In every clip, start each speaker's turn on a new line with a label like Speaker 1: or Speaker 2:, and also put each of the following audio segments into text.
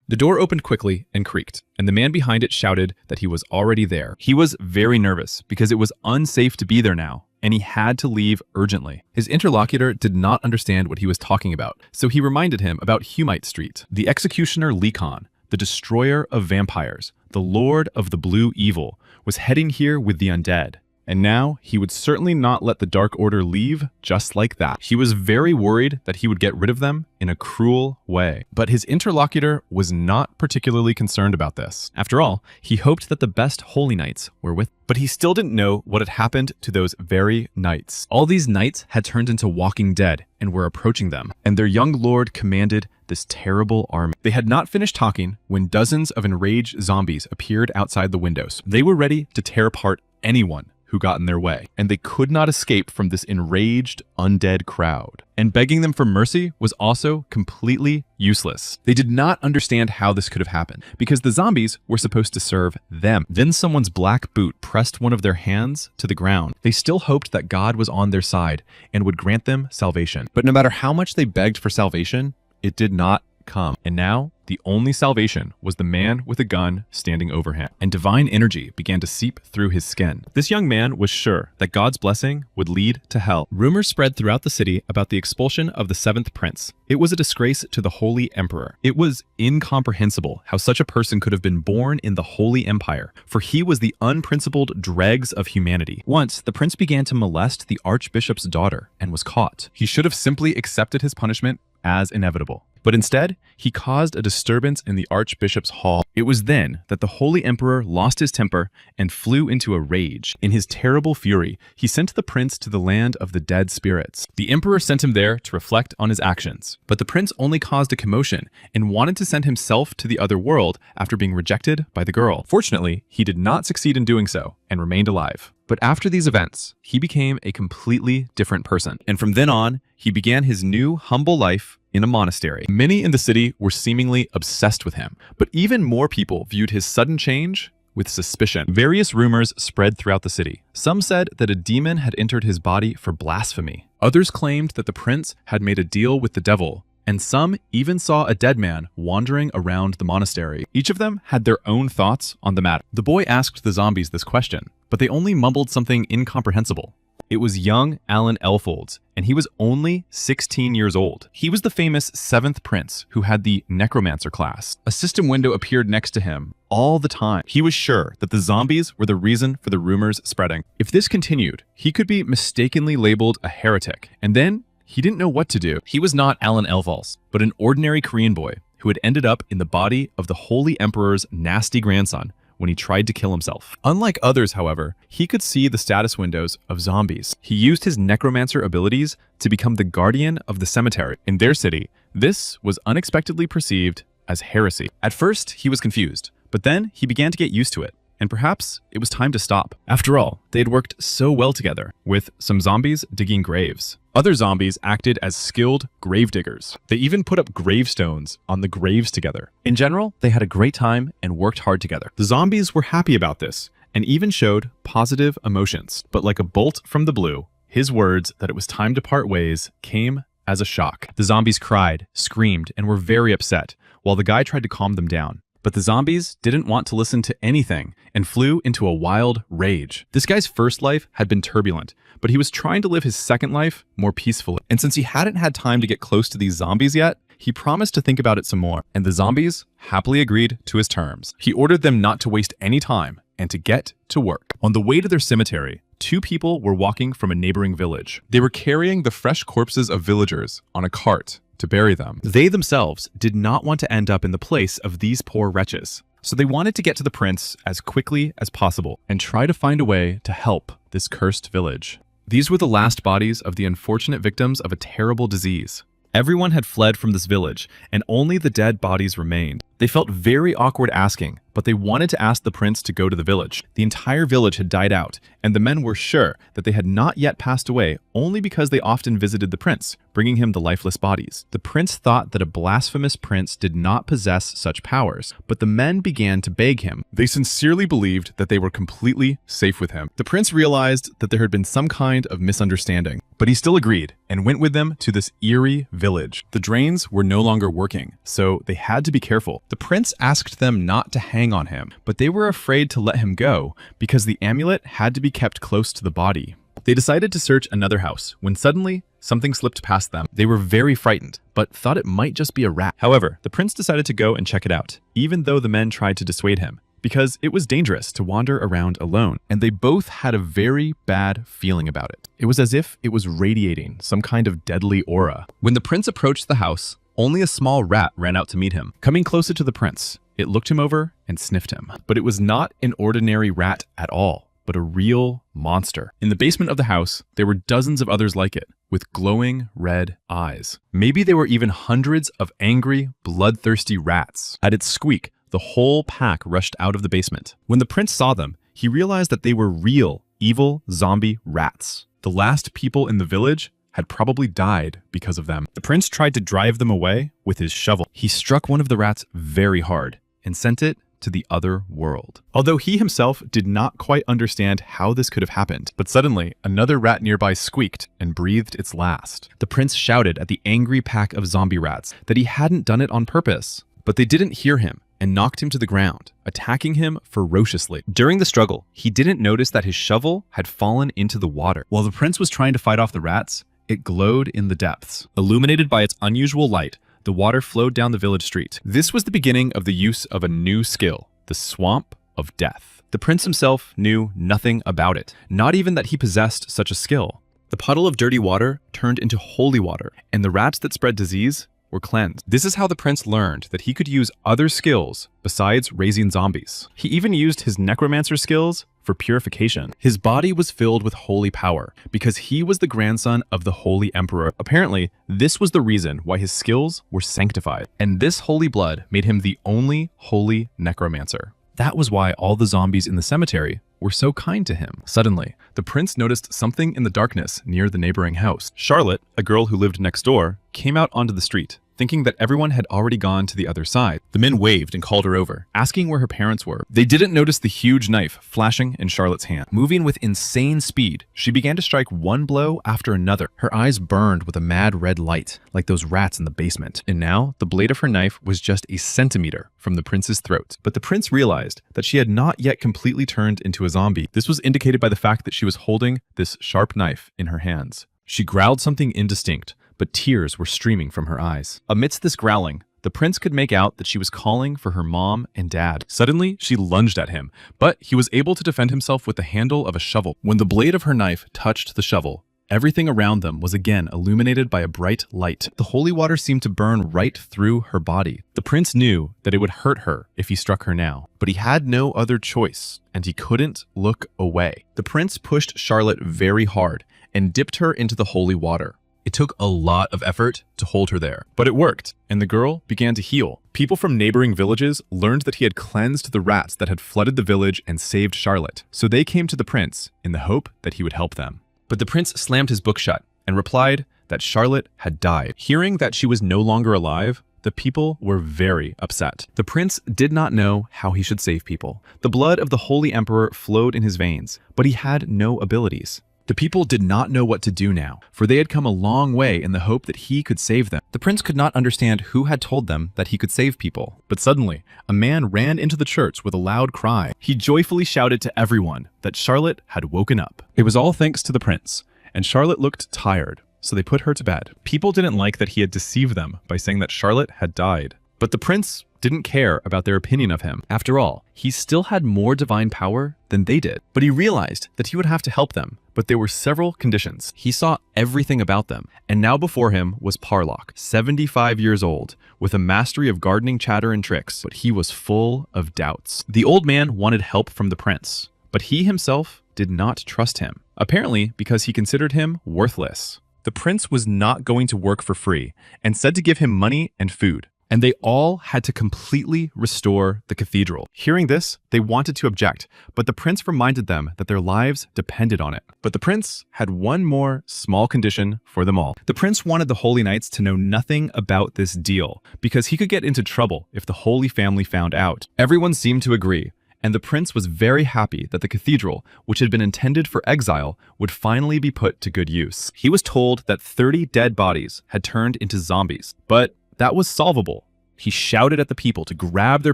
Speaker 1: The door opened quickly and creaked, and the man behind it shouted that he was already there. He was very nervous because it was unsafe to be there now, and he had to leave urgently. His interlocutor did not understand what he was talking about, so he reminded him about Humite Street. The executioner Lekon, the destroyer of vampires, the lord of the blue evil, was heading here with the undead. And now he would certainly not let the Dark Order leave just like that. He was very worried that he would get rid of them in a cruel way. But his interlocutor was not particularly concerned about this. After all, he hoped that the best holy knights were with him. But he still didn't know what had happened to those very knights. All these knights had turned into walking dead and were approaching them, and their young lord commanded this terrible army. They had not finished talking when dozens of enraged zombies appeared outside the windows. They were ready to tear apart anyone who got in their way, and they could not escape from this enraged, undead crowd. And begging them for mercy was also completely useless. They did not understand how this could have happened, because the zombies were supposed to serve them. Then someone's black boot pressed one of their hands to the ground. They still hoped that God was on their side and would grant them salvation. But no matter how much they begged for salvation, it did not come. And now, the only salvation was the man with a gun standing over him, and divine energy began to seep through his skin. This young man was sure that God's blessing would lead to hell. Rumors spread throughout the city about the expulsion of the seventh prince. It was a disgrace to the Holy Emperor. It was incomprehensible how such a person could have been born in the Holy Empire, for he was the unprincipled dregs of humanity. Once, the prince began to molest the archbishop's daughter and was caught. He should have simply accepted his punishment as inevitable. But instead, he caused a disturbance in the archbishop's hall. It was then that the Holy Emperor lost his temper and flew into a rage. In his terrible fury, he sent the prince to the land of the dead spirits. The emperor sent him there to reflect on his actions. But the prince only caused a commotion and wanted to send himself to the other world after being rejected by the girl. Fortunately, he did not succeed in doing so and remained alive. But after these events, he became a completely different person. And from then on, he began his new humble life in a monastery. Many in the city were seemingly obsessed with him, but even more people viewed his sudden change with suspicion. Various rumors spread throughout the city. Some said that a demon had entered his body for blasphemy. Others claimed that the prince had made a deal with the devil, and some even saw a dead man wandering around the monastery. Each of them had their own thoughts on the matter. The boy asked the zombies this question, but they only mumbled something incomprehensible. It was young Alan Elfolds, and he was only 16 years old. He was the famous 7th prince who had the Necromancer class. A system window appeared next to him all the time. He was sure that the zombies were the reason for the rumors spreading. If this continued, he could be mistakenly labeled a heretic, and then he didn't know what to do. He was not Alan Elfolds, but an ordinary Korean boy who had ended up in the body of the Holy Emperor's nasty grandson when he tried to kill himself. Unlike others, however, he could see the status windows of zombies. He used his necromancer abilities to become the guardian of the cemetery. In their city, this was unexpectedly perceived as heresy. At first, he was confused, but then he began to get used to it. And perhaps it was time to stop. After all, they had worked so well together, with some zombies digging graves. Other zombies acted as skilled grave diggers. They even put up gravestones on the graves together. In general, they had a great time and worked hard together. The zombies were happy about this and even showed positive emotions. But like a bolt from the blue, his words that it was time to part ways came as a shock. The zombies cried, screamed, and were very upset, while the guy tried to calm them down. But the zombies didn't want to listen to anything and flew into a wild rage. This guy's first life had been turbulent, but he was trying to live his second life more peacefully. And since he hadn't had time to get close to these zombies yet, he promised to think about it some more. And the zombies happily agreed to his terms. He ordered them not to waste any time and to get to work. On the way to their cemetery, 2 people were walking from a neighboring village. They were carrying the fresh corpses of villagers on a cart to bury them. They themselves did not want to end up in the place of these poor wretches. So they wanted to get to the prince as quickly as possible and try to find a way to help this cursed village. These were the last bodies of the unfortunate victims of a terrible disease. Everyone had fled from this village, and only the dead bodies remained. They felt very awkward asking, but they wanted to ask the prince to go to the village. The entire village had died out, and the men were sure that they had not yet passed away only because they often visited the prince, bringing him the lifeless bodies. The prince thought that a blasphemous prince did not possess such powers, but the men began to beg him. They sincerely believed that they were completely safe with him. The prince realized that there had been some kind of misunderstanding, but he still agreed and went with them to this eerie village. The drains were no longer working, so they had to be careful. The prince asked them not to hang on him, but they were afraid to let him go because the amulet had to be kept close to the body. They decided to search another house when suddenly something slipped past them. They were very frightened, but thought it might just be a rat. However, the prince decided to go and check it out, even though the men tried to dissuade him, because it was dangerous to wander around alone, and they both had a very bad feeling about it. It was as if it was radiating some kind of deadly aura. When the prince approached the house, only a small rat ran out to meet him. Coming closer to the prince, it looked him over and sniffed him. But it was not an ordinary rat at all, but a real monster. In the basement of the house, there were dozens of others like it, with glowing red eyes. Maybe there were even hundreds of angry, bloodthirsty rats. At its squeak, the whole pack rushed out of the basement. When the prince saw them, he realized that they were real, evil zombie rats. The last people in the village had probably died because of them. The prince tried to drive them away with his shovel. He struck one of the rats very hard and sent it to the other world. Although he himself did not quite understand how this could have happened, but suddenly another rat nearby squeaked and breathed its last. The prince shouted at the angry pack of zombie rats that he hadn't done it on purpose, but they didn't hear him and knocked him to the ground, attacking him ferociously. During the struggle, he didn't notice that his shovel had fallen into the water. While the prince was trying to fight off the rats, it glowed in the depths. Illuminated by its unusual light, the water flowed down the village street. This was the beginning of the use of a new skill, the Swamp of Death. The prince himself knew nothing about it, not even that he possessed such a skill. The puddle of dirty water turned into holy water, and the rats that spread disease were cleansed. This is how the prince learned that he could use other skills besides raising zombies. He even used his necromancer skills for purification. His body was filled with holy power because he was the grandson of the Holy Emperor. Apparently, this was the reason why his skills were sanctified, and this holy blood made him the only holy necromancer. That was why all the zombies in the cemetery were so kind to him. Suddenly, the prince noticed something in the darkness near the neighboring house. Charlotte, a girl who lived next door, came out onto the street, thinking that everyone had already gone to the other side. The men waved and called her over, asking where her parents were. They didn't notice the huge knife flashing in Charlotte's hand. Moving with insane speed, she began to strike one blow after another. Her eyes burned with a mad red light, like those rats in the basement. And now, the blade of her knife was just a centimeter from the prince's throat. But the prince realized that she had not yet completely turned into a zombie. This was indicated by the fact that she was holding this sharp knife in her hands. She growled something indistinct, but tears were streaming from her eyes. Amidst this growling, the prince could make out that she was calling for her mom and dad. Suddenly, she lunged at him, but he was able to defend himself with the handle of a shovel. When the blade of her knife touched the shovel, everything around them was again illuminated by a bright light. The holy water seemed to burn right through her body. The prince knew that it would hurt her if he struck her now, but he had no other choice, and he couldn't look away. The prince pushed Charlotte very hard and dipped her into the holy water. It took a lot of effort to hold her there, but it worked, and the girl began to heal. People from neighboring villages learned that he had cleansed the rats that had flooded the village and saved Charlotte, so they came to the prince in the hope that he would help them. But the prince slammed his book shut and replied that Charlotte had died. Hearing that she was no longer alive, the people were very upset. The prince did not know how he should save people. The blood of the Holy Emperor flowed in his veins, but he had no abilities. The people did not know what to do now, for they had come a long way in the hope that he could save them. The prince could not understand who had told them that he could save people. But suddenly, a man ran into the church with a loud cry. He joyfully shouted to everyone that Charlotte had woken up. It was all thanks to the prince, and Charlotte looked tired, so they put her to bed. People didn't like that he had deceived them by saying that Charlotte had died. But the prince didn't care about their opinion of him. After all, he still had more divine power than they did. But he realized that he would have to help them. But there were several conditions. He saw everything about them, and now before him was Parlock, 75 years old, with a mastery of gardening chatter and tricks, but he was full of doubts. The old man wanted help from the prince, but he himself did not trust him, apparently because he considered him worthless. The prince was not going to work for free, and said to give him money and food. And they all had to completely restore the cathedral. Hearing this, they wanted to object, but the prince reminded them that their lives depended on it. But the prince had one more small condition for them all. The prince wanted the Holy Knights to know nothing about this deal, because he could get into trouble if the Holy Family found out. Everyone seemed to agree, and the prince was very happy that the cathedral, which had been intended for exile, would finally be put to good use. He was told that 30 dead bodies had turned into zombies, but that was solvable He shouted at the people to grab their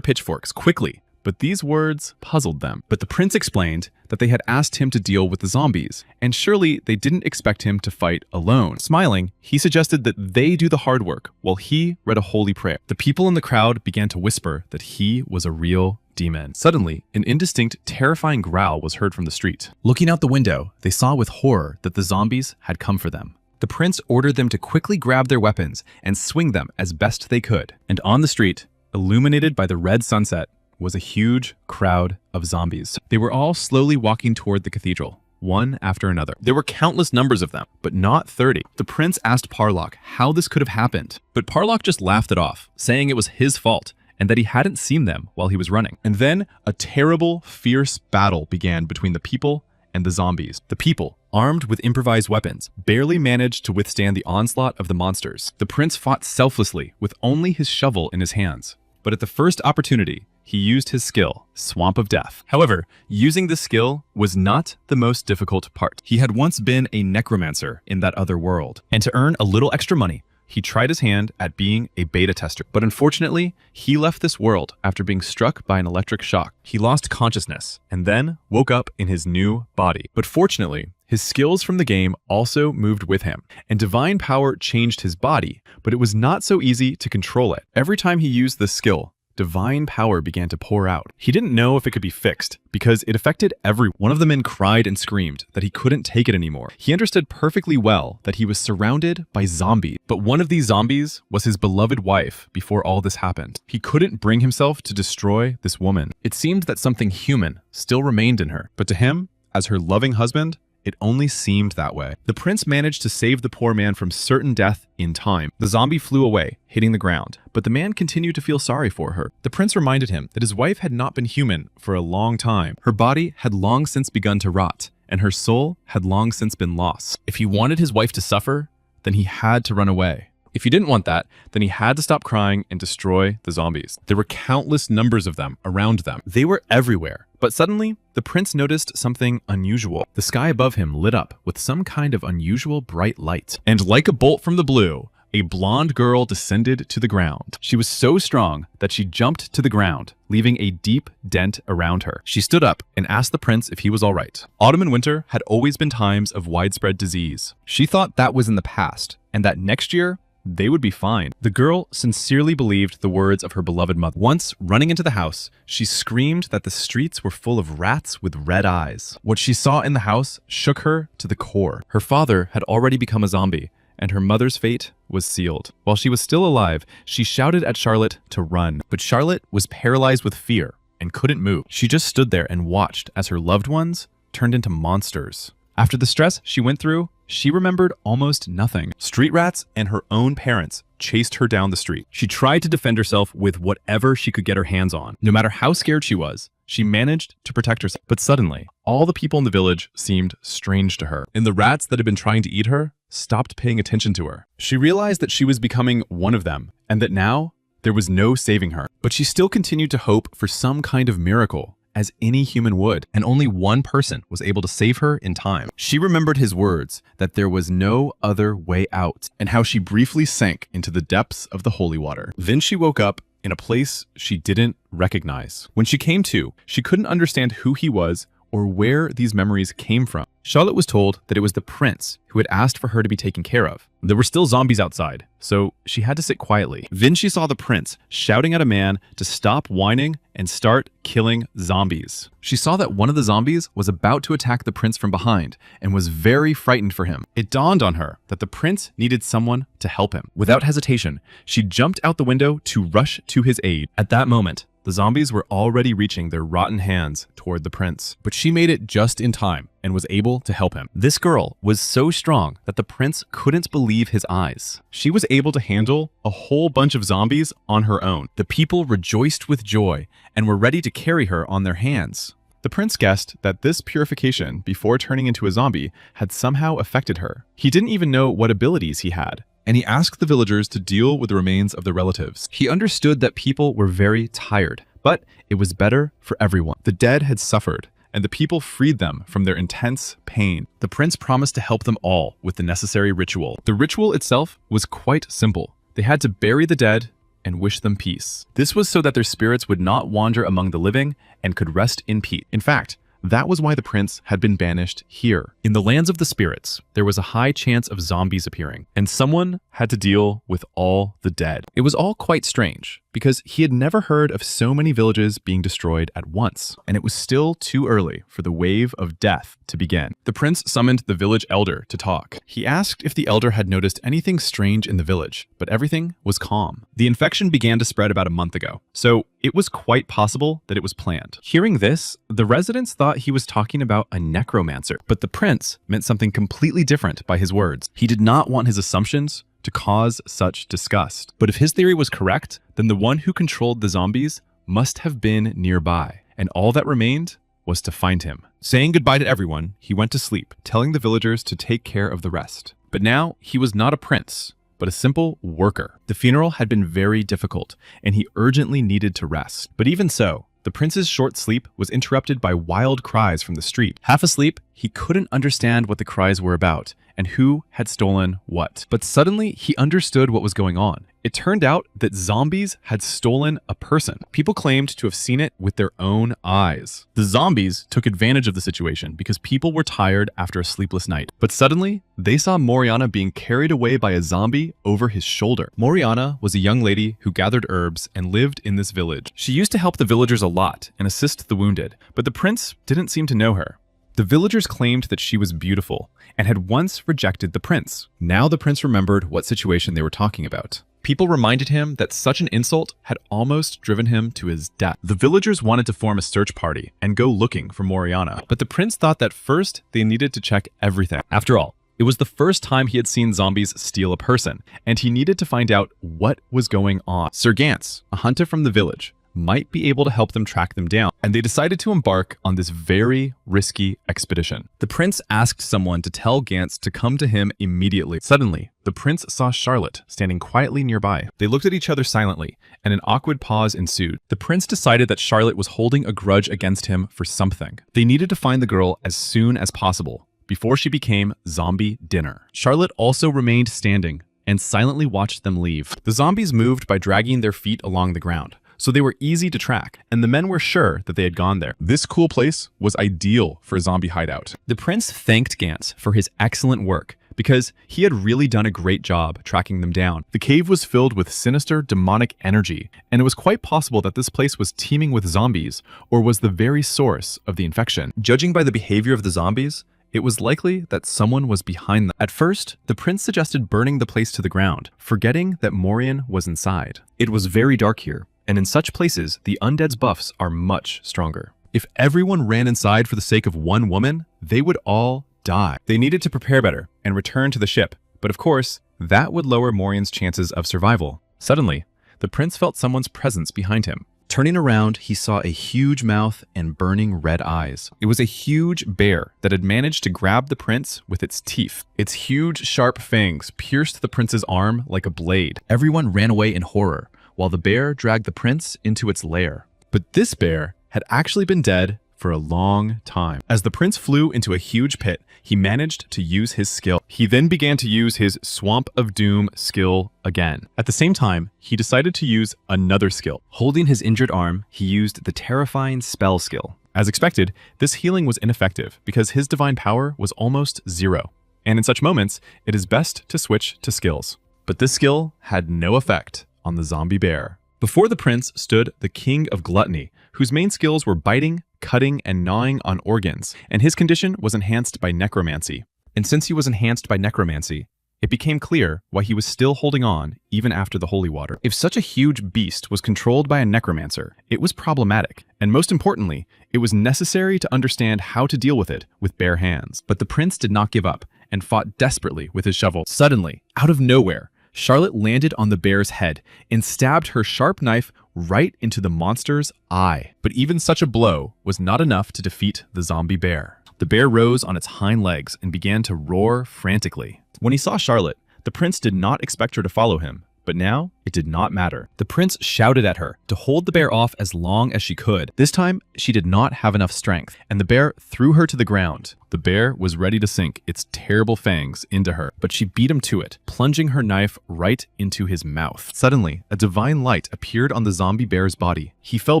Speaker 1: pitchforks quickly, but these words puzzled them. But the prince explained that they had asked him to deal with the zombies, and surely they didn't expect him to fight alone. Smiling, he suggested that they do the hard work while he read a holy prayer. The people in the crowd began to whisper that he was a real demon. Suddenly, an indistinct, terrifying growl was heard from the street. Looking out the window, they saw with horror that the zombies had come for them. The prince ordered them to quickly grab their weapons and swing them as best they could. And on the street, illuminated by the red sunset, was a huge crowd of zombies. They were all slowly walking toward the cathedral, one after another. There were countless numbers of them, but not 30. The prince asked Parlock how this could have happened, but Parlock just laughed it off, saying it was his fault and that he hadn't seen them while he was running. And then a terrible, fierce battle began between the people and the zombies. The people, armed with improvised weapons, barely managed to withstand the onslaught of the monsters. The prince fought selflessly with only his shovel in his hands. But at the first opportunity, he used his skill, Swamp of Death. However, using this skill was not the most difficult part. He had once been a necromancer in that other world, and to earn a little extra money, he tried his hand at being a beta tester. But unfortunately, he left this world after being struck by an electric shock. He lost consciousness and then woke up in his new body. But fortunately, his skills from the game also moved with him, and divine power changed his body, but it was not so easy to control it. Every time he used this skill, divine power began to pour out. He didn't know if it could be fixed because it affected everyone. One of the men cried and screamed that he couldn't take it anymore. He understood perfectly well that he was surrounded by zombies, but one of these zombies was his beloved wife before all this happened. He couldn't bring himself to destroy this woman. It seemed that something human still remained in her, but to him, as her loving husband, it only seemed that way. The prince managed to save the poor man from certain death in time. The zombie flew away, hitting the ground, but the man continued to feel sorry for her. The prince reminded him that his wife had not been human for a long time. Her body had long since begun to rot, and her soul had long since been lost. If he wanted his wife to suffer, then he had to run away. If he didn't want that, then he had to stop crying and destroy the zombies. There were countless numbers of them around them. They were everywhere. But suddenly, the prince noticed something unusual. The sky above him lit up with some kind of unusual bright light. And like a bolt from the blue, a blonde girl descended to the ground. She was so strong that she jumped to the ground, leaving a deep dent around her. She stood up and asked the prince if he was all right. Autumn and winter had always been times of widespread disease. She thought that was in the past, and that next year, they would be fine. The girl sincerely believed the words of her beloved mother. Once, running into the house, she screamed that the streets were full of rats with red eyes. What she saw in the house shook her to the core. Her father had already become a zombie, and her mother's fate was sealed. While she was still alive, she shouted at Charlotte to run. But Charlotte was paralyzed with fear and couldn't move. She just stood there and watched as her loved ones turned into monsters. After the stress she went through, she remembered almost nothing. Street rats and her own parents chased her down the street. She tried to defend herself with whatever she could get her hands on. No matter how scared she was, she managed to protect herself. But suddenly, all the people in the village seemed strange to her, and the rats that had been trying to eat her stopped paying attention to her. She realized that she was becoming one of them, and that now there was no saving her. But she still continued to hope for some kind of miracle, as any human would, and only one person was able to save her in time. She remembered his words that there was no other way out, and how she briefly sank into the depths of the holy water. Then she woke up in a place she didn't recognize. When she came to, she couldn't understand who he was or where these memories came from. Charlotte was told that it was the prince who had asked for her to be taken care of. There were still zombies outside, so she had to sit quietly. Then she saw the prince shouting at a man to stop whining and start killing zombies. She saw that one of the zombies was about to attack the prince from behind and was very frightened for him. It dawned on her that the prince needed someone to help him. Without hesitation, she jumped out the window to rush to his aid. At that moment, the zombies were already reaching their rotten hands toward the prince, but she made it just in time and was able to help him. This girl was so strong that the prince couldn't believe his eyes. She was able to handle a whole bunch of zombies on her own. The people rejoiced with joy and were ready to carry her on their hands. The prince guessed that this purification before turning into a zombie had somehow affected her. He didn't even know what abilities he had, and he asked the villagers to deal with the remains of their relatives. He understood that people were very tired, but it was better for everyone. The dead had suffered, and the people freed them from their intense pain. The prince promised to help them all with the necessary ritual. The ritual itself was quite simple. They had to bury the dead and wish them peace. This was so that their spirits would not wander among the living and could rest in peace. In fact, that was why the prince had been banished here. In the lands of the spirits, there was a high chance of zombies appearing, and someone had to deal with all the dead. It was all quite strange, because he had never heard of so many villages being destroyed at once, and it was still too early for the wave of death to begin. The prince summoned the village elder to talk. He asked if the elder had noticed anything strange in the village, but everything was calm. The infection began to spread about a month ago, so it was quite possible that it was planned. Hearing this, the residents thought he was talking about a necromancer, but the prince meant something completely different by his words. He did not want his assumptions to cause such disgust. But if his theory was correct, then the one who controlled the zombies must have been nearby, and all that remained was to find him. Saying goodbye to everyone, he went to sleep, telling the villagers to take care of the rest. But now he was not a prince, but a simple worker. The funeral had been very difficult, and he urgently needed to rest. But even so, the prince's short sleep was interrupted by wild cries from the street. Half asleep, he couldn't understand what the cries were about and who had stolen what. But suddenly, he understood what was going on. It turned out that zombies had stolen a person. People claimed to have seen it with their own eyes. The zombies took advantage of the situation because people were tired after a sleepless night. But suddenly, they saw Moriana being carried away by a zombie over his shoulder. Moriana was a young lady who gathered herbs and lived in this village. She used to help the villagers a lot and assist the wounded, but the prince didn't seem to know her. The villagers claimed that she was beautiful and had once rejected the prince. Now the prince remembered what situation they were talking about. People reminded him that such an insult had almost driven him to his death. The villagers wanted to form a search party and go looking for Moriana, but the prince thought that first they needed to check everything. After all, it was the first time he had seen zombies steal a person, and he needed to find out what was going on. Sir Gantz, a hunter from the village, might be able to help them track them down, and they decided to embark on this very risky expedition. The prince asked someone to tell Gantz to come to him immediately. Suddenly, the prince saw Charlotte standing quietly nearby. They looked at each other silently, and an awkward pause ensued. The prince decided that Charlotte was holding a grudge against him for something. They needed to find the girl as soon as possible, before she became zombie dinner. Charlotte also remained standing and silently watched them leave. The zombies moved by dragging their feet along the ground, so they were easy to track, and the men were sure that they had gone there. This cool place was ideal for a zombie hideout. The prince thanked Gantz for his excellent work, because he had really done a great job tracking them down. The cave was filled with sinister, demonic energy, and it was quite possible that this place was teeming with zombies, or was the very source of the infection. Judging by the behavior of the zombies, it was likely that someone was behind them. At first, the prince suggested burning the place to the ground, forgetting that Morian was inside. It was very dark here, and in such places, the undead's buffs are much stronger. If everyone ran inside for the sake of one woman, they would all die. They needed to prepare better and return to the ship, but of course, that would lower Morian's chances of survival. Suddenly, the prince felt someone's presence behind him. Turning around, he saw a huge mouth and burning red eyes. It was a huge bear that had managed to grab the prince with its teeth. Its huge, sharp fangs pierced the prince's arm like a blade. Everyone ran away in horror, while the bear dragged the prince into its lair. But this bear had actually been dead for a long time. As the prince flew into a huge pit, he managed to use his skill. He then began to use his Swamp of Doom skill again. At the same time, he decided to use another skill. Holding his injured arm, he used the Terrifying Spell skill. As expected, this healing was ineffective because his divine power was almost zero. And in such moments, it is best to switch to skills. But this skill had no effect on the zombie bear. Before the prince stood the king of gluttony, whose main skills were biting, cutting, and gnawing on organs, and his condition was enhanced by necromancy. And since he was enhanced by necromancy, it became clear why he was still holding on even after the holy water. If such a huge beast was controlled by a necromancer, it was problematic, and most importantly, it was necessary to understand how to deal with it with bare hands. But the prince did not give up and fought desperately with his shovel. Suddenly, out of nowhere, Charlotte landed on the bear's head and stabbed her sharp knife right into the monster's eye. But even such a blow was not enough to defeat the zombie bear. The bear rose on its hind legs and began to roar frantically. When he saw Charlotte, the prince did not expect her to follow him, But now, it did not matter. The prince shouted at her to hold the bear off as long as she could. This time, she did not have enough strength, and the bear threw her to the ground. The bear was ready to sink its terrible fangs into her, but she beat him to it, plunging her knife right into his mouth. Suddenly, a divine light appeared on the zombie bear's body. He fell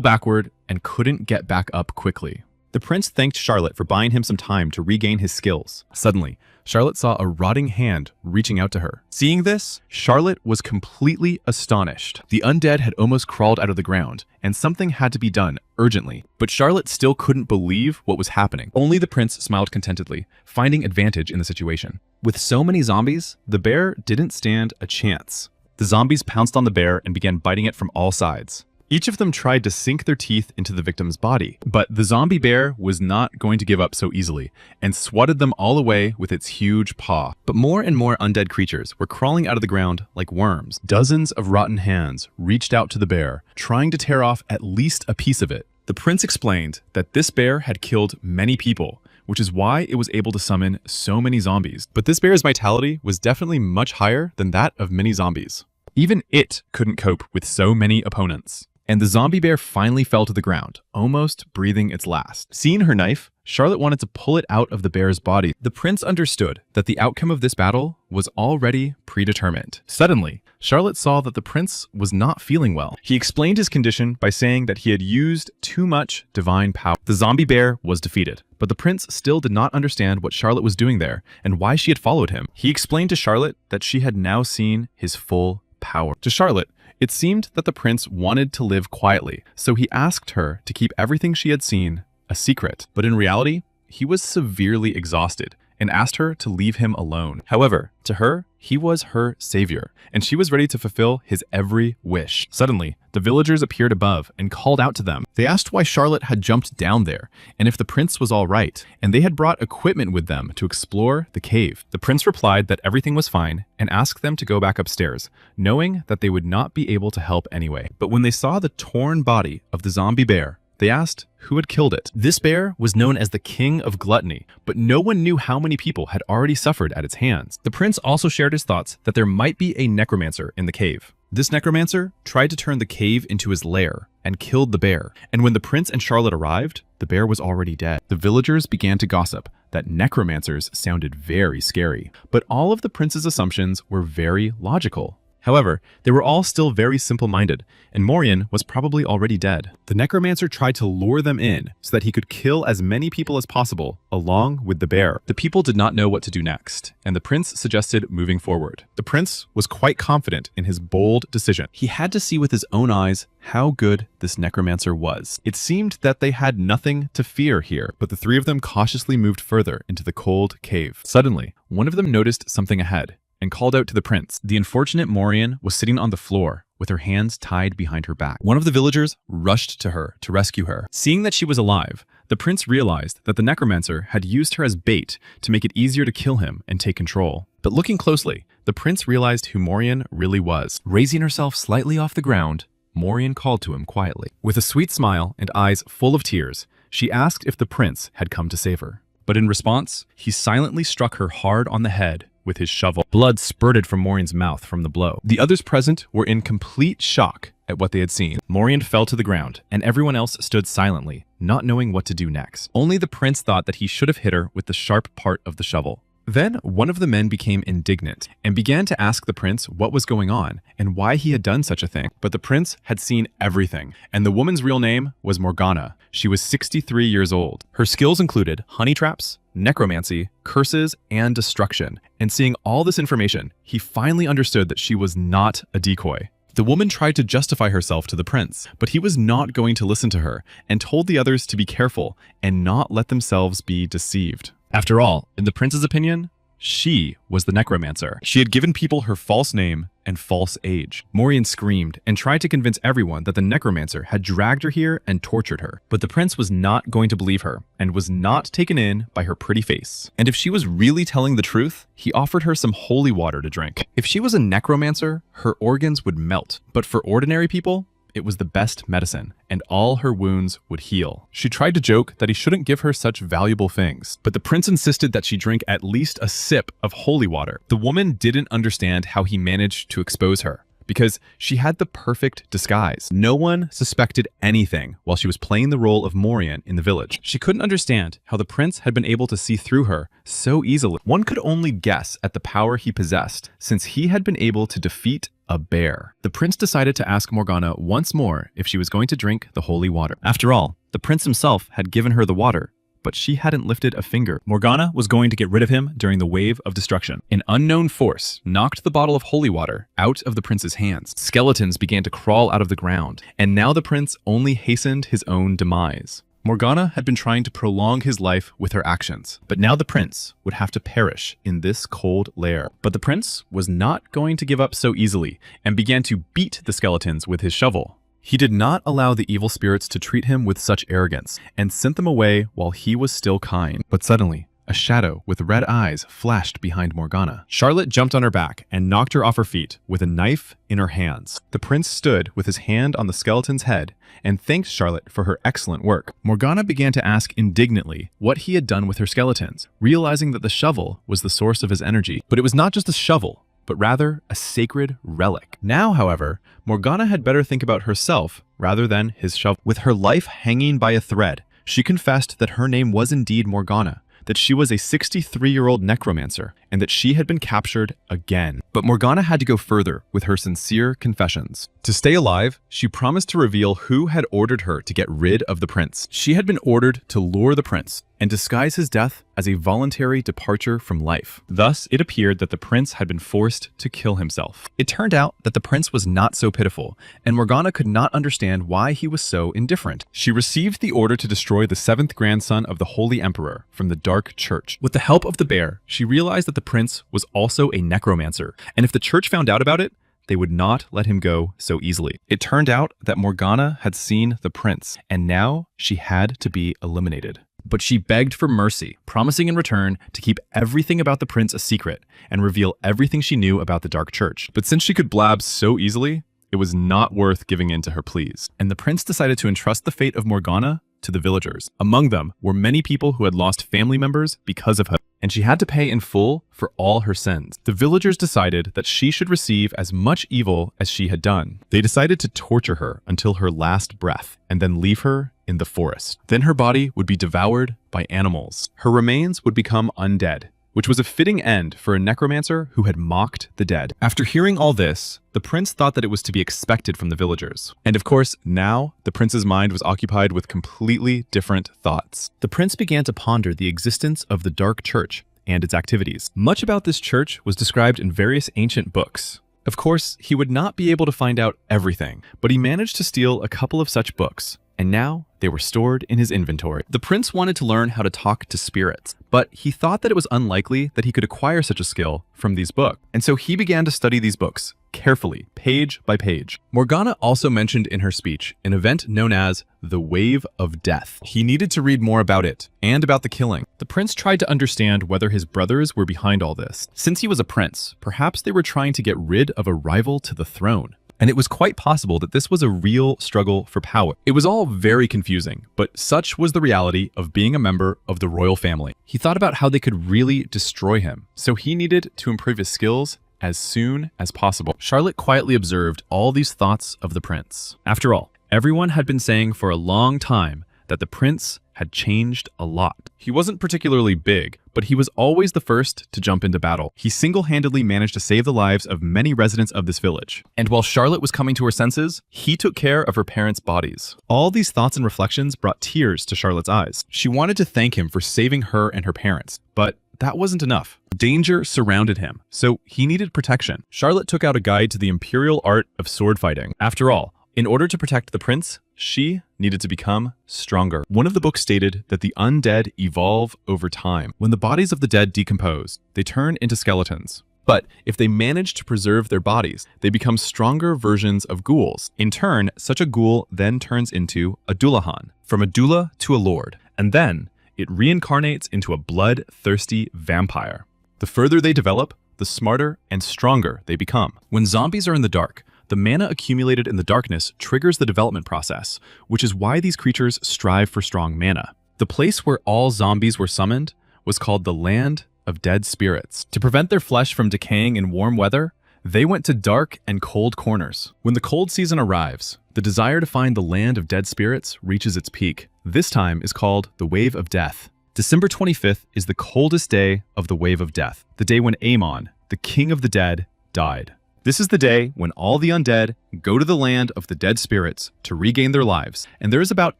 Speaker 1: backward and couldn't get back up quickly. The prince thanked Charlotte for buying him some time to regain his skills. Suddenly, Charlotte saw a rotting hand reaching out to her. Seeing this, Charlotte was completely astonished. The undead had almost crawled out of the ground, and something had to be done urgently. But Charlotte still couldn't believe what was happening. Only the prince smiled contentedly, finding advantage in the situation. With so many zombies, the bear didn't stand a chance. The zombies pounced on the bear and began biting it from all sides. Each of them tried to sink their teeth into the victim's body, but the zombie bear was not going to give up so easily and swatted them all away with its huge paw. But more and more undead creatures were crawling out of the ground like worms. Dozens of rotten hands reached out to the bear, trying to tear off at least a piece of it. The prince explained that this bear had killed many people, which is why it was able to summon so many zombies. But this bear's vitality was definitely much higher than that of many zombies. Even it couldn't cope with so many opponents. And the zombie bear finally fell to the ground, almost breathing its last. Seeing her knife, Charlotte wanted to pull it out of the bear's body. The prince understood that the outcome of this battle was already predetermined. Suddenly, Charlotte saw that the prince was not feeling well. He explained his condition by saying that he had used too much divine power. The zombie bear was defeated, but the prince still did not understand what Charlotte was doing there and why she had followed him. He explained to Charlotte that she had now seen his full power. To Charlotte, it seemed that the prince wanted to live quietly, so he asked her to keep everything she had seen a secret. But in reality, he was severely exhausted and asked her to leave him alone. However, to her, he was her savior, and she was ready to fulfill his every wish. Suddenly, the villagers appeared above and called out to them. They asked why Charlotte had jumped down there and if the prince was all right, and they had brought equipment with them to explore the cave. The prince replied that everything was fine and asked them to go back upstairs, knowing that they would not be able to help anyway. But when they saw the torn body of the zombie bear, they asked who had killed it. This bear was known as the King of Gluttony, but no one knew how many people had already suffered at its hands. The prince also shared his thoughts that there might be a necromancer in the cave. This necromancer tried to turn the cave into his lair and killed the bear. And when the prince and Charlotte arrived, the bear was already dead. The villagers began to gossip that necromancers sounded very scary, but all of the prince's assumptions were very logical. However, they were all still very simple-minded, and Morian was probably already dead. The necromancer tried to lure them in so that he could kill as many people as possible, along with the bear. The people did not know what to do next, and the prince suggested moving forward. The prince was quite confident in his bold decision. He had to see with his own eyes how good this necromancer was. It seemed that they had nothing to fear here, but the three of them cautiously moved further into the cold cave. Suddenly, one of them noticed something ahead and called out to the prince. The unfortunate Morian was sitting on the floor with her hands tied behind her back. One of the villagers rushed to her to rescue her. Seeing that she was alive, the prince realized that the necromancer had used her as bait to make it easier to kill him and take control. But looking closely, the prince realized who Morian really was. Raising herself slightly off the ground, Morian called to him quietly. With a sweet smile and eyes full of tears, she asked if the prince had come to save her. But in response, he silently struck her hard on the head with his shovel. Blood spurted from Morian's mouth from the blow. The others present were in complete shock at what they had seen. Morian fell to the ground, and everyone else stood silently, not knowing what to do next. Only the prince thought that he should have hit her with the sharp part of the shovel. Then one of the men became indignant and began to ask the prince what was going on and why he had done such a thing. But the prince had seen everything, and the woman's real name was Morgana. She was 63 years old. Her skills included honey traps, necromancy, curses, and destruction. And seeing all this information, he finally understood that she was not a decoy. The woman tried to justify herself to the prince, but he was not going to listen to her and told the others to be careful and not let themselves be deceived. After all, in the prince's opinion, she was the necromancer. She had given people her false name and false age. Morian screamed and tried to convince everyone that the necromancer had dragged her here and tortured her. But the prince was not going to believe her and was not taken in by her pretty face. And if she was really telling the truth, he offered her some holy water to drink. If she was a necromancer, her organs would melt. But for ordinary people, it was the best medicine, and all her wounds would heal. She tried to joke that he shouldn't give her such valuable things, but the prince insisted that she drink at least a sip of holy water. The woman didn't understand how he managed to expose her, because she had the perfect disguise. No one suspected anything while she was playing the role of Morian in the village. She couldn't understand how the prince had been able to see through her so easily. One could only guess at the power he possessed, since he had been able to defeat a bear. The prince decided to ask Morgana once more if she was going to drink the holy water. After all, the prince himself had given her the water, but she hadn't lifted a finger. Morgana was going to get rid of him during the wave of destruction. An unknown force knocked the bottle of holy water out of the prince's hands. Skeletons began to crawl out of the ground, and now the prince only hastened his own demise. Morgana had been trying to prolong his life with her actions, but now the prince would have to perish in this cold lair. But the prince was not going to give up so easily and began to beat the skeletons with his shovel. He did not allow the evil spirits to treat him with such arrogance and sent them away while he was still kind. But suddenly, a shadow with red eyes flashed behind Morgana. Charlotte jumped on her back and knocked her off her feet with a knife in her hands. The prince stood with his hand on the skeleton's head and thanked Charlotte for her excellent work. Morgana began to ask indignantly what he had done with her skeletons, realizing that the shovel was the source of his energy. But it was not just a shovel, but rather a sacred relic. Now, however, Morgana had better think about herself rather than his shovel. With her life hanging by a thread, she confessed that her name was indeed Morgana, that she was a 63-year-old necromancer, and that she had been captured again. But Morgana had to go further with her sincere confessions. To stay alive, she promised to reveal who had ordered her to get rid of the prince. She had been ordered to lure the prince and disguise his death as a voluntary departure from life. Thus, it appeared that the prince had been forced to kill himself. It turned out that the prince was not so pitiful, and Morgana could not understand why he was so indifferent. She received the order to destroy the 7th grandson of the Holy Emperor from the Dark Church. With the help of the bear, she realized that the prince was also a necromancer, and if the church found out about it, they would not let him go so easily. It turned out that Morgana had seen the prince, and now she had to be eliminated. But she begged for mercy, promising in return to keep everything about the prince a secret and reveal everything she knew about the Dark Church. But since she could blab so easily, it was not worth giving in to her pleas. And the prince decided to entrust the fate of Morgana to the villagers. Among them were many people who had lost family members because of her, and she had to pay in full for all her sins. The villagers decided that she should receive as much evil as she had done. They decided to torture her until her last breath, and then leave her in the forest. Then her body would be devoured by animals. Her remains would become undead, which was a fitting end for a necromancer who had mocked the dead. After hearing all this, the prince thought that it was to be expected from the villagers. And of course, now the prince's mind was occupied with completely different thoughts. The prince began to ponder the existence of the Dark Church and its activities. Much about this church was described in various ancient books. Of course, he would not be able to find out everything, but he managed to steal a couple of such books, and now they were stored in his inventory. The prince wanted to learn how to talk to spirits, but he thought that it was unlikely that he could acquire such a skill from these books. And so he began to study these books carefully, page by page. Morgana also mentioned in her speech an event known as the Wave of Death. He needed to read more about it and about the killing. The prince tried to understand whether his brothers were behind all this. Since he was a prince, perhaps they were trying to get rid of a rival to the throne. And it was quite possible that this was a real struggle for power. It was all very confusing, but such was the reality of being a member of the royal family. He thought about how they could really destroy him, so he needed to improve his skills as soon as possible. Charlotte quietly observed all these thoughts of the prince. After all, everyone had been saying for a long time that the prince had changed a lot. He wasn't particularly big, but he was always the first to jump into battle. He single-handedly managed to save the lives of many residents of this village. And while Charlotte was coming to her senses, he took care of her parents' bodies. All these thoughts and reflections brought tears to Charlotte's eyes. She wanted to thank him for saving her and her parents, but that wasn't enough. Danger surrounded him, so he needed protection. Charlotte took out a guide to the imperial art of sword fighting. After all, in order to protect the prince, she needed to become stronger. One of the books stated that the undead evolve over time. When the bodies of the dead decompose, they turn into skeletons. But if they manage to preserve their bodies, they become stronger versions of ghouls. In turn, such a ghoul then turns into a dullahan, from a doula to a lord, and then it reincarnates into a bloodthirsty vampire. The further they develop, the smarter and stronger they become. When zombies are in the dark, the mana accumulated in the darkness triggers the development process, which is why these creatures strive for strong mana. The place where all zombies were summoned was called the Land of Dead Spirits. To prevent their flesh from decaying in warm weather, They went to dark and cold corners. When the cold season arrives, the desire to find the land of dead spirits reaches its peak. This time is called the Wave of Death. December 25th is the coldest day of the Wave of Death, the day when Amon, the king of the dead, died. This is the day when all the undead go to the land of the dead spirits to regain their lives, and there is about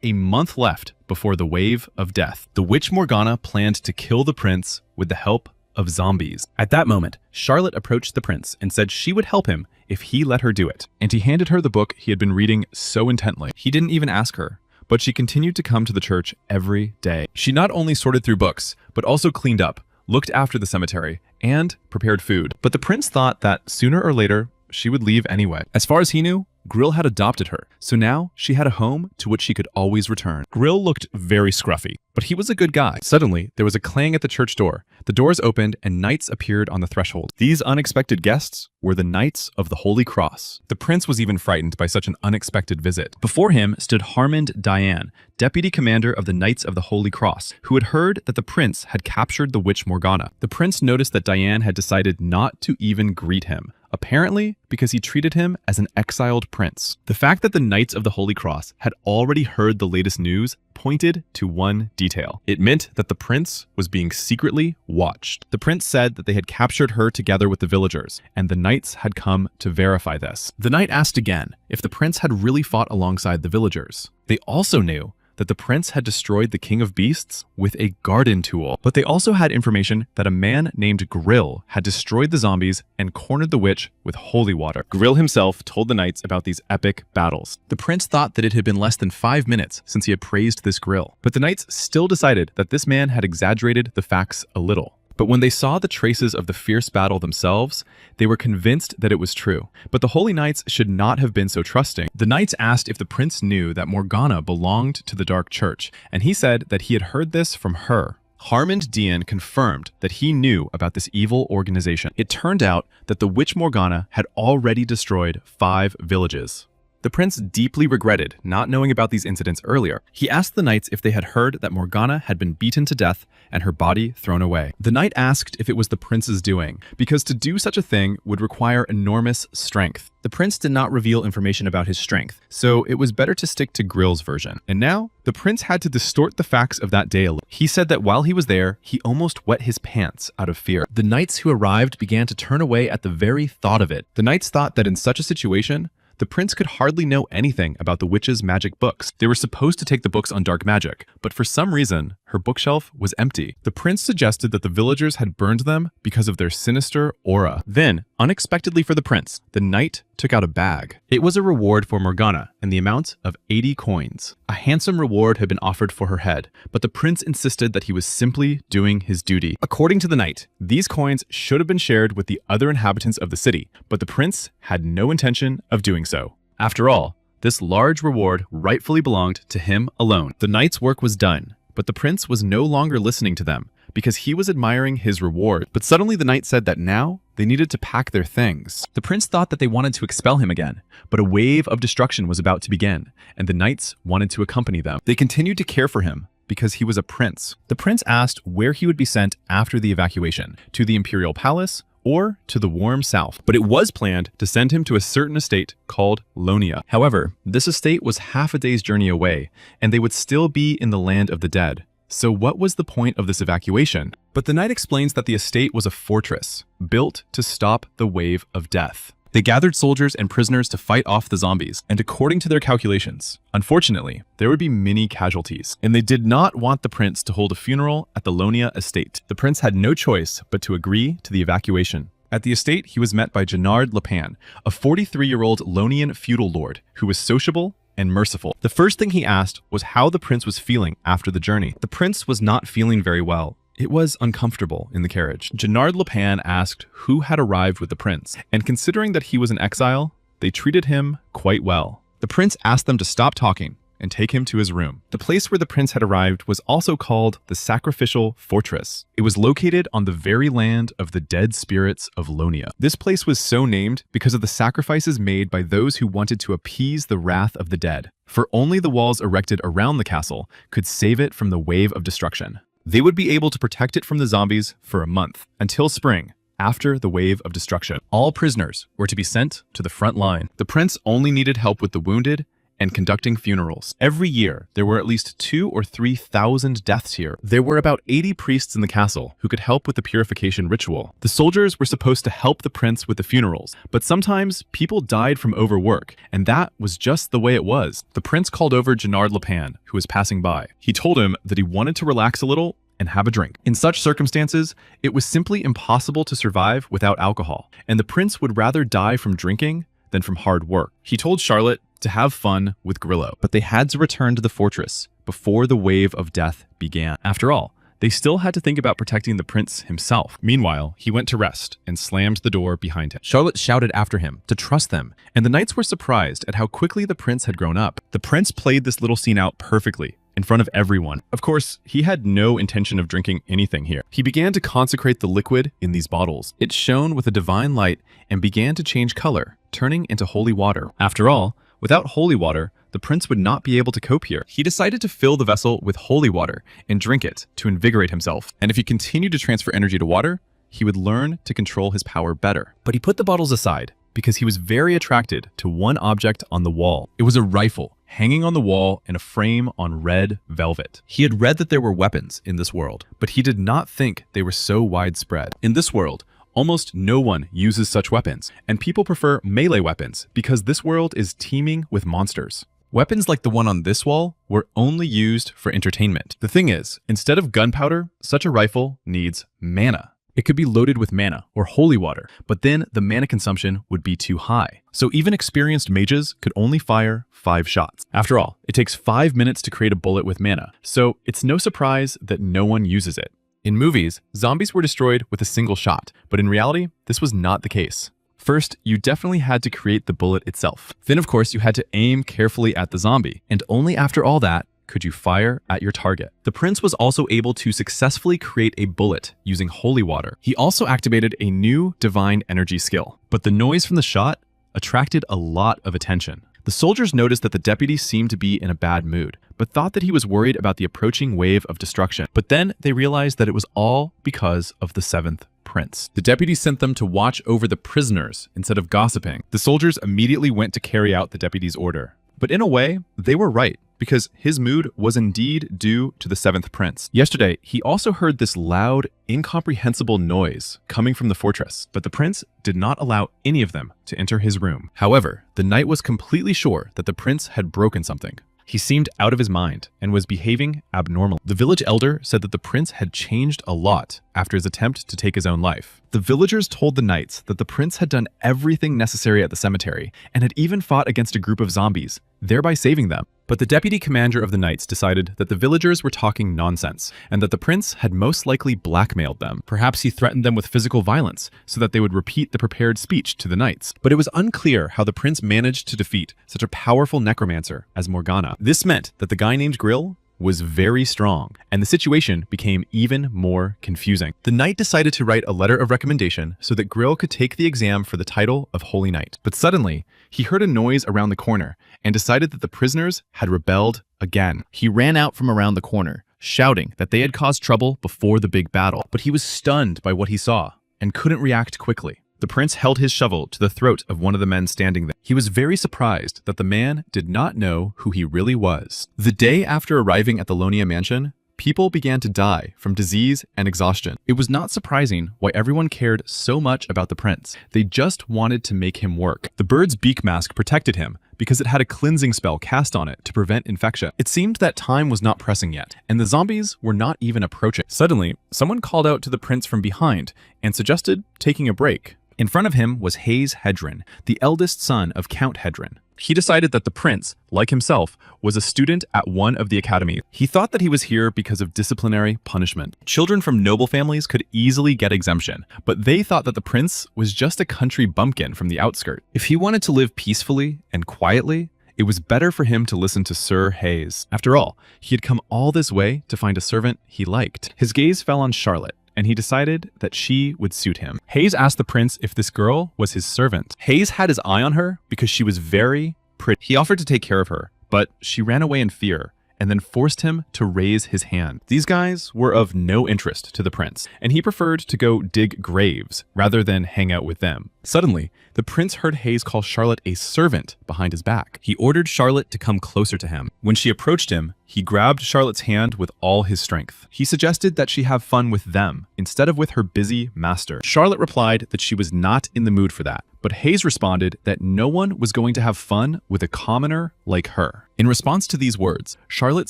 Speaker 1: a month left before the Wave of Death. The witch Morgana planned to kill the prince with the help of zombies. At that moment, Charlotte approached the prince and said she would help him if he let her do it. And he handed her the book he had been reading so intently. He didn't even ask her, but she continued to come to the church every day. She not only sorted through books, but also cleaned up, looked after the cemetery, and prepared food. But the prince thought that sooner or later, she would leave anyway. As far as he knew, Grill had adopted her, so now she had a home to which she could always return. Grill looked very scruffy, but he was a good guy. Suddenly, there was a clang at the church door. The doors opened and knights appeared on the threshold. These unexpected guests were the Knights of the Holy Cross. The prince was even frightened by such an unexpected visit. Before him stood Harmond Diane, deputy commander of the Knights of the Holy Cross, who had heard that the prince had captured the witch Morgana. The prince noticed that Diane had decided not to even greet him, apparently because he treated him as an exiled prince. The fact that the Knights of the Holy Cross had already heard the latest news pointed to one detail. It meant that the prince was being secretly watched. The prince said that they had captured her together with the villagers, and the knights had come to verify this. The knight asked again if the prince had really fought alongside the villagers. They also knew that the prince had destroyed the king of beasts with a garden tool. But they also had information that a man named Grill had destroyed the zombies and cornered the witch with holy water. Grill himself told the knights about these epic battles. The prince thought that it had been less than 5 minutes since he had praised this Grill, but the knights still decided that this man had exaggerated the facts a little. But when they saw the traces of the fierce battle themselves, they were convinced that it was true. But the Holy Knights should not have been so trusting. The knights asked if the prince knew that Morgana belonged to the Dark Church, and he said that he had heard this from her. Harmond Dian confirmed that he knew about this evil organization. It turned out that the witch Morgana had already destroyed 5 villages. The prince deeply regretted not knowing about these incidents earlier. He asked the knights if they had heard that Morgana had been beaten to death and her body thrown away. The knight asked if it was the prince's doing, because to do such a thing would require enormous strength. The prince did not reveal information about his strength, so it was better to stick to Grill's version. And now, the prince had to distort the facts of that day a little. He said that while he was there, he almost wet his pants out of fear. The knights who arrived began to turn away at the very thought of it. The knights thought that in such a situation, the prince could hardly know anything about the witch's magic books. They were supposed to take the books on dark magic, but for some reason, her bookshelf was empty. The prince suggested that the villagers had burned them because of their sinister aura. Then, unexpectedly for the prince, the knight took out a bag. It was a reward for Morgana in the amount of 80 coins. A handsome reward had been offered for her head, but the prince insisted that he was simply doing his duty. According to the knight, these coins should have been shared with the other inhabitants of the city, but the prince had no intention of doing so. After all, this large reward rightfully belonged to him alone. The knight's work was done, but the prince was no longer listening to them because he was admiring his reward. But suddenly the knight said that now they needed to pack their things. The prince thought that they wanted to expel him again, but a wave of destruction was about to begin, and the knights wanted to accompany them. They continued to care for him because he was a prince. The prince asked where he would be sent after the evacuation, to the imperial palace or to the warm south. But it was planned to send him to a certain estate called Lonia. However, this estate was half a day's journey away, and they would still be in the land of the dead. So what was the point of this evacuation? But the knight explains that the estate was a fortress, built to stop the wave of death. They gathered soldiers and prisoners to fight off the zombies, and according to their calculations, unfortunately, there would be many casualties, and they did not want the prince to hold a funeral at the Lonia estate. The prince had no choice but to agree to the evacuation. At the estate, he was met by Gennard Lepan, a 43-year-old Lonian feudal lord who was sociable and merciful. The first thing he asked was how the prince was feeling after the journey. The prince was not feeling very well. It was uncomfortable in the carriage. Gennard Lepan asked who had arrived with the prince, and considering that he was in exile, they treated him quite well. The prince asked them to stop talking and take him to his room. The place where the prince had arrived was also called the Sacrificial Fortress. It was located on the very land of the dead spirits of Lonia. This place was so named because of the sacrifices made by those who wanted to appease the wrath of the dead, for only the walls erected around the castle could save it from the wave of destruction. They would be able to protect it from the zombies for a month, until spring, after the wave of destruction. All prisoners were to be sent to the front line. The prince only needed help with the wounded and conducting funerals. Every year, there were at least 2,000 or 3,000 deaths here. There were about 80 priests in the castle who could help with the purification ritual. The soldiers were supposed to help the prince with the funerals, but sometimes people died from overwork, and that was just the way it was. The prince called over Gennard Lepan, who was passing by. He told him that he wanted to relax a little and have a drink. In such circumstances, it was simply impossible to survive without alcohol, and the prince would rather die from drinking than from hard work. He told Charlotte to have fun with Grillo, but they had to return to the fortress before the wave of death began. After all, they still had to think about protecting the prince himself. Meanwhile, he went to rest and slammed the door behind him. Charlotte shouted after him to trust them, and the knights were surprised at how quickly the prince had grown up. The prince played this little scene out perfectly, in front of everyone. Of course, he had no intention of drinking anything here. He began to consecrate the liquid in these bottles. It shone with a divine light and began to change color, turning into holy water. After all, without holy water, the prince would not be able to cope here. He decided to fill the vessel with holy water and drink it to invigorate himself. And if he continued to transfer energy to water, he would learn to control his power better. But he put the bottles aside because he was very attracted to one object on the wall. It was a rifle hanging on the wall in a frame on red velvet. He had read that there were weapons in this world, but he did not think they were so widespread. In this world, almost no one uses such weapons, and people prefer melee weapons because this world is teeming with monsters. Weapons like the one on this wall were only used for entertainment. The thing is, instead of gunpowder, such a rifle needs mana. It could be loaded with mana or holy water, but then the mana consumption would be too high. So even experienced mages could only fire 5 shots. After all, it takes 5 minutes to create a bullet with mana, so it's no surprise that no one uses it. In movies, zombies were destroyed with a single shot, but in reality, this was not the case. First, you definitely had to create the bullet itself. Then, of course, you had to aim carefully at the zombie, and only after all that could you fire at your target. The prince was also able to successfully create a bullet using holy water. He also activated a new divine energy skill, but the noise from the shot attracted a lot of attention. The soldiers noticed that the deputy seemed to be in a bad mood, but thought that he was worried about the approaching wave of destruction. But then they realized that it was all because of the 7th prince. The deputy sent them to watch over the prisoners instead of gossiping. The soldiers immediately went to carry out the deputy's order. But in a way, they were right, because his mood was indeed due to the 7th prince. Yesterday, he also heard this loud, incomprehensible noise coming from the fortress, but the prince did not allow any of them to enter his room. However, the knight was completely sure that the prince had broken something. He seemed out of his mind and was behaving abnormally. The village elder said that the prince had changed a lot after his attempt to take his own life. The villagers told the knights that the prince had done everything necessary at the cemetery and had even fought against a group of zombies, thereby saving them. But the deputy commander of the knights decided that the villagers were talking nonsense and that the prince had most likely blackmailed them. Perhaps he threatened them with physical violence so that they would repeat the prepared speech to the knights. But it was unclear how the prince managed to defeat such a powerful necromancer as Morgana. This meant that the guy named Grill was very strong, and the situation became even more confusing. The knight decided to write a letter of recommendation so that Grill could take the exam for the title of Holy Knight. But suddenly, he heard a noise around the corner and decided that the prisoners had rebelled again. He ran out from around the corner, shouting that they had caused trouble before the big battle, but he was stunned by what he saw and couldn't react quickly. The prince held his shovel to the throat of one of the men standing there. He was very surprised that the man did not know who he really was. The day after arriving at the Lonia mansion, people began to die from disease and exhaustion. It was not surprising why everyone cared so much about the prince. They just wanted to make him work. The bird's beak mask protected him because it had a cleansing spell cast on it to prevent infection. It seemed that time was not pressing yet, and the zombies were not even approaching. Suddenly, someone called out to the prince from behind and suggested taking a break. In front of him was Hayes Hedron, the eldest son of Count Hedron. He decided that the prince, like himself, was a student at one of the academies. He thought that he was here because of disciplinary punishment. Children from noble families could easily get exemption, but they thought that the prince was just a country bumpkin from the outskirts. If he wanted to live peacefully and quietly, it was better for him to listen to Sir Hayes. After all, he had come all this way to find a servant he liked. His gaze fell on Charlotte, and he decided that she would suit him. Hayes asked the prince if this girl was his servant. Hayes had his eye on her because she was very pretty. He offered to take care of her, but she ran away in fear and then forced him to raise his hand. These guys were of no interest to the prince, and he preferred to go dig graves rather than hang out with them. Suddenly, the prince heard Hayes call Charlotte a servant behind his back. He ordered Charlotte to come closer to him. When she approached him, he grabbed Charlotte's hand with all his strength. He suggested that she have fun with them instead of with her busy master. Charlotte replied that she was not in the mood for that, but Hayes responded that no one was going to have fun with a commoner like her. In response to these words, Charlotte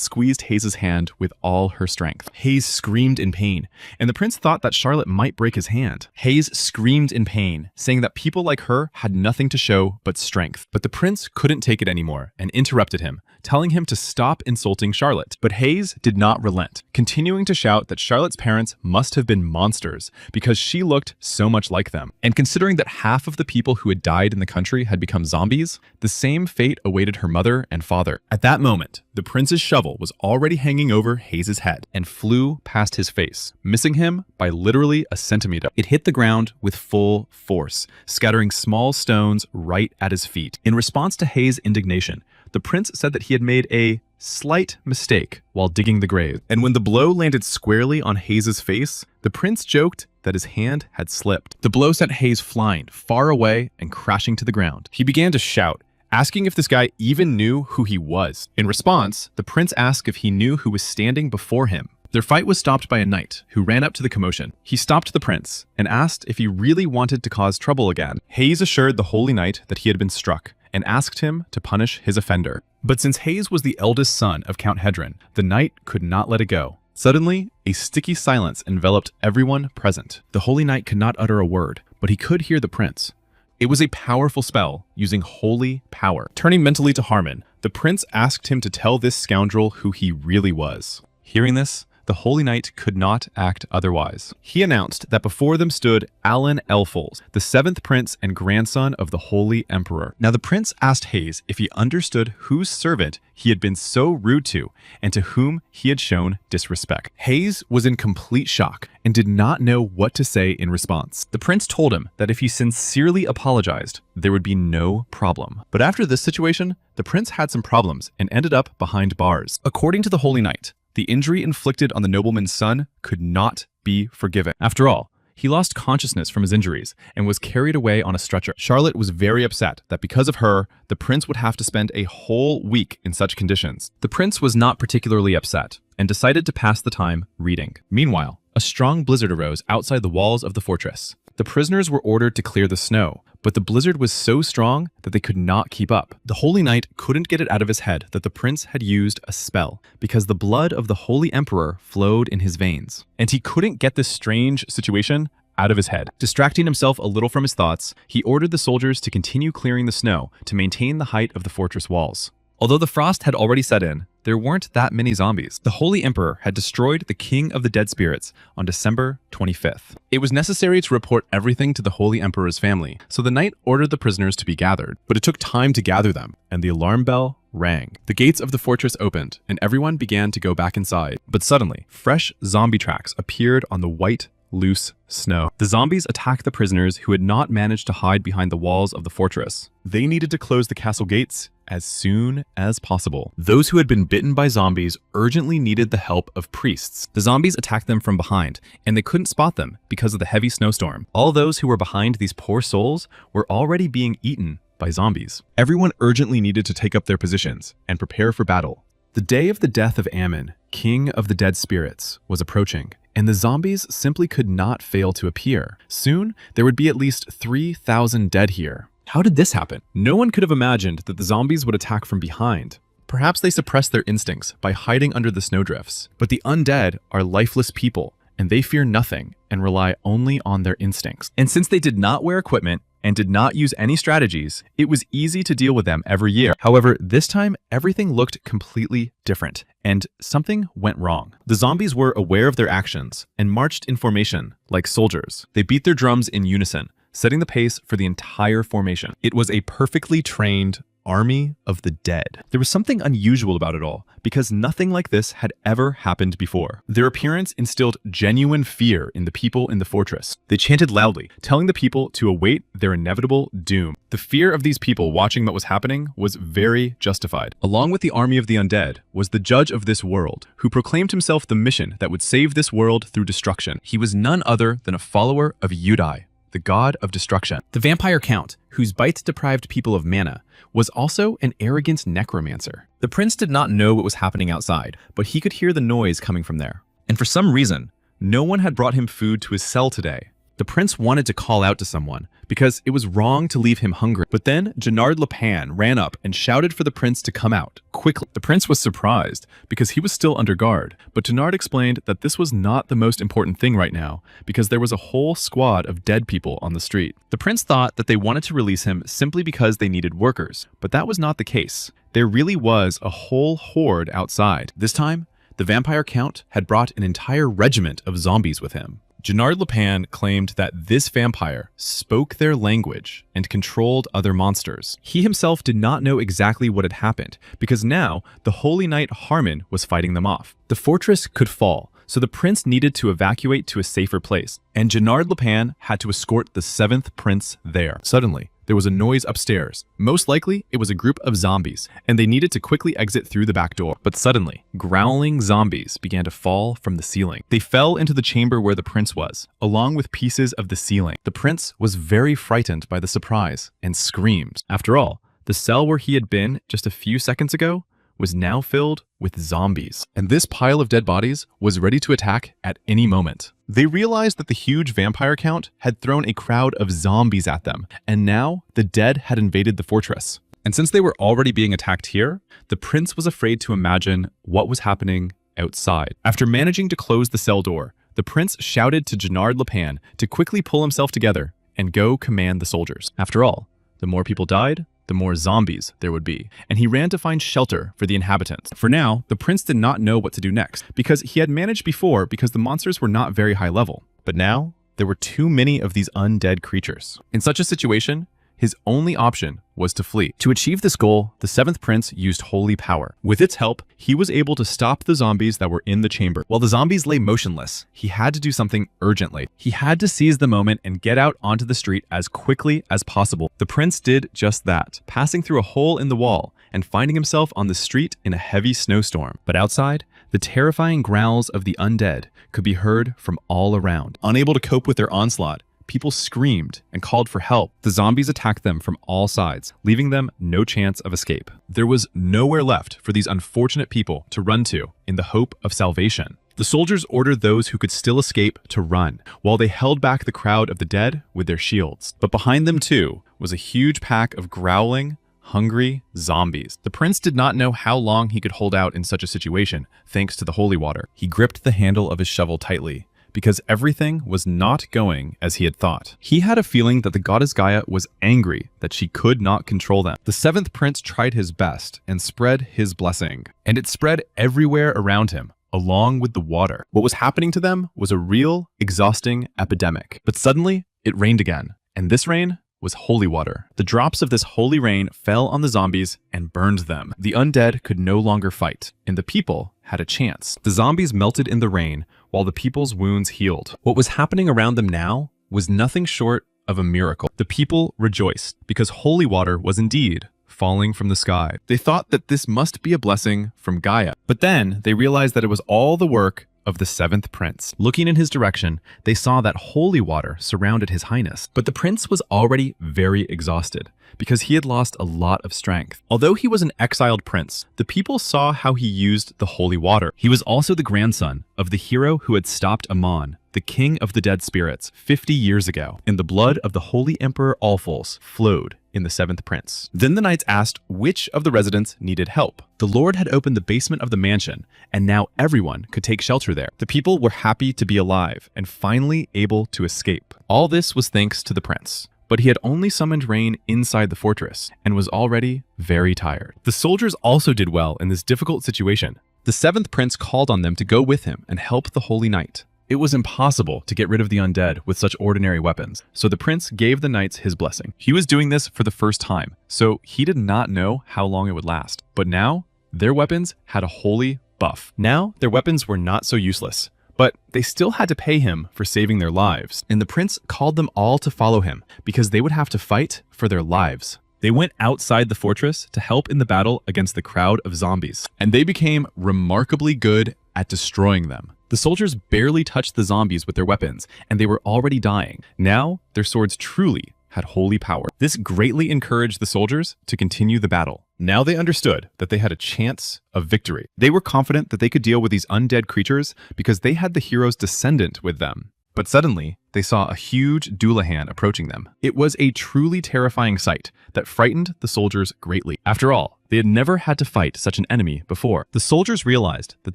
Speaker 1: squeezed Hayes' hand with all her strength. Hayes screamed in pain, and the prince thought that Charlotte might break his hand. Hayes screamed in pain, saying that people like her had nothing to show but strength. But the prince couldn't take it anymore and interrupted him, telling him to stop insulting Charlotte. But Hayes did not relent, continuing to shout that Charlotte's parents must have been monsters because she looked so much like them. And considering that half of the people who had died in the country had become zombies, the same fate awaited her mother and father. At that moment, the prince's shovel was already hanging over Hayes' head and flew past his face, missing him by literally a centimeter. It hit the ground with full force, scattering small stones right at his feet. In response to Hayes' indignation, the prince said that he had made a slight mistake while digging the grave. And when the blow landed squarely on Hayes' face, the prince joked that his hand had slipped. The blow sent Hayes flying far away and crashing to the ground. He began to shout, asking if this guy even knew who he was. In response, the prince asked if he knew who was standing before him. Their fight was stopped by a knight who ran up to the commotion. He stopped the prince and asked if he really wanted to cause trouble again. Hayes assured the holy knight that he had been struck and asked him to punish his offender. But since Hayes was the eldest son of Count Hedron, the knight could not let it go. Suddenly, a sticky silence enveloped everyone present. The holy knight could not utter a word, but he could hear the prince. It was a powerful spell using holy power. Turning mentally to Harmon, the prince asked him to tell this scoundrel who he really was. Hearing this, the holy knight could not act otherwise. He announced that before them stood Alan Elfols, the 7th prince and grandson of the holy emperor. Now the prince asked Hayes if he understood whose servant he had been so rude to and to whom he had shown disrespect. Hayes was in complete shock and did not know what to say in response. The prince told him that if he sincerely apologized, there would be no problem. But after this situation, the prince had some problems and ended up behind bars. According to the holy knight, the injury inflicted on the nobleman's son could not be forgiven. After all, he lost consciousness from his injuries and was carried away on a stretcher. Charlotte was very upset that because of her, the prince would have to spend a whole week in such conditions. The prince was not particularly upset and decided to pass the time reading. Meanwhile, a strong blizzard arose outside the walls of the fortress. The prisoners were ordered to clear the snow, but the blizzard was so strong that they could not keep up. The holy knight couldn't get it out of his head that the prince had used a spell because the blood of the holy emperor flowed in his veins, and he couldn't get this strange situation out of his head. Distracting himself a little from his thoughts, he ordered the soldiers to continue clearing the snow to maintain the height of the fortress walls. Although the frost had already set in, there weren't that many zombies. The Holy Emperor had destroyed the King of the Dead Spirits on December 25th. It was necessary to report everything to the Holy Emperor's family, so the knight ordered the prisoners to be gathered. But it took time to gather them, and the alarm bell rang. The gates of the fortress opened, and everyone began to go back inside. But suddenly, fresh zombie tracks appeared on the white, loose snow. The zombies attacked the prisoners who had not managed to hide behind the walls of the fortress. They needed to close the castle gates as soon as possible. Those who had been bitten by zombies urgently needed the help of priests. The zombies attacked them from behind, and they couldn't spot them because of the heavy snowstorm. All those who were behind these poor souls were already being eaten by zombies. Everyone urgently needed to take up their positions and prepare for battle. The day of the death of Ammon, King of the Dead Spirits, was approaching, and the zombies simply could not fail to appear. Soon, there would be at least 3,000 dead here. How did this happen? No one could have imagined that the zombies would attack from behind. Perhaps they suppressed their instincts by hiding under the snowdrifts. But the undead are lifeless people, and they fear nothing and rely only on their instincts. And since they did not wear equipment and did not use any strategies, it was easy to deal with them every year. However, this time, everything looked completely different, and something went wrong. The zombies were aware of their actions and marched in formation like soldiers. They beat their drums in unison, setting the pace for the entire formation. It was a perfectly trained army of the dead. There was something unusual about it all, because nothing like this had ever happened before. Their appearance instilled genuine fear in the people in the fortress. They chanted loudly, telling the people to await their inevitable doom. The fear of these people watching what was happening was very justified. Along with the army of the undead was the judge of this world, who proclaimed himself the mission that would save this world through destruction. He was none other than a follower of Yudai, the god of destruction. The vampire count, whose bites deprived people of mana, was also an arrogant necromancer. The prince did not know what was happening outside, but he could hear the noise coming from there. And for some reason, no one had brought him food to his cell today. The prince wanted to call out to someone, because it was wrong to leave him hungry. But then Gennard Lepan ran up and shouted for the prince to come out, quickly. The prince was surprised, because he was still under guard, but Gennard explained that this was not the most important thing right now, because there was a whole squad of dead people on the street. The prince thought that they wanted to release him simply because they needed workers, but that was not the case. There really was a whole horde outside. This time, the vampire count had brought an entire regiment of zombies with him. Gennard Lepan claimed that this vampire spoke their language and controlled other monsters. He himself did not know exactly what had happened, because now the Holy Knight Harmon was fighting them off. The fortress could fall, so the prince needed to evacuate to a safer place, and Gennard Lepan had to escort the 7th prince there. Suddenly, there was a noise upstairs. Most likely, it was a group of zombies, and they needed to quickly exit through the back door. But suddenly, growling zombies began to fall from the ceiling. They fell into the chamber where the prince was, along with pieces of the ceiling. The prince was very frightened by the surprise and screamed. After all, the cell where he had been just a few seconds ago was now filled with zombies, and this pile of dead bodies was ready to attack at any moment. They realized that the huge vampire count had thrown a crowd of zombies at them, and now the dead had invaded the fortress. And since they were already being attacked here, the prince was afraid to imagine what was happening outside. After managing to close the cell door, the prince shouted to Gennard Lepan to quickly pull himself together and go command the soldiers. After all, the more people died, the more zombies there would be, and he ran to find shelter for the inhabitants. For now, the prince did not know what to do next, because he had managed before because the monsters were not very high level. But now, there were too many of these undead creatures. In such a situation, his only option was to flee. To achieve this goal, the 7th prince used holy power. With its help, he was able to stop the zombies that were in the chamber. While the zombies lay motionless, he had to do something urgently. He had to seize the moment and get out onto the street as quickly as possible. The prince did just that, passing through a hole in the wall and finding himself on the street in a heavy snowstorm. But outside, the terrifying growls of the undead could be heard from all around. Unable to cope with their onslaught, people screamed and called for help. The zombies attacked them from all sides, leaving them no chance of escape. There was nowhere left for these unfortunate people to run to in the hope of salvation. The soldiers ordered those who could still escape to run, while they held back the crowd of the dead with their shields. But behind them too was a huge pack of growling, hungry zombies. The prince did not know how long he could hold out in such a situation, thanks to the holy water. He gripped the handle of his shovel tightly, because everything was not going as he had thought. He had a feeling that the goddess Gaia was angry that she could not control them. The 7th prince tried his best and spread his blessing, and it spread everywhere around him, along with the water. What was happening to them was a real, exhausting epidemic. But suddenly, it rained again, and this rain was holy water. The drops of this holy rain fell on the zombies and burned them. The undead could no longer fight, and the people had a chance. The zombies melted in the rain while the people's wounds healed. What was happening around them now was nothing short of a miracle. The people rejoiced because holy water was indeed falling from the sky. They thought that this must be a blessing from Gaia, but then they realized that it was all the work of the 7th prince. Looking in his direction, they saw that holy water surrounded his highness. But the prince was already very exhausted because he had lost a lot of strength. Although he was an exiled prince, the people saw how he used the holy water. He was also the grandson of the hero who had stopped Amon, the king of the dead spirits, 50 years ago, and the blood of the holy emperor Alphonse flowed in the 7th prince. Then the knights asked which of the residents needed help. The Lord had opened the basement of the mansion, and now everyone could take shelter there. The people were happy to be alive and finally able to escape. All this was thanks to the prince. But he had only summoned rain inside the fortress and was already very tired. The soldiers also did well in this difficult situation. The 7th prince called on them to go with him and help the holy knight. It was impossible to get rid of the undead with such ordinary weapons, so the prince gave the knights his blessing. He was doing this for the first time, so he did not know how long it would last. But now, their weapons had a holy buff. Now, their weapons were not so useless, But they still had to pay him for saving their lives, and the prince called them all to follow him because they would have to fight for their lives. They went outside the fortress to help in the battle against the crowd of zombies, and they became remarkably good at destroying them. The soldiers barely touched the zombies with their weapons, and they were already dying. Now, their swords truly had holy power. This greatly encouraged the soldiers to continue the battle. Now they understood that they had a chance of victory. They were confident that they could deal with these undead creatures because they had the hero's descendant with them. But suddenly, they saw a huge Dullahan approaching them. It was a truly terrifying sight that frightened the soldiers greatly. After all, they had never had to fight such an enemy before. The soldiers realized that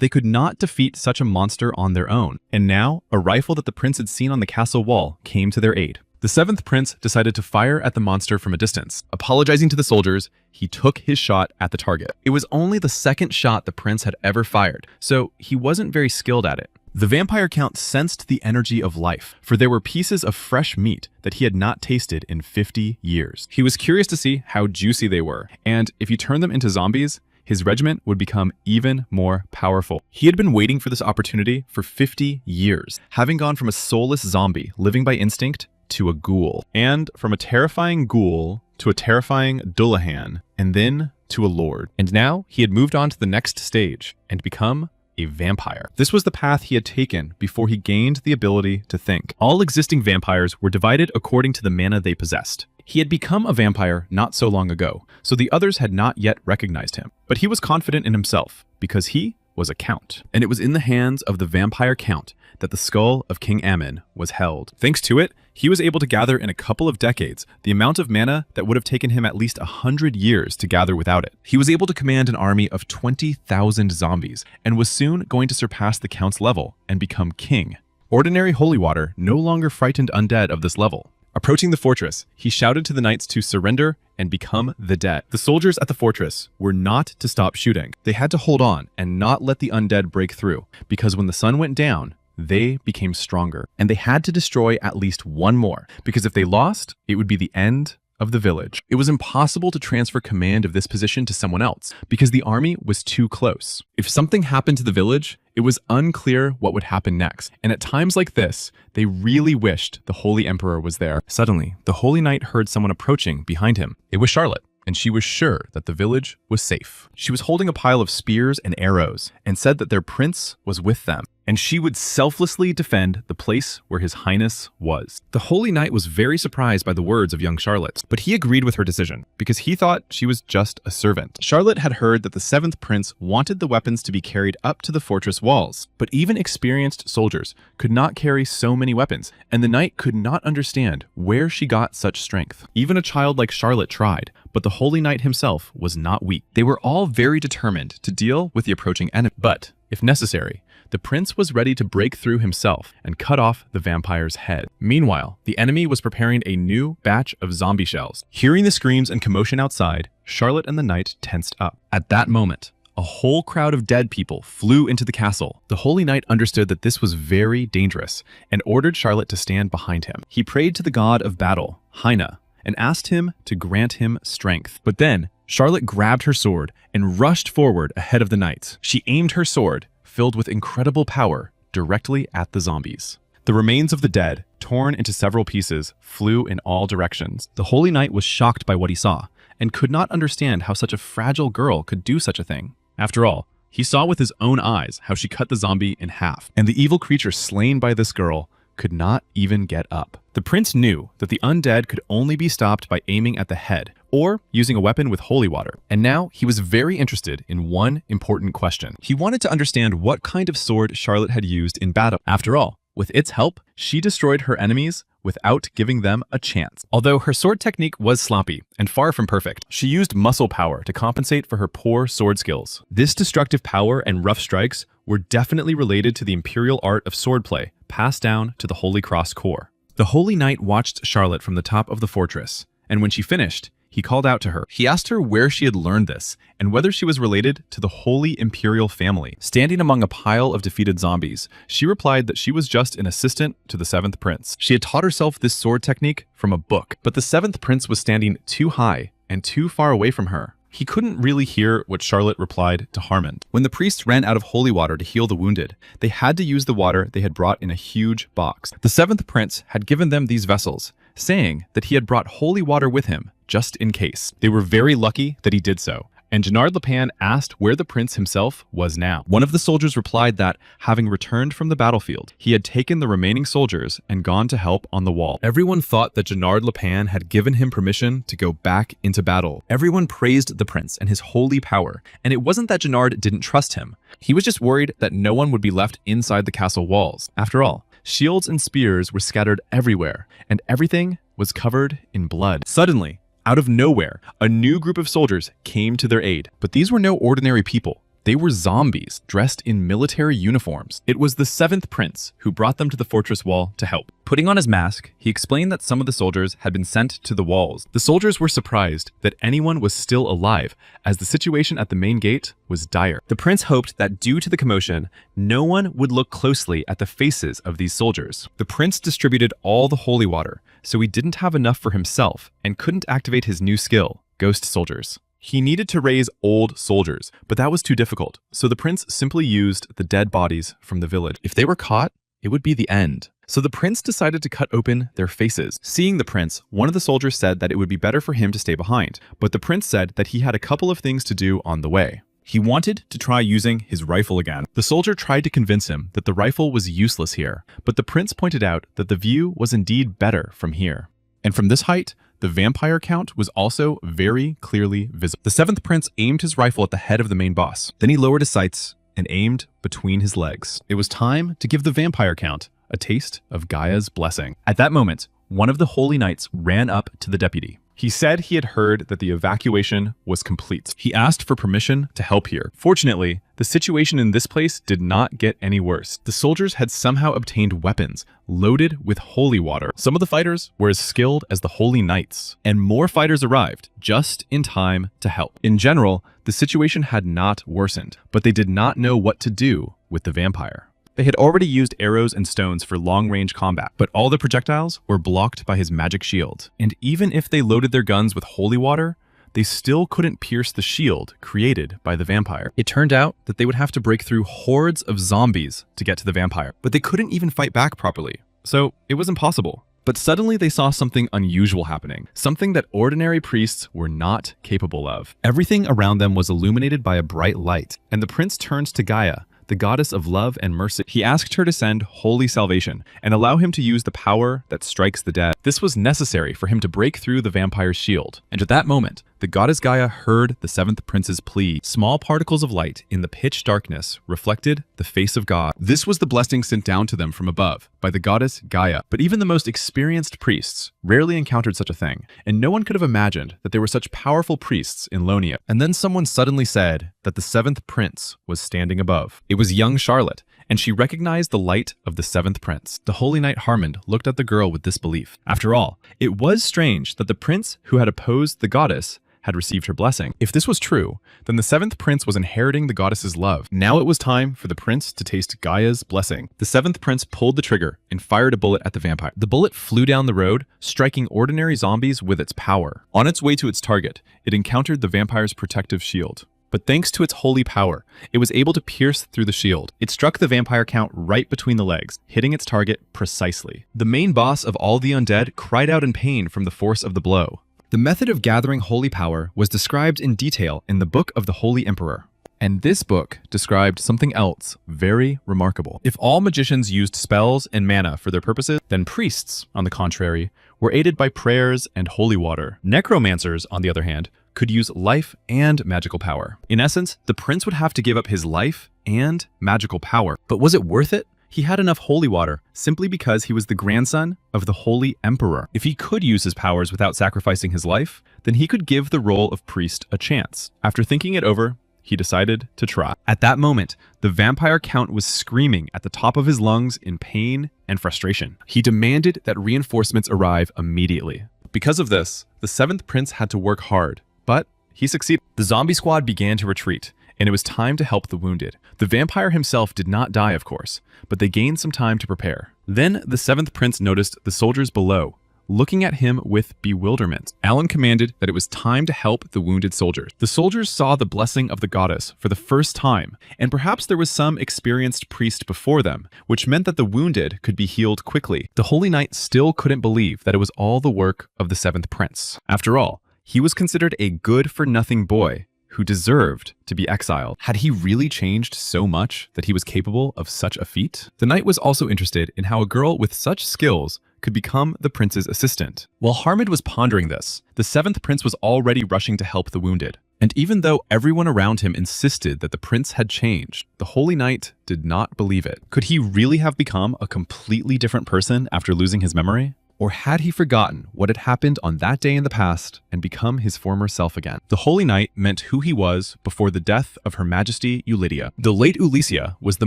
Speaker 1: they could not defeat such a monster on their own, and now a rifle that the prince had seen on the castle wall came to their aid. The seventh prince decided to fire at the monster from a distance. Apologizing to the soldiers, he took his shot at the target. It was only the second shot the prince had ever fired, so he wasn't very skilled at it. The vampire count sensed the energy of life, for there were pieces of fresh meat that he had not tasted in 50 years. He was curious to see how juicy they were, and if you turn them into zombies, his regiment would become even more powerful. He had been waiting for this opportunity for 50 years, having gone from a soulless zombie living by instinct to a ghoul, and from a terrifying ghoul to a terrifying Dullahan, and then to a lord. And now he had moved on to the next stage and become a vampire. This was the path he had taken before he gained the ability to think. All existing vampires were divided according to the mana they possessed. He had become a vampire not so long ago, so the others had not yet recognized him. But he was confident in himself because he was a count. And it was in the hands of the vampire count that the skull of King Ammon was held. Thanks to it, he was able to gather in a couple of decades the amount of mana that would have taken him at least 100 years to gather without it. He was able to command an army of 20,000 zombies and was soon going to surpass the count's level and become king. Ordinary holy water no longer frightened undead of this level. Approaching the fortress, he shouted to the knights to surrender and become the dead. The soldiers at the fortress were not to stop shooting. They had to hold on and not let the undead break through, because when the sun went down, they became stronger, and they had to destroy at least one more, because if they lost, it would be the end of the village. It was impossible to transfer command of this position to someone else, because the army was too close. If something happened to the village, it was unclear what would happen next, and at times like this, they really wished the Holy Emperor was there. Suddenly, the Holy Knight heard someone approaching behind him. It was Charlotte, and she was sure that the village was safe. She was holding a pile of spears and arrows, and said that their prince was with them, and she would selflessly defend the place where his highness was. The Holy Knight was very surprised by the words of young Charlotte, but he agreed with her decision, because he thought she was just a servant. Charlotte had heard that the seventh prince wanted the weapons to be carried up to the fortress walls, but even experienced soldiers could not carry so many weapons, and the knight could not understand where she got such strength. Even a child like Charlotte tried, but the Holy Knight himself was not weak. They were all very determined to deal with the approaching enemy, but, if necessary, the prince was ready to break through himself and cut off the vampire's head. Meanwhile, the enemy was preparing a new batch of zombie shells. Hearing the screams and commotion outside, Charlotte and the knight tensed up. At that moment, a whole crowd of dead people flew into the castle. The Holy Knight understood that this was very dangerous and ordered Charlotte to stand behind him. He prayed to the god of battle, Hyna, and asked him to grant him strength. But then, Charlotte grabbed her sword and rushed forward ahead of the knights. She aimed her sword, filled with incredible power, directly at the zombies. The remains of the dead, torn into several pieces, flew in all directions. The Holy Knight was shocked by what he saw, and could not understand how such a fragile girl could do such a thing. After all, he saw with his own eyes how she cut the zombie in half, and the evil creature slain by this girl could not even get up. The prince knew that the undead could only be stopped by aiming at the head, or using a weapon with holy water. And now he was very interested in one important question. He wanted to understand what kind of sword Charlotte had used in battle. After all, with its help, she destroyed her enemies without giving them a chance. Although her sword technique was sloppy and far from perfect, she used muscle power to compensate for her poor sword skills. This destructive power and rough strikes were definitely related to the imperial art of swordplay, passed down to the Holy Cross Corps. The Holy Knight watched Charlotte from the top of the fortress, and when she finished, he called out to her. He asked her where she had learned this, and whether she was related to the Holy Imperial family. Standing among a pile of defeated zombies, she replied that she was just an assistant to the seventh prince. She had taught herself this sword technique from a book, but the seventh prince was standing too high and too far away from her He couldn't really hear what Charlotte replied to Harmond. When the priests ran out of holy water to heal the wounded, they had to use the water they had brought in a huge box. The seventh prince had given them these vessels, saying that he had brought holy water with him, just in case. They were very lucky that he did so. And Jenard Lepan asked where the prince himself was now. One of the soldiers replied that, having returned from the battlefield, he had taken the remaining soldiers and gone to help on the wall. Everyone thought that Jenard Lepan had given him permission to go back into battle. Everyone praised the prince and his holy power, and it wasn't that Jenard didn't trust him. He was just worried that no one would be left inside the castle walls. After all, shields and spears were scattered everywhere, and everything was covered in blood. Suddenly, out of nowhere, a new group of soldiers came to their aid. But these were no ordinary people. They were zombies dressed in military uniforms. It was the seventh prince who brought them to the fortress wall to help. Putting on his mask, he explained that some of the soldiers had been sent to the walls. The soldiers were surprised that anyone was still alive, as the situation at the main gate was dire. The prince hoped that due to the commotion, no one would look closely at the faces of these soldiers. The prince distributed all the holy water, so he didn't have enough for himself and couldn't activate his new skill, Ghost Soldiers. He needed to raise old soldiers, but that was too difficult, so the prince simply used the dead bodies from the village. If they were caught, it would be the end. So the prince decided to cut open their faces. Seeing the prince, one of the soldiers said that it would be better for him to stay behind, but the prince said that he had a couple of things to do on the way. He wanted to try using his rifle again. The soldier tried to convince him that the rifle was useless here, but the prince pointed out that the view was indeed better from here. And from this height, the vampire count was also very clearly visible. The seventh prince aimed his rifle at the head of the main boss. Then he lowered his sights and aimed between his legs. It was time to give the vampire count a taste of Gaia's blessing. At that moment, one of the holy knights ran up to the deputy. He said he had heard that the evacuation was complete. He asked for permission to help here. Fortunately, the situation in this place did not get any worse. The soldiers had somehow obtained weapons loaded with holy water. Some of the fighters were as skilled as the holy knights, and more fighters arrived just in time to help. In general, the situation had not worsened, but they did not know what to do with the vampire. They had already used arrows and stones for long-range combat, but all the projectiles were blocked by his magic shield. And even if they loaded their guns with holy water, they still couldn't pierce the shield created by the vampire. It turned out that they would have to break through hordes of zombies to get to the vampire, but they couldn't even fight back properly. So it was impossible. But suddenly they saw something unusual happening, something that ordinary priests were not capable of. Everything around them was illuminated by a bright light, and the prince turned to Gaia, the goddess of love and mercy. He asked her to send holy salvation and allow him to use the power that strikes the dead. This was necessary for him to break through the vampire's shield. And at that moment, the goddess Gaia heard the seventh prince's plea. Small particles of light in the pitch darkness reflected the face of God. This was the blessing sent down to them from above by the goddess Gaia. But even the most experienced priests rarely encountered such a thing, and no one could have imagined that there were such powerful priests in Lonia. And then someone suddenly said that the seventh prince was standing above. It was young Charlotte, and she recognized the light of the seventh prince. The holy knight Harmond looked at the girl with disbelief. After all, it was strange that the prince who had opposed the goddess had received her blessing. If this was true, then the seventh prince was inheriting the goddess's love. Now it was time for the prince to taste Gaia's blessing. The seventh prince pulled the trigger and fired a bullet at the vampire. The bullet flew down the road, striking ordinary zombies with its power. On its way to its target, it encountered the vampire's protective shield. But thanks to its holy power, it was able to pierce through the shield. It struck the vampire count right between the legs, hitting its target precisely. The main boss of all the undead cried out in pain from the force of the blow. The method of gathering holy power was described in detail in the Book of the Holy Emperor. And this book described something else very remarkable. If all magicians used spells and mana for their purposes, then priests, on the contrary, were aided by prayers and holy water. Necromancers, on the other hand, could use life and magical power. In essence, the prince would have to give up his life and magical power. But was it worth it? He had enough holy water simply because he was the grandson of the Holy Emperor. If he could use his powers without sacrificing his life, then he could give the role of priest a chance. After thinking it over, he decided to try. At that moment, the vampire count was screaming at the top of his lungs in pain and frustration. He demanded that reinforcements arrive immediately. Because of this, the seventh prince had to work hard, but he succeeded. The zombie squad began to retreat, and it was time to help the wounded. The vampire himself did not die, of course, but they gained some time to prepare. Then the seventh prince noticed the soldiers below, looking at him with bewilderment. Alan commanded that it was time to help the wounded soldiers. The soldiers saw the blessing of the goddess for the first time, and perhaps there was some experienced priest before them, which meant that the wounded could be healed quickly. The Holy Knight still couldn't believe that it was all the work of the seventh prince. After all, he was considered a good-for-nothing boy who deserved to be exiled. Had he really changed so much that he was capable of such a feat? The knight was also interested in how a girl with such skills could become the prince's assistant. While Harmond was pondering this, the seventh prince was already rushing to help the wounded. And even though everyone around him insisted that the prince had changed, the Holy Knight did not believe it. Could he really have become a completely different person after losing his memory? Or had he forgotten what had happened on that day in the past and become his former self again? The Holy Knight meant who he was before the death of Her Majesty Eulydia. The late Ulysia was the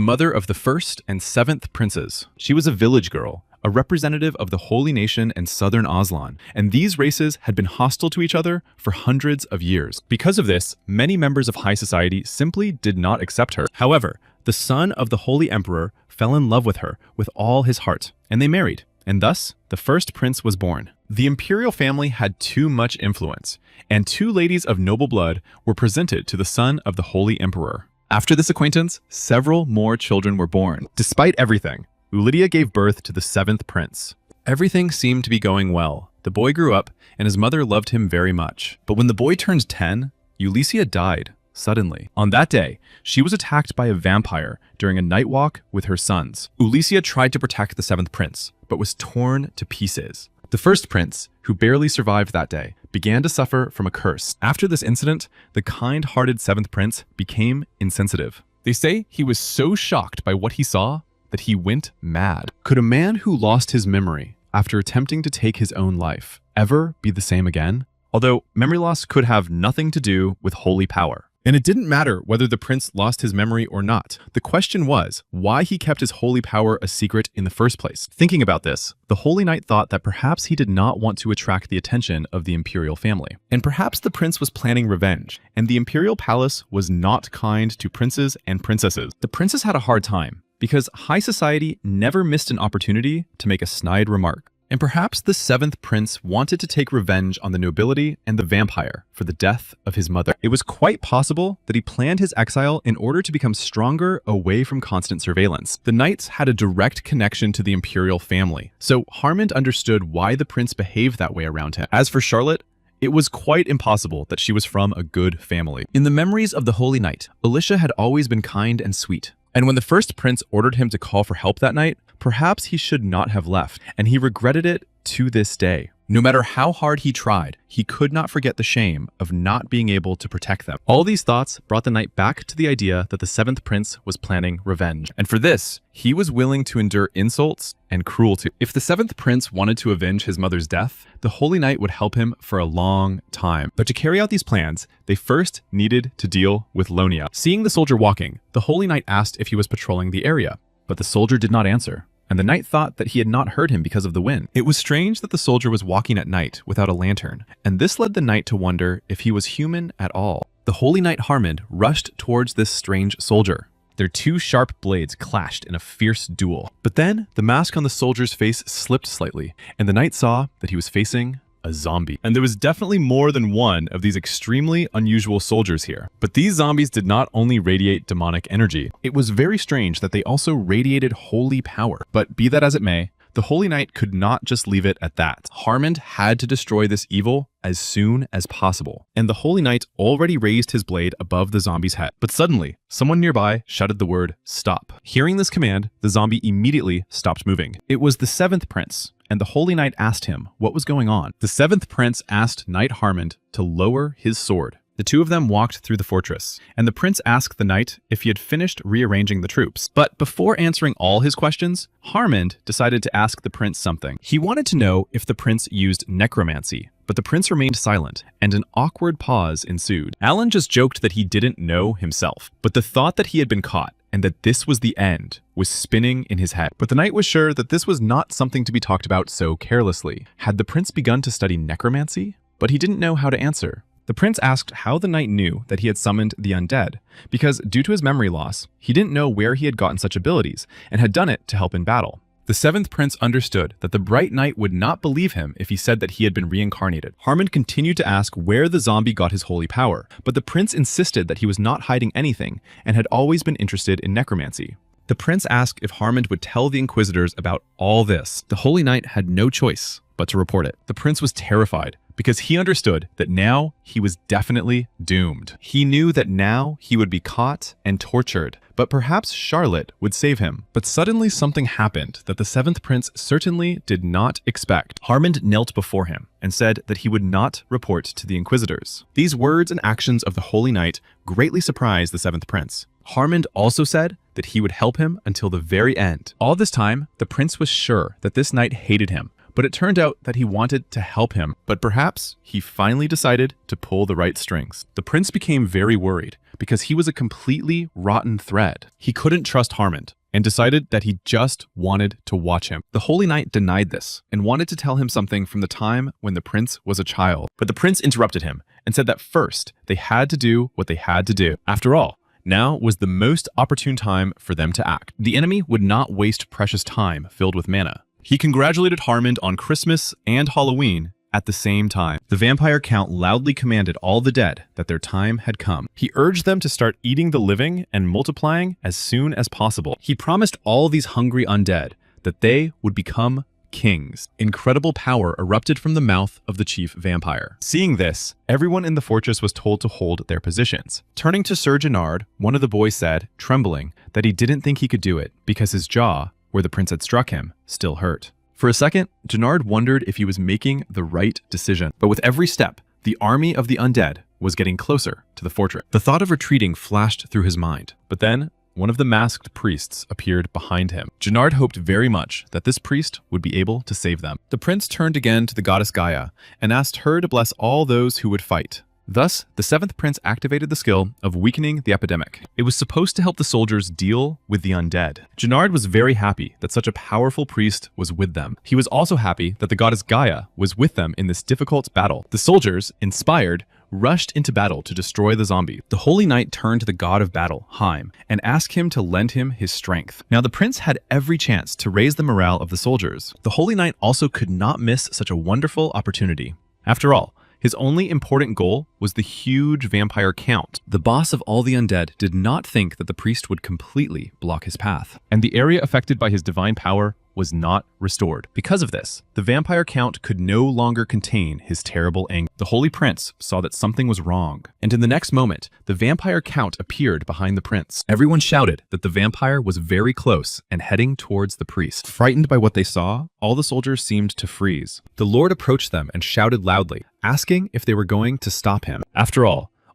Speaker 1: mother of the first and seventh princes. She was a village girl, a representative of the Holy Nation and Southern Aslan, and these races had been hostile to each other for hundreds of years. Because of this, many members of high society simply did not accept her. However, the son of the Holy Emperor fell in love with her with all his heart, and they married. And thus, the first prince was born. The imperial family had too much influence, and two ladies of noble blood were presented to the son of the Holy Emperor. After this acquaintance, several more children were born. Despite everything, Eulydia gave birth to the seventh prince. Everything seemed to be going well. The boy grew up, and his mother loved him very much. But when the boy turned 10, Ulysia died suddenly. On that day, she was attacked by a vampire during a night walk with her sons. Ulysia tried to protect the seventh prince, but was torn to pieces. The first prince, who barely survived that day, began to suffer from a curse. After this incident, the kind-hearted seventh prince became insensitive. They say he was so shocked by what he saw that he went mad. Could a man who lost his memory after attempting to take his own life ever be the same again? Although memory loss could have nothing to do with holy power. And it didn't matter whether the prince lost his memory or not. The question was why he kept his holy power a secret in the first place. Thinking about this, the Holy Knight thought that perhaps he did not want to attract the attention of the imperial family. And perhaps the prince was planning revenge, and the imperial palace was not kind to princes and princesses. The princess had a hard time, because high society never missed an opportunity to make a snide remark. And perhaps the seventh prince wanted to take revenge on the nobility and the vampire for the death of his mother. It was quite possible that he planned his exile in order to become stronger away from constant surveillance. The knights had a direct connection to the imperial family, so Harmond understood why the prince behaved that way around him. As for Charlotte, it was quite impossible that she was from a good family. In the memories of the Holy Knight, Alicia had always been kind and sweet. And when the first prince ordered him to call for help that night, perhaps he should not have left, and he regretted it to this day. No matter how hard he tried, he could not forget the shame of not being able to protect them. All these thoughts brought the knight back to the idea that the seventh prince was planning revenge. And for this, he was willing to endure insults and cruelty. If the seventh prince wanted to avenge his mother's death, the Holy Knight would help him for a long time. But to carry out these plans, they first needed to deal with Lonia. Seeing the soldier walking, the Holy Knight asked if he was patrolling the area, but the soldier did not answer. And the knight thought that he had not heard him because of the wind. It was strange that the soldier was walking at night without a lantern, and this led the knight to wonder if he was human at all. The Holy Knight Harmond rushed towards this strange soldier. Their two sharp blades clashed in a fierce duel. But then, the mask on the soldier's face slipped slightly, and the knight saw that he was facing a zombie. And there was definitely more than one of these extremely unusual soldiers here. But these zombies did not only radiate demonic energy. It was very strange that they also radiated holy power. But be that as it may, the Holy Knight could not just leave it at that. Harmond had to destroy this evil as soon as possible. And the Holy Knight already raised his blade above the zombie's head. But suddenly, someone nearby shouted the word, "Stop." Hearing this command, the zombie immediately stopped moving. It was the seventh prince, and the Holy Knight asked him what was going on. The seventh prince asked Knight Harmond to lower his sword. The two of them walked through the fortress, and the prince asked the knight if he had finished rearranging the troops. But before answering all his questions, Harmond decided to ask the prince something. He wanted to know if the prince used necromancy, but the prince remained silent, and an awkward pause ensued. Alan just joked that he didn't know himself, but the thought that he had been caught and that this was the end was spinning in his head. But the knight was sure that this was not something to be talked about so carelessly. Had the prince begun to study necromancy? But he didn't know how to answer. The prince asked how the knight knew that he had summoned the undead, because due to his memory loss, he didn't know where he had gotten such abilities and had done it to help in battle. The seventh prince understood that the bright knight would not believe him if he said that he had been reincarnated. Harmond continued to ask where the zombie got his holy power, but the prince insisted that he was not hiding anything and had always been interested in necromancy. The prince asked if Harmond would tell the inquisitors about all this. The holy knight had no choice but to report it. The prince was terrified because he understood that now he was definitely doomed. He knew that now he would be caught and tortured, but perhaps Charlotte would save him. But suddenly something happened that the seventh prince certainly did not expect. Harmond knelt before him and said that he would not report to the inquisitors. These words and actions of the holy knight greatly surprised the seventh prince. Harmond also said that he would help him until the very end. All this time, the prince was sure that this knight hated him, but it turned out that he wanted to help him. But perhaps he finally decided to pull the right strings. The prince became very worried because he was a completely rotten thread. He couldn't trust Harmond and decided that he just wanted to watch him. The holy knight denied this and wanted to tell him something from the time when the prince was a child. But the prince interrupted him and said that first they had to do what they had to do. After all, now was the most opportune time for them to act. The enemy would not waste precious time filled with mana. He congratulated Harmond on Christmas and Halloween at the same time. The vampire count loudly commanded all the dead that their time had come. He urged them to start eating the living and multiplying as soon as possible. He promised all these hungry undead that they would become kings. Incredible power erupted from the mouth of the chief vampire. Seeing this, everyone in the fortress was told to hold their positions. Turning to Sir Gennard, one of the boys said, trembling, that he didn't think he could do it because his jaw, where the prince had struck him, still hurt. For a second, Gennard wondered if he was making the right decision. But with every step, the army of the undead was getting closer to the fortress. The thought of retreating flashed through his mind, but then one of the masked priests appeared behind him. Gennard hoped very much that this priest would be able to save them. The prince turned again to the goddess Gaia and asked her to bless all those who would fight. Thus, the seventh prince activated the skill of weakening the epidemic. It was supposed to help the soldiers deal with the undead. Gennard was very happy that such a powerful priest was with them. He was also happy that the goddess Gaia was with them in this difficult battle. The soldiers, inspired, rushed into battle to destroy the zombie. The holy knight turned to the god of battle, Heim, and asked him to lend him his strength. Now the prince had every chance to raise the morale of the soldiers. The holy knight also could not miss such a wonderful opportunity. After all, his only important goal was the huge vampire count. The boss of all the undead did not think that the priest would completely block his path, and the area affected by his divine power was not restored. Because of this, the vampire count could no longer contain his terrible anger. The holy prince saw that something was wrong, and in the next moment, the vampire count appeared behind the prince. Everyone shouted that the vampire was very close and heading towards the priest. Frightened by what they saw, all the soldiers seemed to freeze. The Lord approached them and shouted loudly, asking if they were going to stop him. After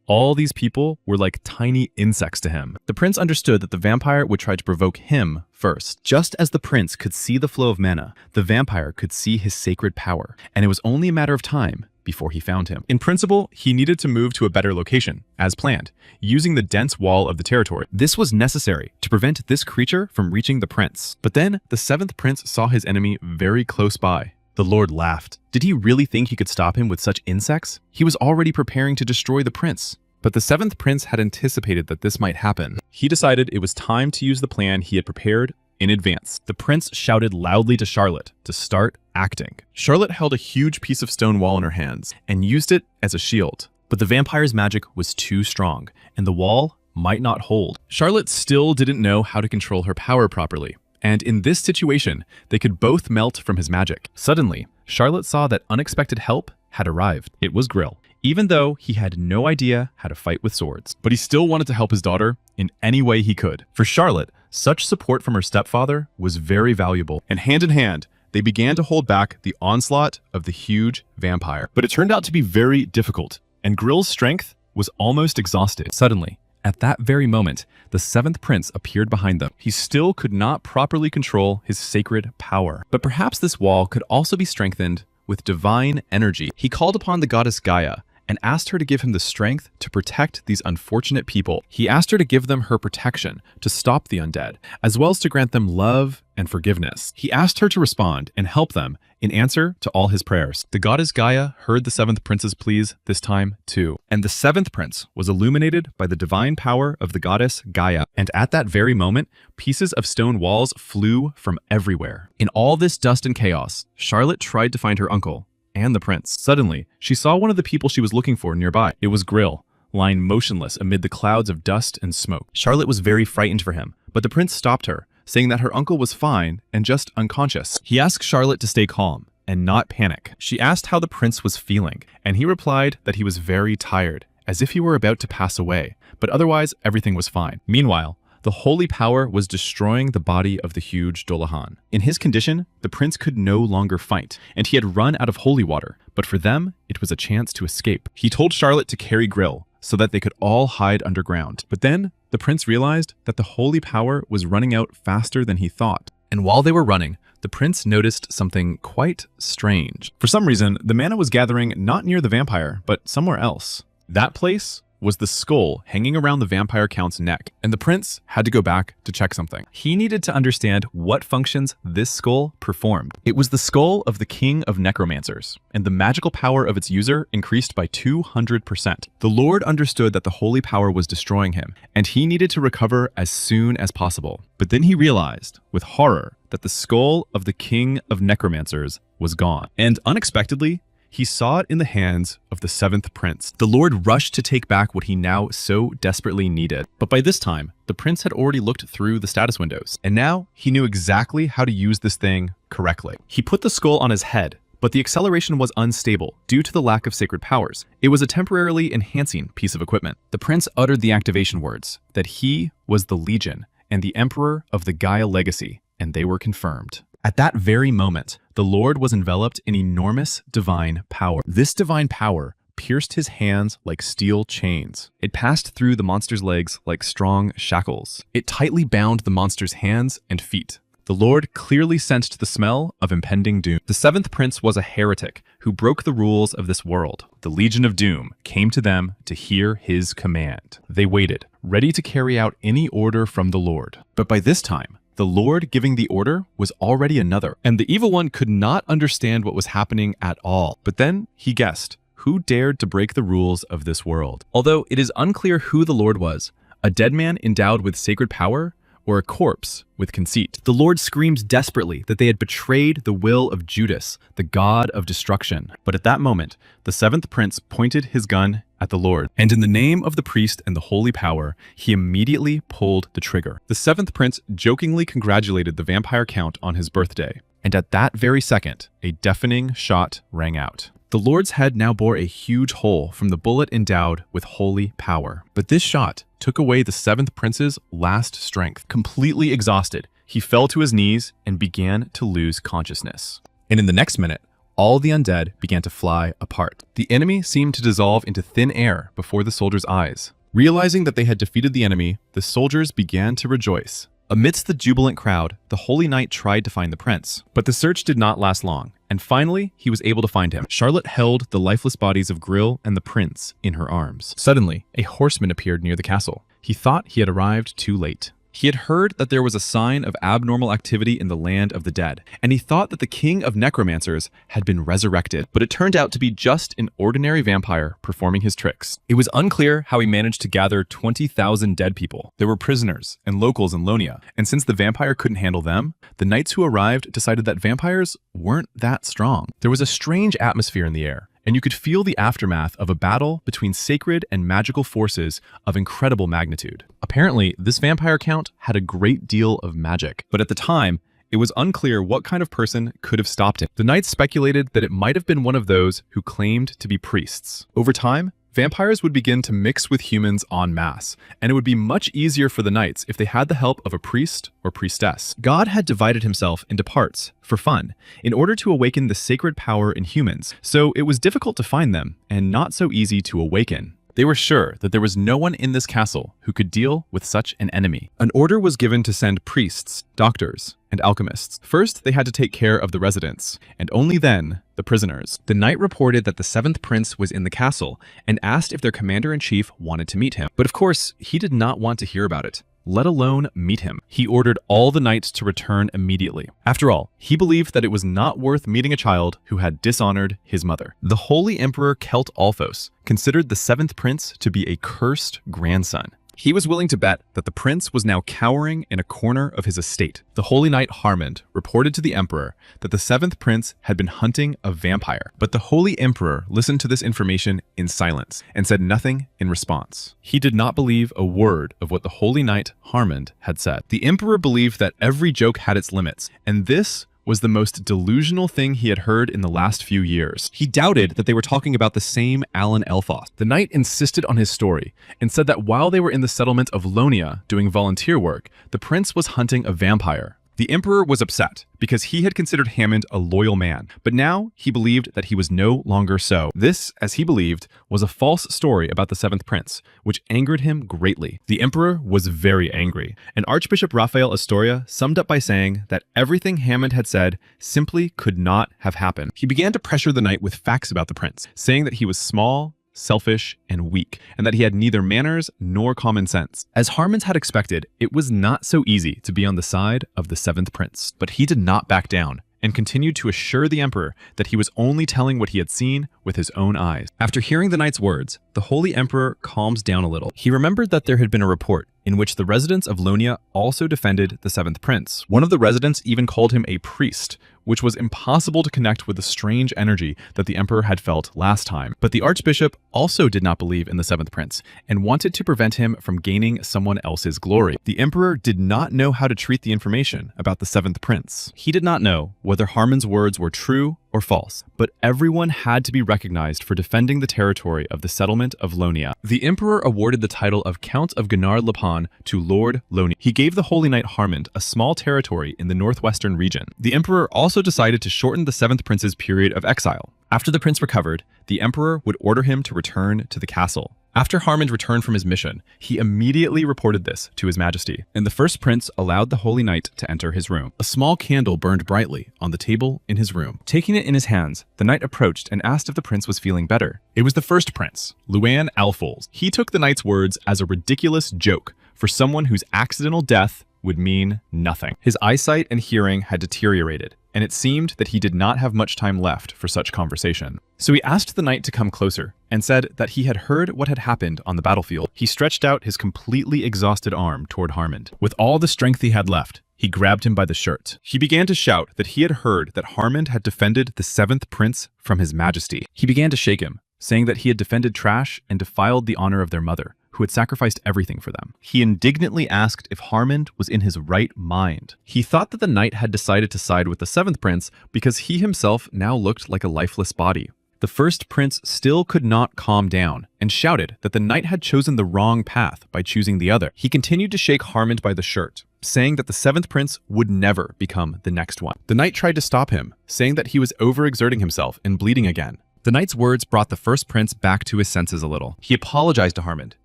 Speaker 1: all these people were like tiny insects to him. The prince understood that the vampire would try to provoke him first. Just as the prince could see the flow of mana, the vampire could see his sacred power, and it was only a matter of time before he found him. In principle, he needed to move to a better location, as planned, using the dense wall of the territory. This was necessary to prevent this creature from reaching the prince. But then, the seventh prince saw his enemy very close by. The Lord laughed. Did he really think he could stop him with such insects? He was already preparing to destroy the prince. But the seventh prince had anticipated that this might happen. He decided it was time to use the plan he had prepared in advance. The prince shouted loudly to Charlotte to start acting. Charlotte held a huge piece of stone wall in her hands and used it as a shield. But the vampire's magic was too strong, and the wall might not hold. Charlotte still didn't know how to control her power properly. And in this situation, they could both melt from his magic. Suddenly, Charlotte saw that unexpected help had arrived. It was Grill. Even though he had no idea how to fight with swords, but he still wanted to help his daughter in any way he could. For Charlotte, such support from her stepfather was very valuable, and hand in hand, they began to hold back the onslaught of the huge vampire. But it turned out to be very difficult, and Grill's strength was almost exhausted. Suddenly, at that very moment, the seventh prince appeared behind them. He still could not properly control his sacred power, but perhaps this wall could also be strengthened with divine energy. He called upon the goddess Gaia and asked her to give him the strength to protect these unfortunate people. He asked her to give them her protection to stop the undead, as well as to grant them love and forgiveness. He asked her to respond and help them in answer to all his prayers. The goddess Gaia heard the seventh prince's pleas this time too, and the seventh prince was illuminated by the divine power of the goddess Gaia. And at that very moment, pieces of stone walls flew from everywhere. In all this dust and chaos, Charlotte tried to find her uncle and the prince. Suddenly, she saw one of the people she was looking for nearby. It was Grill, lying motionless amid the clouds of dust and smoke. Charlotte was very frightened for him, but the prince stopped her, saying that her uncle was fine and just unconscious. He asked Charlotte to stay calm and not panic. She asked how the prince was feeling, and he replied that he was very tired, as if he were about to pass away, but otherwise everything was fine. Meanwhile, the holy power was destroying the body of the huge Dolahan. In his condition, the prince could no longer fight, and he had run out of holy water, but for them, it was a chance to escape. He told Charlotte to carry Grill so that they could all hide underground. But then, the prince realized that the holy power was running out faster than he thought. And while they were running, the prince noticed something quite strange. For some reason, the mana was gathering not near the vampire, but somewhere else. That place was the skull hanging around the vampire count's neck, and the prince had to go back to check something. He needed to understand what functions this skull performed. It was the skull of the king of necromancers, and the magical power of its user increased by 200%. The Lord understood that the holy power was destroying him, and he needed to recover as soon as possible. But then he realized, with horror, that the skull of the king of necromancers was gone. And unexpectedly, he saw it in the hands of the seventh prince. The Lord rushed to take back what he now so desperately needed. But by this time, the prince had already looked through the status windows, and now he knew exactly how to use this thing correctly. He put the skull on his head, but the acceleration was unstable due to the lack of sacred powers. It was a temporarily enhancing piece of equipment. The prince uttered the activation words that he was the Legion and the Emperor of the Gaia legacy, and they were confirmed. At that very moment, the Lord was enveloped in enormous divine power. This divine power pierced his hands like steel chains. It passed through the monster's legs like strong shackles. It tightly bound the monster's hands and feet. The Lord clearly sensed the smell of impending doom. The seventh prince was a heretic who broke the rules of this world. The Legion of Doom came to them to hear his command. They waited, ready to carry out any order from the Lord. But by this time, the Lord giving the order was already another, and the evil one could not understand what was happening at all. But then he guessed who dared to break the rules of this world. Although it is unclear who the Lord was, a dead man endowed with sacred power, or a corpse with conceit. The Lord screamed desperately that they had betrayed the will of Judas, the god of destruction. But at that moment, the seventh prince pointed his gun at the Lord, and in the name of the priest and the holy power, he immediately pulled the trigger. The seventh prince jokingly congratulated the vampire count on his birthday, and at that very second, a deafening shot rang out. The Lord's head now bore a huge hole from the bullet endowed with holy power. But this shot took away the seventh prince's last strength. Completely exhausted, he fell to his knees and began to lose consciousness. And in the next minute, all the undead began to fly apart. The enemy seemed to dissolve into thin air before the soldiers' eyes. Realizing that they had defeated the enemy, the soldiers began to rejoice. Amidst the jubilant crowd, the Holy Knight tried to find the prince, but the search did not last long, and finally, he was able to find him. Charlotte held the lifeless bodies of Grill and the prince in her arms. Suddenly, a horseman appeared near the castle. He thought he had arrived too late. He had heard that there was a sign of abnormal activity in the land of the dead, and he thought that the king of necromancers had been resurrected, but it turned out to be just an ordinary vampire performing his tricks. It was unclear how he managed to gather 20,000 dead people. There were prisoners and locals in Lonia, and since the vampire couldn't handle them, the knights who arrived decided that vampires weren't that strong. There was a strange atmosphere in the air, and you could feel the aftermath of a battle between sacred and magical forces of incredible magnitude. Apparently, this vampire count had a great deal of magic, but at the time, it was unclear what kind of person could have stopped him. The knights speculated that it might have been one of those who claimed to be priests. Over time, vampires would begin to mix with humans en masse, and it would be much easier for the knights if they had the help of a priest or priestess. God had divided himself into parts, for fun, in order to awaken the sacred power in humans, so it was difficult to find them, and not so easy to awaken. They were sure that there was no one in this castle who could deal with such an enemy. An order was given to send priests, doctors, and alchemists. First, they had to take care of the residents, and only then the prisoners. The knight reported that the 7th prince was in the castle and asked if their commander-in-chief wanted to meet him. But of course, he did not want to hear about it, let alone meet him. He ordered all the knights to return immediately. After all, he believed that it was not worth meeting a child who had dishonored his mother. The Holy Emperor Kelt Alphos considered the 7th prince to be a cursed grandson. He was willing to bet that the prince was now cowering in a corner of his estate. The Holy Knight Harmond reported to the emperor that the 7th prince had been hunting a vampire, but the Holy Emperor listened to this information in silence and said nothing in response. He did not believe a word of what the Holy Knight Harmond had said. The emperor believed that every joke had its limits, and this was the most delusional thing he had heard in the last few years. He doubted that they were talking about the same Alan Elfoth. The knight insisted on his story and said that while they were in the settlement of Lonia doing volunteer work, the prince was hunting a vampire. The emperor was upset because he had considered Hammond a loyal man, but now he believed that he was no longer so. This, as he believed, was a false story about the 7th prince, which angered him greatly. The emperor was very angry, and Archbishop Raphael Astoria summed up by saying that everything Hammond had said simply could not have happened. He began to pressure the knight with facts about the prince, saying that he was small, selfish, and weak, and that he had neither manners nor common sense. As Harmons had expected, it was not so easy to be on the side of the 7th prince, but he did not back down and continued to assure the emperor that he was only telling what he had seen with his own eyes. After hearing the knight's words, the holy emperor calmed down a little. He remembered that there had been a report in which the residents of Lonia also defended the 7th prince. One of the residents even called him a priest, which was impossible to connect with the strange energy that the emperor had felt last time. But the archbishop also did not believe in the 7th prince and wanted to prevent him from gaining someone else's glory. The emperor did not know how to treat the information about the 7th prince. He did not know whether Harmon's words were true or false, but everyone had to be recognized for defending the territory of the settlement of Lonia. The emperor awarded the title of Count of Gunnar-Lepan to Lord Lonia. He gave the Holy Knight Harmond a small territory in the northwestern region. The emperor also decided to shorten the 7th prince's period of exile. After the prince recovered, the emperor would order him to return to the castle. After Harmond returned from his mission, he immediately reported this to his majesty, and the first prince allowed the holy knight to enter his room. A small candle burned brightly on the table in his room. Taking it in his hands, the knight approached and asked if the prince was feeling better. It was the first prince, Luan Alfols. He took the knight's words as a ridiculous joke for someone whose accidental death would mean nothing. His eyesight and hearing had deteriorated, and it seemed that he did not have much time left for such conversation. So he asked the knight to come closer and said that he had heard what had happened on the battlefield. He stretched out his completely exhausted arm toward Harmond. With all the strength he had left, he grabbed him by the shirt. He began to shout that he had heard that Harmond had defended the 7th prince from his majesty. He began to shake him, saying that he had defended trash and defiled the honor of their mother, who had sacrificed everything for them. He indignantly asked if Harmond was in his right mind. He thought that the knight had decided to side with the 7th prince because he himself now looked like a lifeless body. The first prince still could not calm down and shouted that the knight had chosen the wrong path by choosing the other. He continued to shake Harmond by the shirt, saying that the 7th prince would never become the next one. The knight tried to stop him, saying that he was overexerting himself and bleeding again. The knight's words brought the first prince back to his senses a little. He apologized to Harmond,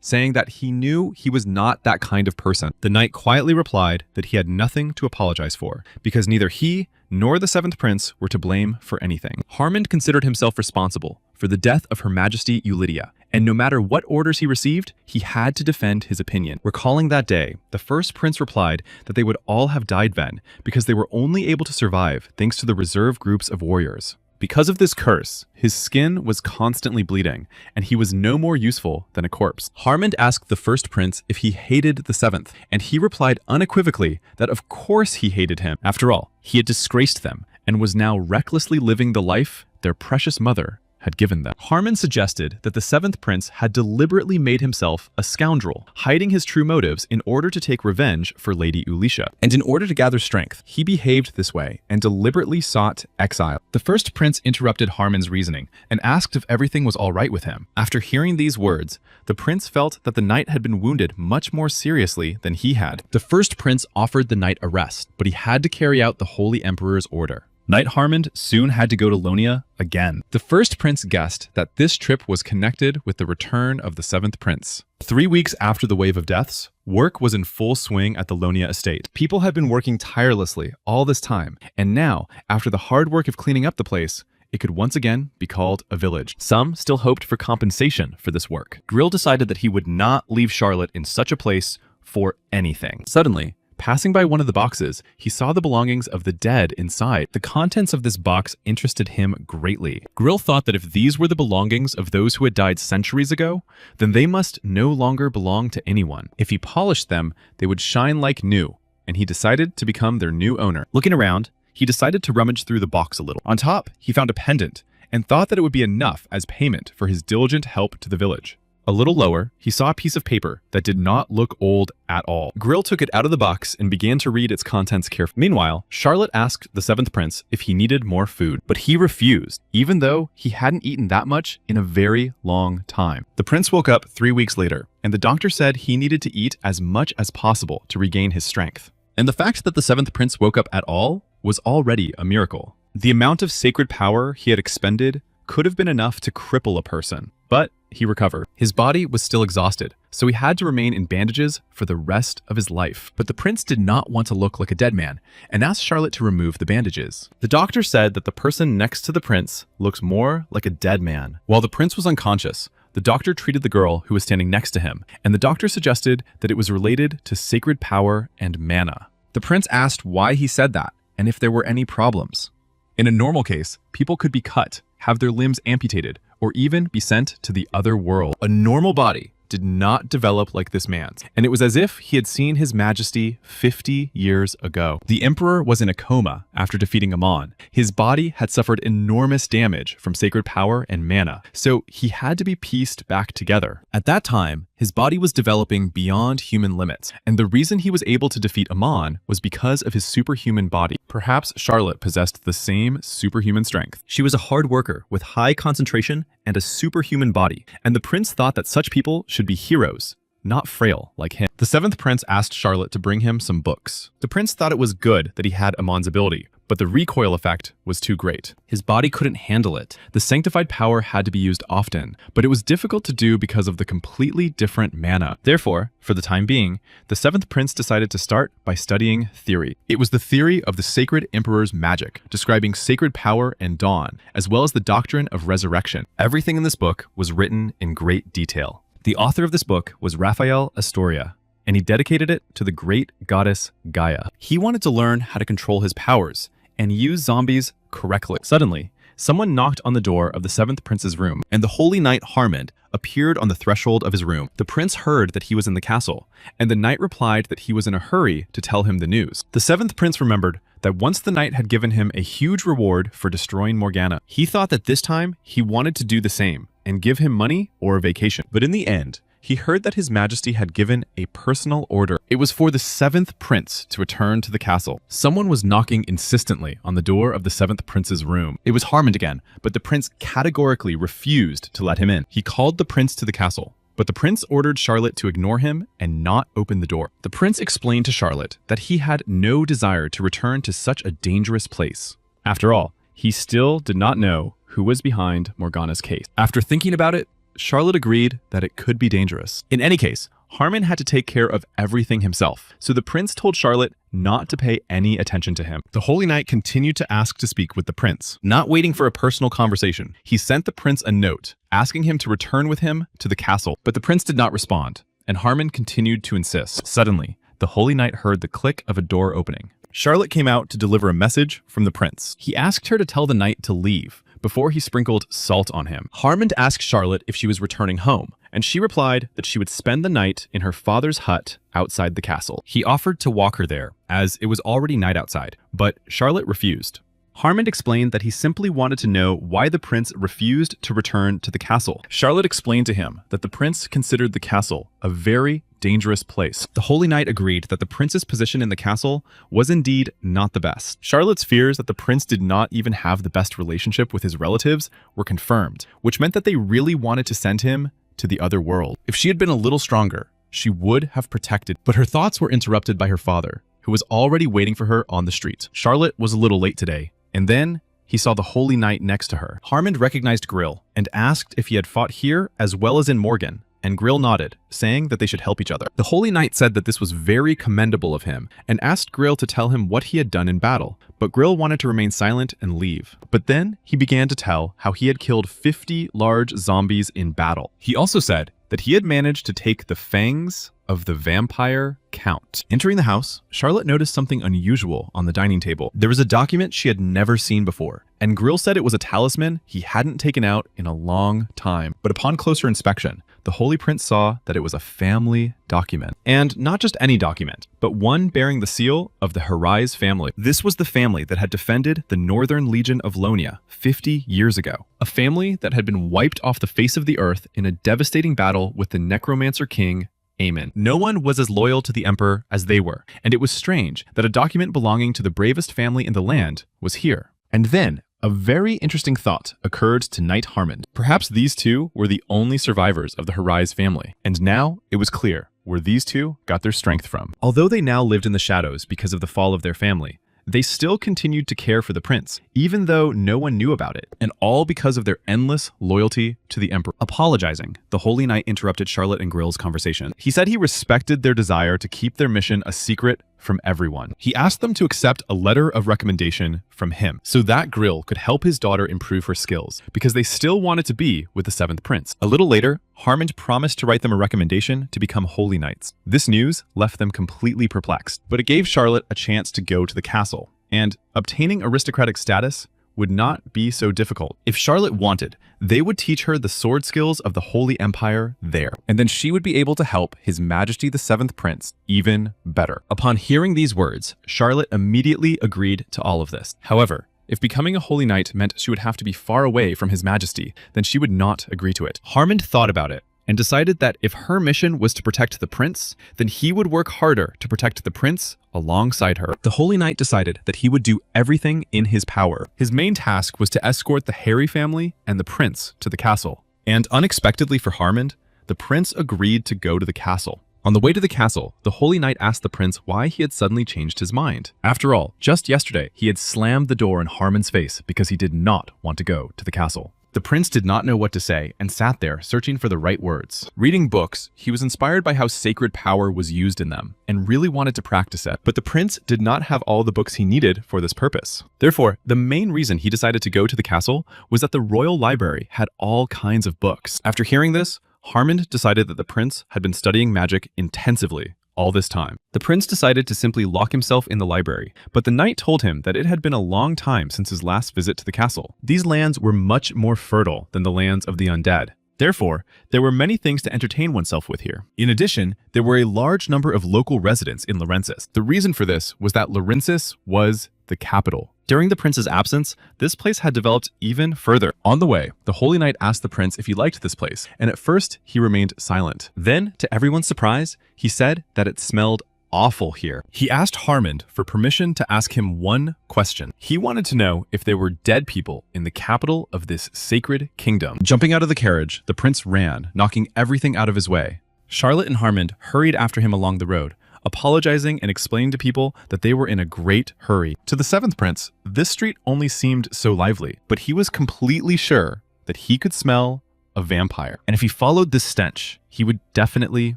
Speaker 1: saying that he knew he was not that kind of person. The knight quietly replied that he had nothing to apologize for, because neither he nor the 7th prince were to blame for anything. Harmond considered himself responsible for the death of Her Majesty Eulydia, and no matter what orders he received, he had to defend his opinion. Recalling that day, the first prince replied that they would all have died then, because they were only able to survive thanks to the reserve groups of warriors. Because of this curse, his skin was constantly bleeding, and he was no more useful than a corpse. Harmond asked the first prince if he hated the 7th, and he replied unequivocally that of course he hated him. After all, he had disgraced them, and was now recklessly living the life their precious mother had given them. Harmond suggested that the 7th prince had deliberately made himself a scoundrel, hiding his true motives in order to take revenge for Lady Ulisha. And in order to gather strength, he behaved this way and deliberately sought exile. The first prince interrupted Harmond's reasoning and asked if everything was all right with him. After hearing these words, the prince felt that the knight had been wounded much more seriously than he had. The first prince offered the knight a rest, but he had to carry out the holy emperor's order. Knight Harmond soon had to go to Lonia again. The first prince guessed that this trip was connected with the return of the seventh prince. 3 weeks after the wave of deaths, work was in full swing at the Lonia estate. People had been working tirelessly all this time, and now, after the hard work of cleaning up the place, it could once again be called a village. Some still hoped for compensation for this work. Grill decided that he would not leave Charlotte in such a place for anything. Suddenly, passing by one of the boxes, he saw the belongings of the dead inside. The contents of this box interested him greatly. Grill thought that if these were the belongings of those who had died centuries ago, then they must no longer belong to anyone. If he polished them, they would shine like new, and he decided to become their new owner. Looking around, he decided to rummage through the box a little. On top, he found a pendant and thought that it would be enough as payment for his diligent help to the village. A little lower, he saw a piece of paper that did not look old at all. Grill took it out of the box and began to read its contents carefully. Meanwhile, Charlotte asked the seventh prince if he needed more food, but he refused, even though he hadn't eaten that much in a very long time. The prince woke up 3 weeks later, and the doctor said he needed to eat as much as possible to regain his strength. And the fact that the seventh prince woke up at all was already a miracle. The amount of sacred power he had expended could have been enough to cripple a person, but he recovered. His body was still exhausted, so he had to remain in bandages for the rest of his life. But the prince did not want to look like a dead man and asked Charlotte to remove the bandages. The doctor said that the person next to the prince looks more like a dead man. While the prince was unconscious, the doctor treated the girl who was standing next to him, and the doctor suggested that it was related to sacred power and mana. The prince asked why he said that, and if there were any problems. In a normal case, people could be cut, have their limbs amputated, or even be sent to the other world. A normal body did not develop like this man's, and it was as if he had seen his majesty 50 years ago. The emperor was in a coma after defeating Amon. His body had suffered enormous damage from sacred power and mana, so he had to be pieced back together. At that time, his body was developing beyond human limits, and the reason he was able to defeat Amon was because of his superhuman body. Perhaps Charlotte possessed the same superhuman strength. She was a hard worker with high concentration and a superhuman body, and the prince thought that such people should be heroes, not frail like him. The seventh prince asked Charlotte to bring him some books. The prince thought it was good that he had Amon's ability, but the recoil effect was too great. His body couldn't handle it. The sanctified power had to be used often, but it was difficult to do because of the completely different mana. Therefore, for the time being, the seventh prince decided to start by studying theory. It was the theory of the sacred emperor's magic, describing sacred power and dawn, as well as the doctrine of resurrection. Everything in this book was written in great detail. The author of this book was Raphael Astoria, and he dedicated it to the great goddess Gaia. He wanted to learn how to control his powers and use zombies correctly. Suddenly, someone knocked on the door of the seventh prince's room, and the holy knight Harmond appeared on the threshold of his room. The prince heard that he was in the castle, and the knight replied that he was in a hurry to tell him the news. The seventh prince remembered that once the knight had given him a huge reward for destroying Morgana. He thought that this time he wanted to do the same and give him money or a vacation. But in the end, he heard that his majesty had given a personal order. It was for the seventh prince to return to the castle. Someone was knocking insistently on the door of the seventh prince's room. It was Harmond again, but the prince categorically refused to let him in. He called the prince to the castle, but the prince ordered Charlotte to ignore him and not open the door. The prince explained to Charlotte that he had no desire to return to such a dangerous place. After all, he still did not know who was behind Morgana's case. After thinking about it, Charlotte agreed that it could be dangerous. In any case, Harmond had to take care of everything himself, so the prince told Charlotte not to pay any attention to him. The holy knight continued to ask to speak with the prince. Not waiting for a personal conversation, he sent the prince a note asking him to return with him to the castle, but the prince did not respond, and Harmond continued to insist. Suddenly, the holy knight heard the click of a door opening. Charlotte came out to deliver a message from the prince. He asked her to tell the knight to leave before he sprinkled salt on him. Harmond asked Charlotte if she was returning home, and she replied that she would spend the night in her father's hut outside the castle. He offered to walk her there, as it was already night outside, but Charlotte refused. Harmond explained that he simply wanted to know why the prince refused to return to the castle. Charlotte explained to him that the prince considered the castle a very dangerous place. The holy knight agreed that the prince's position in the castle was indeed not the best. Charlotte's fears that the prince did not even have the best relationship with his relatives were confirmed, which meant that they really wanted to send him to the other world. If she had been a little stronger, she would have protected, but her thoughts were interrupted by her father, who was already waiting for her on the street. Charlotte was a little late today, And then he saw the Holy Knight next to her. Harmond recognized Grill and asked if he had fought here as well as in Morgan, and Grill nodded, saying that they should help each other. The Holy Knight said that this was very commendable of him and asked Grill to tell him what he had done in battle, but Grill wanted to remain silent and leave. But then he began to tell how he had killed 50 large zombies in battle. He also said that he had managed to take the fangs of the vampire count. Entering the house, Charlotte noticed something unusual on the dining table. There was a document she had never seen before, and Grill said it was a talisman he hadn't taken out in a long time. But upon closer inspection, the Holy Prince saw that it was a family document. And not just any document, but one bearing the seal of the Harais family. This was the family that had defended the Northern Legion of Lonia 50 years ago. A family that had been wiped off the face of the earth in a devastating battle with the Necromancer king, Aemon. No one was as loyal to the Emperor as they were, and it was strange that a document belonging to the bravest family in the land was here. And then, a very interesting thought occurred to Knight Harmond. Perhaps these two were the only survivors of the Harais family, and now it was clear where these two got their strength from. Although they now lived in the shadows because of the fall of their family, they still continued to care for the prince, even though no one knew about it, and all because of their endless loyalty to the Emperor. Apologizing, the Holy Knight interrupted Charlotte and Grill's conversation. He said he respected their desire to keep their mission a secret from everyone. He asked them to accept a letter of recommendation from him so that Grill could help his daughter improve her skills, because they still wanted to be with the 7th Prince. A little later, Harmond promised to write them a recommendation to become Holy Knights. This news left them completely perplexed, but it gave Charlotte a chance to go to the castle, and obtaining aristocratic status would not be so difficult. If Charlotte wanted, they would teach her the sword skills of the Holy Empire there, and then she would be able to help His Majesty the 7th Prince even better. Upon hearing these words, Charlotte immediately agreed to all of this. However, if becoming a Holy Knight meant she would have to be far away from His Majesty, then she would not agree to it. Harmond thought about it and decided that if her mission was to protect the prince, then he would work harder to protect the prince alongside her. The Holy Knight decided that he would do everything in his power. His main task was to escort the Harry family and the prince to the castle. And unexpectedly for Harmond, the prince agreed to go to the castle. On the way to the castle, the Holy Knight asked the prince why he had suddenly changed his mind. After all, just yesterday, he had slammed the door in Harmond's face because he did not want to go to the castle. The prince did not know what to say and sat there searching for the right words. Reading books, he was inspired by how sacred power was used in them and really wanted to practice it. But the prince did not have all the books he needed for this purpose. Therefore, the main reason he decided to go to the castle was that the royal library had all kinds of books. After hearing this, Harmond decided that the prince had been studying magic intensively all this time. The prince decided to simply lock himself in the library, but the knight told him that it had been a long time since his last visit to the castle. These lands were much more fertile than the lands of the undead. Therefore, there were many things to entertain oneself with here. In addition, there were a large number of local residents in Laurensis. The reason for this was that Laurensis was the capital. During the prince's absence, this place had developed even further. On the way, the Holy Knight asked the prince if he liked this place, and at first he remained silent. Then, to everyone's surprise, he said that it smelled awful here. He asked Harmond for permission to ask him one question. He wanted to know if there were dead people in the capital of this sacred kingdom. Jumping out of the carriage, the prince ran, knocking everything out of his way. Charlotte and Harmond hurried after him along the road, apologizing and explaining to people that they were in a great hurry. To the 7th Prince, this street only seemed so lively, but he was completely sure that he could smell a vampire. And if he followed this stench, he would definitely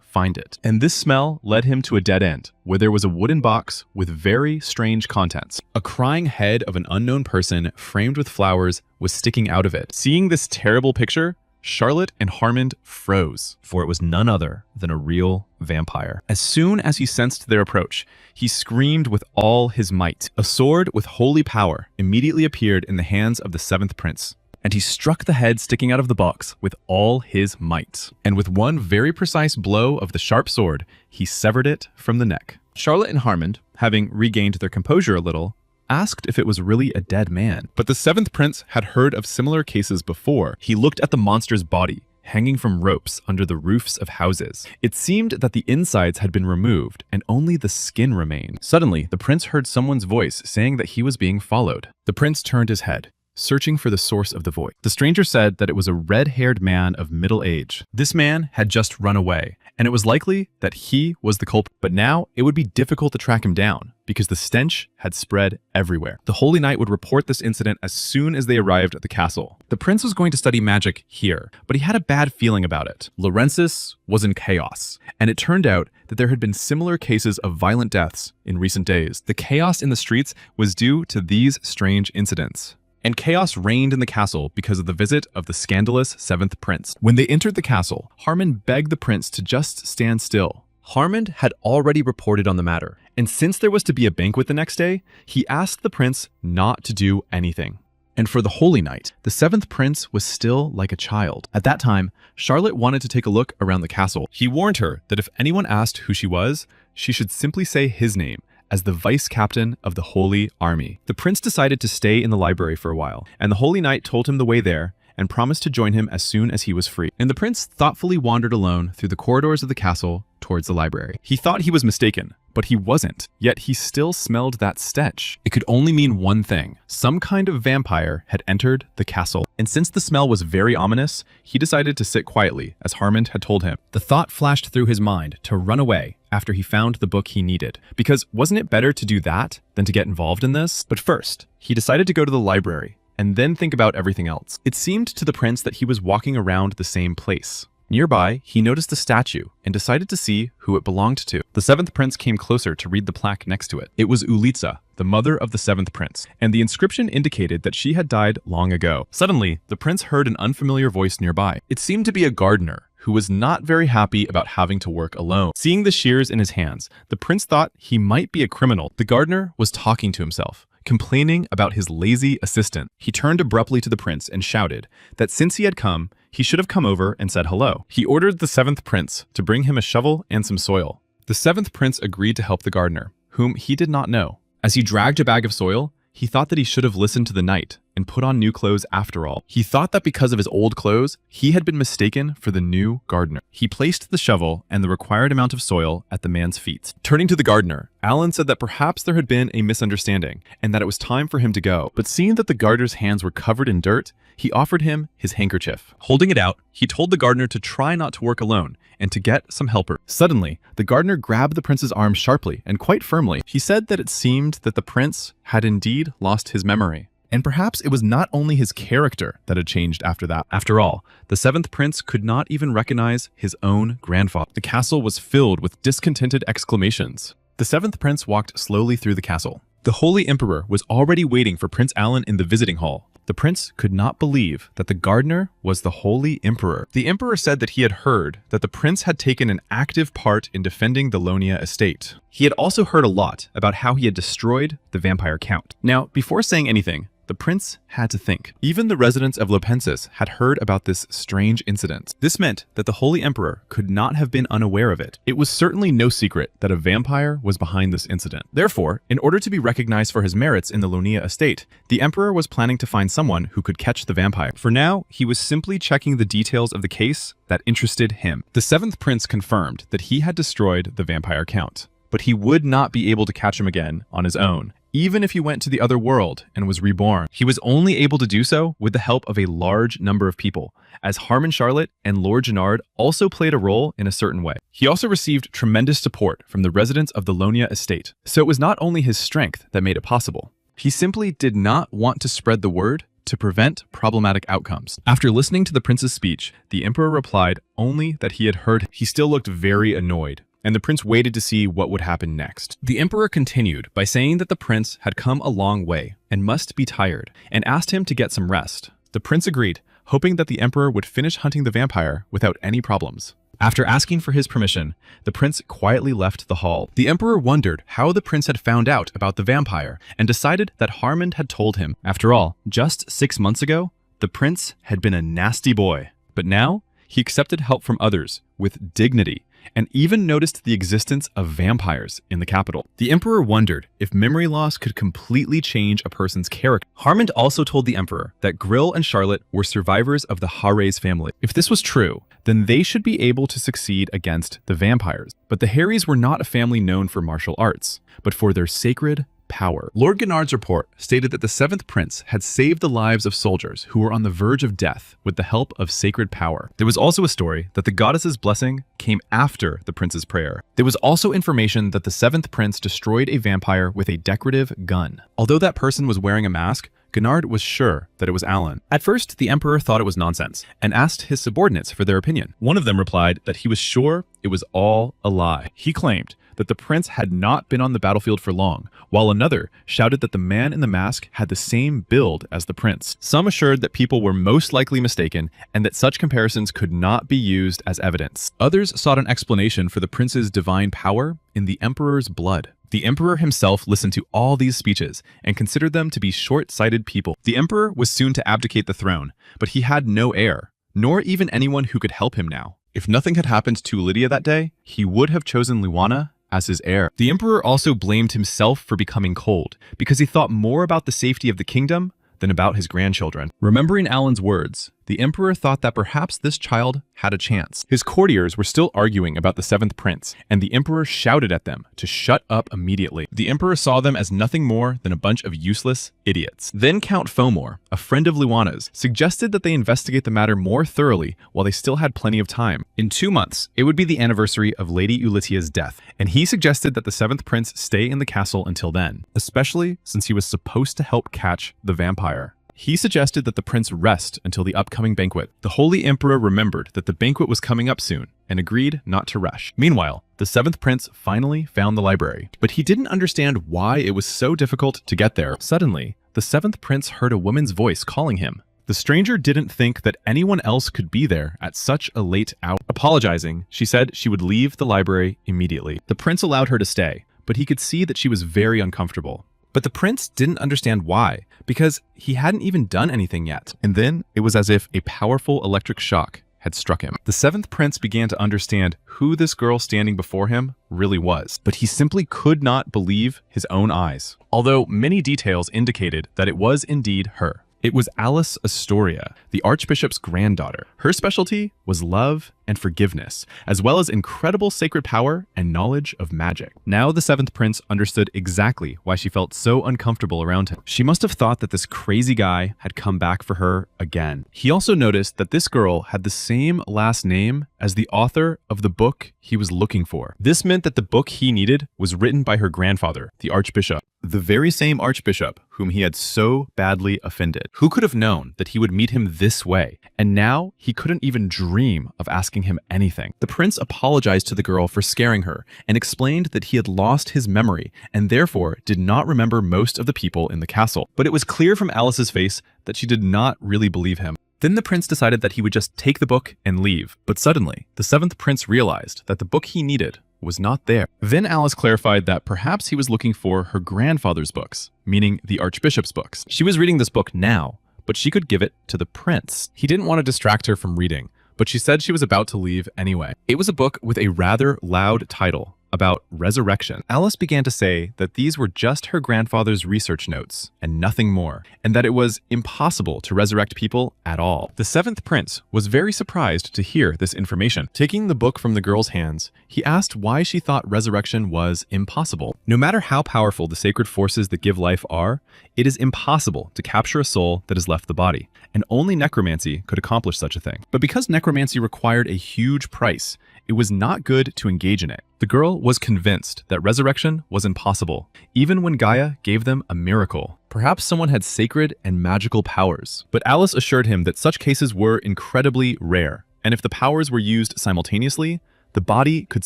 Speaker 1: find it. And this smell led him to a dead end, where there was a wooden box with very strange contents. A crying head of an unknown person framed with flowers was sticking out of it. Seeing this terrible picture, Charlotte and Harmond froze, for it was none other than a real vampire. As soon as he sensed their approach, he screamed with all his might. A sword with holy power immediately appeared in the hands of the 7th Prince, and he struck the head sticking out of the box with all his might. And with one very precise blow of the sharp sword, he severed it from the neck. Charlotte and Harmond, having regained their composure a little, asked if it was really a dead man. But the 7th Prince had heard of similar cases before. He looked at the monster's body, hanging from ropes under the roofs of houses. It seemed that the insides had been removed and only the skin remained. Suddenly, the prince heard someone's voice saying that he was being followed. The prince turned his head, searching for the source of the voice. The stranger said that it was a red-haired man of middle age. This man had just run away, and it was likely that he was the culprit. But now it would be difficult to track him down because the stench had spread everywhere. The Holy Knight would report this incident as soon as they arrived at the castle. The prince was going to study magic here, but he had a bad feeling about it. Laurensis was in chaos, and it turned out that there had been similar cases of violent deaths in recent days. The chaos in the streets was due to these strange incidents. And chaos reigned in the castle because of the visit of the scandalous 7th prince. When they entered the castle, Harmon begged the prince to just stand still. Harmon had already reported on the matter, and since there was to be a banquet the next day, he asked the prince not to do anything. And for the Holy Knight, the 7th prince was still like a child. At that time, Charlotte wanted to take a look around the castle. He warned her that if anyone asked who she was, she should simply say his name, as the vice captain of the Holy Army. The prince decided to stay in the library for a while, and the Holy Knight told him the way there and promised to join him as soon as he was free. And the prince thoughtfully wandered alone through the corridors of the castle towards the library. He thought he was mistaken, but he wasn't, yet he still smelled that stench. It could only mean one thing. Some kind of vampire had entered the castle. And since the smell was very ominous, he decided to sit quietly, as Harmon had told him. The thought flashed through his mind to run away after he found the book he needed, because wasn't it better to do that than to get involved in this? But first, he decided to go to the library and then think about everything else. It seemed to the prince that he was walking around the same place. Nearby, he noticed a statue and decided to see who it belonged to. The 7th prince came closer to read the plaque next to it. It was Ulitza, the mother of the 7th prince, and the inscription indicated that she had died long ago. Suddenly, the prince heard an unfamiliar voice nearby. It seemed to be a gardener who was not very happy about having to work alone. Seeing the shears in his hands, the prince thought he might be a criminal. The gardener was talking to himself, complaining about his lazy assistant. He turned abruptly to the prince and shouted that since he had come, he should have come over and said hello. He ordered the 7th prince to bring him a shovel and some soil. The 7th prince agreed to help the gardener, whom he did not know. As he dragged a bag of soil, he thought that he should have listened to the knight and put on new clothes after all. He thought that because of his old clothes, he had been mistaken for the new gardener. He placed the shovel and the required amount of soil at the man's feet. Turning to the gardener, Alan said that perhaps there had been a misunderstanding and that it was time for him to go. But seeing that the gardener's hands were covered in dirt, he offered him his handkerchief. Holding it out, he told the gardener to try not to work alone and to get some helper. Suddenly, the gardener grabbed the prince's arm sharply and quite firmly. He said that it seemed that the prince had indeed lost his memory. And perhaps it was not only his character that had changed after that. After all, the 7th prince could not even recognize his own grandfather. The castle was filled with discontented exclamations. The 7th prince walked slowly through the castle. The Holy Emperor was already waiting for Prince Alan in the visiting hall. The prince could not believe that the gardener was the Holy Emperor. The emperor said that he had heard that the prince had taken an active part in defending the Lonia estate. He had also heard a lot about how he had destroyed the vampire count. Now, before saying anything, the prince had to think. Even the residents of Lopensis had heard about this strange incident. This meant that the Holy Emperor could not have been unaware of it. It was certainly no secret that a vampire was behind this incident. Therefore, in order to be recognized for his merits in the Lonia estate, the emperor was planning to find someone who could catch the vampire. For now, he was simply checking the details of the case that interested him. The 7th prince confirmed that he had destroyed the vampire count, but he would not be able to catch him again on his own. Even if he went to the other world and was reborn, he was only able to do so with the help of a large number of people, as Harmon Charlotte and Lord Gennard also played a role in a certain way. He also received tremendous support from the residents of the Lonia estate, so it was not only his strength that made it possible. He simply did not want to spread the word to prevent problematic outcomes. After listening to the prince's speech, the emperor replied only that he had heard. He still looked very annoyed, and the prince waited to see what would happen next. The emperor continued by saying that the prince had come a long way and must be tired, and asked him to get some rest. The prince agreed, hoping that the emperor would finish hunting the vampire without any problems. After asking for his permission, the prince quietly left the hall. The emperor wondered how the prince had found out about the vampire and decided that Harmon had told him. After all, just 6 months ago, the prince had been a nasty boy, but now he accepted help from others with dignity and even noticed the existence of vampires in the capital. The emperor wondered if memory loss could completely change a person's character. Harmon also told the emperor that Grill and Charlotte were survivors of the Harres family. If this was true, then they should be able to succeed against the vampires. But the Harries were not a family known for martial arts, but for their sacred power. Lord Gennard's report stated that the 7th prince had saved the lives of soldiers who were on the verge of death with the help of sacred power. There was also a story that the goddess's blessing came after the prince's prayer. There was also information that the 7th prince destroyed a vampire with a decorative gun. Although that person was wearing a mask, Gennard was sure that it was Alan. At first, the emperor thought it was nonsense and asked his subordinates for their opinion. One of them replied that he was sure it was all a lie. He claimed that the prince had not been on the battlefield for long, while another shouted that the man in the mask had the same build as the prince. Some assured that people were most likely mistaken and that such comparisons could not be used as evidence. Others sought an explanation for the prince's divine power in the emperor's blood. The emperor himself listened to all these speeches and considered them to be short-sighted people. The emperor was soon to abdicate the throne, but he had no heir, nor even anyone who could help him now. If nothing had happened to Lydia that day, he would have chosen Luana as his heir. The emperor also blamed himself for becoming cold, because he thought more about the safety of the kingdom than about his grandchildren. Remembering Alan's words, the emperor thought that perhaps this child had a chance. His courtiers were still arguing about the 7th prince, and the emperor shouted at them to shut up immediately. The emperor saw them as nothing more than a bunch of useless idiots. Then Count Fomor, a friend of Luana's, suggested that they investigate the matter more thoroughly while they still had plenty of time. In 2 months, it would be the anniversary of Lady Ulitia's death, and he suggested that the 7th prince stay in the castle until then, especially since he was supposed to help catch the vampire. He suggested that the prince rest until the upcoming banquet. The Holy Emperor remembered that the banquet was coming up soon and agreed not to rush. Meanwhile, the 7th prince finally found the library, but he didn't understand why it was so difficult to get there. Suddenly, the 7th prince heard a woman's voice calling him. The stranger didn't think that anyone else could be there at such a late hour. Apologizing, she said she would leave the library immediately. The prince allowed her to stay, but he could see that she was very uncomfortable. But the prince didn't understand why, because he hadn't even done anything yet. And then it was as if a powerful electric shock had struck him. The 7th prince began to understand who this girl standing before him really was, but he simply could not believe his own eyes, although many details indicated that it was indeed her. It was Alice Astoria, the Archbishop's granddaughter. Her specialty was love and forgiveness, as well as incredible sacred power and knowledge of magic. Now the 7th prince understood exactly why she felt so uncomfortable around him. She must have thought that this crazy guy had come back for her again. He also noticed that this girl had the same last name as the author of the book he was looking for. This meant that the book he needed was written by her grandfather, the Archbishop, the very same Archbishop whom he had so badly offended. Who could have known that he would meet him this way? And now he couldn't even dream of asking him anything. The prince apologized to the girl for scaring her and explained that he had lost his memory and therefore did not remember most of the people in the castle. But it was clear from Alice's face that she did not really believe him. Then the prince decided that he would just take the book and leave. But suddenly, the 7th prince realized that the book he needed was not there. Then Alice clarified that perhaps he was looking for her grandfather's books, meaning the Archbishop's books. She was reading this book now, but she could give it to the prince. He didn't want to distract her from reading, but she said she was about to leave anyway. It was a book with a rather loud title about resurrection. Alice began to say that these were just her grandfather's research notes and nothing more, and that it was impossible to resurrect people at all. The 7th prince was very surprised to hear this information. Taking the book from the girl's hands, he asked why she thought resurrection was impossible. No matter how powerful the sacred forces that give life are, it is impossible to capture a soul that has left the body, and only necromancy could accomplish such a thing. But because necromancy required a huge price, it was not good to engage in it. The girl was convinced that resurrection was impossible, even when Gaia gave them a miracle. Perhaps someone had sacred and magical powers. But Alice assured him that such cases were incredibly rare, and if the powers were used simultaneously, the body could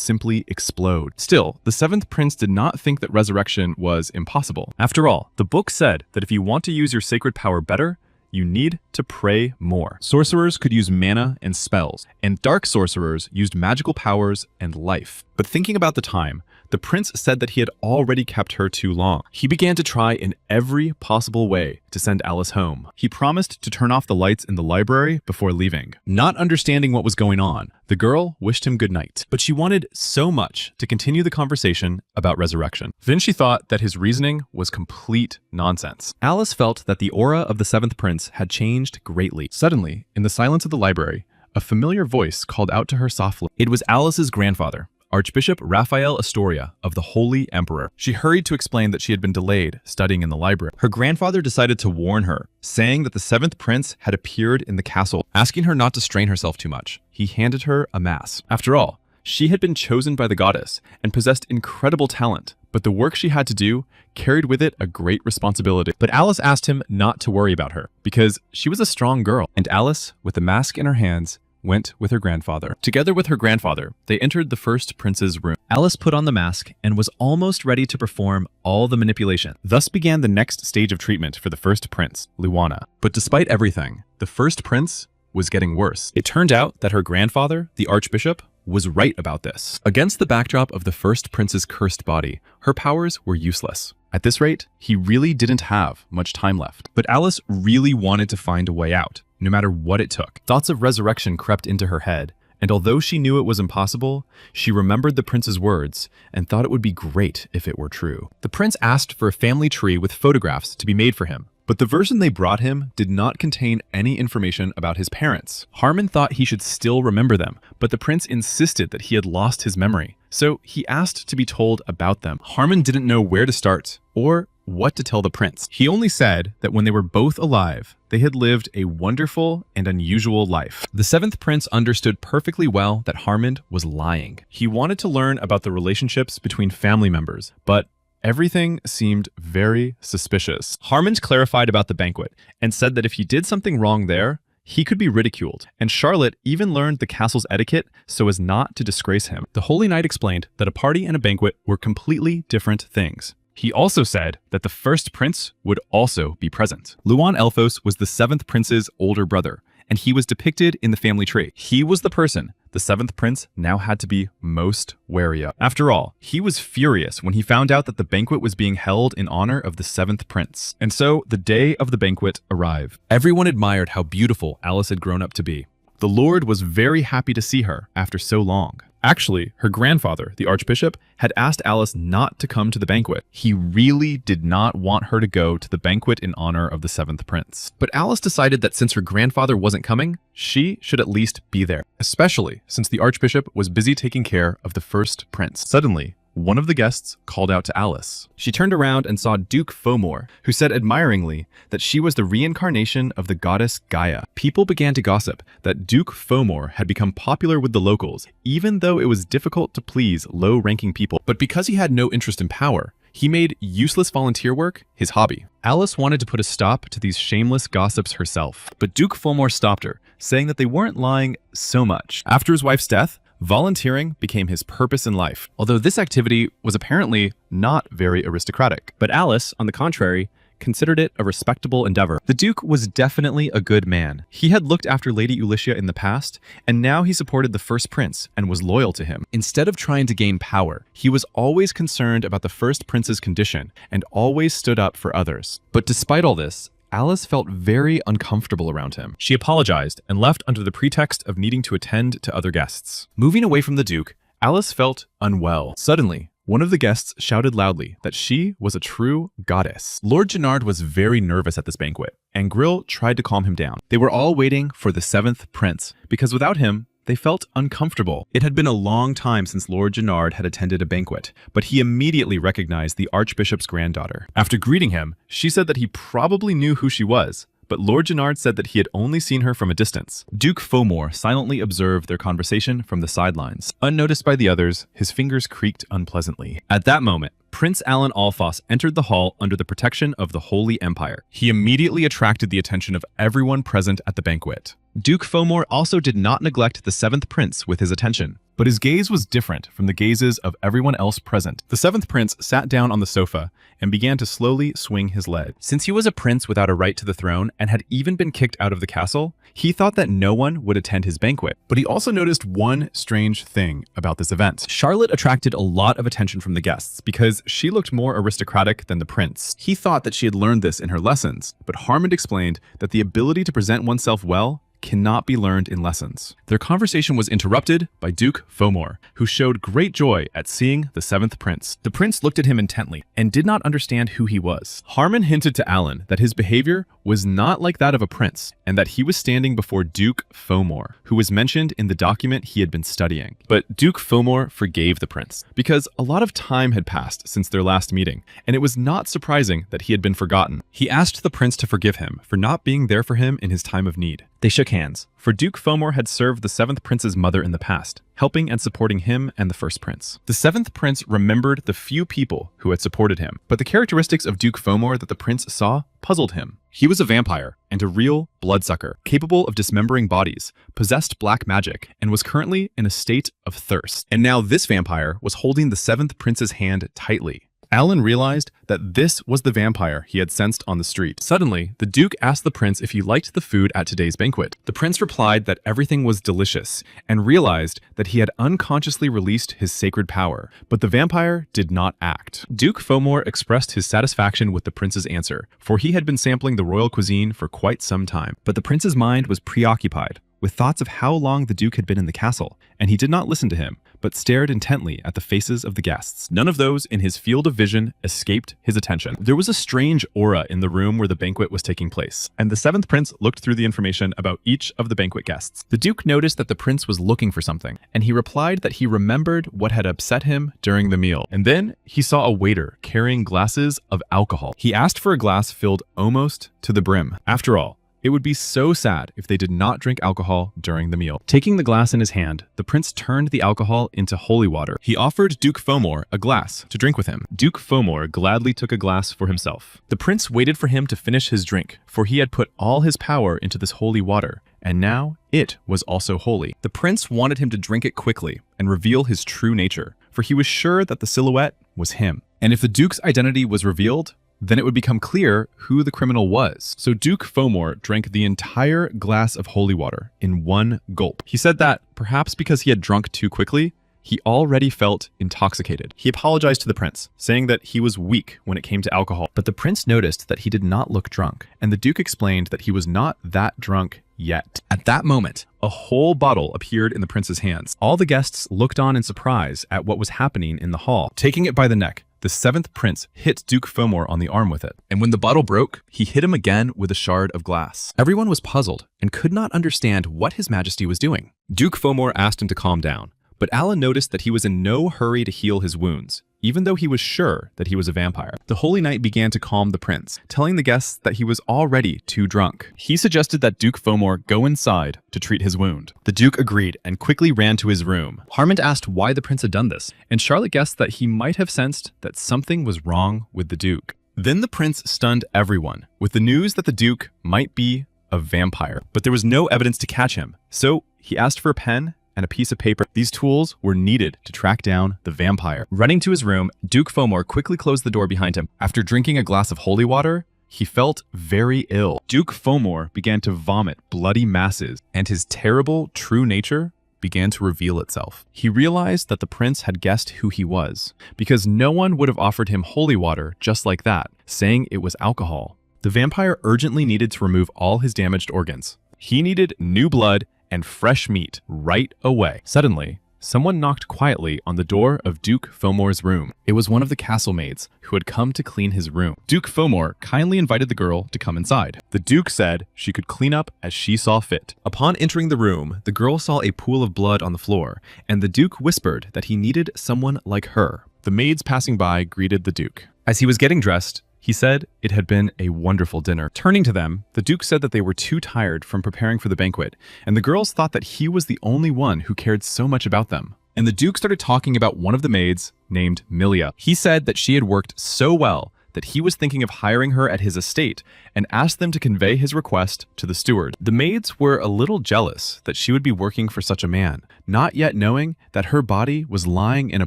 Speaker 1: simply explode. Still, the 7th prince did not think that resurrection was impossible. After all, the book said that if you want to use your sacred power better, you need to pray more. Sorcerers could use mana and spells, and dark sorcerers used magical powers and life. But thinking about the time, the prince said that he had already kept her too long. He began to try in every possible way to send Alice home. He promised to turn off the lights in the library before leaving. Not understanding what was going on, the girl wished him good night, but she wanted so much to continue the conversation about resurrection. Then she thought that his reasoning was complete nonsense. Alice felt that the aura of the 7th prince had changed greatly. Suddenly, in the silence of the library, a familiar voice called out to her softly. It was Alice's grandfather, Archbishop Raphael Astoria of the Holy Emperor. She hurried to explain that she had been delayed studying in the library. Her grandfather decided to warn her, saying that the seventh prince had appeared in the castle, asking her not to strain herself too much. He handed her a mass. After all, she had been chosen by the goddess and possessed incredible talent, but the work she had to do carried with it a great responsibility. But Alice asked him not to worry about her, because she was a strong girl, and Alice, with the mask in her hands, went with her grandfather. Together with her grandfather, they entered the first prince's room. Alice put on the mask and was almost ready to perform all the manipulation. Thus began the next stage of treatment for the first prince, Luana. But despite everything, the first prince was getting worse. It turned out that her grandfather, the archbishop, was right about this. Against the backdrop of the first prince's cursed body, her powers were useless. At this rate, he really didn't have much time left. But Alice really wanted to find a way out, no matter what it took. Thoughts of resurrection crept into her head, and although she knew it was impossible, she remembered the prince's words and thought it would be great if it were true. The prince asked for a family tree with photographs to be made for him, but the version they brought him did not contain any information about his parents. Harmon thought he should still remember them, but the prince insisted that he had lost his memory, so he asked to be told about them. Harmon didn't know where to start or what to tell the prince. He only said that when they were both alive, they had lived a wonderful and unusual life. The seventh prince understood perfectly well that Harmon was lying. He wanted to learn about the relationships between family members, but everything seemed very suspicious. Harmon clarified about the banquet and said that if he did something wrong there, he could be ridiculed, and Charlotte even learned the castle's etiquette so as not to disgrace him. The Holy Knight explained that a party and a banquet were completely different things. He also said that the first prince would also be present. Luan Elphos was the seventh prince's older brother, and he was depicted in the family tree. He was the person the seventh prince now had to be most wary of. After all, he was furious when he found out that the banquet was being held in honor of the seventh prince. And so the day of the banquet arrived. Everyone admired how beautiful Alice had grown up to be. The Lord was very happy to see her after so long. Actually, her grandfather, the archbishop, had asked Alice not to come to the banquet. He really did not want her to go to the banquet in honor of the seventh prince. But Alice decided that since her grandfather wasn't coming, she should at least be there, especially since the archbishop was busy taking care of the first prince. Suddenly, one of the guests called out to Alice. She turned around and saw Duke Fomor, who said admiringly that she was the reincarnation of the goddess Gaia. People began to gossip that Duke Fomor had become popular with the locals, even though it was difficult to please low-ranking people. But because he had no interest in power, he made useless volunteer work his hobby. Alice wanted to put a stop to these shameless gossips herself, but Duke Fomor stopped her, saying that they weren't lying so much. After his wife's death, volunteering became his purpose in life, although this activity was apparently not very aristocratic. But Alice, on the contrary, considered it a respectable endeavor. The Duke was definitely a good man. He had looked after Lady Ulicia in the past, and now he supported the first prince and was loyal to him. Instead of trying to gain power, he was always concerned about the first prince's condition and always stood up for others. But despite all this, Alice felt very uncomfortable around him. She apologized and left under the pretext of needing to attend to other guests. Moving away from the Duke, Alice felt unwell. Suddenly, one of the guests shouted loudly that she was a true goddess. Lord Gennard was very nervous at this banquet, and Grill tried to calm him down. They were all waiting for the seventh prince, because without him, they felt uncomfortable. It had been a long time since Lord Gennard had attended a banquet, but he immediately recognized the Archbishop's granddaughter. After greeting him, she said that he probably knew who she was, but Lord Gennard said that he had only seen her from a distance. Duke Fomor silently observed their conversation from the sidelines. Unnoticed by the others, his fingers creaked unpleasantly. At that moment, Prince Alan Alphos entered the hall under the protection of the Holy Empire. He immediately attracted the attention of everyone present at the banquet. Duke Fomor also did not neglect the seventh prince with his attention, but his gaze was different from the gazes of everyone else present. The seventh prince sat down on the sofa and began to slowly swing his leg. Since he was a prince without a right to the throne and had even been kicked out of the castle, he thought that no one would attend his banquet. But he also noticed one strange thing about this event. Charlotte attracted a lot of attention from the guests because she looked more aristocratic than the prince. He thought that she had learned this in her lessons, but Harmond explained that the ability to present oneself well cannot be learned in lessons. Their conversation was interrupted by Duke Fomor, who showed great joy at seeing the seventh prince. The prince looked at him intently and did not understand who he was. Harmon hinted to Alan that his behavior was not like that of a prince, and that he was standing before Duke Fomor, who was mentioned in the document he had been studying. But Duke Fomor forgave the prince, because a lot of time had passed since their last meeting, and it was not surprising that he had been forgotten. He asked the prince to forgive him for not being there for him in his time of need. They shook hands, for Duke Fomor had served the seventh prince's mother in the past, helping and supporting him and the first prince. The seventh prince remembered the few people who had supported him, but the characteristics of Duke Fomor that the prince saw puzzled him. He was a vampire and a real bloodsucker, capable of dismembering bodies, possessed black magic, and was currently in a state of thirst. And now this vampire was holding the seventh prince's hand tightly. Alan realized that this was the vampire he had sensed on the street. Suddenly, the Duke asked the prince if he liked the food at today's banquet. The prince replied that everything was delicious and realized that he had unconsciously released his sacred power, but the vampire did not act. Duke Fomor expressed his satisfaction with the prince's answer, for he had been sampling the royal cuisine for quite some time. But the prince's mind was preoccupied with thoughts of how long the Duke had been in the castle, and he did not listen to him, but stared intently at the faces of the guests. None of those in his field of vision escaped his attention. There was a strange aura in the room where the banquet was taking place, and the seventh prince looked through the information about each of the banquet guests. The Duke noticed that the prince was looking for something, and he replied that he remembered what had upset him during the meal. And then he saw a waiter carrying glasses of alcohol. He asked for a glass filled almost to the brim. After all, it would be so sad if they did not drink alcohol during the meal. Taking the glass in his hand, the prince turned the alcohol into holy water. He offered Duke Fomor a glass to drink with him. Duke Fomor gladly took a glass for himself. The prince waited for him to finish his drink, for he had put all his power into this holy water, and now it was also holy. The prince wanted him to drink it quickly and reveal his true nature, for he was sure that the silhouette was him. And if the Duke's identity was revealed, then it would become clear who the criminal was. So Duke Fomor drank the entire glass of holy water in one gulp. He said that, perhaps because he had drunk too quickly, he already felt intoxicated. He apologized to the prince, saying that he was weak when it came to alcohol. But the prince noticed that he did not look drunk, and the Duke explained that he was not that drunk yet. At that moment, a whole bottle appeared in the prince's hands. All the guests looked on in surprise at what was happening in the hall. Taking it by the neck, the seventh prince hit Duke Fomor on the arm with it, and when the bottle broke, he hit him again with a shard of glass. Everyone was puzzled and could not understand what His Majesty was doing. Duke Fomor asked him to calm down, but Alan noticed that he was in no hurry to heal his wounds, even though he was sure that he was a vampire. The Holy Knight began to calm the prince, telling the guests that he was already too drunk. He suggested that Duke Fomor go inside to treat his wound. The Duke agreed and quickly ran to his room. Harmon asked why the prince had done this, and Charlotte guessed that he might have sensed that something was wrong with the Duke. Then the prince stunned everyone with the news that the Duke might be a vampire, but there was no evidence to catch him. So he asked for a pen and a piece of paper. These tools were needed to track down the vampire. Running to his room, Duke Fomor quickly closed the door behind him. After drinking a glass of holy water, he felt very ill. Duke Fomor began to vomit bloody masses, and his terrible true nature began to reveal itself. He realized that the prince had guessed who he was, because no one would have offered him holy water just like that, saying it was alcohol. The vampire urgently needed to remove all his damaged organs. He needed new blood and fresh meat right away. Suddenly, someone knocked quietly on the door of Duke Fomor's room. It was one of the castle maids who had come to clean his room. Duke Fomor kindly invited the girl to come inside. The Duke said she could clean up as she saw fit. Upon entering the room, the girl saw a pool of blood on the floor, and the Duke whispered that he needed someone like her. The maids passing by greeted the Duke. As he was getting dressed, he said it had been a wonderful dinner. Turning to them, the Duke said that they were too tired from preparing for the banquet, and the girls thought that he was the only one who cared so much about them. And the Duke started talking about one of the maids named Milia. He said that she had worked so well that he was thinking of hiring her at his estate and asked them to convey his request to the steward. The maids were a little jealous that she would be working for such a man, not yet knowing that her body was lying in a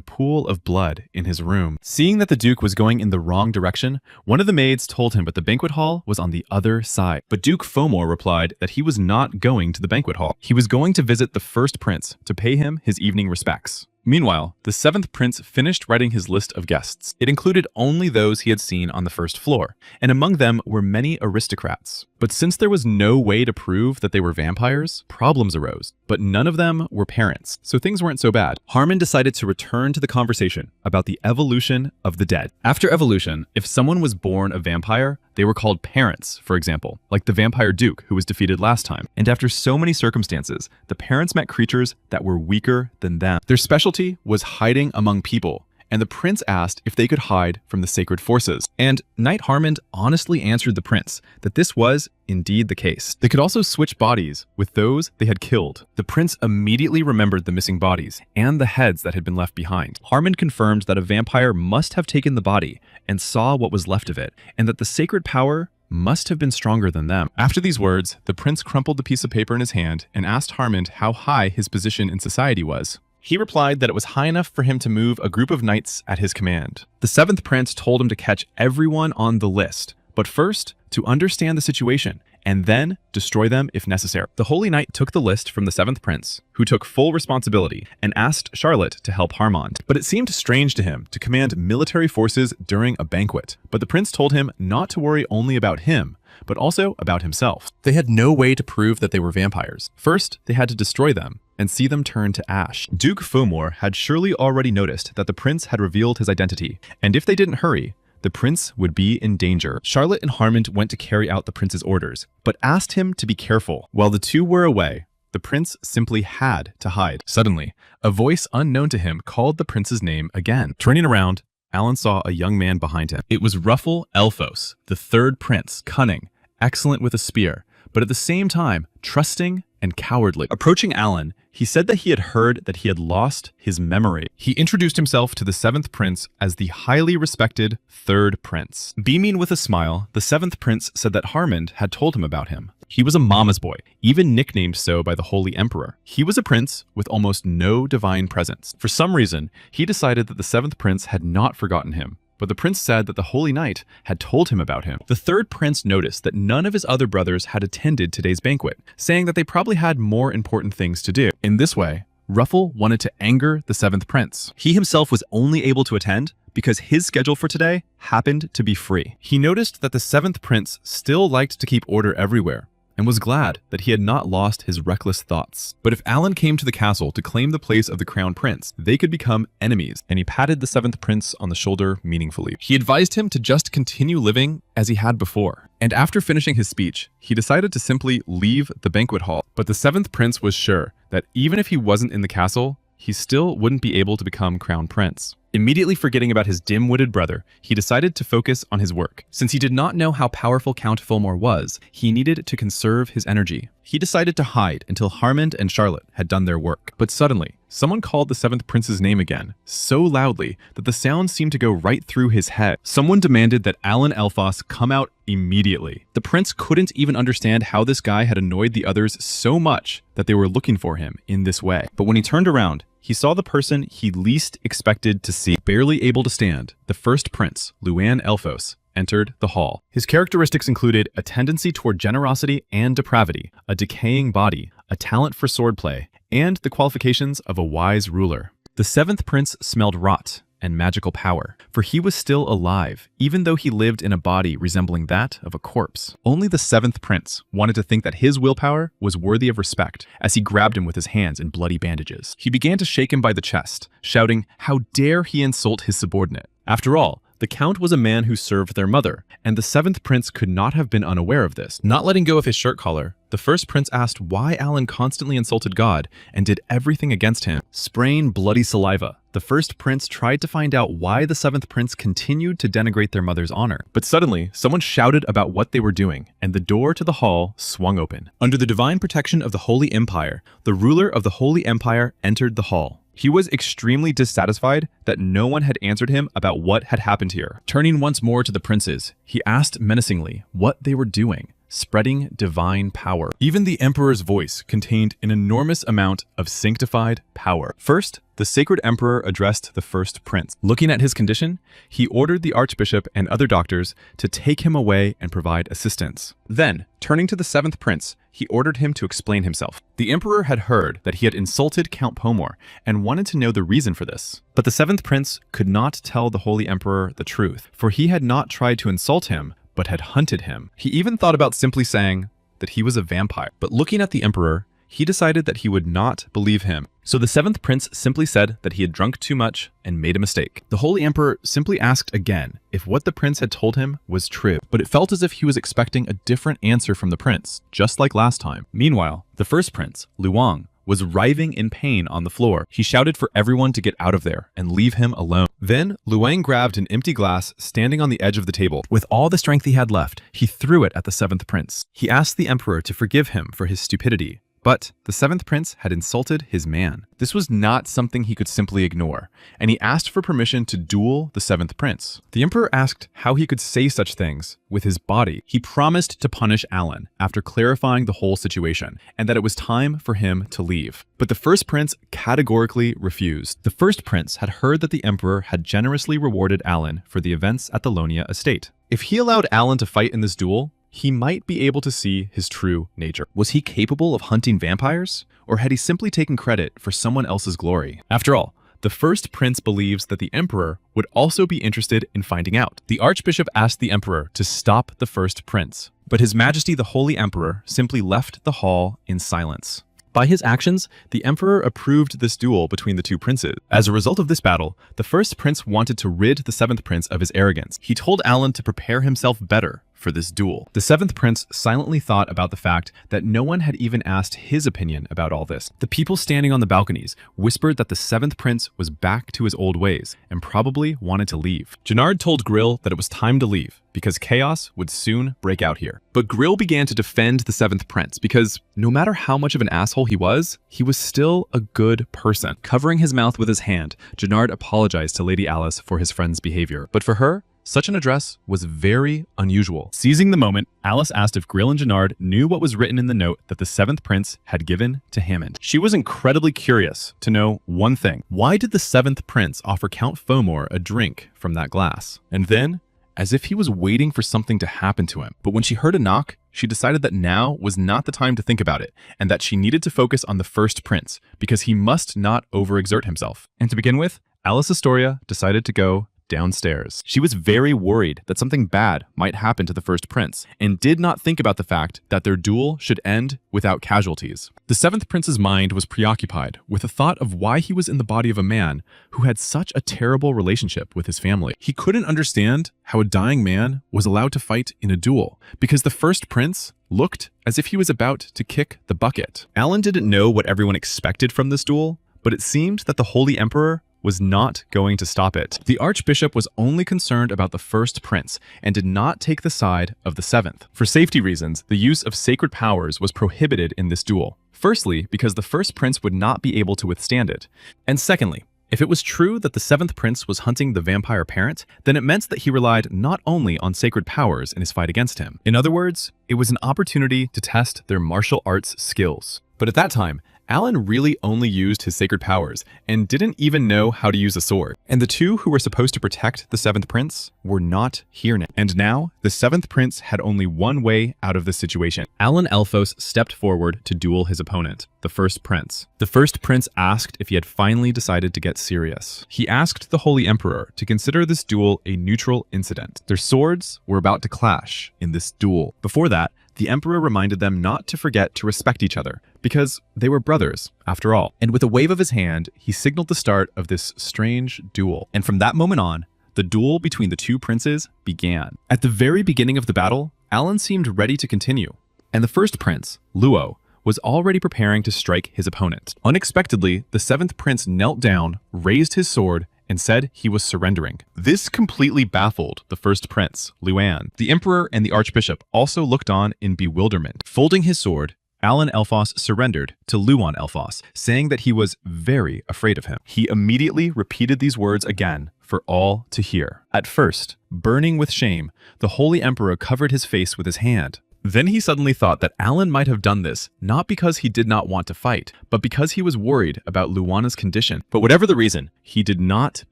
Speaker 1: pool of blood in his room. Seeing that the Duke was going in the wrong direction, one of the maids told him that the banquet hall was on the other side. But Duke Fomor replied that he was not going to the banquet hall. He was going to visit the first prince to pay him his evening respects. Meanwhile, the seventh prince finished writing his list of guests. It included only those he had seen on the first floor, and among them were many aristocrats. But since there was no way to prove that they were vampires, problems arose. But none of them were parents, so things weren't so bad. Harmon decided to return to the conversation about the evolution of the dead. After evolution, if someone was born a vampire, they were called parents, for example, like the vampire duke who was defeated last time. And after so many circumstances, the parents met creatures that were weaker than them. Their specialty was hiding among people, and the prince asked if they could hide from the sacred forces. And Knight Harmond honestly answered the prince that this was indeed the case. They could also switch bodies with those they had killed. The prince immediately remembered the missing bodies and the heads that had been left behind. Harmond confirmed that a vampire must have taken the body and saw what was left of it, and that the sacred power must have been stronger than them. After these words, the prince crumpled the piece of paper in his hand and asked Harmond how high his position in society was. He replied that it was high enough for him to move a group of knights at his command. The seventh prince told him to catch everyone on the list, but first to understand the situation and then destroy them if necessary. The Holy Knight took the list from the seventh prince, who took full responsibility, and asked Charlotte to help Harmond. But it seemed strange to him to command military forces during a banquet. But the prince told him not to worry only about him, but also about himself. They had no way to prove that they were vampires. First, they had to destroy them and see them turn to ash. Duke Fomor had surely already noticed that the prince had revealed his identity, and if they didn't hurry, the prince would be in danger. Charlotte and Harmond went to carry out the prince's orders, but asked him to be careful. While the two were away, the prince simply had to hide. Suddenly, a voice unknown to him called the prince's name again. Turning around, Alan saw a young man behind him. It was Ruffle Elphos, the third prince, cunning, excellent with a spear, but at the same time, trusting and cowardly. Approaching Alan, he said that he had heard that he had lost his memory. He introduced himself to the seventh prince as the highly respected third prince. Beaming with a smile, the seventh prince said that Harmond had told him about him. He was a mama's boy, even nicknamed so by the Holy Emperor. He was a prince with almost no divine presence. For some reason, he decided that the seventh prince had not forgotten him. But the prince said that the Holy Knight had told him about him. The third prince noticed that none of his other brothers had attended today's banquet, saying that they probably had more important things to do. In this way, Ruffle wanted to anger the seventh prince. He himself was only able to attend because his schedule for today happened to be free. He noticed that the seventh prince still liked to keep order everywhere, and was glad that he had not lost his reckless thoughts. But if Alan came to the castle to claim the place of the crown prince, they could become enemies, and he patted the seventh prince on the shoulder meaningfully. He advised him to just continue living as he had before. And after finishing his speech, he decided to simply leave the banquet hall. But the seventh prince was sure that even if he wasn't in the castle, he still wouldn't be able to become crown prince. Immediately forgetting about his dim-witted brother, he decided to focus on his work. Since he did not know how powerful Count Fomor was, he needed to conserve his energy. He decided to hide until Harmond and Charlotte had done their work. But suddenly, someone called the seventh prince's name again, so loudly that the sound seemed to go right through his head. Someone demanded that Alan Elphos come out immediately. The prince couldn't even understand how this guy had annoyed the others so much that they were looking for him in this way. But when he turned around, he saw the person he least expected to see. Barely able to stand, the first prince, Luan Elphos, entered the hall. His characteristics included a tendency toward generosity and depravity, a decaying body, a talent for swordplay, and the qualifications of a wise ruler. The seventh prince smelled rot and magical power, for he was still alive, even though he lived in a body resembling that of a corpse. Only the seventh prince wanted to think that his willpower was worthy of respect as he grabbed him with his hands in bloody bandages. He began to shake him by the chest, shouting, "How dare he insult his subordinate?" After all, the count was a man who served their mother, and the seventh prince could not have been unaware of this. Not letting go of his shirt collar, the first prince asked why Alan constantly insulted God and did everything against him. Spraying bloody saliva, the first prince tried to find out why the seventh prince continued to denigrate their mother's honor. But suddenly, someone shouted about what they were doing, and the door to the hall swung open. Under the divine protection of the Holy Empire, the ruler of the Holy Empire entered the hall. He was extremely dissatisfied that no one had answered him about what had happened here. Turning once more to the princes, he asked menacingly what they were doing, spreading divine power. Even the emperor's voice contained an enormous amount of sanctified power. First, the sacred emperor addressed the first prince. Looking at his condition, he ordered the archbishop and other doctors to take him away and provide assistance. Then, turning to the seventh prince, he ordered him to explain himself. The emperor had heard that he had insulted Count Pomor and wanted to know the reason for this. But the seventh prince could not tell the holy emperor the truth, for he had not tried to insult him, but had hunted him. He even thought about simply saying that he was a vampire. But looking at the emperor, he decided that he would not believe him. So the seventh prince simply said that he had drunk too much and made a mistake. The holy emperor simply asked again if what the prince had told him was true, but it felt as if he was expecting a different answer from the prince, just like last time. Meanwhile, the first prince, Luang, was writhing in pain on the floor. He shouted for everyone to get out of there and leave him alone. Then, Luang grabbed an empty glass standing on the edge of the table. With all the strength he had left, he threw it at the seventh prince. He asked the emperor to forgive him for his stupidity. But the seventh prince had insulted his man. This was not something he could simply ignore, and he asked for permission to duel the seventh prince. The emperor asked how he could say such things with his body. He promised to punish Alan after clarifying the whole situation, and that it was time for him to leave. But the first prince categorically refused. The first prince had heard that the emperor had generously rewarded Alan for the events at the Lonia estate. If he allowed Alan to fight in this duel, he might be able to see his true nature. Was he capable of hunting vampires? Or had he simply taken credit for someone else's glory? After all, the first prince believes that the emperor would also be interested in finding out. The archbishop asked the emperor to stop the first prince, but His Majesty the Holy Emperor simply left the hall in silence. By his actions, the emperor approved this duel between the two princes. As a result of this battle, the first prince wanted to rid the seventh prince of his arrogance. He told Alan to prepare himself better for this duel. The seventh prince silently thought about the fact that no one had even asked his opinion about all this. The people standing on the balconies whispered that the seventh prince was back to his old ways and probably wanted to leave. Jannard told Grill that it was time to leave because chaos would soon break out here. But Grill began to defend the seventh prince because no matter how much of an asshole he was still a good person. Covering his mouth with his hand, Jannard apologized to Lady Alice for his friend's behavior. But for her, such an address was very unusual. Seizing the moment, Alice asked if Grill and Jannard knew what was written in the note that the seventh prince had given to Hammond. She was incredibly curious to know one thing. Why did the seventh prince offer Count Fomor a drink from that glass? And then, as if he was waiting for something to happen to him. But when she heard a knock, she decided that now was not the time to think about it, and that she needed to focus on the first prince, because he must not overexert himself. And to begin with, Alice Astoria decided to go downstairs. She was very worried that something bad might happen to the first prince, and did not think about the fact that their duel should end without casualties. The seventh prince's mind was preoccupied with the thought of why he was in the body of a man who had such a terrible relationship with his family. He couldn't understand how a dying man was allowed to fight in a duel, because the first prince looked as if he was about to kick the bucket. Alan didn't know what everyone expected from this duel, but it seemed that the Holy Emperor was not going to stop it. The archbishop was only concerned about the first prince and did not take the side of the seventh. For safety reasons, the use of sacred powers was prohibited in this duel. Firstly, because the first prince would not be able to withstand it. And secondly, if it was true that the seventh prince was hunting the vampire parent, then it meant that he relied not only on sacred powers in his fight against him. In other words, it was an opportunity to test their martial arts skills. But at that time, Alan really only used his sacred powers and didn't even know how to use a sword. And the two who were supposed to protect the seventh prince were not here now. And now, the seventh prince had only one way out of this situation. Alan Elphos stepped forward to duel his opponent, the first prince. The first prince asked if he had finally decided to get serious. He asked the Holy Emperor to consider this duel a neutral incident. Their swords were about to clash in this duel. Before that, the Emperor reminded them not to forget to respect each other, because they were brothers, after all. And with a wave of his hand, he signaled the start of this strange duel. And from that moment on, the duel between the two princes began. At the very beginning of the battle, Alan seemed ready to continue, and the first prince, Luo, was already preparing to strike his opponent. Unexpectedly, the seventh prince knelt down, raised his sword, and said he was surrendering. This completely baffled the first prince, Luan. The emperor and the archbishop also looked on in bewilderment. Folding his sword, Alan Elphos surrendered to Luan Elphos, saying that he was very afraid of him. He immediately repeated these words again for all to hear. At first, burning with shame, the Holy Emperor covered his face with his hand. Then he suddenly thought that Alan might have done this, not because he did not want to fight, but because he was worried about Luana's condition. But whatever the reason, he did not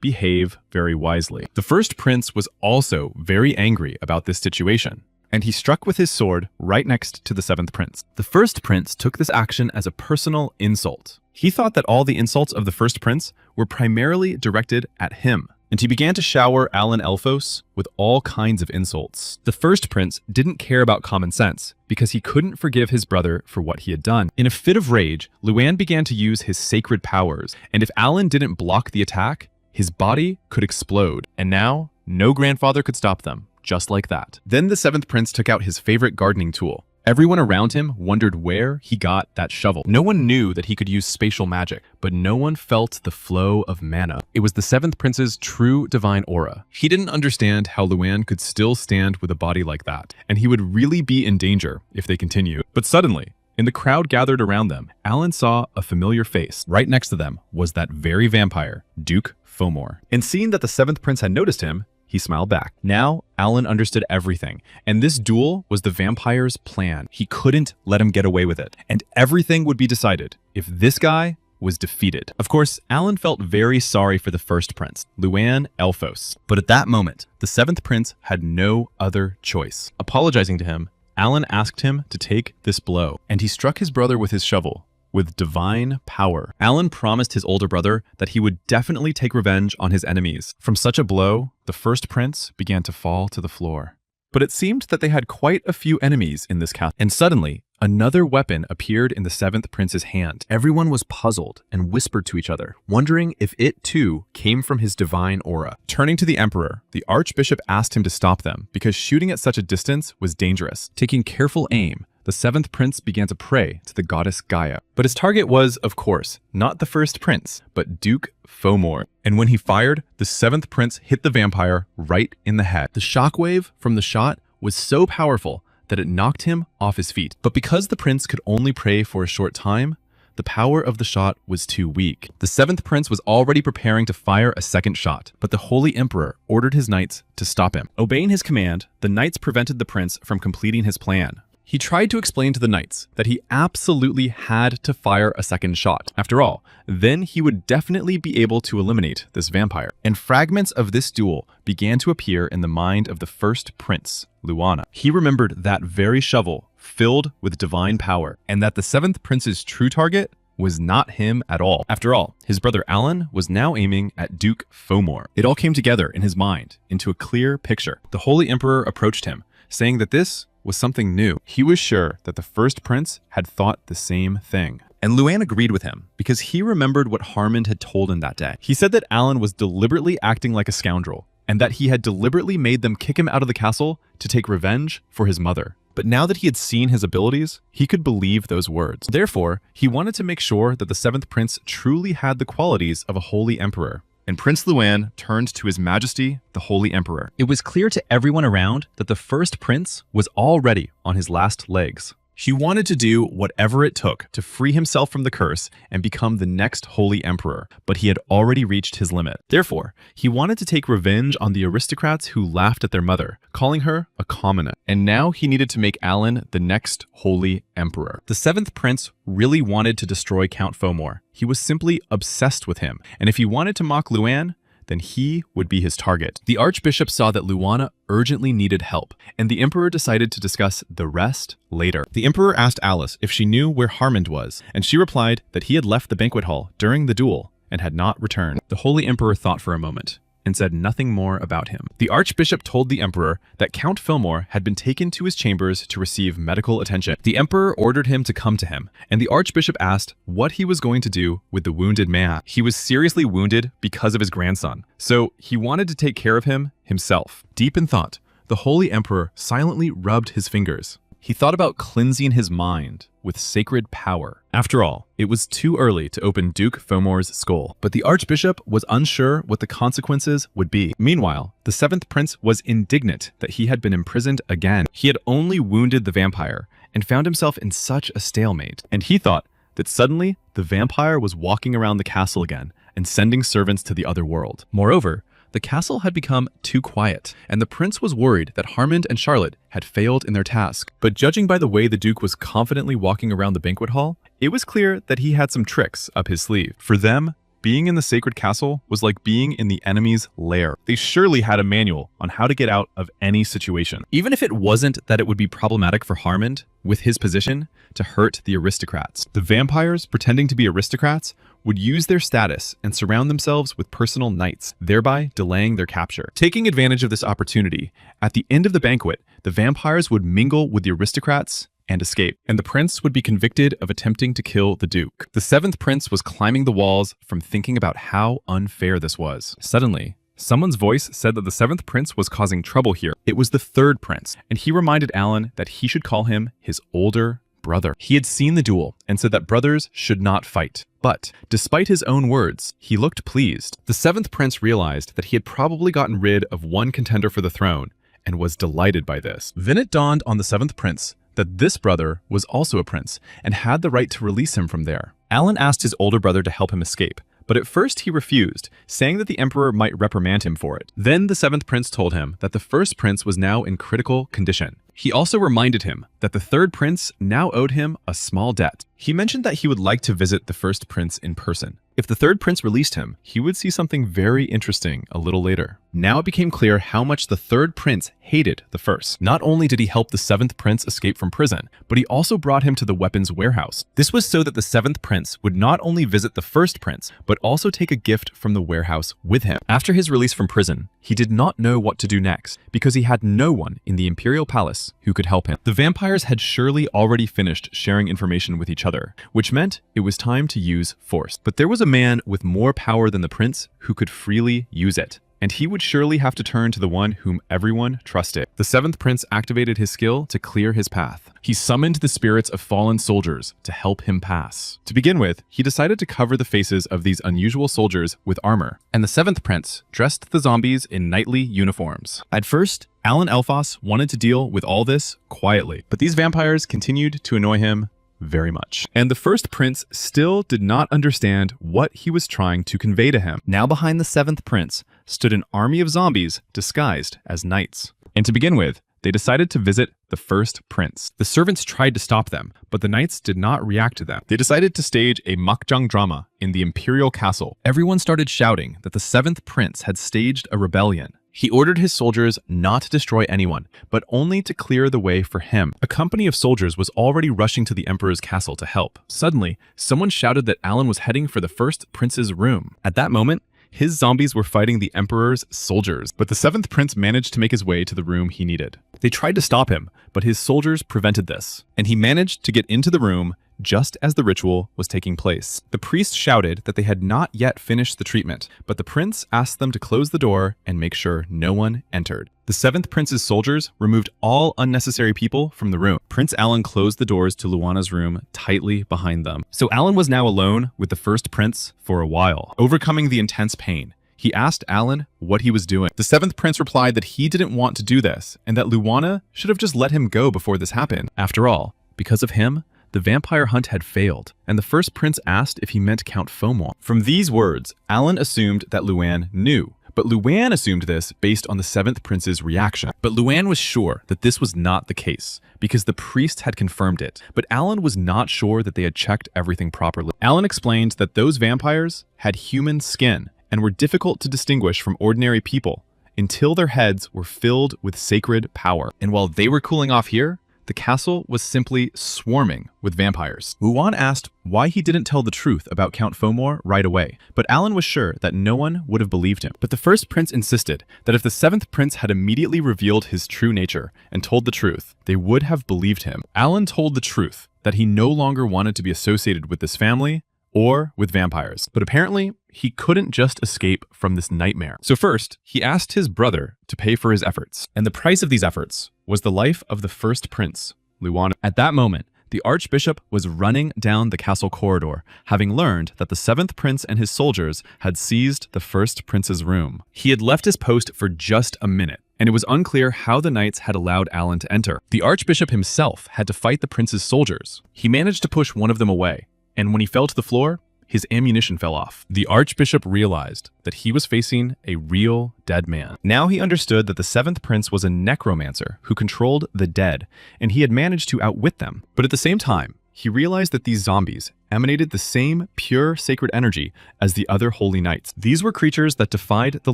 Speaker 1: behave very wisely. The first prince was also very angry about this situation, and he struck with his sword right next to the seventh prince. The first prince took this action as a personal insult. He thought that all the insults of the first prince were primarily directed at him, and he began to shower Alan Elphos with all kinds of insults. The first prince didn't care about common sense because he couldn't forgive his brother for what he had done. In a fit of rage, Luan began to use his sacred powers, and if Alan didn't block the attack, his body could explode. And now, no grandfather could stop them, just like that. Then the seventh prince took out his favorite gardening tool. Everyone around him wondered where he got that shovel. No one knew that he could use spatial magic, but no one felt the flow of mana. It was the seventh prince's true divine aura. He didn't understand how Luan could still stand with a body like that, and he would really be in danger if they continued. But suddenly, in the crowd gathered around them, Alan saw a familiar face. Right next to them was that very vampire, Duke Fomor. And seeing that the seventh prince had noticed him, he smiled back. Now, Alan understood everything, and this duel was the vampire's plan. He couldn't let him get away with it, and everything would be decided if this guy was defeated. Of course, Alan felt very sorry for the first prince, Luan Elphos, but at that moment, the seventh prince had no other choice. Apologizing to him, Alan asked him to take this blow, and he struck his brother with his shovel. With divine power, Alan promised his older brother that he would definitely take revenge on his enemies. From such a blow, the first prince began to fall to the floor. But it seemed that they had quite a few enemies in this castle, and suddenly, another weapon appeared in the seventh prince's hand. Everyone was puzzled and whispered to each other, wondering if it too came from his divine aura. Turning to the emperor, the archbishop asked him to stop them because shooting at such a distance was dangerous. Taking careful aim, the seventh prince began to pray to the goddess Gaia. But his target was, of course, not the first prince, but Duke Fomor. And when he fired, the seventh prince hit the vampire right in the head. The shockwave from the shot was so powerful that it knocked him off his feet. But because the prince could only pray for a short time, the power of the shot was too weak. The seventh prince was already preparing to fire a second shot, but the Holy Emperor ordered his knights to stop him. Obeying his command, the knights prevented the prince from completing his plan. He tried to explain to the knights that he absolutely had to fire a second shot. After all, then he would definitely be able to eliminate this vampire. And fragments of this duel began to appear in the mind of the first prince, Luana. He remembered that very shovel filled with divine power, and that the seventh prince's true target was not him at all. After all, his brother Alan was now aiming at Duke Fomor. It all came together in his mind into a clear picture. The Holy Emperor approached him, saying that this was something new. He was sure that the first prince had thought the same thing. And Luan agreed with him because he remembered what Harmond had told him that day. He said that Alan was deliberately acting like a scoundrel and that he had deliberately made them kick him out of the castle to take revenge for his mother. But now that he had seen his abilities, he could believe those words. Therefore, he wanted to make sure that the seventh prince truly had the qualities of a holy emperor. And Prince Luan turned to His Majesty, the Holy Emperor. It was clear to everyone around that the first prince was already on his last legs. He wanted to do whatever it took to free himself from the curse and become the next Holy Emperor, but he had already reached his limit. Therefore, he wanted to take revenge on the aristocrats who laughed at their mother, calling her a commoner. And now he needed to make Alan the next Holy Emperor. The seventh prince really wanted to destroy Count Fomor. He was simply obsessed with him, and if he wanted to mock Luan, then he would be his target. The archbishop saw that Luana urgently needed help, and the emperor decided to discuss the rest later. The emperor asked Alice if she knew where Harmond was, and she replied that he had left the banquet hall during the duel and had not returned. The holy emperor thought for a moment and said nothing more about him. The archbishop told the emperor that Count Fomor had been taken to his chambers to receive medical attention. The emperor ordered him to come to him, and the archbishop asked what he was going to do with the wounded man. He was seriously wounded because of his grandson, so he wanted to take care of him himself. Deep in thought, the holy emperor silently rubbed his fingers. He thought about cleansing his mind with sacred power. After all, it was too early to open Duke Fomor's skull, but the archbishop was unsure what the consequences would be. Meanwhile, the seventh prince was indignant that he had been imprisoned again. He had only wounded the vampire and found himself in such a stalemate, and he thought that suddenly the vampire was walking around the castle again and sending servants to the other world. Moreover, the castle had become too quiet, and the prince was worried that Harmond and Charlotte had failed in their task. But judging by the way the Duke was confidently walking around the banquet hall, it was clear that he had some tricks up his sleeve. For them, being in the sacred castle was like being in the enemy's lair. They surely had a manual on how to get out of any situation. Even if it wasn't that it would be problematic for Harmond, with his position, to hurt the aristocrats. The vampires, pretending to be aristocrats, would use their status and surround themselves with personal knights, thereby delaying their capture. Taking advantage of this opportunity, at the end of the banquet, the vampires would mingle with the aristocrats and escape, and the prince would be convicted of attempting to kill the Duke. The seventh prince was climbing the walls from thinking about how unfair this was. Suddenly, someone's voice said that the seventh prince was causing trouble here. It was the third prince, and he reminded Alan that he should call him his older brother. He had seen the duel and said that brothers should not fight. But, despite his own words, he looked pleased. The seventh prince realized that he had probably gotten rid of one contender for the throne, and was delighted by this. Then it dawned on the seventh prince that this brother was also a prince, and had the right to release him from there. Alan asked his older brother to help him escape, but at first he refused, saying that the emperor might reprimand him for it. Then the seventh prince told him that the first prince was now in critical condition. He also reminded him that the third prince now owed him a small debt. He mentioned that he would like to visit the first prince in person. If the third prince released him, he would see something very interesting a little later. Now it became clear how much the third prince hated the first. Not only did he help the seventh prince escape from prison, but he also brought him to the weapons warehouse. This was so that the seventh prince would not only visit the first prince, but also take a gift from the warehouse with him. After his release from prison, he did not know what to do next, because he had no one in the imperial palace who could help him. The vampires had surely already finished sharing information with each other, which meant it was time to use force. But there was a man with more power than the prince who could freely use it, and he would surely have to turn to the one whom everyone trusted. The seventh prince activated his skill to clear his path. He summoned the spirits of fallen soldiers to help him pass. To begin with, he decided to cover the faces of these unusual soldiers with armor, and the seventh prince dressed the zombies in knightly uniforms. At first, Alan Elfos wanted to deal with all this quietly, but these vampires continued to annoy him very much. And the first prince still did not understand what he was trying to convey to him. Now behind the seventh prince stood an army of zombies disguised as knights. And to begin with, they decided to visit the first prince. The servants tried to stop them, but the knights did not react to them. They decided to stage a makjang drama in the imperial castle. Everyone started shouting that the seventh prince had staged a rebellion. He ordered his soldiers not to destroy anyone, but only to clear the way for him. A company of soldiers was already rushing to the emperor's castle to help. Suddenly, someone shouted that Alan was heading for the first prince's room. At that moment, his zombies were fighting the emperor's soldiers, but the seventh prince managed to make his way to the room he needed. They tried to stop him, but his soldiers prevented this, and he managed to get into the room just as the ritual was taking place. The priest shouted that they had not yet finished the treatment, but the prince asked them to close the door and make sure no one entered. The seventh prince's soldiers removed all unnecessary people from the room. Prince Alan closed the doors to Luana's room tightly behind them. So Alan was now alone with the first prince for a while. Overcoming the intense pain, he asked Alan what he was doing. The seventh prince replied that he didn't want to do this, and that Luana should have just let him go before this happened. After all, because of him, the vampire hunt had failed, and the first prince asked if he meant Count Fomor. From these words, Alan assumed that Luan knew, but Luan assumed this based on the seventh prince's reaction. But Luan was sure that this was not the case, because the priest had confirmed it, but Alan was not sure that they had checked everything properly. Alan explained that those vampires had human skin and were difficult to distinguish from ordinary people until their heads were filled with sacred power. And while they were cooling off here, the castle was simply swarming with vampires. Luan asked why he didn't tell the truth about Count Fomor right away, but Alan was sure that no one would have believed him. But the first prince insisted that if the seventh prince had immediately revealed his true nature and told the truth, they would have believed him. Alan told the truth, that he no longer wanted to be associated with this family or with vampires. But apparently, he couldn't just escape from this nightmare. So first, he asked his brother to pay for his efforts, and the price of these efforts was the life of the first prince, Luana. At that moment, the archbishop was running down the castle corridor, having learned that the seventh prince and his soldiers had seized the first prince's room. He had left his post for just a minute, and it was unclear how the knights had allowed Alan to enter. The archbishop himself had to fight the prince's soldiers. He managed to push one of them away, and when he fell to the floor, his ammunition fell off. The Archbishop realized that he was facing a real dead man. Now he understood that the seventh prince was a necromancer who controlled the dead, and he had managed to outwit them. But at the same time, he realized that these zombies emanated the same pure sacred energy as the other holy knights. These were creatures that defied the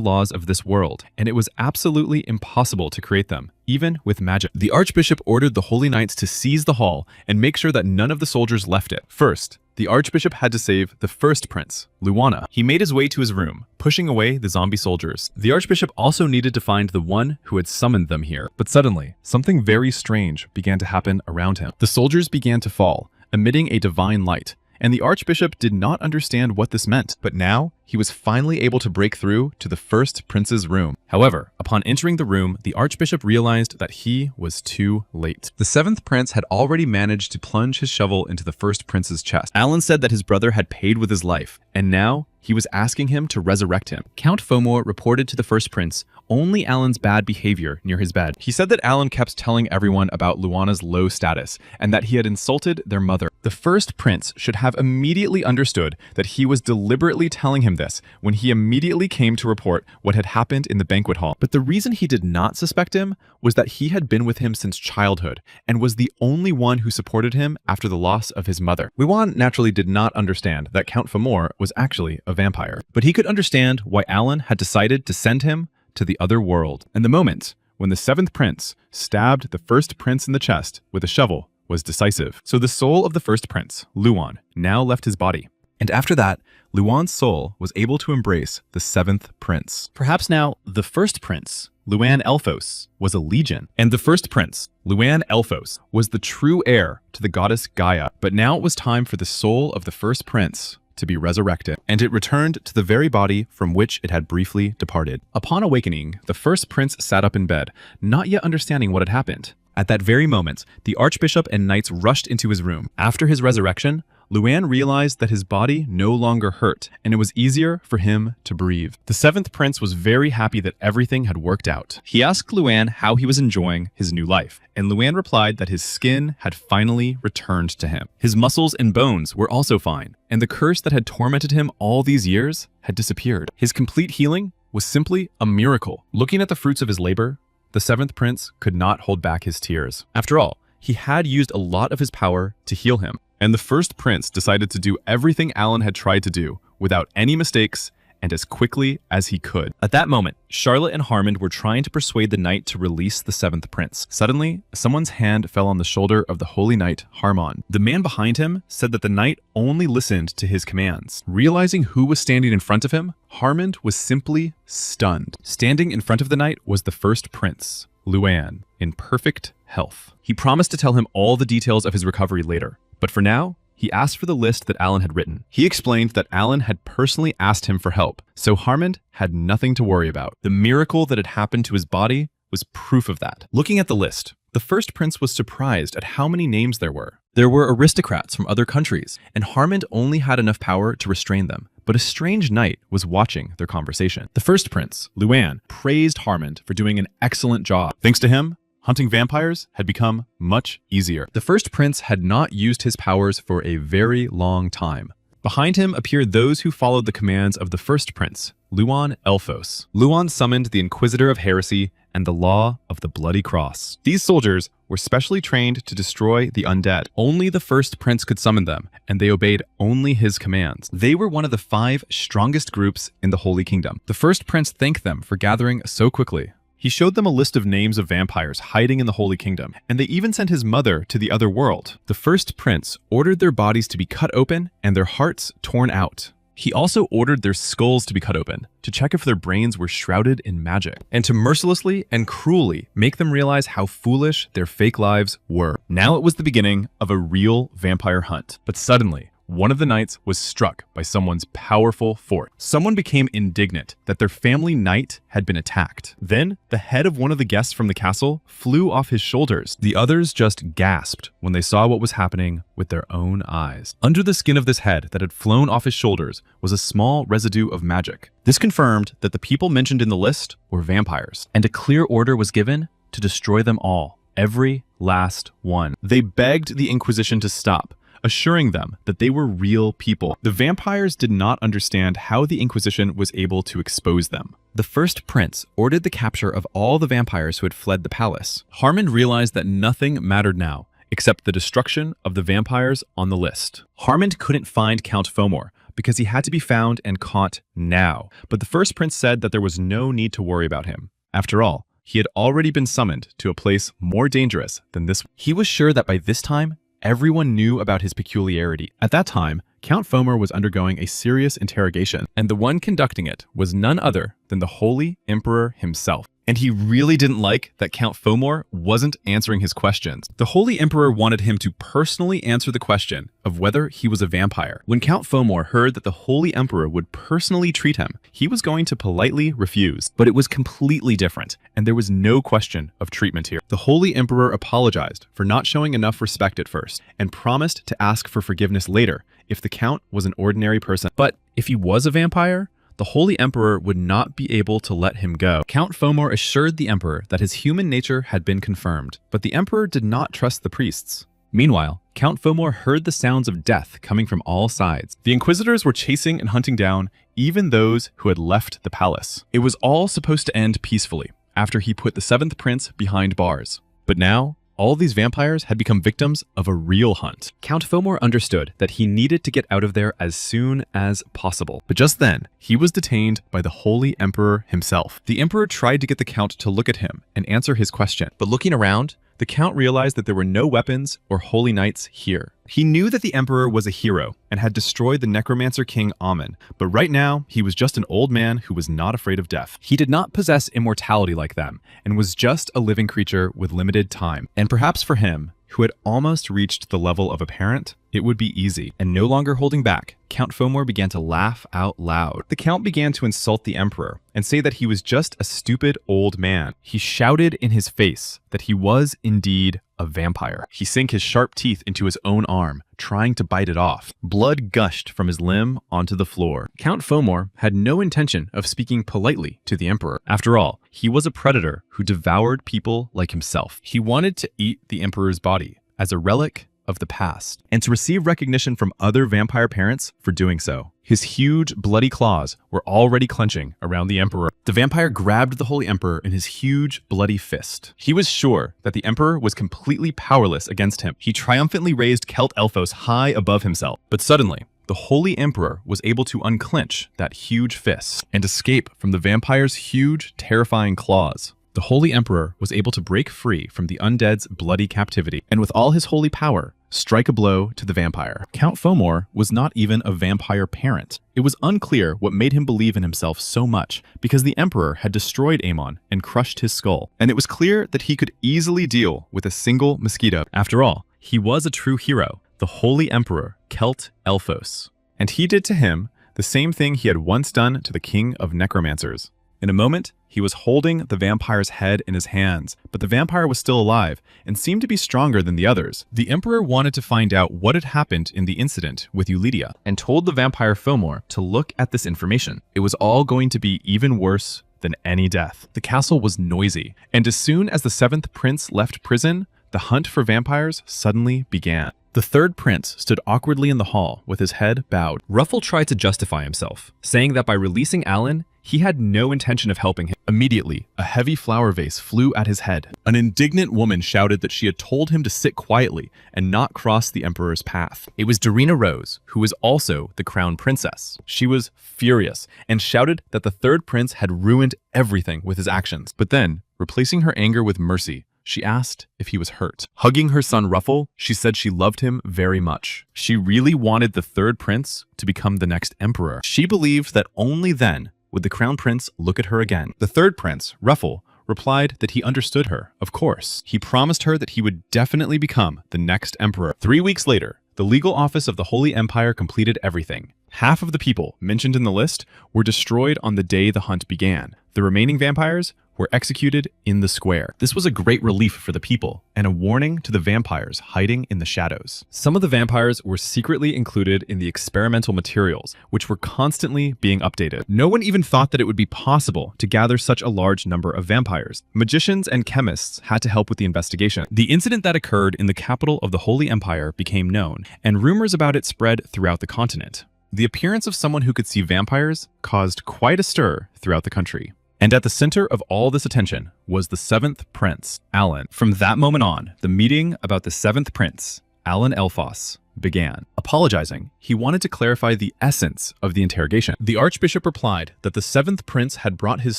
Speaker 1: laws of this world, and it was absolutely impossible to create them, even with magic. The Archbishop ordered the holy knights to seize the hall and make sure that none of the soldiers left it. First, the Archbishop had to save the first prince, Luana. He made his way to his room, pushing away the zombie soldiers. The Archbishop also needed to find the one who had summoned them here. But suddenly, something very strange began to happen around him. The soldiers began to fall, emitting a divine light, and the Archbishop did not understand what this meant. But now, he was finally able to break through to the first prince's room. However, upon entering the room, the Archbishop realized that he was too late. The seventh prince had already managed to plunge his shovel into the first prince's chest. Alan said that his brother had paid with his life, and now he was asking him to resurrect him. Count Fomor reported to the first prince only Alan's bad behavior near his bed. He said that Alan kept telling everyone about Luana's low status and that he had insulted their mother. The first prince should have immediately understood that he was deliberately telling him this when he immediately came to report what had happened in the banquet hall. But the reason he did not suspect him was that he had been with him since childhood and was the only one who supported him after the loss of his mother. Luan naturally did not understand that Count Fomor was actually a vampire, but he could understand why Alan had decided to send him to the other world. And the moment when the seventh prince stabbed the first prince in the chest with a shovel was decisive. So the soul of the first prince, Luan, now left his body. And after that, Luan's soul was able to embrace the seventh prince. Perhaps now, the first prince, Luan Elphos, was a legion. And the first prince, Luan Elphos, was the true heir to the goddess Gaia. But now it was time for the soul of the first prince to be resurrected, and it returned to the very body from which it had briefly departed. Upon awakening, the first prince sat up in bed, not yet understanding what had happened. At that very moment, the Archbishop and knights rushed into his room. After his resurrection, Luan realized that his body no longer hurt, and it was easier for him to breathe. The seventh prince was very happy that everything had worked out. He asked Luan how he was enjoying his new life, and Luan replied that his skin had finally returned to him. His muscles and bones were also fine, and the curse that had tormented him all these years had disappeared. His complete healing was simply a miracle. Looking at the fruits of his labor, the seventh prince could not hold back his tears. After all, he had used a lot of his power to heal him. And the first prince decided to do everything Alan had tried to do without any mistakes and as quickly as he could. At that moment, Charlotte and Harmond were trying to persuade the knight to release the seventh prince. Suddenly, someone's hand fell on the shoulder of the holy knight, Harmon. The man behind him said that the knight only listened to his commands. Realizing who was standing in front of him, Harmond was simply stunned. Standing in front of the knight was the first prince, Luan, in perfect health. He promised to tell him all the details of his recovery later. But for now, he asked for the list that Alan had written. He explained that Alan had personally asked him for help, so Harmond had nothing to worry about. The miracle that had happened to his body was proof of that. Looking at the list, the first prince was surprised at how many names there were. There were aristocrats from other countries, and Harmond only had enough power to restrain them. But a strange knight was watching their conversation. The first prince, Luan, praised Harmond for doing an excellent job. Thanks to him, hunting vampires had become much easier. The first prince had not used his powers for a very long time. Behind him appeared those who followed the commands of the first prince, Luan Elphos. Luan summoned the Inquisitor of Heresy and the Law of the Bloody Cross. These soldiers were specially trained to destroy the undead. Only the first prince could summon them, and they obeyed only his commands. They were one of the 5 strongest groups in the Holy Kingdom. The first prince thanked them for gathering so quickly. He showed them a list of names of vampires hiding in the Holy Kingdom, and they even sent his mother to the other world. The first prince ordered their bodies to be cut open and their hearts torn out. He also ordered their skulls to be cut open to check if their brains were shrouded in magic, and to mercilessly and cruelly make them realize how foolish their fake lives were. Now it was the beginning of a real vampire hunt. But suddenly, one of the knights was struck by someone's powerful force. Someone became indignant that their family knight had been attacked. Then, the head of one of the guests from the castle flew off his shoulders. The others just gasped when they saw what was happening with their own eyes. Under the skin of this head that had flown off his shoulders was a small residue of magic. This confirmed that the people mentioned in the list were vampires, and a clear order was given to destroy them all, every last one. They begged the Inquisition to stop, assuring them that they were real people. The vampires did not understand how the Inquisition was able to expose them. The first prince ordered the capture of all the vampires who had fled the palace. Harmond realized that nothing mattered now except the destruction of the vampires on the list. Harmond couldn't find Count Fomor because he had to be found and caught now. But the first prince said that there was no need to worry about him. After all, he had already been summoned to a place more dangerous than this. He was sure that by this time, everyone knew about his peculiarity. At that time, Count Fomor was undergoing a serious interrogation, and the one conducting it was none other than the Holy Emperor himself. And he really didn't like that Count Fomor wasn't answering his questions. The Holy Emperor wanted him to personally answer the question of whether he was a vampire. When Count Fomor heard that the Holy Emperor would personally treat him, he was going to politely refuse. But it was completely different, and there was no question of treatment here. The Holy Emperor apologized for not showing enough respect at first, and promised to ask for forgiveness later if the Count was an ordinary person. But if he was a vampire, the Holy Emperor would not be able to let him go. Count Fomor assured the Emperor that his human nature had been confirmed, but the Emperor did not trust the priests. Meanwhile, Count Fomor heard the sounds of death coming from all sides. The Inquisitors were chasing and hunting down even those who had left the palace. It was all supposed to end peacefully after he put the seventh prince behind bars. But now, all these vampires had become victims of a real hunt. Count Fomor understood that he needed to get out of there as soon as possible. But just then, he was detained by the Holy Emperor himself. The Emperor tried to get the Count to look at him and answer his question, but looking around, the Count realized that there were no weapons or holy knights here. He knew that the Emperor was a hero and had destroyed the Necromancer King Amun, but right now, he was just an old man who was not afraid of death. He did not possess immortality like them, and was just a living creature with limited time. And perhaps for him, who had almost reached the level of a parent, it would be easy. And no longer holding back, Count Fomor began to laugh out loud. The Count began to insult the Emperor and say that he was just a stupid old man. He shouted in his face that he was indeed a vampire. He sank his sharp teeth into his own arm, trying to bite it off. Blood gushed from his limb onto the floor. Count Fomor had no intention of speaking politely to the Emperor. After all, he was a predator who devoured people like himself. He wanted to eat the Emperor's body as a relic of the past, and to receive recognition from other vampire parents for doing so. His huge, bloody claws were already clenching around the Emperor. The vampire grabbed the Holy Emperor in his huge, bloody fist. He was sure that the Emperor was completely powerless against him. He triumphantly raised Celt Elfos high above himself. But suddenly, the Holy Emperor was able to unclench that huge fist and escape from the vampire's huge, terrifying claws. The Holy Emperor was able to break free from the undead's bloody captivity, and with all his holy power, strike a blow to the vampire. Count Fomor was not even a vampire parent. It was unclear what made him believe in himself so much, because the Emperor had destroyed Amon and crushed his skull, and it was clear that he could easily deal with a single mosquito. After all, he was a true hero, the Holy Emperor, Celt Elfos. And he did to him the same thing he had once done to the King of Necromancers. In a moment, he was holding the vampire's head in his hands, but the vampire was still alive and seemed to be stronger than the others. The Emperor wanted to find out what had happened in the incident with Eulidia and told the vampire Fomor to look at this information. It was all going to be even worse than any death. The castle was noisy, and as soon as the seventh prince left prison, the hunt for vampires suddenly began. The third prince stood awkwardly in the hall with his head bowed. Ruffle tried to justify himself, saying that by releasing Alan, he had no intention of helping him. Immediately, a heavy flower vase flew at his head. An indignant woman shouted that she had told him to sit quietly and not cross the Emperor's path. It was Darina Rose, who was also the crown princess. She was furious and shouted that the third prince had ruined everything with his actions. But then, replacing her anger with mercy, she asked if he was hurt. Hugging her son Ruffle, she said she loved him very much. She really wanted the third prince to become the next emperor. She believed that only then would the crown prince look at her again. The third prince, Ruffle, replied that he understood her, of course. He promised her that he would definitely become the next emperor. 3 weeks later, the legal office of the Holy Empire completed everything. Half of the people mentioned in the list were destroyed on the day the hunt began. The remaining vampires were executed in the square. This was a great relief for the people and a warning to the vampires hiding in the shadows. Some of the vampires were secretly included in the experimental materials, which were constantly being updated. No one even thought that it would be possible to gather such a large number of vampires. Magicians and chemists had to help with the investigation. The incident that occurred in the capital of the Holy Empire became known, and rumors about it spread throughout the continent. The appearance of someone who could see vampires caused quite a stir throughout the country. And at the center of all this attention was the seventh prince, Alan. From that moment on, the meeting about the seventh prince, Alan Elphos, began. Apologizing, he wanted to clarify the essence of the interrogation. The archbishop replied that the seventh prince had brought his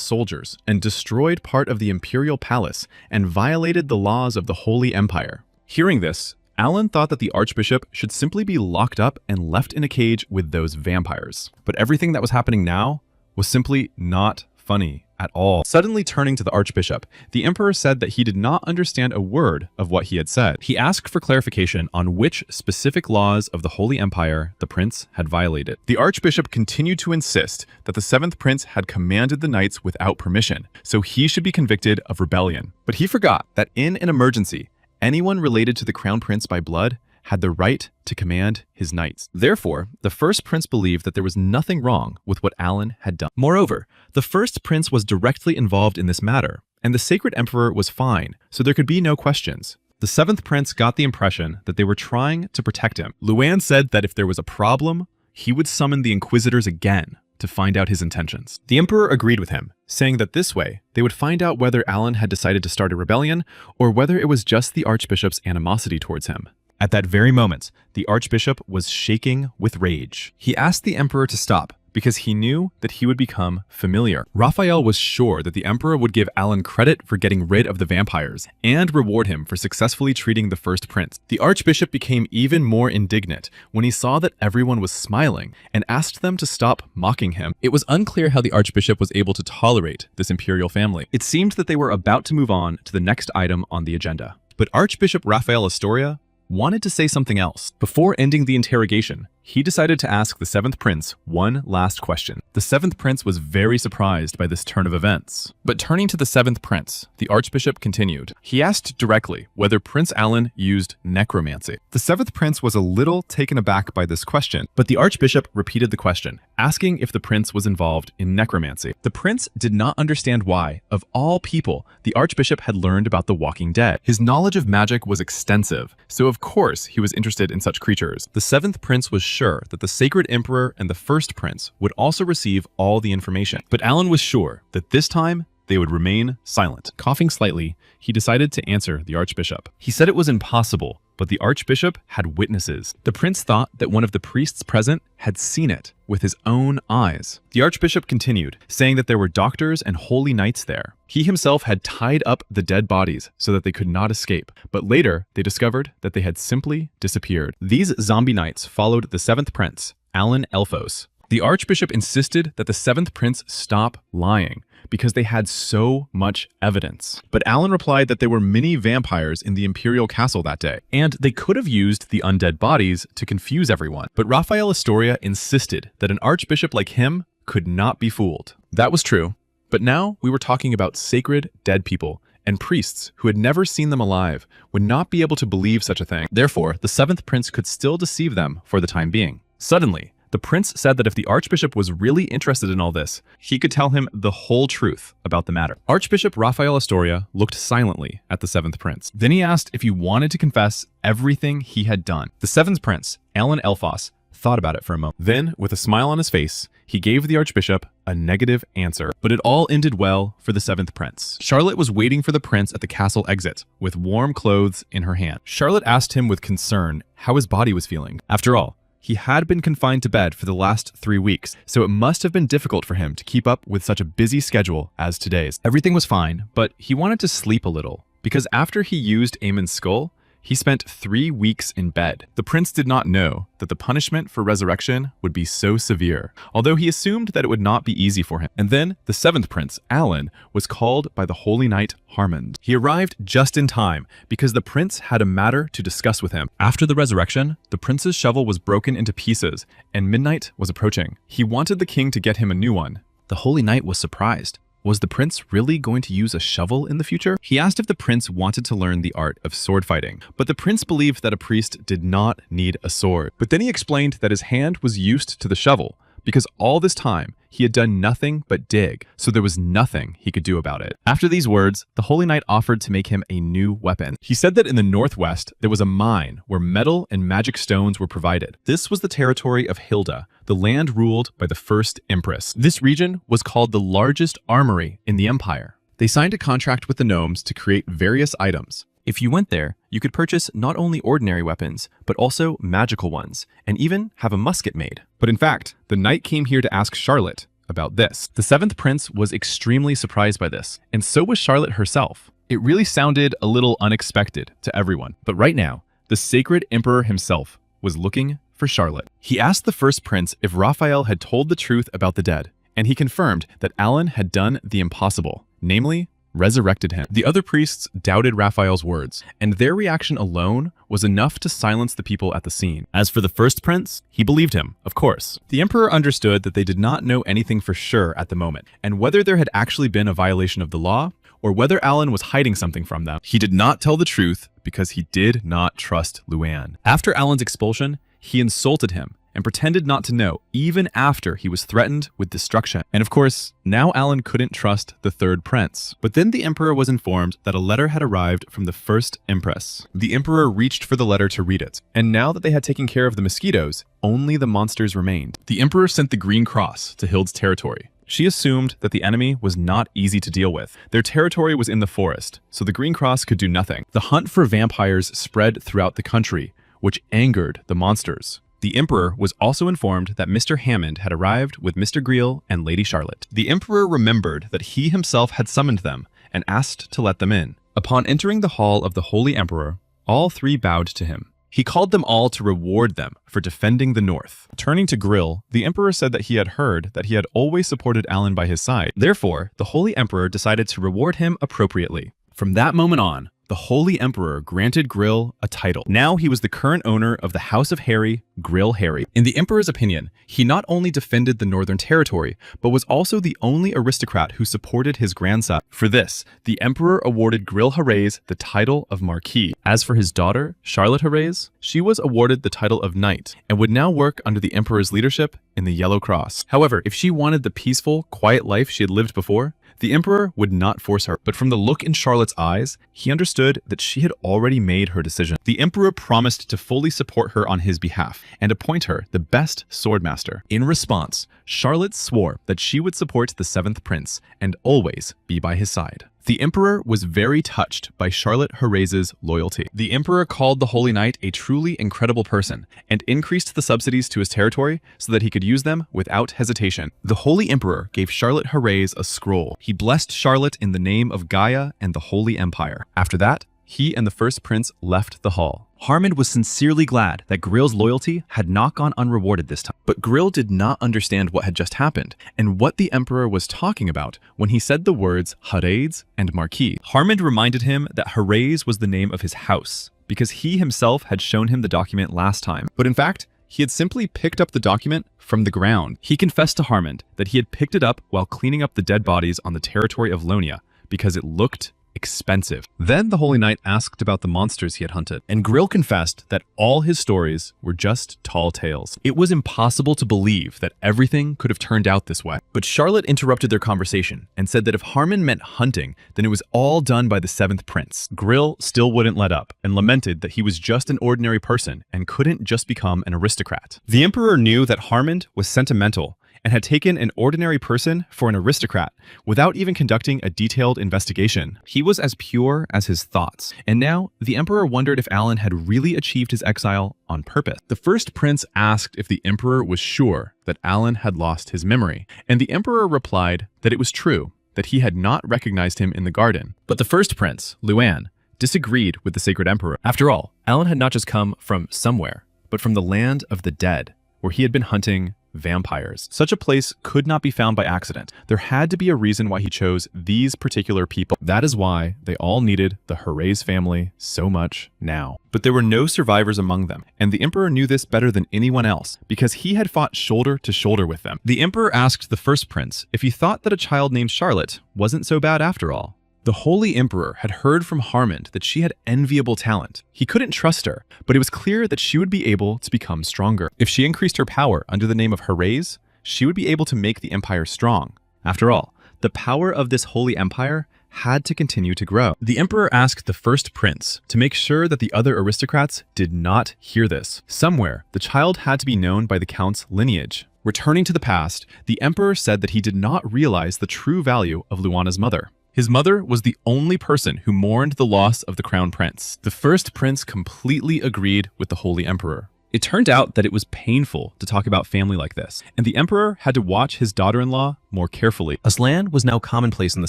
Speaker 1: soldiers and destroyed part of the imperial palace and violated the laws of the Holy Empire. Hearing this, Alan thought that the archbishop should simply be locked up and left in a cage with those vampires. But everything that was happening now was simply not funny at all. Suddenly turning to the archbishop, the emperor said that he did not understand a word of what he had said. He asked for clarification on which specific laws of the Holy Empire the prince had violated. The archbishop continued to insist that the seventh prince had commanded the knights without permission, so he should be convicted of rebellion. But he forgot that in an emergency, anyone related to the crown prince by blood had the right to command his knights. Therefore, the first prince believed that there was nothing wrong with what Alan had done. Moreover, the first prince was directly involved in this matter, and the sacred emperor was fine, so there could be no questions. The seventh prince got the impression that they were trying to protect him. Luan said that if there was a problem, he would summon the inquisitors again to find out his intentions. The emperor agreed with him, saying that this way, they would find out whether Alan had decided to start a rebellion or whether it was just the archbishop's animosity towards him. At that very moment, the archbishop was shaking with rage. He asked the emperor to stop because he knew that he would become familiar. Raphael was sure that the emperor would give Alan credit for getting rid of the vampires and reward him for successfully treating the first prince. The archbishop became even more indignant when he saw that everyone was smiling and asked them to stop mocking him. It was unclear how the archbishop was able to tolerate this imperial family. It seemed that they were about to move on to the next item on the agenda. But Archbishop Raphael Astoria wanted to say something else. Before ending the interrogation, he decided to ask the seventh prince one last question. The seventh prince was very surprised by this turn of events. But turning to the seventh prince, the archbishop continued. He asked directly whether Prince Alan used necromancy. The seventh prince was a little taken aback by this question, but the archbishop repeated the question, asking if the prince was involved in necromancy. The prince did not understand why, of all people, the archbishop had learned about the Walking Dead. His knowledge of magic was extensive, so of course he was interested in such creatures. The seventh prince was sure that the sacred emperor and the first prince would also receive all the information. But Alan was sure that this time they would remain silent. Coughing slightly, he decided to answer the archbishop. He said it was impossible, but the archbishop had witnesses. The prince thought that one of the priests present had seen it with his own eyes. The archbishop continued, saying that there were doctors and holy knights there. He himself had tied up the dead bodies so that they could not escape, but later they discovered that they had simply disappeared. These zombie knights followed the seventh prince, Alan Elphos. The archbishop insisted that the seventh prince stop lying because they had so much evidence. But Alan replied that there were many vampires in the imperial castle that day, and they could have used the undead bodies to confuse everyone. But Raphael Astoria insisted that an archbishop like him could not be fooled. That was true, but now we were talking about sacred dead people, and priests who had never seen them alive would not be able to believe such a thing. Therefore, the seventh prince could still deceive them for the time being. Suddenly, the prince said that if the archbishop was really interested in all this, he could tell him the whole truth about the matter. Archbishop Raphael Astoria looked silently at the seventh prince. Then he asked if he wanted to confess everything he had done. The seventh prince, Alan Elphos, thought about it for a moment. Then, with a smile on his face, he gave the archbishop a negative answer. But it all ended well for the seventh prince. Charlotte was waiting for the prince at the castle exit, with warm clothes in her hand. Charlotte asked him with concern how his body was feeling. After all, he had been confined to bed for the last 3 weeks, so it must have been difficult for him to keep up with such a busy schedule as today's. Everything was fine, but he wanted to sleep a little, because after he used Aemon's skull, he spent 3 weeks in bed. The prince did not know that the punishment for resurrection would be so severe, although he assumed that it would not be easy for him. And then the seventh prince, Alan, was called by the holy knight Harmond. He arrived just in time because the prince had a matter to discuss with him. After the resurrection, the prince's shovel was broken into pieces and midnight was approaching. He wanted the king to get him a new one. The holy knight was surprised. Was the prince really going to use a shovel in the future? He asked if the prince wanted to learn the art of sword fighting, but the prince believed that a priest did not need a sword. But then he explained that his hand was used to the shovel, because all this time, he had done nothing but dig, so there was nothing he could do about it. After these words, the Holy Knight offered to make him a new weapon. He said that in the northwest, there was a mine where metal and magic stones were provided. This was the territory of Hilda, the land ruled by the first empress. This region was called the largest armory in the empire. They signed a contract with the gnomes to create various items. If you went there, you could purchase not only ordinary weapons, but also magical ones, and even have a musket made. But in fact, the knight came here to ask Charlotte about this. The seventh prince was extremely surprised by this, and so was Charlotte herself. It really sounded a little unexpected to everyone. But right now, the sacred emperor himself was looking for Charlotte. He asked the first prince if Raphael had told the truth about the dead, and he confirmed that Alan had done the impossible, namely, resurrected him. The other priests doubted Raphael's words, and their reaction alone was enough to silence the people at the scene. As for the first prince, he believed him, of course. The emperor understood that they did not know anything for sure at the moment, and whether there had actually been a violation of the law, or whether Alan was hiding something from them. He did not tell the truth because he did not trust Luan. After Alan's expulsion, he insulted him and pretended not to know, even after he was threatened with destruction. And of course, now Alan couldn't trust the third prince. But then the emperor was informed that a letter had arrived from the first empress. The emperor reached for the letter to read it, and now that they had taken care of the mosquitoes, only the monsters remained. The emperor sent the Green Cross to Hild's territory. She assumed that the enemy was not easy to deal with. Their territory was in the forest, so the Green Cross could do nothing. The hunt for vampires spread throughout the country, which angered the monsters. The emperor was also informed that Mr. Hammond had arrived with Mr. Greel and Lady Charlotte. The emperor remembered that he himself had summoned them and asked to let them in. Upon entering the hall of the Holy Emperor, all three bowed to him. He called them all to reward them for defending the North. Turning to Greel, the emperor said that he had heard that he had always supported Alan by his side. Therefore, the Holy Emperor decided to reward him appropriately. From that moment on, the Holy Emperor granted Greel a title. Now he was the current owner of the House of Harry, Greel Harry. In the Emperor's opinion, he not only defended the Northern Territory, but was also the only aristocrat who supported his grandson. For this, the Emperor awarded Greel Harreys the title of Marquis. As for his daughter, Charlotte Harreys, she was awarded the title of Knight, and would now work under the Emperor's leadership in the Yellow Cross. However, if she wanted the peaceful, quiet life she had lived before, the Emperor would not force her. But from the look in Charlotte's eyes, he understood that she had already made her decision. The Emperor promised to fully support her on his behalf and appoint her the best swordmaster. In response, Charlotte swore that she would support the seventh prince and always be by his side. The Emperor was very touched by Charlotte Harreys' loyalty. The Emperor called the Holy Knight a truly incredible person and increased the subsidies to his territory so that he could use them without hesitation. The Holy Emperor gave Charlotte Harreys a scroll. He blessed Charlotte in the name of Gaia and the Holy Empire. After that, he and the first prince left the hall. Harmond was sincerely glad that Greel's loyalty had not gone unrewarded this time. But Greel did not understand what had just happened and what the Emperor was talking about when he said the words Harreys and Marquis. Harmond reminded him that Harreys was the name of his house because he himself had shown him the document last time. But in fact, he had simply picked up the document from the ground. He confessed to Harmond that he had picked it up while cleaning up the dead bodies on the territory of Lonia because it looked expensive. Then the Holy Knight asked about the monsters he had hunted, and Greel confessed that all his stories were just tall tales. It was impossible to believe that everything could have turned out this way. But Charlotte interrupted their conversation and said that if Harmond meant hunting, then it was all done by the seventh prince. Greel still wouldn't let up and lamented that he was just an ordinary person and couldn't just become an aristocrat. The Emperor knew that Harmond was sentimental and had taken an ordinary person for an aristocrat without even conducting a detailed investigation. He was as pure as his thoughts, and now the Emperor wondered if Alan had really achieved his exile on purpose. The first prince asked if the Emperor was sure that Alan had lost his memory, and the Emperor replied that it was true, that he had not recognized him in the garden. But the first prince, Luan, disagreed with the Sacred Emperor. After all, Alan had not just come from somewhere, but from the land of the dead, where he had been hunting vampires. Such a place could not be found by accident. There had to be a reason why he chose these particular people. That is why they all needed the Herrey's family so much now. But there were no survivors among them, and the Emperor knew this better than anyone else, because he had fought shoulder to shoulder with them. The Emperor asked the first prince if he thought that a child named Charlotte wasn't so bad after all. The Holy Emperor had heard from Harmond that she had enviable talent. He couldn't trust her, but it was clear that she would be able to become stronger. If she increased her power under the name of Herrey's, she would be able to make the empire strong. After all, the power of this holy empire had to continue to grow. The Emperor asked the first prince to make sure that the other aristocrats did not hear this. Somewhere, the child had to be known by the Count's lineage. Returning to the past, the Emperor said that he did not realize the true value of Luana's mother. His mother was the only person who mourned the loss of the crown prince. The first prince completely agreed with the Holy Emperor. It turned out that it was painful to talk about family like this, and the Emperor had to watch his daughter-in-law more carefully. Aslan was now commonplace in the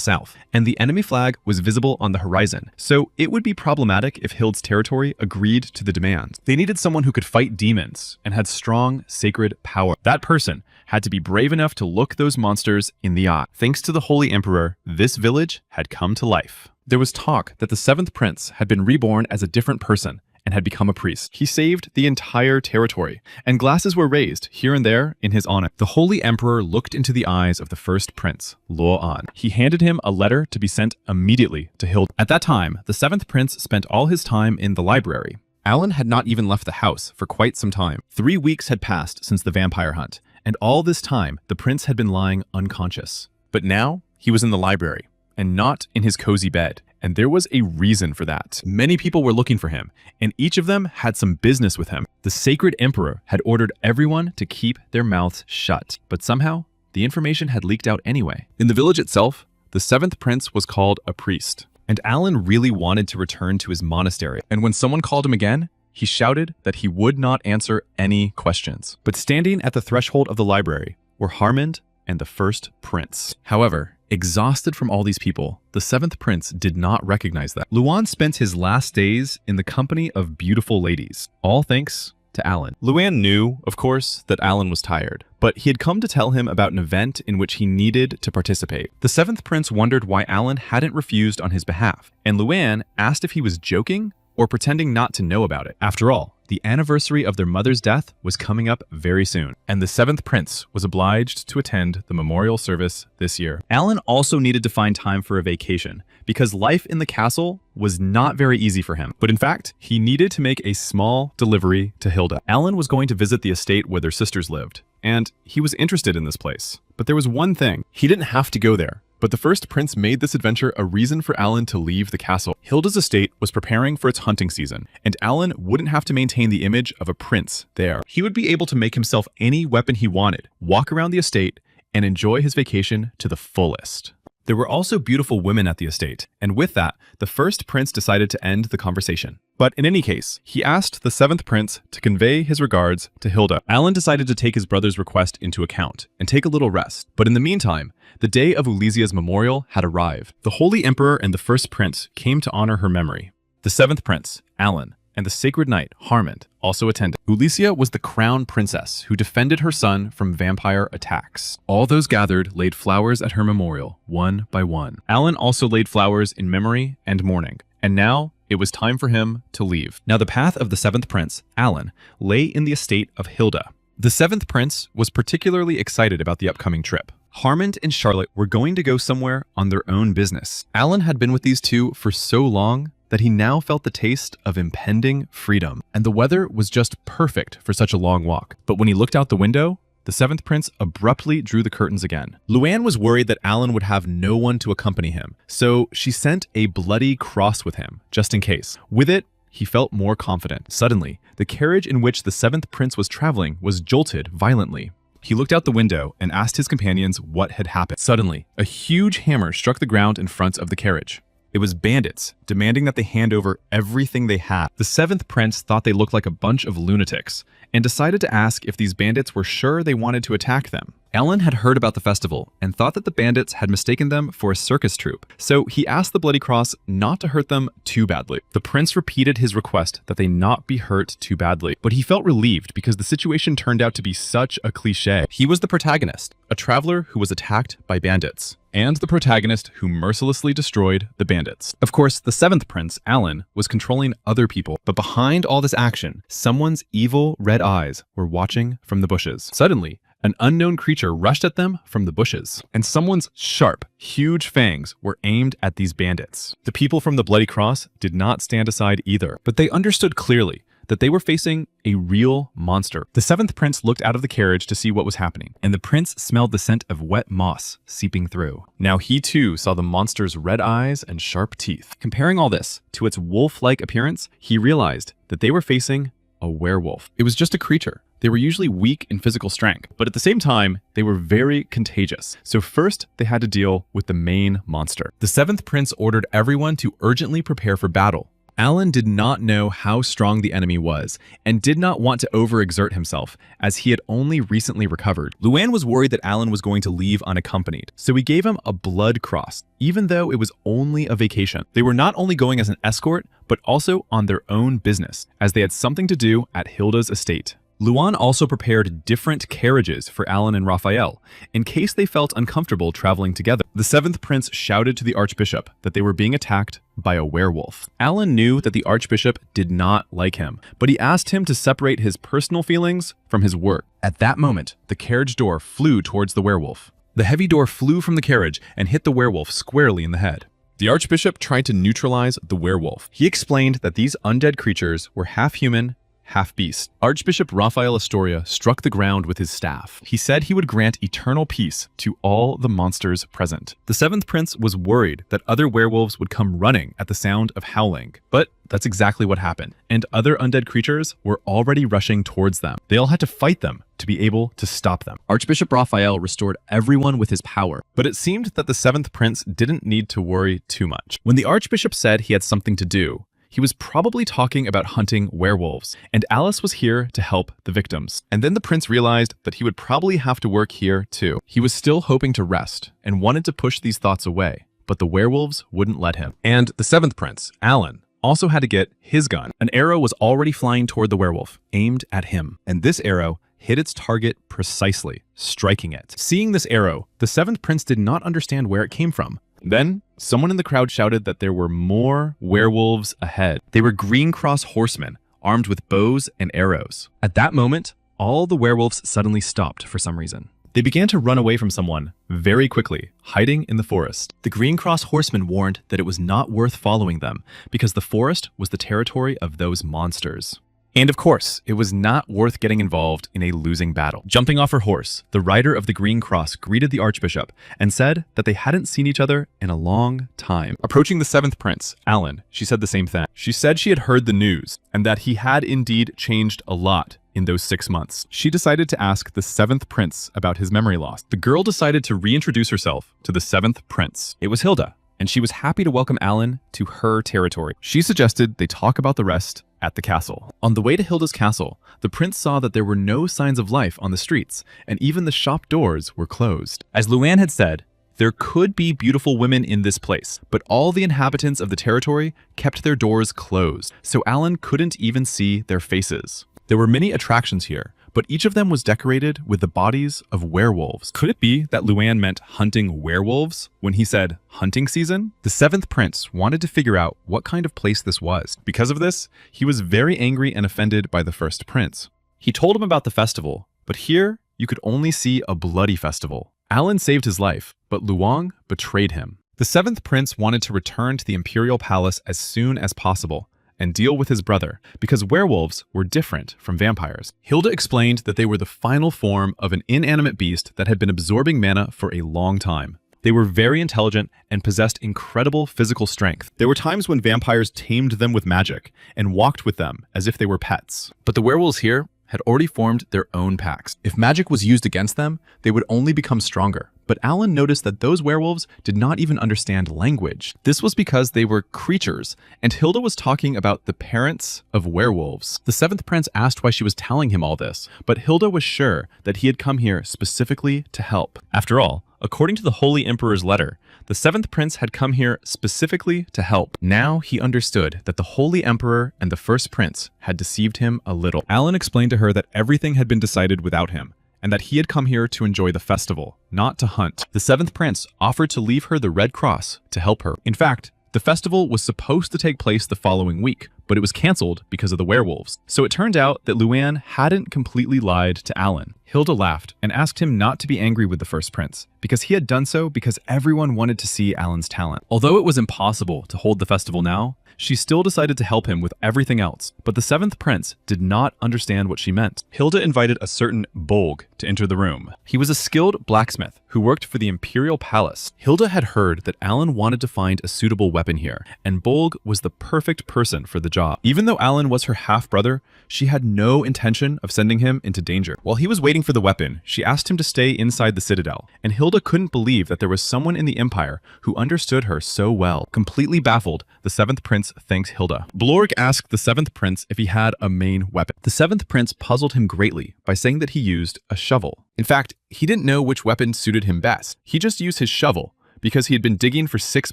Speaker 1: south, and the enemy flag was visible on the horizon, so it would be problematic if Hild's territory agreed to the demands. They needed someone who could fight demons and had strong, sacred power. That person had to be brave enough to look those monsters in the eye. Thanks to the Holy Emperor, this village had come to life. There was talk that the seventh prince had been reborn as a different person and had become a priest. He saved the entire territory, and glasses were raised here and there in his honor. The Holy Emperor looked into the eyes of the first prince, Luo An. He handed him a letter to be sent immediately to Hild. At that time, the seventh prince spent all his time in the library. Alan had not even left the house for quite some time. 3 weeks had passed since the vampire hunt, and all this time, the prince had been lying unconscious. But now, he was in the library, and not in his cozy bed. And there was a reason for that. Many people were looking for him, and each of them had some business with him. The sacred emperor had ordered everyone to keep their mouths shut, but somehow, the information had leaked out anyway. In the village itself, the seventh prince was called a priest, and Alan really wanted to return to his monastery. And when someone called him again, he shouted that he would not answer any questions. But standing at the threshold of the library were Harmond and the first prince. However, exhausted from all these people, the seventh prince did not recognize them. Luan spent his last days in the company of beautiful ladies, all thanks to Alan. Luan knew, of course, that Alan was tired, but he had come to tell him about an event in which he needed to participate. The seventh prince wondered why Alan hadn't refused on his behalf, and Luan asked if he was joking or pretending not to know about it. After all, the anniversary of their mother's death was coming up very soon, and the seventh prince was obliged to attend the memorial service this year. Alan also needed to find time for a vacation, because life in the castle was not very easy for him. But in fact, he needed to make a small delivery to Hilda. Alan was going to visit the estate where their sisters lived, and he was interested in this place. But there was one thing: he didn't have to go there. But the first prince made this adventure a reason for Alan to leave the castle. Hilda's estate was preparing for its hunting season, and Alan wouldn't have to maintain the image of a prince there. He would be able to make himself any weapon he wanted, walk around the estate, and enjoy his vacation to the fullest. There were also beautiful women at the estate, and with that, the first prince decided to end the conversation. But in any case, he asked the seventh prince to convey his regards to Hilda. Alan decided to take his brother's request into account and take a little rest. But in the meantime, the day of Ulysses' memorial had arrived. The Holy Emperor and the first prince came to honor her memory. The seventh prince, Alan, and the sacred knight, Harmond, also attended. Ulysia was the crown princess who defended her son from vampire attacks. All those gathered laid flowers at her memorial, one by one. Alan also laid flowers in memory and mourning. And now, it was time for him to leave. Now the path of the seventh prince, Alan, lay in the estate of Hilda. The seventh prince was particularly excited about the upcoming trip. Harmond and Charlotte were going to go somewhere on their own business. Alan had been with these two for so long that he now felt the taste of impending freedom, and the weather was just perfect for such a long walk. But when he looked out the window, the seventh prince abruptly drew the curtains again. Luann was worried that Alan would have no one to accompany him, so she sent a bloody cross with him, just in case. With it, he felt more confident. Suddenly, the carriage in which the seventh prince was traveling was jolted violently. He looked out the window and asked his companions what had happened. Suddenly, a huge hammer struck the ground in front of the carriage. It was bandits, demanding that they hand over everything they had. The seventh prince thought they looked like a bunch of lunatics, and decided to ask if these bandits were sure they wanted to attack them. Alan had heard about the festival and thought that the bandits had mistaken them for a circus troupe, so he asked the Bloody Cross not to hurt them too badly. The prince repeated his request that they not be hurt too badly, but he felt relieved because the situation turned out to be such a cliché. He was the protagonist, a traveler who was attacked by bandits, and the protagonist who mercilessly destroyed the bandits. Of course, the seventh prince, Alan, was controlling other people, but behind all this action, someone's evil red eyes were watching from the bushes. Suddenly, an unknown creature rushed at them from the bushes, and someone's sharp, huge fangs were aimed at these bandits. The people from the Bloody Cross did not stand aside either, but they understood clearly that they were facing a real monster. The seventh prince looked out of the carriage to see what was happening, and the prince smelled the scent of wet moss seeping through. Now he too saw the monster's red eyes and sharp teeth. Comparing all this to its wolf-like appearance, he realized that they were facing a werewolf. It was just a creature. They were usually weak in physical strength, but at the same time, they were very contagious. So first, they had to deal with the main monster. The seventh prince ordered everyone to urgently prepare for battle. Alan did not know how strong the enemy was and did not want to overexert himself, as he had only recently recovered. Luan was worried that Alan was going to leave unaccompanied, so he gave him a blood cross, even though it was only a vacation. They were not only going as an escort, but also on their own business, as they had something to do at Hilda's estate. Luan also prepared different carriages for Alan and Raphael, in case they felt uncomfortable traveling together. The seventh prince shouted to the archbishop that they were being attacked by a werewolf. Alan knew that the archbishop did not like him, but he asked him to separate his personal feelings from his work. At that moment, the carriage door flew towards the werewolf. The heavy door flew from the carriage and hit the werewolf squarely in the head. The archbishop tried to neutralize the werewolf. He explained that these undead creatures were half human, half beast. Archbishop Raphael Astoria struck the ground with his staff. He said he would grant eternal peace to all the monsters present. The seventh prince was worried that other werewolves would come running at the sound of howling, but that's exactly what happened, and other undead creatures were already rushing towards them. They all had to fight them to be able to stop them. Archbishop Raphael restored everyone with his power, but it seemed that the seventh prince didn't need to worry too much. When the archbishop said he had something to do, he was probably talking about hunting werewolves, and Alice was here to help the victims. And then the prince realized that he would probably have to work here too. He was still hoping to rest and wanted to push these thoughts away, but the werewolves wouldn't let him. And the seventh prince, Alan, also had to get his gun. An arrow was already flying toward the werewolf, aimed at him, and this arrow hit its target precisely, striking it. Seeing this arrow, the seventh prince did not understand where it came from. Then, someone in the crowd shouted that there were more werewolves ahead. They were Green Cross horsemen, armed with bows and arrows. At that moment, all the werewolves suddenly stopped for some reason. They began to run away from someone very quickly, hiding in the forest. The Green Cross horsemen warned that it was not worth following them because the forest was the territory of those monsters. And of course, it was not worth getting involved in a losing battle. Jumping off her horse, the rider of the Green Cross greeted the archbishop and said that they hadn't seen each other in a long time. Approaching the seventh prince, Alan, she said the same thing. She said she had heard the news and that he had indeed changed a lot in those 6 months. She decided to ask the seventh prince about his memory loss. The girl decided to reintroduce herself to the seventh prince. It was Hilda, and she was happy to welcome Alan to her territory. She suggested they talk about the rest at the castle. On the way to Hilda's castle, the prince saw that there were no signs of life on the streets, and even the shop doors were closed. As Luan had said, there could be beautiful women in this place, but all the inhabitants of the territory kept their doors closed, so Alan couldn't even see their faces. There were many attractions here, but each of them was decorated with the bodies of werewolves. Could it be that Luan meant hunting werewolves when he said hunting season? The seventh prince wanted to figure out what kind of place this was. Because of this, he was very angry and offended by the first prince. He told him about the festival, but here you could only see a bloody festival. Alan saved his life, but Luang betrayed him. The seventh prince wanted to return to the imperial palace as soon as possible and deal with his brother, because werewolves were different from vampires. Hilda explained that they were the final form of an inanimate beast that had been absorbing mana for a long time. They were very intelligent and possessed incredible physical strength. There were times when vampires tamed them with magic and walked with them as if they were pets. But the werewolves here had already formed their own packs. If magic was used against them, they would only become stronger. But Alan noticed that those werewolves did not even understand language. This was because they were creatures, and Hilda was talking about the parents of werewolves. The seventh prince asked why she was telling him all this, but Hilda was sure that he had come here specifically to help. After all, according to the Holy Emperor's letter, the seventh prince had come here specifically to help. Now he understood that the Holy Emperor and the first prince had deceived him a little. Alan explained to her that everything had been decided without him, and that he had come here to enjoy the festival, not to hunt. The seventh prince offered to leave her the Red Cross to help her. In fact, the festival was supposed to take place the following week, but it was cancelled because of the werewolves. So it turned out that Luann hadn't completely lied to Alan. Hilda laughed and asked him not to be angry with the first prince, because he had done so because everyone wanted to see Alan's talent. Although it was impossible to hold the festival now, she still decided to help him with everything else, but the seventh prince did not understand what she meant. Hilda invited a certain Bolg to enter the room. He was a skilled blacksmith who worked for the Imperial Palace. Hilda had heard that Alan wanted to find a suitable weapon here, and Bolg was the perfect person for the job. Even though Alan was her half-brother, she had no intention of sending him into danger. While he was waiting for the weapon, she asked him to stay inside the citadel, and Hilda couldn't believe that there was someone in the Empire who understood her so well. Completely baffled, the seventh prince thanked Hilda. Blorg asked the seventh prince if he had a main weapon. The seventh prince puzzled him greatly by saying that he used a shovel. In fact, he didn't know which weapon suited him best. He just used his shovel because he had been digging for 6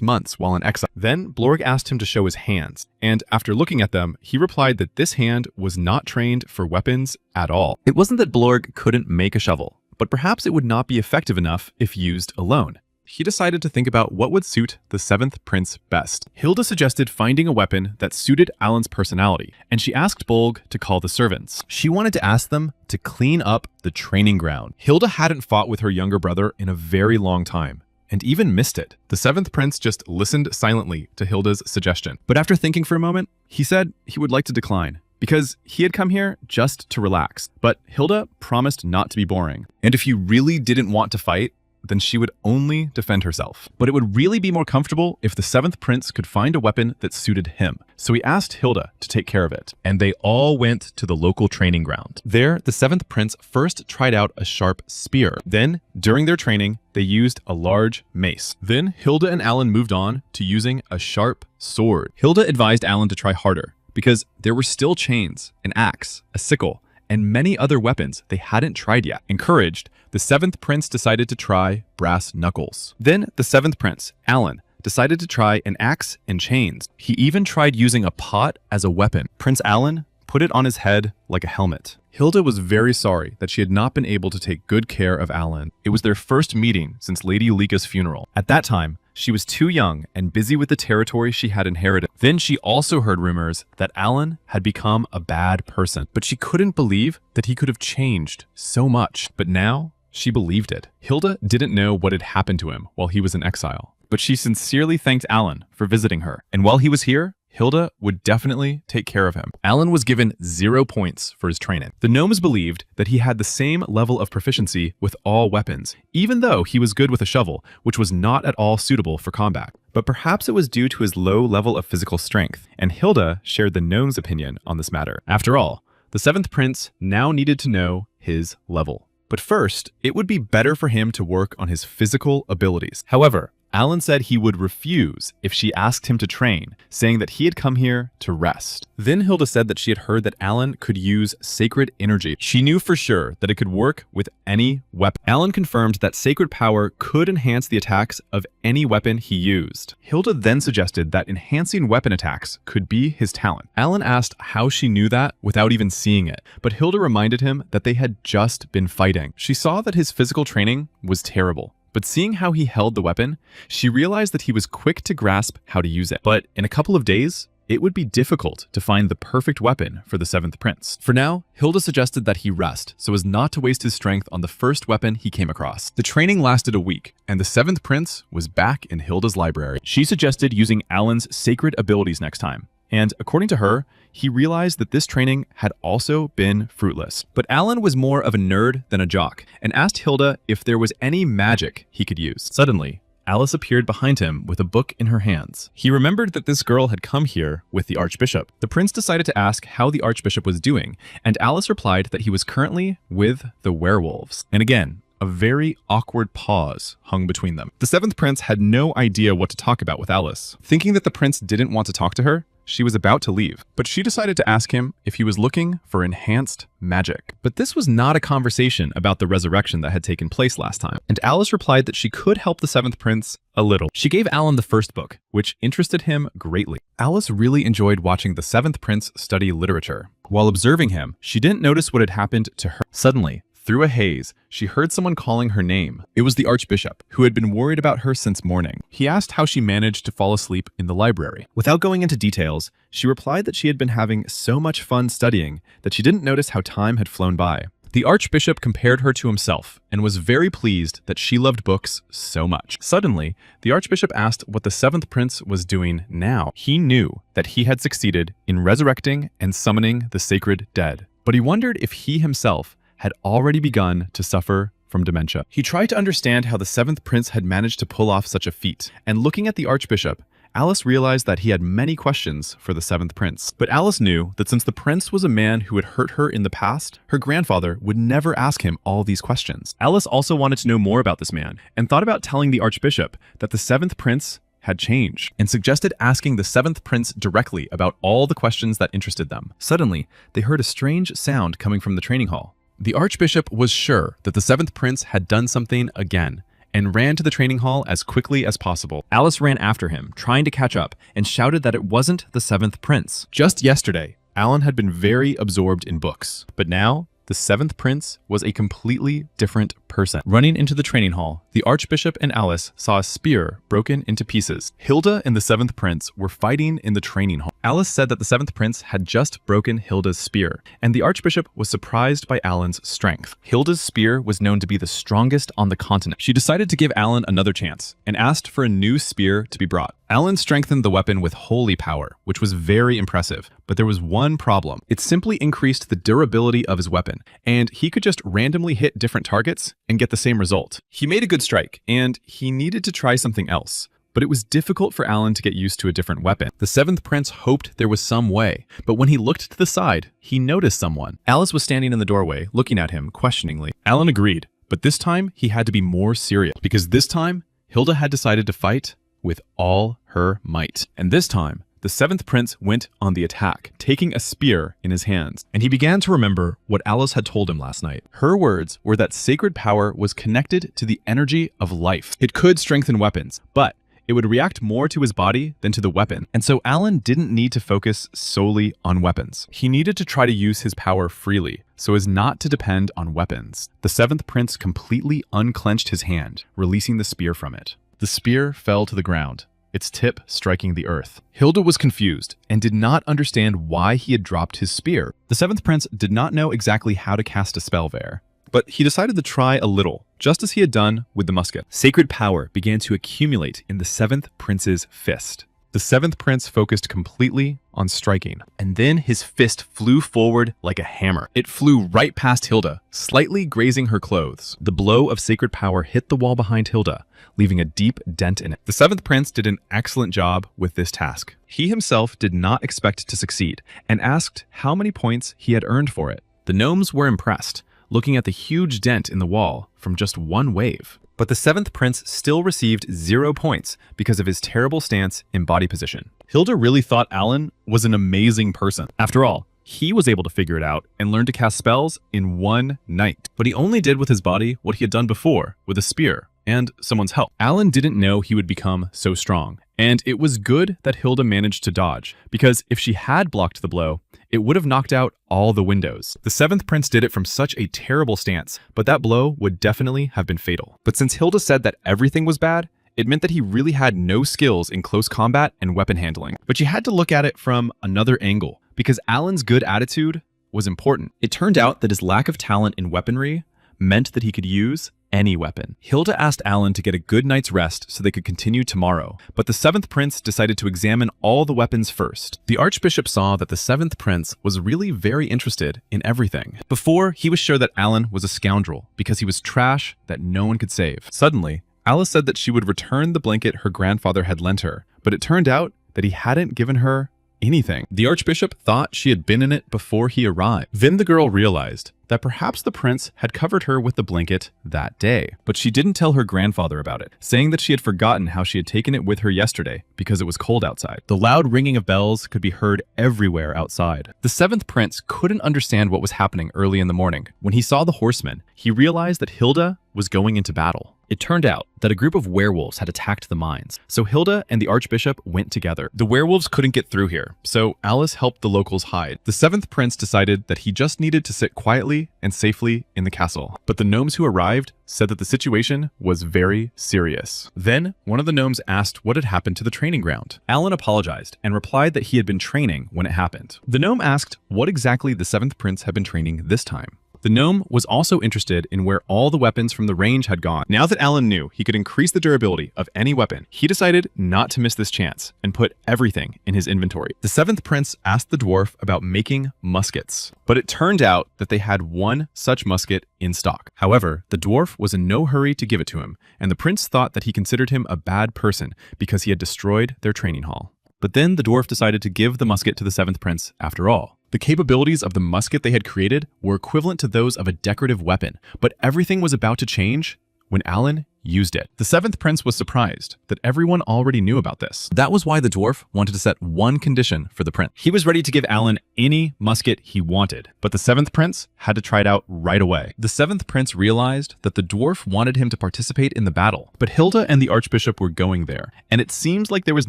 Speaker 1: months while in exile. Then Blorg asked him to show his hands, and after looking at them, he replied that this hand was not trained for weapons at all. It wasn't that Blorg couldn't make a shovel, but perhaps it would not be effective enough if used alone. He decided to think about what would suit the seventh prince best. Hilda suggested finding a weapon that suited Alan's personality, and she asked Bolg to call the servants. She wanted to ask them to clean up the training ground. Hilda hadn't fought with her younger brother in a very long time, and even missed it. The seventh prince just listened silently to Hilda's suggestion. But after thinking for a moment, he said he would like to decline, because he had come here just to relax. But Hilda promised not to be boring, and if he really didn't want to fight, then she would only defend herself. But it would really be more comfortable if the seventh prince could find a weapon that suited him. So he asked Hilda to take care of it, and they all went to the local training ground. There, the seventh prince first tried out a sharp spear. Then, during their training, they used a large mace. Then Hilda and Alan moved on to using a sharp sword. Hilda advised Alan to try harder, because there were still chains, an axe, a sickle, and many other weapons they hadn't tried yet. Encouraged, the seventh prince decided to try brass knuckles. Then the seventh prince, Alan, decided to try an axe and chains. He even tried using a pot as a weapon. Prince Alan put it on his head like a helmet. Hilda was very sorry that she had not been able to take good care of Alan. It was their first meeting since Lady Lika's funeral. At that time, she was too young and busy with the territory she had inherited. Then she also heard rumors that Alan had become a bad person, but she couldn't believe that he could have changed so much. But now, she believed it. Hilda didn't know what had happened to him while he was in exile, but she sincerely thanked Alan for visiting her. And while he was here, Hilda would definitely take care of him. Alan was given 0 points for his training. The gnomes believed that he had the same level of proficiency with all weapons, even though he was good with a shovel, which was not at all suitable for combat. But perhaps it was due to his low level of physical strength, and Hilda shared the gnomes' opinion on this matter. After all, the seventh prince now needed to know his level. But first, it would be better for him to work on his physical abilities. However, Alan said he would refuse if she asked him to train, saying that he had come here to rest. Then Hilda said that she had heard that Alan could use sacred energy. She knew for sure that it could work with any weapon. Alan confirmed that sacred power could enhance the attacks of any weapon he used. Hilda then suggested that enhancing weapon attacks could be his talent. Alan asked how she knew that without even seeing it, but Hilda reminded him that they had just been fighting. She saw that his physical training was terrible. But seeing how he held the weapon, she realized that he was quick to grasp how to use it. But in a couple of days, it would be difficult to find the perfect weapon for the seventh prince. For now, Hilda suggested that he rest so as not to waste his strength on the first weapon he came across. The training lasted a week, and the seventh prince was back in Hilda's library. She suggested using Alan's sacred abilities next time. And according to her, he realized that this training had also been fruitless. But Alan was more of a nerd than a jock, and asked Hilda if there was any magic he could use. Suddenly, Alice appeared behind him with a book in her hands. He remembered that this girl had come here with the archbishop. The prince decided to ask how the archbishop was doing, and Alice replied that he was currently with the werewolves. And again, A very awkward pause hung between them. The seventh prince had no idea what to talk about with Alice. Thinking that the prince didn't want to talk to her, she was about to leave, but she decided to ask him if he was looking for enhanced magic. But this was not a conversation about the resurrection that had taken place last time, and Alice replied that she could help the seventh prince a little. She gave Alan the first book, which interested him greatly. Alice really enjoyed watching the seventh prince study literature. While observing him, she didn't notice what had happened to her. Suddenly, through a haze, she heard someone calling her name. It was the archbishop, who had been worried about her since morning. He asked how she managed to fall asleep in the library. Without going into details, she replied that she had been having so much fun studying that she didn't notice how time had flown by. The archbishop compared her to himself and was very pleased that she loved books so much. Suddenly, the archbishop asked what the seventh prince was doing now. He knew that he had succeeded in resurrecting and summoning the sacred dead, but he wondered if he himself had already begun to suffer from dementia. He tried to understand how the seventh prince had managed to pull off such a feat, and looking at the archbishop, Alice realized that he had many questions for the seventh prince. But Alice knew that since the prince was a man who had hurt her in the past, her grandfather would never ask him all these questions. Alice also wanted to know more about this man, and thought about telling the archbishop that the seventh prince had changed, and suggested asking the seventh prince directly about all the questions that interested them. Suddenly, they heard a strange sound coming from the training hall. The archbishop was sure that the seventh prince had done something again, and ran to the training hall as quickly as possible. Alice ran after him, trying to catch up, and shouted that it wasn't the seventh prince. Just yesterday, Alan had been very absorbed in books, but now the seventh prince was a completely different person. Running into the training hall, the archbishop and Alice saw a spear broken into pieces. Hilda and the seventh prince were fighting in the training hall. Alice said that the seventh prince had just broken Hilda's spear, and the archbishop was surprised by Alan's strength. Hilda's spear was known to be the strongest on the continent. She decided to give Alan another chance, and asked for a new spear to be brought. Alan strengthened the weapon with holy power, which was very impressive, but there was one problem. It simply increased the durability of his weapon, and he could just randomly hit different targets and get the same result. He made a good strike, and he needed to try something else. But it was difficult for Alan to get used to a different weapon. The seventh prince hoped there was some way, but when he looked to the side, he noticed someone. Alice was standing in the doorway, looking at him questioningly. Alan agreed, but this time he had to be more serious, because this time, Hilda had decided to fight with all her might. And this time, the seventh prince went on the attack, taking a spear in his hands, and he began to remember what Alice had told him last night. Her words were that sacred power was connected to the energy of life. It could strengthen weapons, but it would react more to his body than to the weapon. And so Alan didn't need to focus solely on weapons. He needed to try to use his power freely, so as not to depend on weapons. The seventh prince completely unclenched his hand, releasing the spear from it. The spear fell to the ground, its tip striking the earth. Hilda was confused and did not understand why he had dropped his spear. The seventh prince did not know exactly how to cast a spell there, but he decided to try a little, just as he had done with the musket. Sacred power began to accumulate in the seventh prince's fist. The seventh prince focused completely on striking, and then his fist flew forward like a hammer. It flew right past Hilda, slightly grazing her clothes. The blow of sacred power hit the wall behind Hilda, leaving a deep dent in it. The seventh prince did an excellent job with this task. He himself did not expect to succeed, and asked how many points he had earned for it. The gnomes were impressed, looking at the huge dent in the wall from just one wave. But the seventh prince still received 0 points because of his terrible stance in body position. Hilda really thought Alan was an amazing person. After all, he was able to figure it out and learn to cast spells in one night. But he only did with his body what he had done before, with a spear and someone's help. Alan didn't know he would become so strong, and it was good that Hilda managed to dodge, because if she had blocked the blow, it would have knocked out all the windows. The seventh prince did it from such a terrible stance, but that blow would definitely have been fatal. But since Hilda said that everything was bad, it meant that he really had no skills in close combat and weapon handling. But you had to look at it from another angle, because Alan's good attitude was important. It turned out that his lack of talent in weaponry meant that he could use any weapon. Hilda asked Alan to get a good night's rest so they could continue tomorrow, but the seventh prince decided to examine all the weapons first. The archbishop saw that the seventh prince was really very interested in everything. Before, he was sure that Alan was a scoundrel because he was trash that no one could save. Suddenly, Alice said that she would return the blanket her grandfather had lent her, but it turned out that he hadn't given her anything. The archbishop thought she had been in it before he arrived. Then the girl realized that perhaps the prince had covered her with the blanket that day. But she didn't tell her grandfather about it, saying that she had forgotten how she had taken it with her yesterday because it was cold outside. The loud ringing of bells could be heard everywhere outside. The seventh prince couldn't understand what was happening early in the morning. When he saw the horsemen, he realized that Hilda was going into battle. It turned out that a group of werewolves had attacked the mines, so Hilda and the archbishop went together. The werewolves couldn't get through here, so Alice helped the locals hide. The seventh prince decided that he just needed to sit quietly and safely in the castle. But the gnomes who arrived said that the situation was very serious. Then, one of the gnomes asked what had happened to the training ground. Alan apologized and replied that he had been training when it happened. The gnome asked what exactly the seventh prince had been training this time. The gnome was also interested in where all the weapons from the range had gone. Now that Alan knew he could increase the durability of any weapon, he decided not to miss this chance and put everything in his inventory. The seventh prince asked the dwarf about making muskets, but it turned out that they had one such musket in stock. However, the dwarf was in no hurry to give it to him, and the prince thought that he considered him a bad person because he had destroyed their training hall. But then the dwarf decided to give the musket to the seventh prince after all. The capabilities of the musket they had created were equivalent to those of a decorative weapon, but everything was about to change when Alan used it. The seventh prince was surprised that everyone already knew about this. That was why the dwarf wanted to set one condition for the prince. He was ready to give Alan any musket he wanted, but the seventh prince had to try it out right away. The seventh prince realized that the dwarf wanted him to participate in the battle, but Hilda and the archbishop were going there, and it seems like there was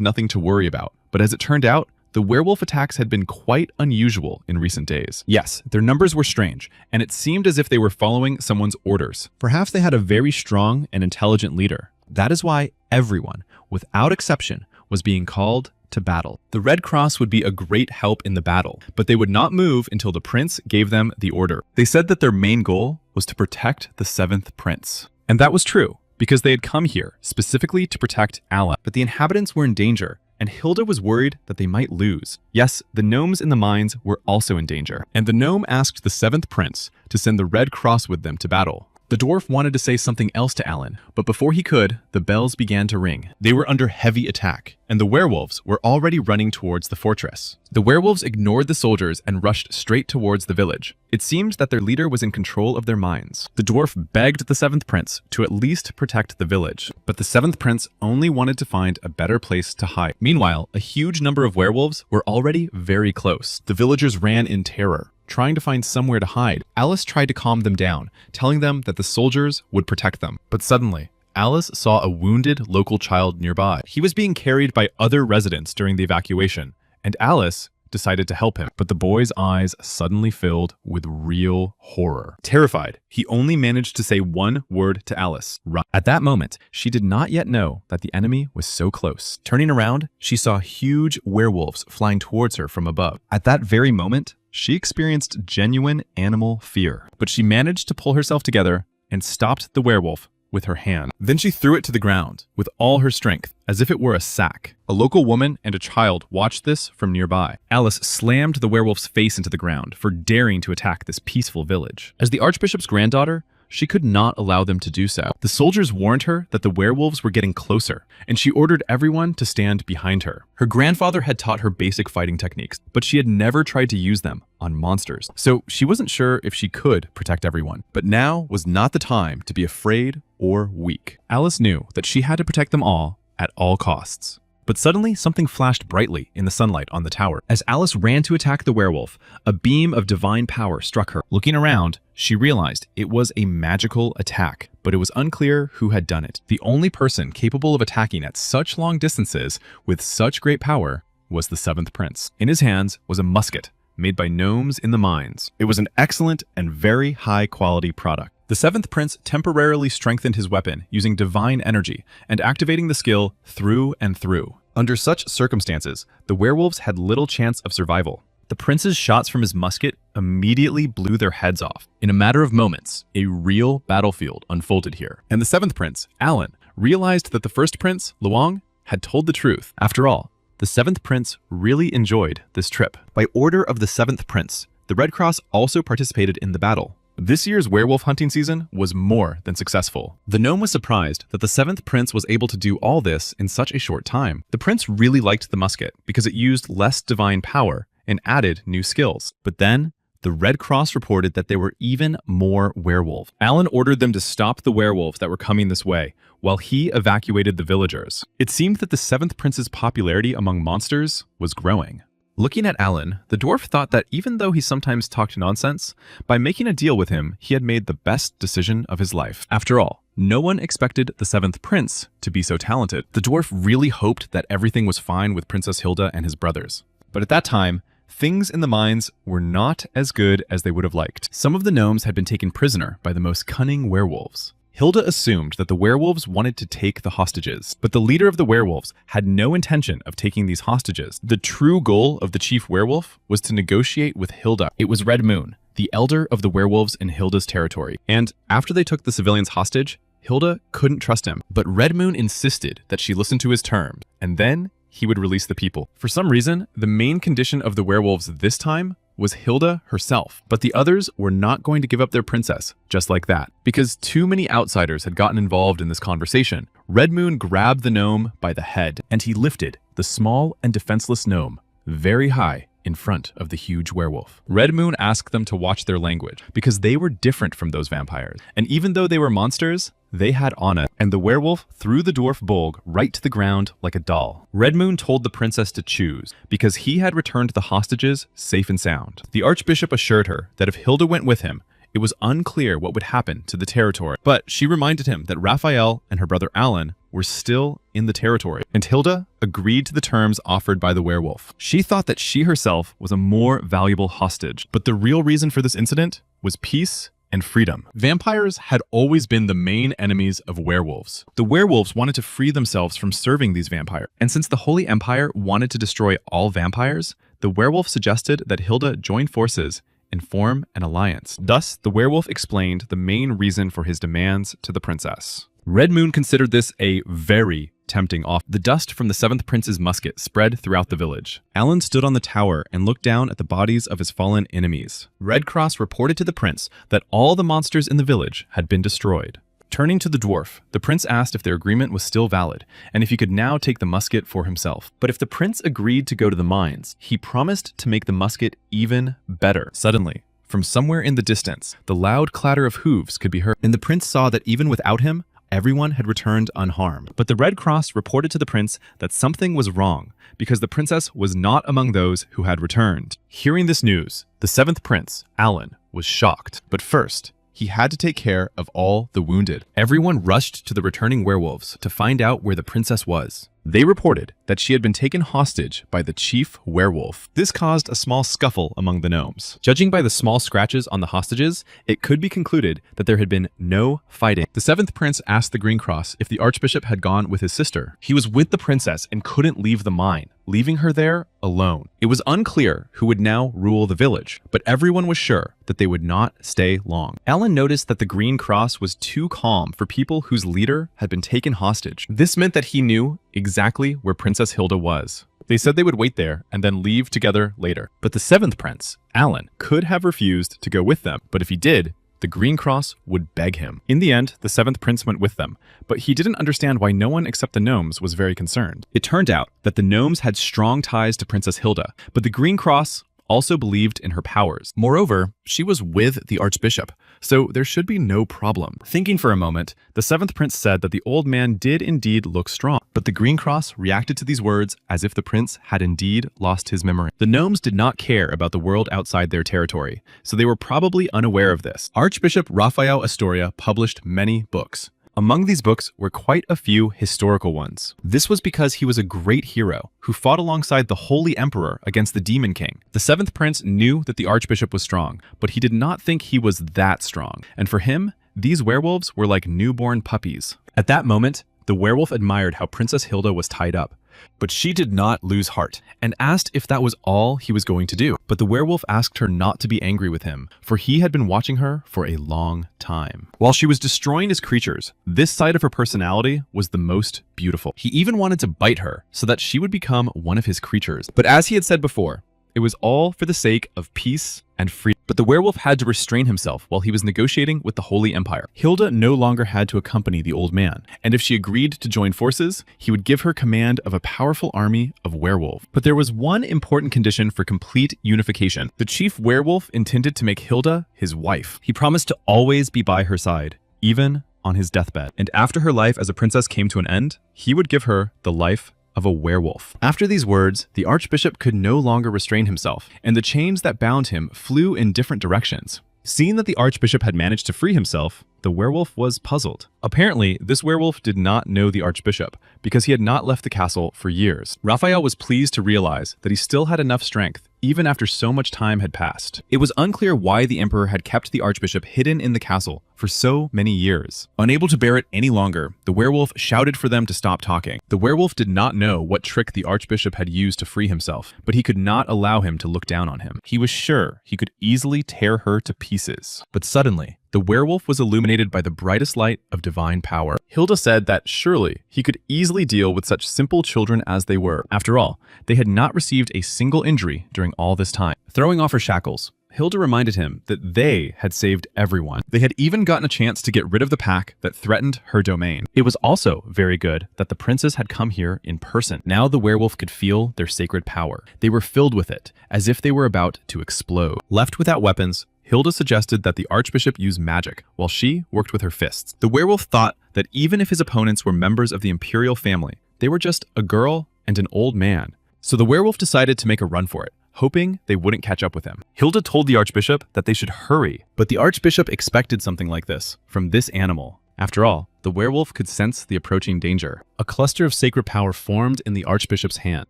Speaker 1: nothing to worry about. But as it turned out, the werewolf attacks had been quite unusual in recent days. Yes, their numbers were strange, and it seemed as if they were following someone's orders. Perhaps they had a very strong and intelligent leader. That is why everyone, without exception, was being called to battle. The Red Cross would be a great help in the battle, but they would not move until the prince gave them the order. They said that their main goal was to protect the seventh prince. And that was true, because they had come here specifically to protect Alan. But the inhabitants were in danger, and Hilda was worried that they might lose. Yes, the gnomes in the mines were also in danger, and the gnome asked the seventh prince to send the Red Cross with them to battle. The dwarf wanted to say something else to Alan, but before he could, the bells began to ring. They were under heavy attack, and the werewolves were already running towards the fortress. The werewolves ignored the soldiers and rushed straight towards the village. It seemed that their leader was in control of their minds. The dwarf begged the seventh prince to at least protect the village, but the seventh prince only wanted to find a better place to hide. Meanwhile, a huge number of werewolves were already very close. The villagers ran in terror, trying to find somewhere to hide. Alice tried to calm them down, telling them that the soldiers would protect them. But suddenly, Alice saw a wounded local child nearby. He was being carried by other residents during the evacuation, and Alice decided to help him. But the boy's eyes suddenly filled with real horror. Terrified, he only managed to say one word to Alice: run. At that moment, she did not yet know that the enemy was so close. Turning around, she saw huge werewolves flying towards her from above. At that very moment, she experienced genuine animal fear, but she managed to pull herself together and stopped the werewolf with her hand. Then she threw it to the ground with all her strength, as if it were a sack. A local woman and a child watched this from nearby. Alice slammed the werewolf's face into the ground for daring to attack this peaceful village. As the archbishop's granddaughter, she could not allow them to do so. The soldiers warned her that the werewolves were getting closer, and she ordered everyone to stand behind her. Her grandfather had taught her basic fighting techniques, but she had never tried to use them on monsters, so she wasn't sure if she could protect everyone. But now was not the time to be afraid or weak. Alice knew that she had to protect them all at all costs. But suddenly, something flashed brightly in the sunlight on the tower. As Alice ran to attack the werewolf, a beam of divine power struck her. Looking around, she realized it was a magical attack, but it was unclear who had done it. The only person capable of attacking at such long distances with such great power was the seventh prince. In his hands was a musket made by gnomes in the mines. It was an excellent and very high-quality product. The seventh prince temporarily strengthened his weapon using divine energy and activating the skill through and through. Under such circumstances, the werewolves had little chance of survival. The prince's shots from his musket immediately blew their heads off. In a matter of moments, a real battlefield unfolded here. And the seventh prince, Alan, realized that the first prince, Luong, had told the truth. After all, the seventh prince really enjoyed this trip. By order of the seventh prince, the Red Cross also participated in the battle. This year's werewolf hunting season was more than successful. The gnome was surprised that the seventh prince was able to do all this in such a short time. The prince really liked the musket because it used less divine power and added new skills. But then, the Red Cross reported that there were even more werewolves. Alan ordered them to stop the werewolves that were coming this way, while he evacuated the villagers. It seemed that the Seventh Prince's popularity among monsters was growing. Looking at Alan, the dwarf thought that even though he sometimes talked nonsense, by making a deal with him, he had made the best decision of his life. After all, no one expected the Seventh Prince to be so talented. The dwarf really hoped that everything was fine with Princess Hilda and his brothers. But at that time, things in the mines were not as good as they would have liked. Some of the gnomes had been taken prisoner by the most cunning werewolves. Hilda assumed that the werewolves wanted to take the hostages, but the leader of the werewolves had no intention of taking these hostages. The true goal of the chief werewolf was to negotiate with Hilda. It was Red Moon, the elder of the werewolves in Hilda's territory. And after they took the civilians hostage, Hilda couldn't trust him, but Red Moon insisted that she listen to his terms, and then he would release the people. For some reason, the main condition of the werewolves this time was Hilda herself, but the others were not going to give up their princess just like that. Because too many outsiders had gotten involved in this conversation, Red Moon grabbed the gnome by the head, and he lifted the small and defenseless gnome very high in front of the huge werewolf. Red Moon asked them to watch their language, because they were different from those vampires. And even though they were monsters, they had honor, and the werewolf threw the dwarf Bolg right to the ground like a doll. Red Moon told the princess to choose, because he had returned the hostages safe and sound. The archbishop assured her that if Hilda went with him, it was unclear what would happen to the territory, but she reminded him that Raphael and her brother Alan were still in the territory, and Hilda agreed to the terms offered by the werewolf. She thought that she herself was a more valuable hostage, but the real reason for this incident was peace and freedom. Vampires had always been the main enemies of werewolves. The werewolves wanted to free themselves from serving these vampires, and since the Holy Empire wanted to destroy all vampires, the werewolf suggested that Hilda join forces and form an alliance. Thus, the werewolf explained the main reason for his demands to the princess. Red Moon considered this a very tempting offer. The dust from the Seventh Prince's musket spread throughout the village. Alan stood on the tower and looked down at the bodies of his fallen enemies. Red Cross reported to the prince that all the monsters in the village had been destroyed. Turning to the dwarf, the prince asked if their agreement was still valid, and if he could now take the musket for himself. But if the prince agreed to go to the mines, he promised to make the musket even better. Suddenly, from somewhere in the distance, the loud clatter of hooves could be heard, and the prince saw that even without him, everyone had returned unharmed. But the Red Cross reported to the prince that something was wrong, because the princess was not among those who had returned. Hearing this news, the Seventh Prince, Alan, was shocked. But first, he had to take care of all the wounded. Everyone rushed to the returning werewolves to find out where the princess was. They reported that she had been taken hostage by the chief werewolf. This caused a small scuffle among the gnomes. Judging by the small scratches on the hostages, it could be concluded that there had been no fighting. The Seventh Prince asked the Green Cross if the archbishop had gone with his sister. He was with the princess and couldn't leave the mine, leaving her there alone. It was unclear who would now rule the village, but everyone was sure that they would not stay long. Alan noticed that the Green Cross was too calm for people whose leader had been taken hostage. This meant that he knew exactly where Princess Hilda was. They said they would wait there and then leave together later. But the Seventh Prince, Alan, could have refused to go with them, but if he did, the Green Cross would beg him. In the end, the Seventh Prince went with them, but he didn't understand why no one except the gnomes was very concerned. It turned out that the gnomes had strong ties to Princess Hilda, but the Green Cross also believed in her powers. Moreover, she was with the archbishop, so there should be no problem. Thinking for a moment, the Seventh Prince said that the old man did indeed look strong, but the Green Cross reacted to these words as if the prince had indeed lost his memory. The gnomes did not care about the world outside their territory, so they were probably unaware of this. Archbishop Raphael Astoria published many books. Among these books were quite a few historical ones. This was because he was a great hero who fought alongside the Holy Emperor against the Demon King. The Seventh Prince knew that the Archbishop was strong, but he did not think he was that strong. And for him, these werewolves were like newborn puppies. At that moment, the werewolf admired how Princess Hilda was tied up. But she did not lose heart and asked if that was all he was going to do. But the werewolf asked her not to be angry with him, for he had been watching her for a long time. While she was destroying his creatures, this side of her personality was the most beautiful. He even wanted to bite her so that she would become one of his creatures. But as he had said before, It was all for the sake of peace and freedom. But the werewolf had to restrain himself while he was negotiating with the Holy Empire. Hilda no longer had to accompany the old man, and if she agreed to join forces, he would give her command of a powerful army of werewolves. But there was one important condition for complete unification. The chief werewolf intended to make Hilda his wife. He promised to always be by her side, even on his deathbed. And after her life as a princess came to an end, he would give her the life of a werewolf. After these words, the archbishop could no longer restrain himself, and the chains that bound him flew in different directions. Seeing that the archbishop had managed to free himself, the werewolf was puzzled. Apparently, this werewolf did not know the archbishop because he had not left the castle for years. Raphael was pleased to realize that he still had enough strength even after so much time had passed. It was unclear why the emperor had kept the archbishop hidden in the castle for so many years. Unable to bear it any longer, the werewolf shouted for them to stop talking. The werewolf did not know what trick the archbishop had used to free himself, but he could not allow him to look down on him. He was sure he could easily tear her to pieces. But suddenly, the werewolf was illuminated by the brightest light of divine power. Hilda said that surely he could easily deal with such simple children as they were. After all, they had not received a single injury during all this time. Throwing off her shackles, Hilda reminded him that they had saved everyone. They had even gotten a chance to get rid of the pack that threatened her domain. It was also very good that the princes had come here in person. Now the werewolf could feel their sacred power. They were filled with it, as if they were about to explode. Left without weapons, Hilda suggested that the archbishop use magic, while she worked with her fists. The werewolf thought that even if his opponents were members of the imperial family, they were just a girl and an old man. So the werewolf decided to make a run for it, hoping they wouldn't catch up with him. Hilda told the archbishop that they should hurry, but the archbishop expected something like this from this animal. After all, the werewolf could sense the approaching danger. A cluster of sacred power formed in the archbishop's hand.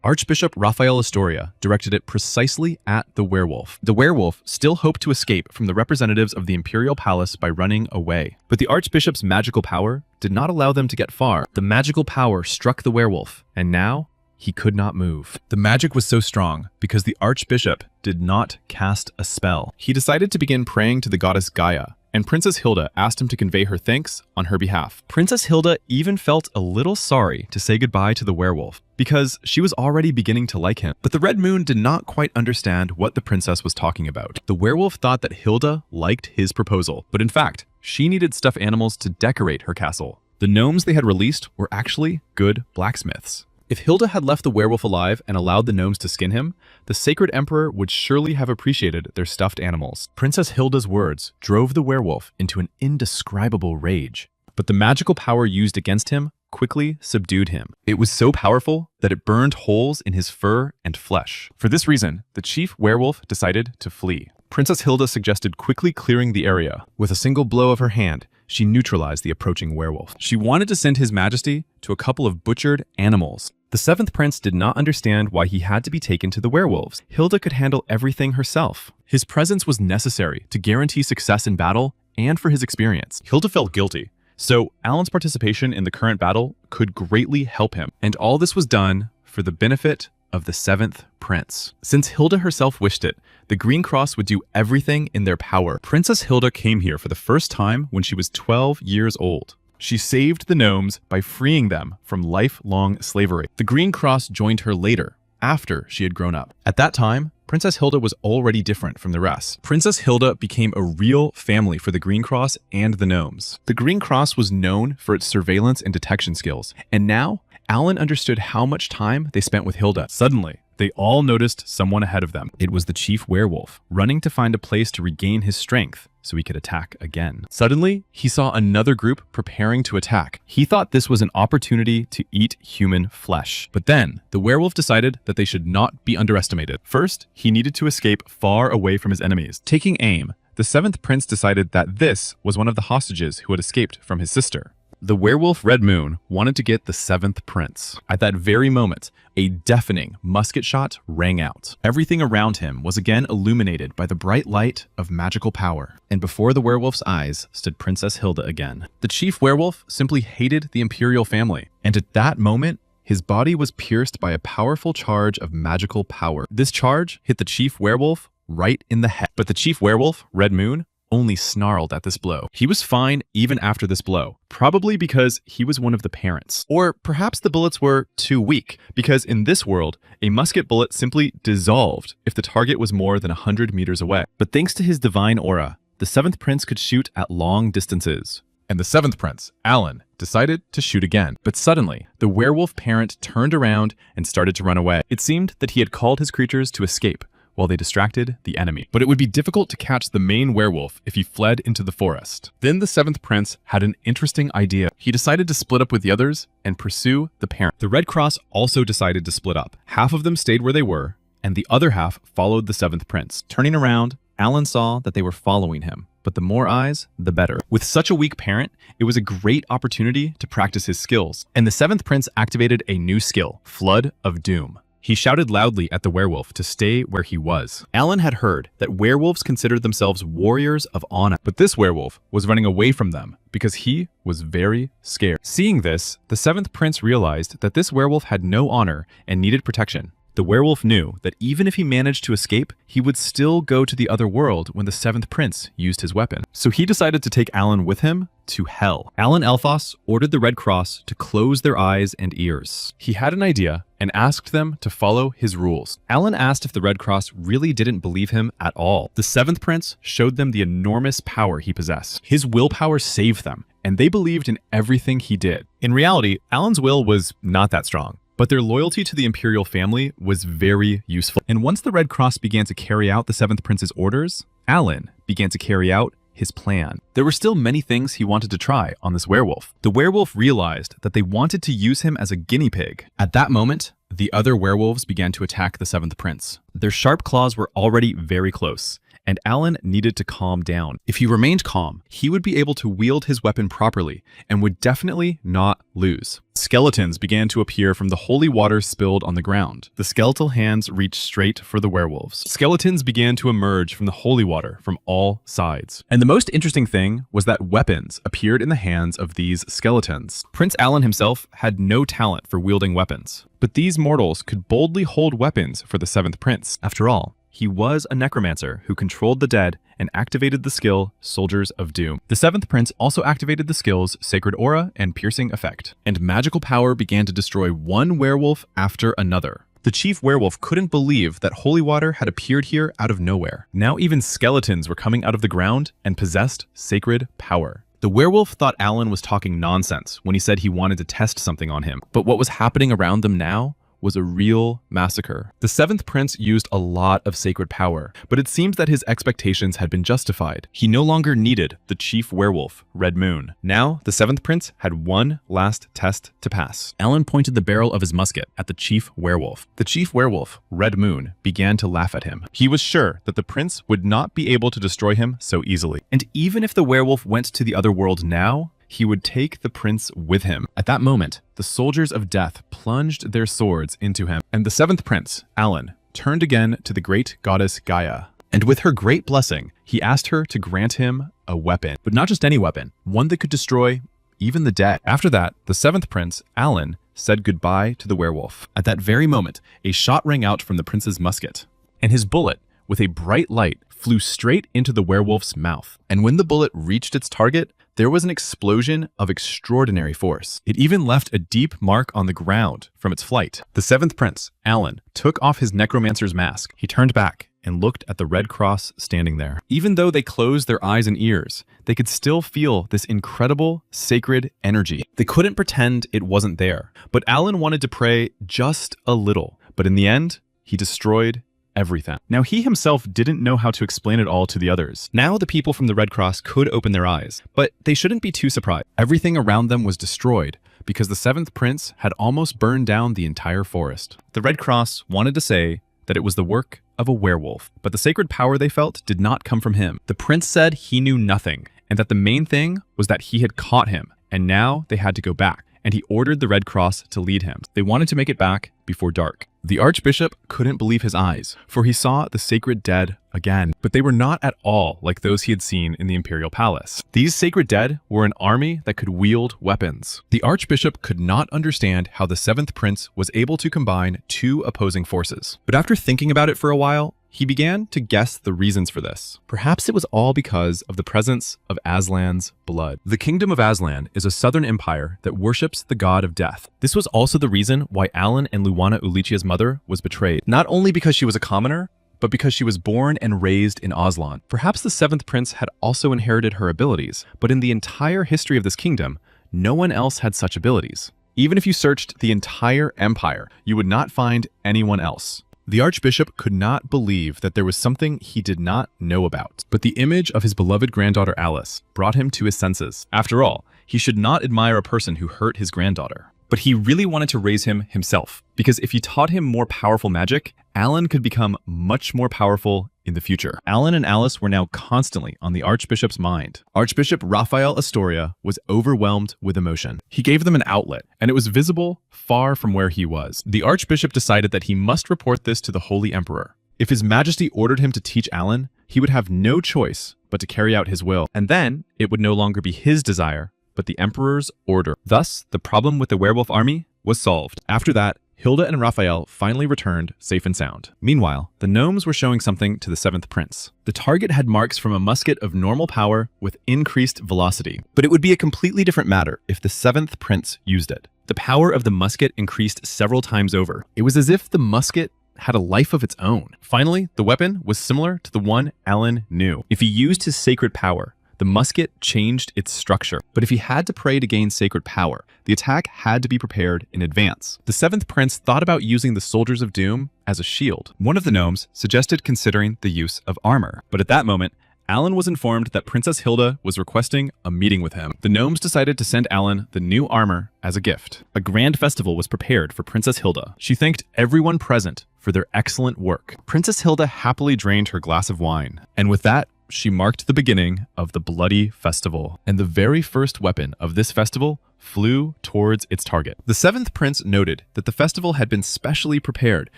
Speaker 1: Archbishop Raphael Astoria directed it precisely at the werewolf. The werewolf still hoped to escape from the representatives of the imperial palace by running away. But the archbishop's magical power did not allow them to get far. The magical power struck the werewolf, and now he could not move. The magic was so strong because the archbishop did not cast a spell. He decided to begin praying to the goddess Gaia, and Princess Hilda asked him to convey her thanks on her behalf. Princess Hilda even felt a little sorry to say goodbye to the werewolf, because she was already beginning to like him. But the Red Moon did not quite understand what the princess was talking about. The werewolf thought that Hilda liked his proposal, but in fact, she needed stuffed animals to decorate her castle. The gnomes they had released were actually good blacksmiths. If Hilda had left the werewolf alive and allowed the gnomes to skin him, the sacred emperor would surely have appreciated their stuffed animals. Princess Hilda's words drove the werewolf into an indescribable rage, but the magical power used against him quickly subdued him. It was so powerful that it burned holes in his fur and flesh. For this reason, the chief werewolf decided to flee. Princess Hilda suggested quickly clearing the area. With a single blow of her hand, she neutralized the approaching werewolf. She wanted to send His Majesty to a couple of butchered animals. The seventh prince did not understand why he had to be taken to the werewolves. Hilda could handle everything herself. His presence was necessary to guarantee success in battle and for his experience. Hilda felt guilty, so Alan's participation in the current battle could greatly help him. And all this was done for the benefit of the seventh prince. Since Hilda herself wished it, the Green Cross would do everything in their power. Princess Hilda came here for the first time when she was 12 years old. She saved the gnomes by freeing them from lifelong slavery. The Green Cross joined her later, after she had grown up. At that time, Princess Hilda was already different from the rest. Princess Hilda became a real family for the Green Cross and the gnomes. The Green Cross was known for its surveillance and detection skills, and now Alan understood how much time they spent with Hilda. Suddenly, they all noticed someone ahead of them. It was the chief werewolf, running to find a place to regain his strength so he could attack again. Suddenly, he saw another group preparing to attack. He thought this was an opportunity to eat human flesh. But then, the werewolf decided that they should not be underestimated. First, he needed to escape far away from his enemies. Taking aim, the seventh prince decided that this was one of the hostages who had escaped from his sister. The werewolf Red Moon wanted to get the seventh prince. At that very moment, a deafening musket shot rang out. Everything around him was again illuminated by the bright light of magical power. And before the werewolf's eyes stood Princess Hilda again. The chief werewolf simply hated the imperial family. And at that moment, his body was pierced by a powerful charge of magical power. This charge hit the chief werewolf right in the head. But the chief werewolf, Red Moon, only snarled at this blow. He was fine even after this blow, probably because he was one of the parents. Or perhaps the bullets were too weak, because in this world, a musket bullet simply dissolved if the target was more than 100 meters away. But thanks to his divine aura, the 7th prince could shoot at long distances. And the 7th prince, Alan, decided to shoot again. But suddenly, the werewolf parent turned around and started to run away. It seemed that he had called his creatures to escape while they distracted the enemy. But it would be difficult to catch the main werewolf if he fled into the forest. Then the 7th prince had an interesting idea. He decided to split up with the others and pursue the parent. The Red Cross also decided to split up. Half of them stayed where they were, and the other half followed the 7th prince. Turning around, Alan saw that they were following him. But the more eyes, the better. With such a weak parent, it was a great opportunity to practice his skills. And the 7th prince activated a new skill, Flood of Doom. He shouted loudly at the werewolf to stay where he was. Alan had heard that werewolves considered themselves warriors of honor, but this werewolf was running away from them because he was very scared. Seeing this, the 7th prince realized that this werewolf had no honor and needed protection. The werewolf knew that even if he managed to escape, he would still go to the other world when the 7th prince used his weapon. So he decided to take Alan with him to hell. Alan Elphos ordered the Red Cross to close their eyes and ears. He had an idea and asked them to follow his rules. Alan asked if the Red Cross really didn't believe him at all. The 7th prince showed them the enormous power he possessed. His willpower saved them, and they believed in everything he did. In reality, Alan's will was not that strong. But their loyalty to the imperial family was very useful. And once the Red Cross began to carry out the 7th prince's orders, Alan began to carry out his plan. There were still many things he wanted to try on this werewolf. The werewolf realized that they wanted to use him as a guinea pig. At that moment, the other werewolves began to attack the 7th prince. Their sharp claws were already very close, and Alan needed to calm down. If he remained calm, he would be able to wield his weapon properly and would definitely not lose. Skeletons began to appear from the holy water spilled on the ground. The skeletal hands reached straight for the werewolves. Skeletons began to emerge from the holy water from all sides. And the most interesting thing was that weapons appeared in the hands of these skeletons. Prince Alan himself had no talent for wielding weapons, but these mortals could boldly hold weapons for the 7th prince. After all, he was a necromancer who controlled the dead and activated the skill Soldiers of Doom. The 7th prince also activated the skills Sacred Aura and Piercing Effect, and magical power began to destroy one werewolf after another. The chief werewolf couldn't believe that holy water had appeared here out of nowhere. Now even skeletons were coming out of the ground and possessed sacred power. The werewolf thought Alan was talking nonsense when he said he wanted to test something on him, but what was happening around them now was a real massacre. The 7th prince used a lot of sacred power, but it seemed that his expectations had been justified. He no longer needed the chief werewolf, Red Moon. Now, the 7th prince had one last test to pass. Alan pointed the barrel of his musket at the chief werewolf. The chief werewolf, Red Moon, began to laugh at him. He was sure that the prince would not be able to destroy him so easily. And even if the werewolf went to the other world now, he would take the prince with him. At that moment, the soldiers of death plunged their swords into him, and the 7th prince, Alan, turned again to the great goddess Gaia. And with her great blessing, he asked her to grant him a weapon, but not just any weapon, one that could destroy even the dead. After that, the 7th prince, Alan, said goodbye to the werewolf. At that very moment, a shot rang out from the prince's musket, and his bullet, with a bright light, flew straight into the werewolf's mouth. And when the bullet reached its target, there was an explosion of extraordinary force. It even left a deep mark on the ground from its flight. The 7th prince, Alan, took off his necromancer's mask. He turned back and looked at the Red Cross standing there. Even though they closed their eyes and ears, they could still feel this incredible sacred energy. They couldn't pretend it wasn't there. But Alan wanted to pray just a little. But in the end, he destroyed everything. Now, he himself didn't know how to explain it all to the others. Now the people from the Red Cross could open their eyes, but they shouldn't be too surprised. Everything around them was destroyed because the 7th prince had almost burned down the entire forest. The Red Cross wanted to say that it was the work of a werewolf, but the sacred power they felt did not come from him. The prince said he knew nothing, and that the main thing was that he had caught him, and now they had to go back, and he ordered the Red Cross to lead him. They wanted to make it back before dark. The archbishop couldn't believe his eyes, for he saw the sacred dead again, but they were not at all like those he had seen in the imperial palace. These sacred dead were an army that could wield weapons. The archbishop could not understand how the 7th prince was able to combine two opposing forces. But after thinking about it for a while, He began to guess the reasons for this. Perhaps it was all because of the presence of Aslan's blood. The kingdom of Aslan is a southern empire that worships the god of death. This was also the reason why Alan and Luana Ulicia's mother was betrayed, not only because she was a commoner, but because she was born and raised in Aslan. Perhaps the seventh prince had also inherited her abilities, but in the entire history of this kingdom, no one else had such abilities. Even if you searched the entire empire, you would not find anyone else. The archbishop could not believe that there was something he did not know about, but the image of his beloved granddaughter Alice brought him to his senses. After all, he should not admire a person who hurt his granddaughter. But he really wanted to raise him himself, because if he taught him more powerful magic, Alan could become much more powerful in the future. Alan and Alice were now constantly on the archbishop's mind. Archbishop Raphael Astoria was overwhelmed with emotion. He gave them an outlet, and it was visible far from where he was. The archbishop decided that he must report this to the Holy Emperor. If His Majesty ordered him to teach Alan, he would have no choice but to carry out his will, and then it would no longer be his desire, but the Emperor's order. Thus, the problem with the werewolf army was solved. After that, Hilda and Raphael finally returned safe and sound. Meanwhile, the gnomes were showing something to the seventh prince. The target had marks from a musket of normal power with increased velocity, but it would be a completely different matter if the seventh prince used it. The power of the musket increased several times over. It was as if the musket had a life of its own. Finally, the weapon was similar to the one Alan knew. If he used his sacred power, the musket changed its structure. But if he had to pray to gain sacred power, the attack had to be prepared in advance. The seventh prince thought about using the soldiers of doom as a shield. One of the gnomes suggested considering the use of armor. But at that moment, Alan was informed that Princess Hilda was requesting a meeting with him. The gnomes decided to send Alan the new armor as a gift. A grand festival was prepared for Princess Hilda. She thanked everyone present for their excellent work. Princess Hilda happily drained her glass of wine, and with that, she marked the beginning of the bloody festival. And the very first weapon of this festival flew towards its target. The seventh prince noted that the festival had been specially prepared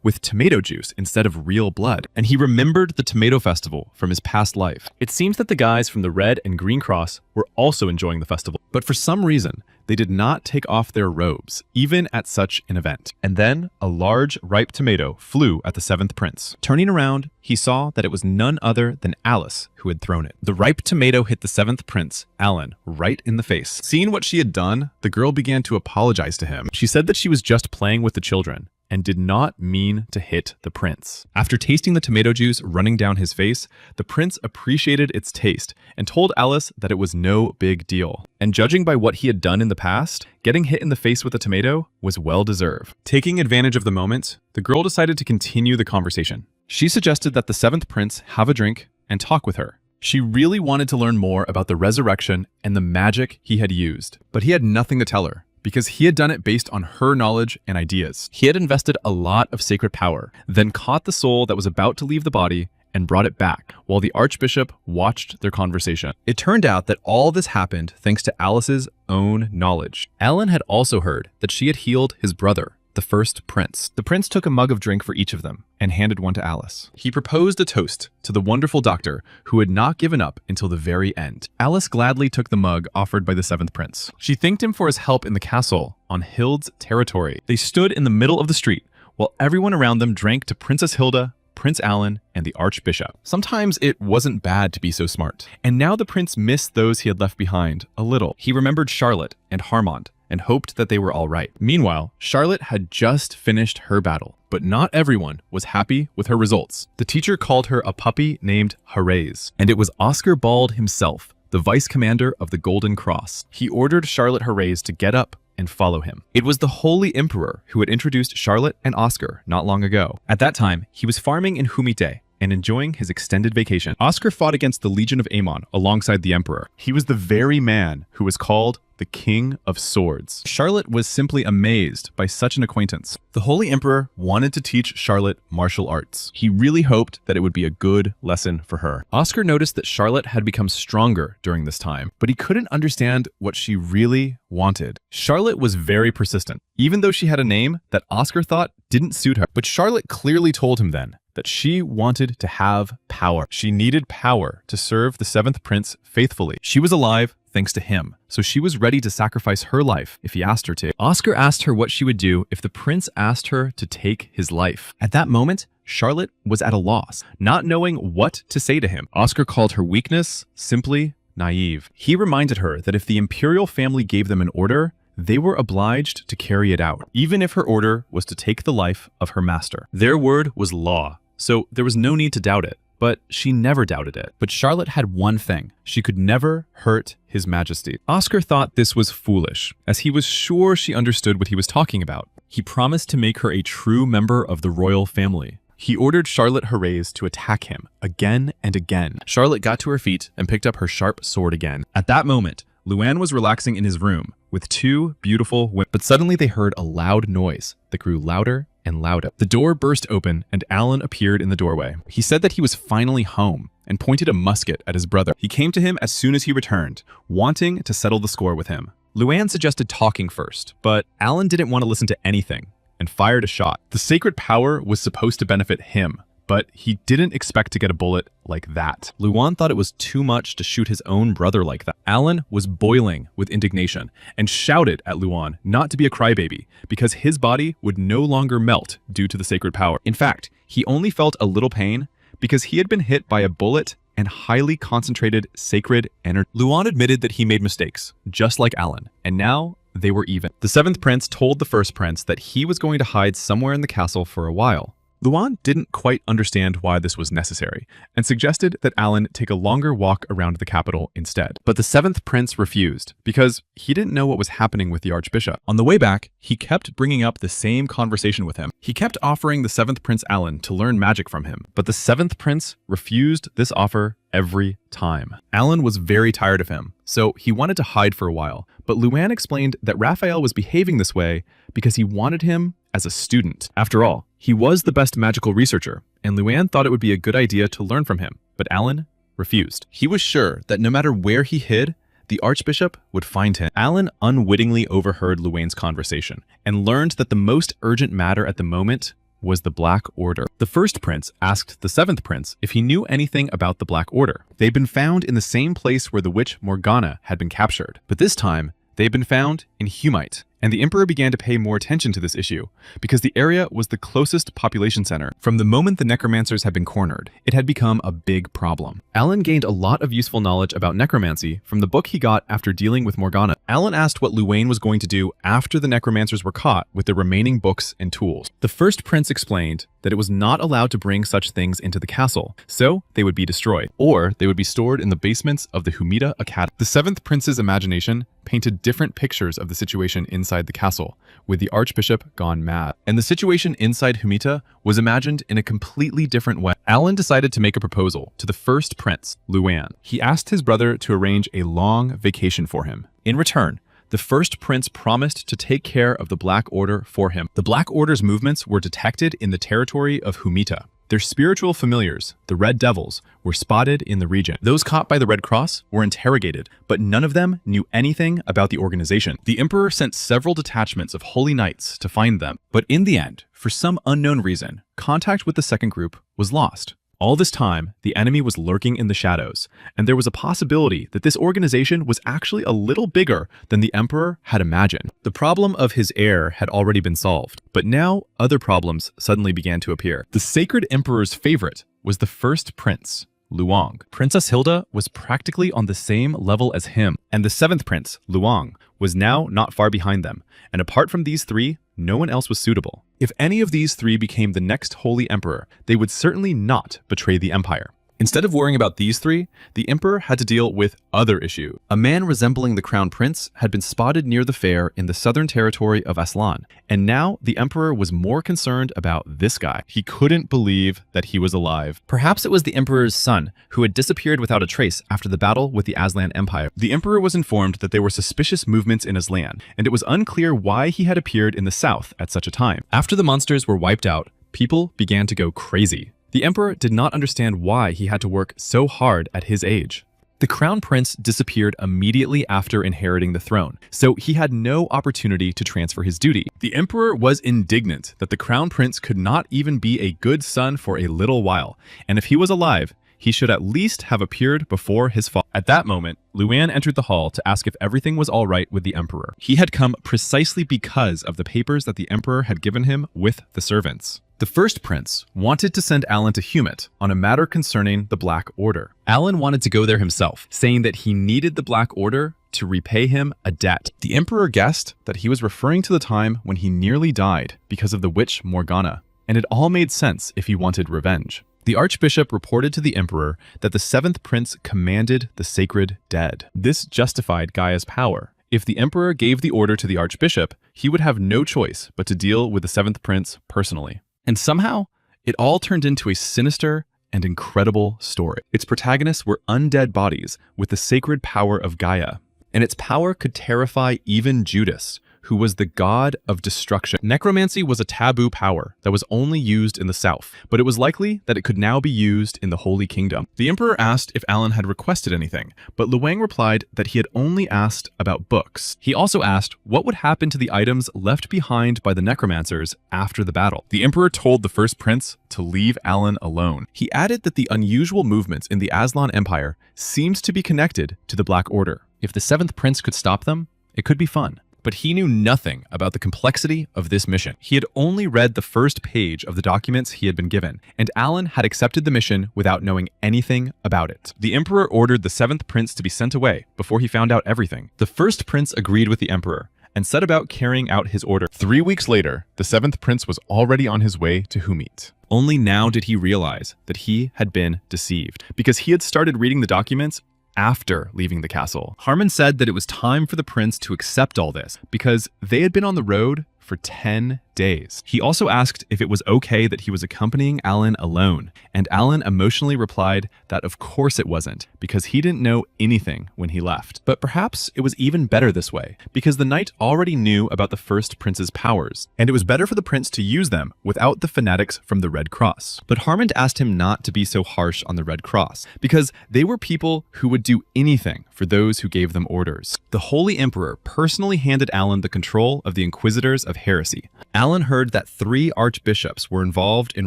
Speaker 1: with tomato juice instead of real blood, and he remembered the tomato festival from his past life. It seems that the guys from the Red and Green Cross were also enjoying the festival, but for some reason, they did not take off their robes, even at such an event. And then a large, ripe tomato flew at the seventh prince. Turning around, he saw that it was none other than Alice who had thrown it. The ripe tomato hit the seventh prince, Alan, right in the face. Seeing what she had done, the girl began to apologize to him. She said that she was just playing with the children and did not mean to hit the prince. After tasting the tomato juice running down his face, the prince appreciated its taste and told Alice that it was no big deal. And judging by what he had done in the past, getting hit in the face with a tomato was well deserved. Taking advantage of the moment, the girl decided to continue the conversation. She suggested that the seventh prince have a drink and talk with her. She really wanted to learn more about the resurrection and the magic he had used, but he had nothing to tell her, because he had done it based on her knowledge and ideas. He had invested a lot of sacred power, then caught the soul that was about to leave the body and brought it back, while the archbishop watched their conversation. It turned out that all this happened thanks to Alice's own knowledge. Alan had also heard that she had healed his brother, the first prince. The prince took a mug of drink for each of them and handed one to Alice. He proposed a toast to the wonderful doctor who had not given up until the very end. Alice gladly took the mug offered by the seventh prince. She thanked him for his help in the castle on Hild's territory. They stood in the middle of the street while everyone around them drank to Princess Hilda, Prince Alan, and the archbishop. Sometimes it wasn't bad to be so smart. And now the prince missed those he had left behind a little. He remembered Charlotte and Harmond and hoped that they were all right. Meanwhile, Charlotte had just finished her battle, but not everyone was happy with her results. The teacher called her a puppy named Herrez, and it was Oscar Bald himself, the vice commander of the Golden Cross. He ordered Charlotte Herrez to get up and follow him. It was the Holy Emperor who had introduced Charlotte and Oscar not long ago. At that time, he was farming in Humite and enjoying his extended vacation. Oscar fought against the Legion of Amon alongside the Emperor. He was the very man who was called the King of Swords. Charlotte was simply amazed by such an acquaintance. The Holy Emperor wanted to teach Charlotte martial arts. He really hoped that it would be a good lesson for her. Oscar noticed that Charlotte had become stronger during this time, but he couldn't understand what she really wanted. Charlotte was very persistent, even though she had a name that Oscar thought didn't suit her. But Charlotte clearly told him then that she wanted to have power. She needed power to serve the seventh prince faithfully. She was alive thanks to him, so she was ready to sacrifice her life if he asked her to. Oscar asked her what she would do if the prince asked her to take his life. At that moment, Charlotte was at a loss, not knowing what to say to him. Oscar called her weakness simply naive. He reminded her that if the imperial family gave them an order, they were obliged to carry it out, even if her order was to take the life of her master. Their word was law, so there was no need to doubt it. But she never doubted it. But Charlotte had one thing. She could never hurt His Majesty. Oscar thought this was foolish, as he was sure she understood what he was talking about. He promised to make her a true member of the royal family. He ordered Charlotte Herreys to attack him again and again. Charlotte got to her feet and picked up her sharp sword again. At that moment, Luan was relaxing in his room with two beautiful women. But suddenly they heard a loud noise that grew louder and louder. The door burst open and Alan appeared in the doorway. He said that he was finally home and pointed a musket at his brother. He came to him as soon as he returned, wanting to settle the score with him. Luan suggested talking first, but Alan didn't want to listen to anything and fired a shot. The sacred power was supposed to benefit him, but he didn't expect to get a bullet like that. Luan thought it was too much to shoot his own brother like that. Alan was boiling with indignation and shouted at Luan not to be a crybaby because his body would no longer melt due to the sacred power. In fact, he only felt a little pain because he had been hit by a bullet and highly concentrated sacred energy. Luan admitted that he made mistakes, just like Alan, and now they were even. The seventh prince told the first prince that he was going to hide somewhere in the castle for a while. Luan didn't quite understand why this was necessary and suggested that Alan take a longer walk around the capital instead. But the seventh prince refused because he didn't know what was happening with the archbishop. On the way back, he kept bringing up the same conversation with him. He kept offering the seventh prince Alan to learn magic from him, but the seventh prince refused this offer every time. Alan was very tired of him, so he wanted to hide for a while, but Luan explained that Raphael was behaving this way because he wanted him as a student. After all, he was the best magical researcher, and Luan thought it would be a good idea to learn from him, but Alan refused. He was sure that no matter where he hid, the archbishop would find him. Alan unwittingly overheard Luan's conversation and learned that the most urgent matter at the moment was the Black Order. The first prince asked the seventh prince if he knew anything about the Black Order. They'd been found in the same place where the witch Morgana had been captured, but this time they had been found in Humite. And the emperor began to pay more attention to this issue because the area was the closest population center. From the moment the necromancers had been cornered, it had become a big problem. Alan gained a lot of useful knowledge about necromancy from the book he got after dealing with Morgana. Alan asked what Luan was going to do after the necromancers were caught with the remaining books and tools. The first prince explained that it was not allowed to bring such things into the castle, so they would be destroyed, or they would be stored in the basements of the Humita Academy. The seventh prince's imagination painted different pictures of the situation inside the castle, with the archbishop gone mad. And the situation inside Humita was imagined in a completely different way. Alan decided to make a proposal to the first prince, Luan. He asked his brother to arrange a long vacation for him. In return, the first prince promised to take care of the Black Order for him. The Black Order's movements were detected in the territory of Humita. Their spiritual familiars, the Red Devils, were spotted in the region. Those caught by the Red Cross were interrogated, but none of them knew anything about the organization. The emperor sent several detachments of holy knights to find them, but in the end, for some unknown reason, contact with the second group was lost. All this time, the enemy was lurking in the shadows, and there was a possibility that this organization was actually a little bigger than the emperor had imagined. The problem of his heir had already been solved, but now other problems suddenly began to appear. The sacred emperor's favorite was the first prince, Luang. Princess Hilda was practically on the same level as him, and the seventh prince, Luang, was now not far behind them, and apart from these three, no one else was suitable. If any of these three became the next holy emperor, they would certainly not betray the empire. Instead of worrying about these three, the emperor had to deal with other issues. A man resembling the crown prince had been spotted near the fair in the southern territory of Aslan, and now the emperor was more concerned about this guy. He couldn't believe that he was alive. Perhaps it was the emperor's son, who had disappeared without a trace after the battle with the Aslan Empire. The emperor was informed that there were suspicious movements in Aslan, and it was unclear why he had appeared in the south at such a time. After the monsters were wiped out, people began to go crazy. The emperor did not understand why he had to work so hard at his age. The crown prince disappeared immediately after inheriting the throne, so he had no opportunity to transfer his duty. The emperor was indignant that the crown prince could not even be a good son for a little while, and if he was alive, he should at least have appeared before his father. At that moment, Luan entered the hall to ask if everything was all right with the emperor. He had come precisely because of the papers that the emperor had given him with the servants. The first prince wanted to send Alan to Humit on a matter concerning the Black Order. Alan wanted to go there himself, saying that he needed the Black Order to repay him a debt. The emperor guessed that he was referring to the time when he nearly died because of the witch Morgana, and it all made sense if he wanted revenge. The archbishop reported to the emperor that the seventh prince commanded the sacred dead. This justified Gaia's power. If the emperor gave the order to the archbishop, he would have no choice but to deal with the seventh prince personally. And somehow, it all turned into a sinister and incredible story. Its protagonists were undead bodies with the sacred power of Gaia, and its power could terrify even Judas, who was the god of destruction. Necromancy was a taboo power that was only used in the south, but it was likely that it could now be used in the Holy Kingdom. The emperor asked if Alan had requested anything, but Luang replied that he had only asked about books. He also asked what would happen to the items left behind by the necromancers after the battle. The emperor told the first prince to leave Alan alone. He added that the unusual movements in the Aslan Empire seemed to be connected to the Black Order. If the seventh prince could stop them, it could be fun. But he knew nothing about the complexity of this mission. He had only read the first page of the documents he had been given, and Alan had accepted the mission without knowing anything about it. The emperor ordered the seventh prince to be sent away before he found out everything. The first prince agreed with the emperor and set about carrying out his order. 3 weeks later, the seventh prince was already on his way to Humit. Only now did he realize that he had been deceived, because he had started reading the documents after leaving the castle. Harmon said that it was time for the prince to accept all this because they had been on the road for 10 days. He also asked if it was okay that he was accompanying Alan alone, and Alan emotionally replied that of course it wasn't, because he didn't know anything when he left. But perhaps it was even better this way, because the knight already knew about the first prince's powers, and it was better for the prince to use them without the fanatics from the Red Cross. But Harmon asked him not to be so harsh on the Red Cross, because they were people who would do anything for those who gave them orders. The Holy Emperor personally handed Alan the control of the Inquisitors of Heresy. Alan heard that 3 archbishops were involved in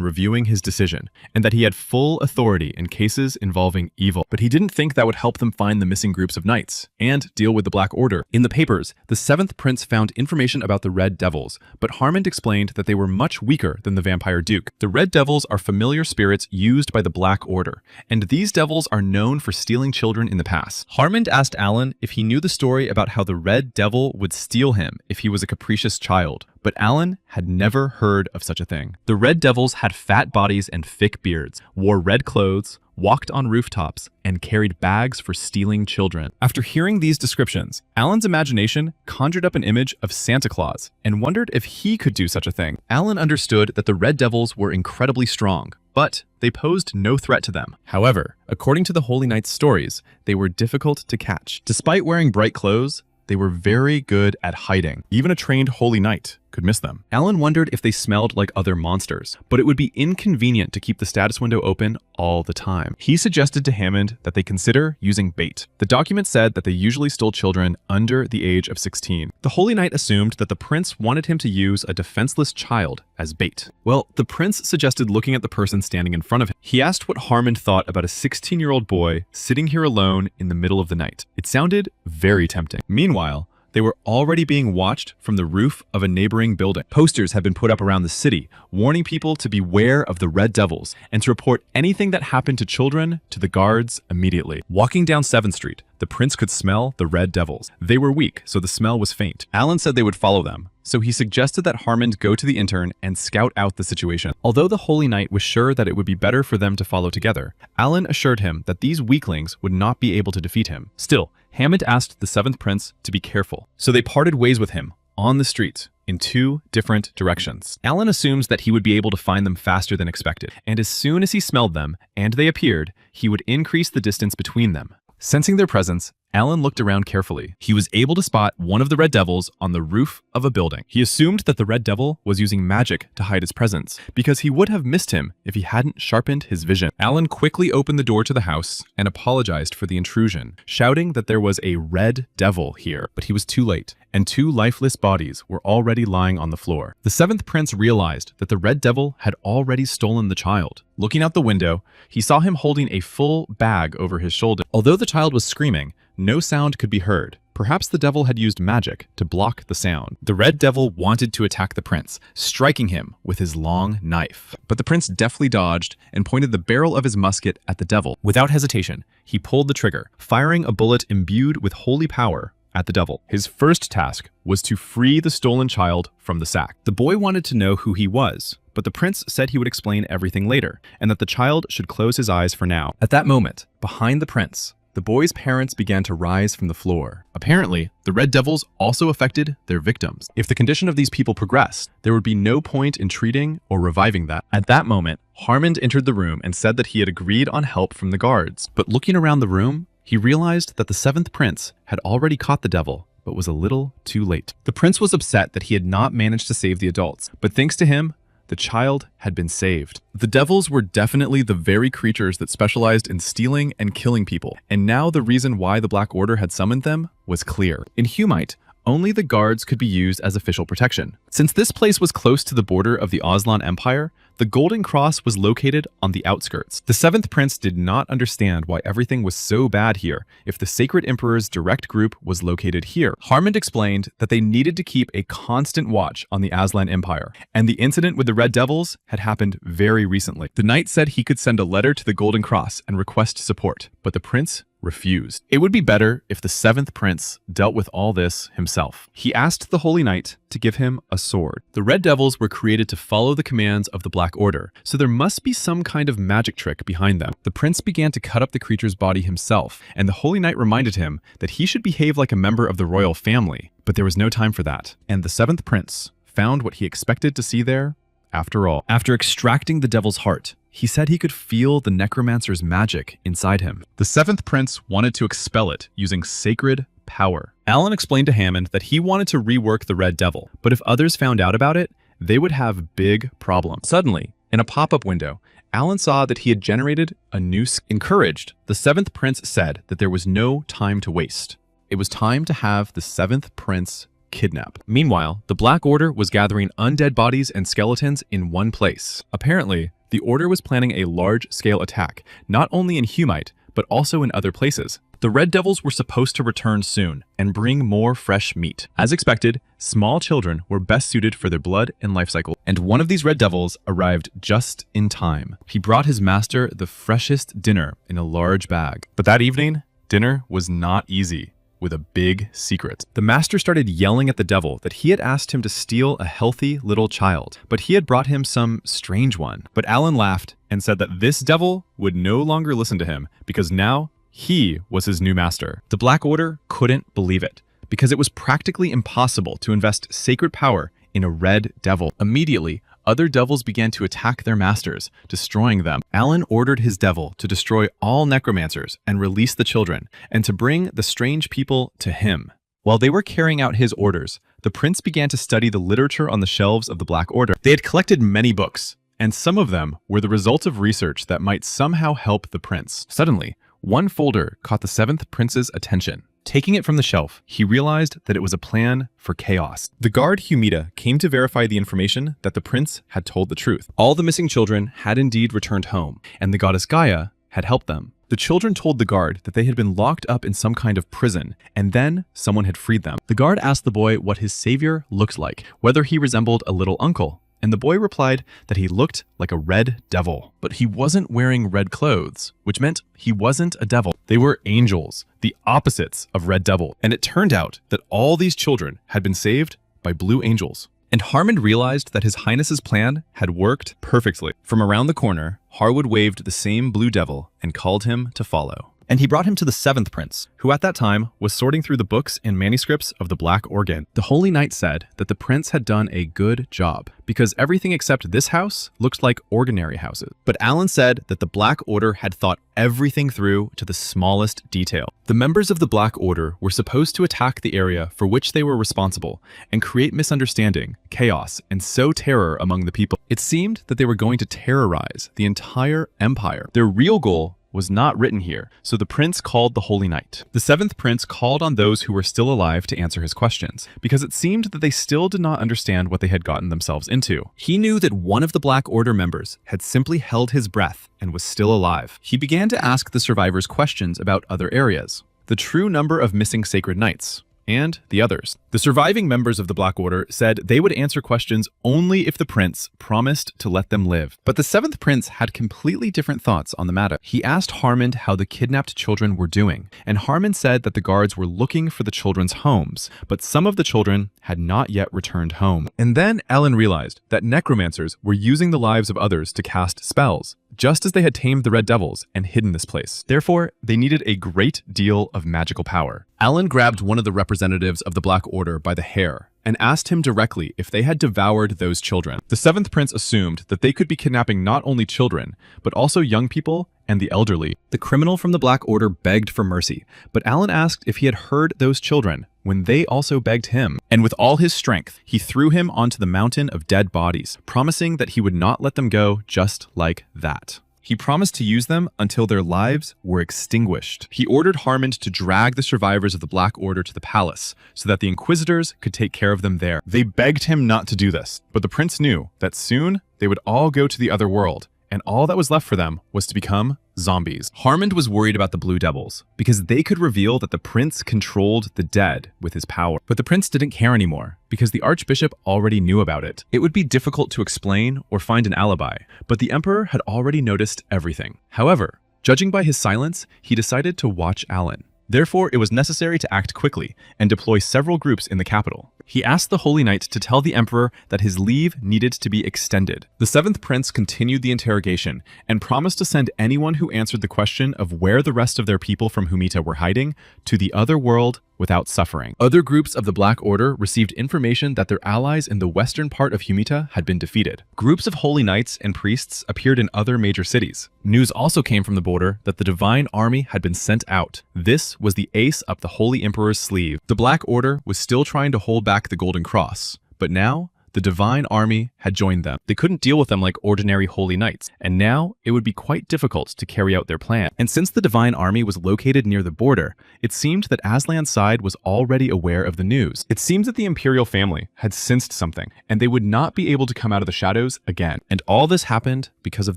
Speaker 1: reviewing his decision, and that he had full authority in cases involving evil. But he didn't think that would help them find the missing groups of knights and deal with the Black Order. In the papers, the seventh prince found information about the Red Devils, but Harmon explained that they were much weaker than the Vampire Duke. The Red Devils are familiar spirits used by the Black Order, and these devils are known for stealing children in the past. Harmon asked Alan if he knew the story about how the Red Devil would steal him if he was a capricious child, but Alan had never heard of such a thing. The Red Devils had fat bodies and thick beards, wore red clothes, walked on rooftops, and carried bags for stealing children. After hearing these descriptions, Alan's imagination conjured up an image of Santa Claus and wondered if he could do such a thing. Alan understood that the Red Devils were incredibly strong, but they posed no threat to them. However, according to the Holy Knight's stories, they were difficult to catch. Despite wearing bright clothes, they were very good at hiding. Even a trained Holy Knight could miss them. Alan wondered if they smelled like other monsters, but it would be inconvenient to keep the status window open all the time. He suggested to Hammond that they consider using bait. The document said that they usually stole children under the age of 16. The Holy Knight assumed that the prince wanted him to use a defenseless child as bait. Well, the prince suggested looking at the person standing in front of him. He asked what Harmon thought about a 16-year-old boy sitting here alone in the middle of the night. It sounded very tempting. Meanwhile, they were already being watched from the roof of a neighboring building. Posters had been put up around the city, warning people to beware of the Red Devils and to report anything that happened to children to the guards immediately. Walking down 7th Street, the prince could smell the Red Devils. They were weak, so the smell was faint. Alan said they would follow them, so he suggested that Harmon go to the intern and scout out the situation. Although the Holy Knight was sure that it would be better for them to follow together, Alan assured him that these weaklings would not be able to defeat him. Still, Hammond asked the 7th prince to be careful, so they parted ways with him on the street in 2 different directions. Alan assumes that he would be able to find them faster than expected, and as soon as he smelled them and they appeared, he would increase the distance between them. Sensing their presence, Alan looked around carefully. He was able to spot one of the Red Devils on the roof of a building. He assumed that the Red Devil was using magic to hide his presence, because he would have missed him if he hadn't sharpened his vision. Alan quickly opened the door to the house and apologized for the intrusion, shouting that there was a Red Devil here, but he was too late, and 2 lifeless bodies were already lying on the floor. The 7th prince realized that the Red Devil had already stolen the child. Looking out the window, he saw him holding a full bag over his shoulder. Although the child was screaming, no sound could be heard, Perhaps the devil had used magic to block the sound. The red devil wanted to attack the prince, striking him with his long knife. But the prince deftly dodged and pointed the barrel of his musket at the devil. Without hesitation, he pulled the trigger, firing a bullet imbued with holy power at the devil. His first task was to free the stolen child from the sack. The boy wanted to know who he was, but the prince said he would explain everything later, and that the child should close his eyes for now. At that moment, behind the prince, the boy's parents began to rise from the floor. Apparently, the red devils also affected their victims. If the condition of these people progressed, there would be no point in treating or reviving that. At that moment, Harmond entered the room and said that he had agreed on help from the guards. But looking around the room, he realized that the seventh prince had already caught the devil, but was a little too late. The prince was upset that he had not managed to save the adults, but thanks to him, the child had been saved. The devils were definitely the very creatures that specialized in stealing and killing people, and now the reason why the Black Order had summoned them was clear. In Humite, only the guards could be used as official protection. Since this place was close to the border of the Aslan Empire, the Golden Cross was located on the outskirts. The seventh prince did not understand why everything was so bad here if the Sacred Emperor's direct group was located here. Harmond explained that they needed to keep a constant watch on the Aslan Empire, and the incident with the Red Devils had happened very recently. The knight said he could send a letter to the Golden Cross and request support, but the prince refused. It would be better if the seventh prince dealt with all this himself. He asked the Holy Knight to give him a sword. The Red Devils were created to follow the commands of the Black Order, so there must be some kind of magic trick behind them. The prince began to cut up the creature's body himself, and the Holy Knight reminded him that he should behave like a member of the royal family. But there was no time for that, and the seventh prince found what he expected to see there after all. After extracting the devil's heart, he said he could feel the necromancer's magic inside him. The seventh prince wanted to expel it using sacred power. Alan explained to Hammond that he wanted to rework the Red Devil, but if others found out about it, they would have big problems. Suddenly, in a pop-up window, Alan saw that he had generated a new encouraged. The seventh prince said that there was no time to waste. It was time to have the seventh prince kidnap. Meanwhile, the Black Order was gathering undead bodies and skeletons in one place. Apparently, the Order was planning a large-scale attack, not only in Humite, but also in other places. The Red Devils were supposed to return soon and bring more fresh meat. As expected, small children were best suited for their blood and life cycle, and one of these Red Devils arrived just in time. He brought his master the freshest dinner in a large bag. But that evening, dinner was not easy, with a big secret. The master started yelling at the devil that he had asked him to steal a healthy little child, but he had brought him some strange one. But Alan laughed and said that this devil would no longer listen to him because now he was his new master. The Black Order couldn't believe it because it was practically impossible to invest sacred power in a red devil. Immediately, other devils began to attack their masters, destroying them. Alan ordered his devil to destroy all necromancers and release the children, and to bring the strange people to him. While they were carrying out his orders, the prince began to study the literature on the shelves of the Black Order. They had collected many books, and some of them were the result of research that might somehow help the prince. Suddenly, one folder caught the seventh prince's attention. Taking it from the shelf, he realized that it was a plan for chaos. The guard Humida came to verify the information that the prince had told the truth. All the missing children had indeed returned home, and the goddess Gaia had helped them. The children told the guard that they had been locked up in some kind of prison, and then someone had freed them. The guard asked the boy what his savior looked like, whether he resembled a little uncle, and the boy replied that he looked like a red devil. But he wasn't wearing red clothes, which meant he wasn't a devil. They were angels, the opposites of red devil. And it turned out that all these children had been saved by blue angels. And Harmond realized that His Highness's plan had worked perfectly. From around the corner, Harwood waved the same blue devil and called him to follow. And he brought him to the seventh prince, who at that time was sorting through the books and manuscripts of the Black Organ. The Holy Knight said that the prince had done a good job, because everything except this house looked like ordinary houses. But Alan said that the Black Order had thought everything through to the smallest detail. The members of the Black Order were supposed to attack the area for which they were responsible and create misunderstanding, chaos, and sow terror among the people. It seemed that they were going to terrorize the entire empire. Their real goal was not written here, so the prince called the Holy Knight. The seventh prince called on those who were still alive to answer his questions, because it seemed that they still did not understand what they had gotten themselves into. He knew that one of the Black Order members had simply held his breath and was still alive. He began to ask the survivors questions about other areas, the true number of missing sacred knights, and the others. The surviving members of the Black Order said they would answer questions only if the prince promised to let them live. But the 7th prince had completely different thoughts on the matter. He asked Harmond how the kidnapped children were doing, and Harmond said that the guards were looking for the children's homes, but some of the children had not yet returned home. And then Ellen realized that necromancers were using the lives of others to cast spells, just as they had tamed the Red Devils and hidden this place. Therefore, they needed a great deal of magical power. Alan grabbed one of the representatives of the Black Order by the hair and asked him directly if they had devoured those children. The 7th prince assumed that they could be kidnapping not only children, but also young people and the elderly. The criminal from the Black Order begged for mercy, but Alan asked if he had heard those children when they also begged him. And with all his strength, he threw him onto the mountain of dead bodies, promising that he would not let them go just like that. He promised to use them until their lives were extinguished. He ordered Harmond to drag the survivors of the Black Order to the palace so that the Inquisitors could take care of them there. They begged him not to do this, but the prince knew that soon they would all go to the other world, and all that was left for them was to become zombies. Harmond was worried about the Blue Devils because they could reveal that the prince controlled the dead with his power. But the prince didn't care anymore because the archbishop already knew about it. It would be difficult to explain or find an alibi, but the emperor had already noticed everything. However, judging by his silence, he decided to watch Alan. Therefore, it was necessary to act quickly and deploy several groups in the capital. He asked the Holy Knight to tell the emperor that his leave needed to be extended. The 7th prince continued the interrogation and promised to send anyone who answered the question of where the rest of their people from Humita were hiding to the other world without suffering. Other groups of the Black Order received information that their allies in the western part of Humita had been defeated. Groups of holy knights and priests appeared in other major cities. News also came from the border that the Divine Army had been sent out. This was the ace up the Holy Emperor's sleeve. The Black Order was still trying to hold back the Golden Cross, but now the Divine Army had joined them. They couldn't deal with them like ordinary holy knights, and now it would be quite difficult to carry out their plan. And since the Divine Army was located near the border, it seemed that Aslan's side was already aware of the news. It seems that the imperial family had sensed something, and they would not be able to come out of the shadows again. And all this happened because of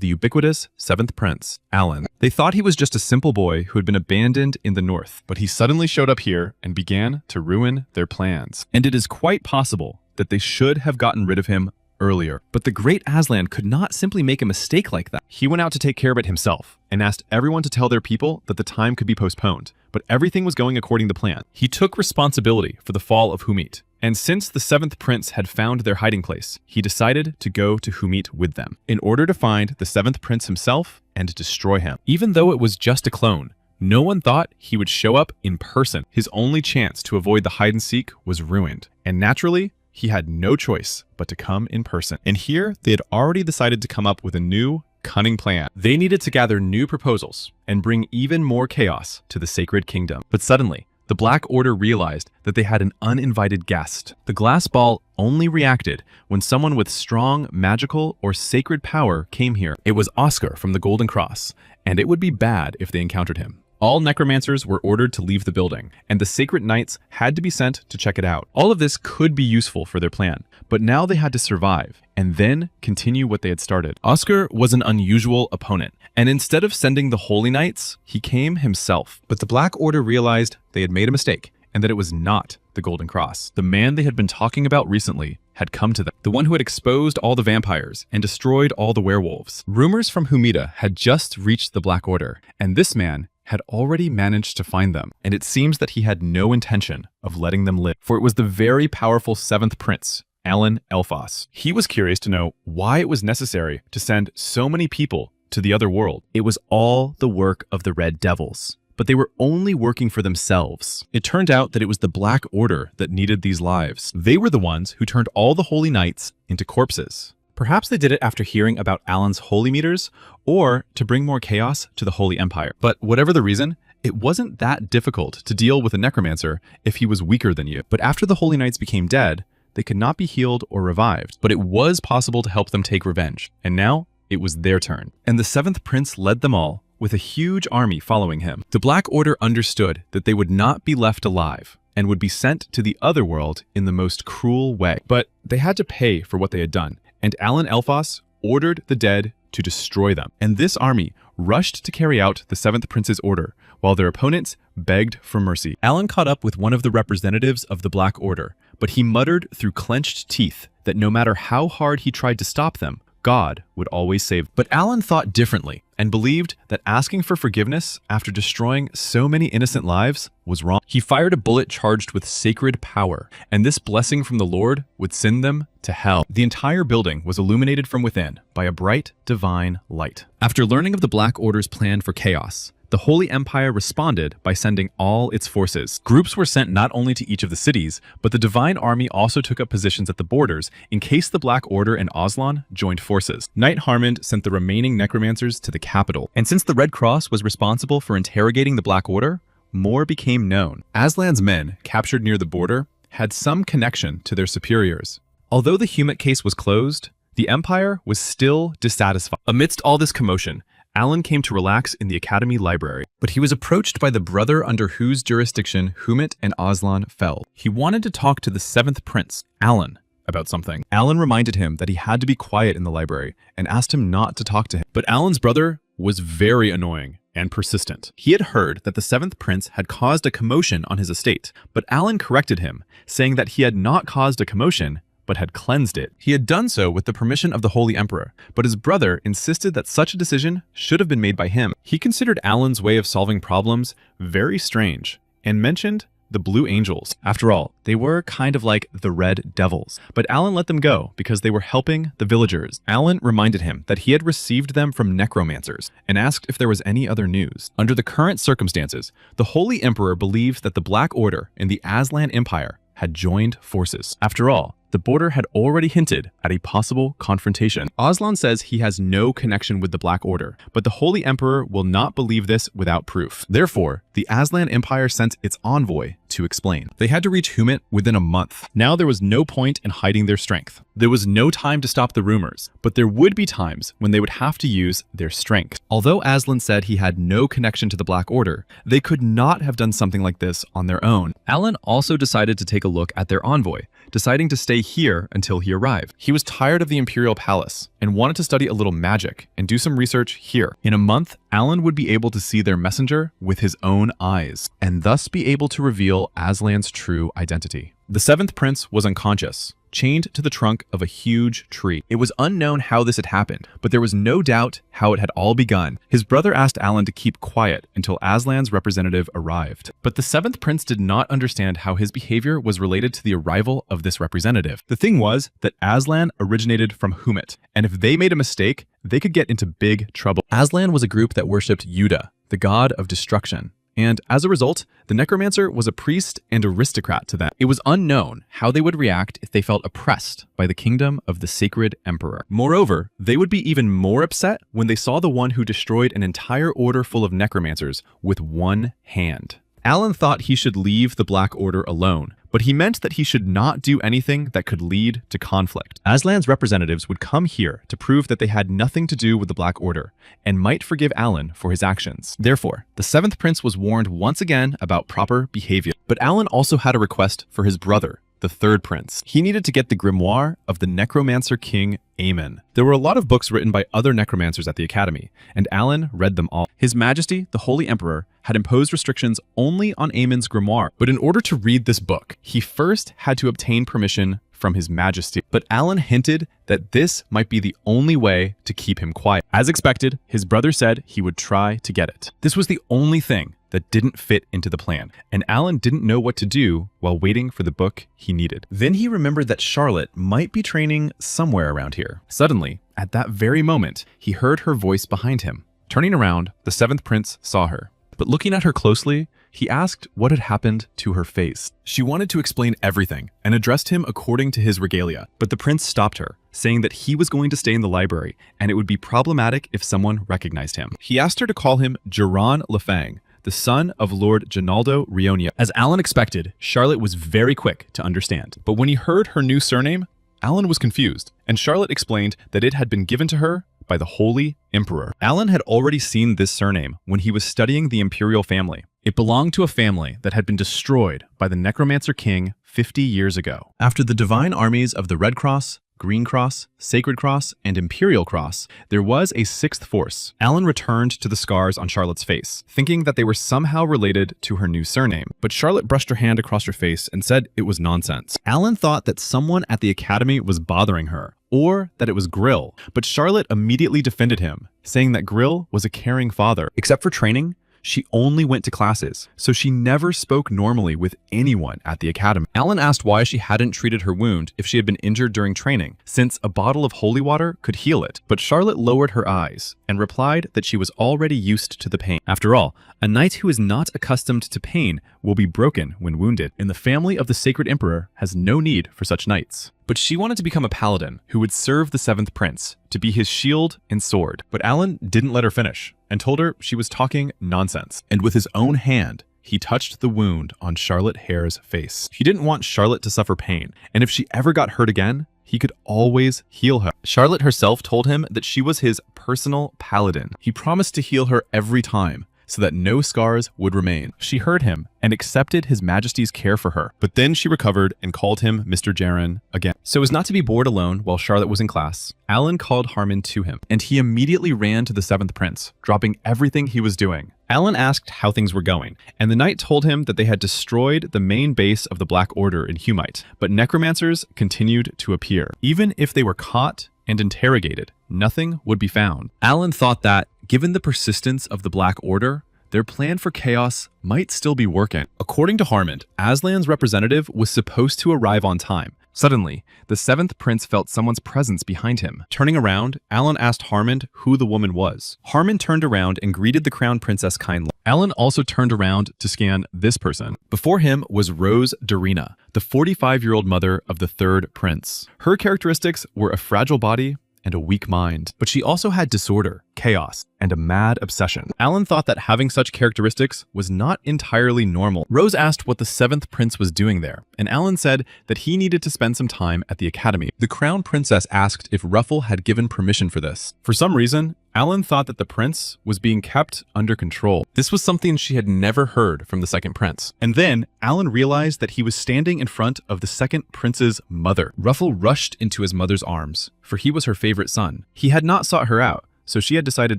Speaker 1: the ubiquitous 7th prince, Alan. They thought he was just a simple boy who had been abandoned in the north, but he suddenly showed up here and began to ruin their plans. And it is quite possible that they should have gotten rid of him earlier. But the great Aslan could not simply make a mistake like that. He went out to take care of it himself and asked everyone to tell their people that the time could be postponed, but everything was going according to plan. He took responsibility for the fall of Humit, and since the 7th prince had found their hiding place, he decided to go to Humit with them in order to find the 7th prince himself and destroy him. Even though it was just a clone, no one thought he would show up in person. His only chance to avoid the hide-and-seek was ruined, and naturally, he had no choice but to come in person. And here, they had already decided to come up with a new, cunning plan. They needed to gather new proposals and bring even more chaos to the Sacred Kingdom. But suddenly, the Black Order realized that they had an uninvited guest. The glass ball only reacted when someone with strong magical or sacred power came here. It was Oscar from the Golden Cross, and it would be bad if they encountered him. All necromancers were ordered to leave the building, and the sacred knights had to be sent to check it out. All of this could be useful for their plan, but now they had to survive and then continue what they had started. Oscar was an unusual opponent, and instead of sending the holy knights, he came himself. But the Black Order realized they had made a mistake and that it was not the Golden Cross. The man they had been talking about recently had come to them, the one who had exposed all the vampires and destroyed all the werewolves. Rumors from Humita had just reached the Black Order, and this man had already managed to find them, and it seems that he had no intention of letting them live, for it was the very powerful 7th prince, Alan Elphas. He was curious to know why it was necessary to send so many people to the other world. It was all the work of the Red Devils, but they were only working for themselves. It turned out that it was the Black Order that needed these lives. They were the ones who turned all the holy knights into corpses. Perhaps they did it after hearing about Alan's holy meters, or to bring more chaos to the Holy Empire. But whatever the reason, it wasn't that difficult to deal with a necromancer if he was weaker than you. But after the holy knights became dead, they could not be healed or revived. But it was possible to help them take revenge. And now, it was their turn. And the 7th prince led them all, with a huge army following him. The Black Order understood that they would not be left alive, and would be sent to the other world in the most cruel way. But they had to pay for what they had done, and Alan Elphas ordered the dead to destroy them. And this army rushed to carry out the 7th prince's order while their opponents begged for mercy. Alan caught up with one of the representatives of the Black Order, but he muttered through clenched teeth that no matter how hard he tried to stop them, God would always save them. But Alan thought differently and believed that asking for forgiveness after destroying so many innocent lives was wrong. He fired a bullet charged with sacred power, and this blessing from the Lord would send them to hell. The entire building was illuminated from within by a bright, divine light. After learning of the Black Order's plan for chaos, the Holy Empire responded by sending all its forces. Groups were sent not only to each of the cities, but the Divine Army also took up positions at the borders in case the Black Order and Aslan joined forces. Knight Harmond sent the remaining necromancers to the capital, and since the Red Cross was responsible for interrogating the Black Order, more became known. Aslan's men, captured near the border, had some connection to their superiors. Although the Humit case was closed, the Empire was still dissatisfied. Amidst all this commotion, Alan came to relax in the Academy library, but he was approached by the brother under whose jurisdiction Humit and Aslan fell. He wanted to talk to the 7th Prince, Alan, about something. Alan reminded him that he had to be quiet in the library and asked him not to talk to him. But Alan's brother was very annoying and persistent. He had heard that the 7th Prince had caused a commotion on his estate, but Alan corrected him, saying that he had not caused a commotion, but had cleansed it. He had done so with the permission of the Holy Emperor, but his brother insisted that such a decision should have been made by him. He considered Alan's way of solving problems very strange, and mentioned the Blue Angels. After all, they were kind of like the Red Devils, but Alan let them go because they were helping the villagers. Alan reminded him that he had received them from necromancers and asked if there was any other news. Under the current circumstances, the Holy Emperor believed that the Black Order and the Aslan Empire had joined forces. After all, the border had already hinted at a possible confrontation. Aslan says he has no connection with the Black Order, but the Holy Emperor will not believe this without proof. Therefore, the Aslan Empire sent its envoy to explain. They had to reach Humit within a month. Now there was no point in hiding their strength. There was no time to stop the rumors, but there would be times when they would have to use their strength. Although Aslan said he had no connection to the Black Order, they could not have done something like this on their own. Alan also decided to take a look at their envoy, deciding to stay here until he arrived. He was tired of the Imperial Palace and wanted to study a little magic and do some research here. In a month, Alan would be able to see their messenger with his own eyes, and thus be able to reveal Aslan's true identity. The 7th Prince was unconscious, chained to the trunk of a huge tree. It was unknown how this had happened, but there was no doubt how it had all begun. His brother asked Alan to keep quiet until Aslan's representative arrived. But the 7th Prince did not understand how his behavior was related to the arrival of this representative. The thing was that Aslan originated from Humit, and if they made a mistake, they could get into big trouble. Aslan was a group that worshipped Yuda, the god of destruction. And as a result, the Necromancer was a priest and aristocrat to them. It was unknown how they would react if they felt oppressed by the kingdom of the Sacred Emperor. Moreover, they would be even more upset when they saw the one who destroyed an entire order full of necromancers with one hand. Alan thought he should leave the Black Order alone, but he meant that he should not do anything that could lead to conflict. Aslan's representatives would come here to prove that they had nothing to do with the Black Order, and might forgive Alan for his actions. Therefore, the 7th Prince was warned once again about proper behavior. But Alan also had a request for his brother, the 3rd Prince. He needed to get the grimoire of the Necromancer King Aemon. There were a lot of books written by other necromancers at the Academy, and Alan read them all. His Majesty, the Holy Emperor, had imposed restrictions only on Aemon's grimoire, but in order to read this book, he first had to obtain permission from His Majesty. But Alan hinted that this might be the only way to keep him quiet. As expected, his brother said he would try to get it. This was the only thing that didn't fit into the plan, and Alan didn't know what to do while waiting for the book he needed. Then he remembered that Charlotte might be training somewhere around here. Suddenly, at that very moment, he heard her voice behind him. Turning around, the 7th Prince saw her. But looking at her closely, he asked what had happened to her face. She wanted to explain everything and addressed him according to his regalia, but the prince stopped her, saying that he was going to stay in the library and it would be problematic if someone recognized him. He asked her to call him Geron Lefang, the son of Lord Ginaldo Rionia. As Alan expected, Charlotte was very quick to understand. But when he heard her new surname, Alan was confused, and Charlotte explained that it had been given to her by the Holy Emperor. Alan had already seen this surname when he was studying the imperial family. It belonged to a family that had been destroyed by the Necromancer King 50 years ago. After the divine armies of the Red Cross, Green Cross, Sacred Cross, and Imperial Cross, there was a sixth force. Alan returned to the scars on Charlotte's face, thinking that they were somehow related to her new surname. But Charlotte brushed her hand across her face and said it was nonsense. Alan thought that someone at the academy was bothering her, or that it was Grill. But Charlotte immediately defended him, saying that Grill was a caring father. Except for training, she only went to classes, so she never spoke normally with anyone at the academy. Alan asked why she hadn't treated her wound if she had been injured during training, since a bottle of holy water could heal it. But Charlotte lowered her eyes and replied that she was already used to the pain. After all, a knight who is not accustomed to pain will be broken when wounded, and the family of the Sacred Emperor has no need for such knights. But she wanted to become a paladin who would serve the seventh prince, to be his shield and sword. But Alan didn't let her finish and told her she was talking nonsense. And with his own hand, he touched the wound on Charlotte Hare's face. He didn't want Charlotte to suffer pain, and if she ever got hurt again, he could always heal her. Charlotte herself told him that she was his personal paladin. He promised to heal her every time, so that no scars would remain. She heard him and accepted His Majesty's care for her. But then she recovered and called him Mr. Jaren again. So as not to be bored alone while Charlotte was in class, Alan called Harmon to him, and he immediately ran to the seventh prince, dropping everything he was doing. Alan asked how things were going, and the knight told him that they had destroyed the main base of the Black Order in Humite, but necromancers continued to appear. Even if they were caught and interrogated, nothing would be found. Alan thought that, given the persistence of the Black Order, their plan for chaos might still be working. According to Harmon, Aslan's representative was supposed to arrive on time. Suddenly, the seventh prince felt someone's presence behind him. Turning around, Alan asked Harmon who the woman was. Harmon turned around and greeted the crown princess kindly. Alan also turned around to scan this person. Before him was Rose Darina, the 45-year-old mother of the third prince. Her characteristics were a fragile body and a weak mind, but she also had disorder, chaos, and a mad obsession. Alan thought that having such characteristics was not entirely normal. Rose asked what the seventh prince was doing there, and Alan said that he needed to spend some time at the academy. The crown princess asked if Ruffle had given permission for this. For some reason, Alan thought that the prince was being kept under control. This was something she had never heard from the second prince. And then Alan realized that he was standing in front of the second prince's mother. Ruffle rushed into his mother's arms, for he was her favorite son. He had not sought her out, so she had decided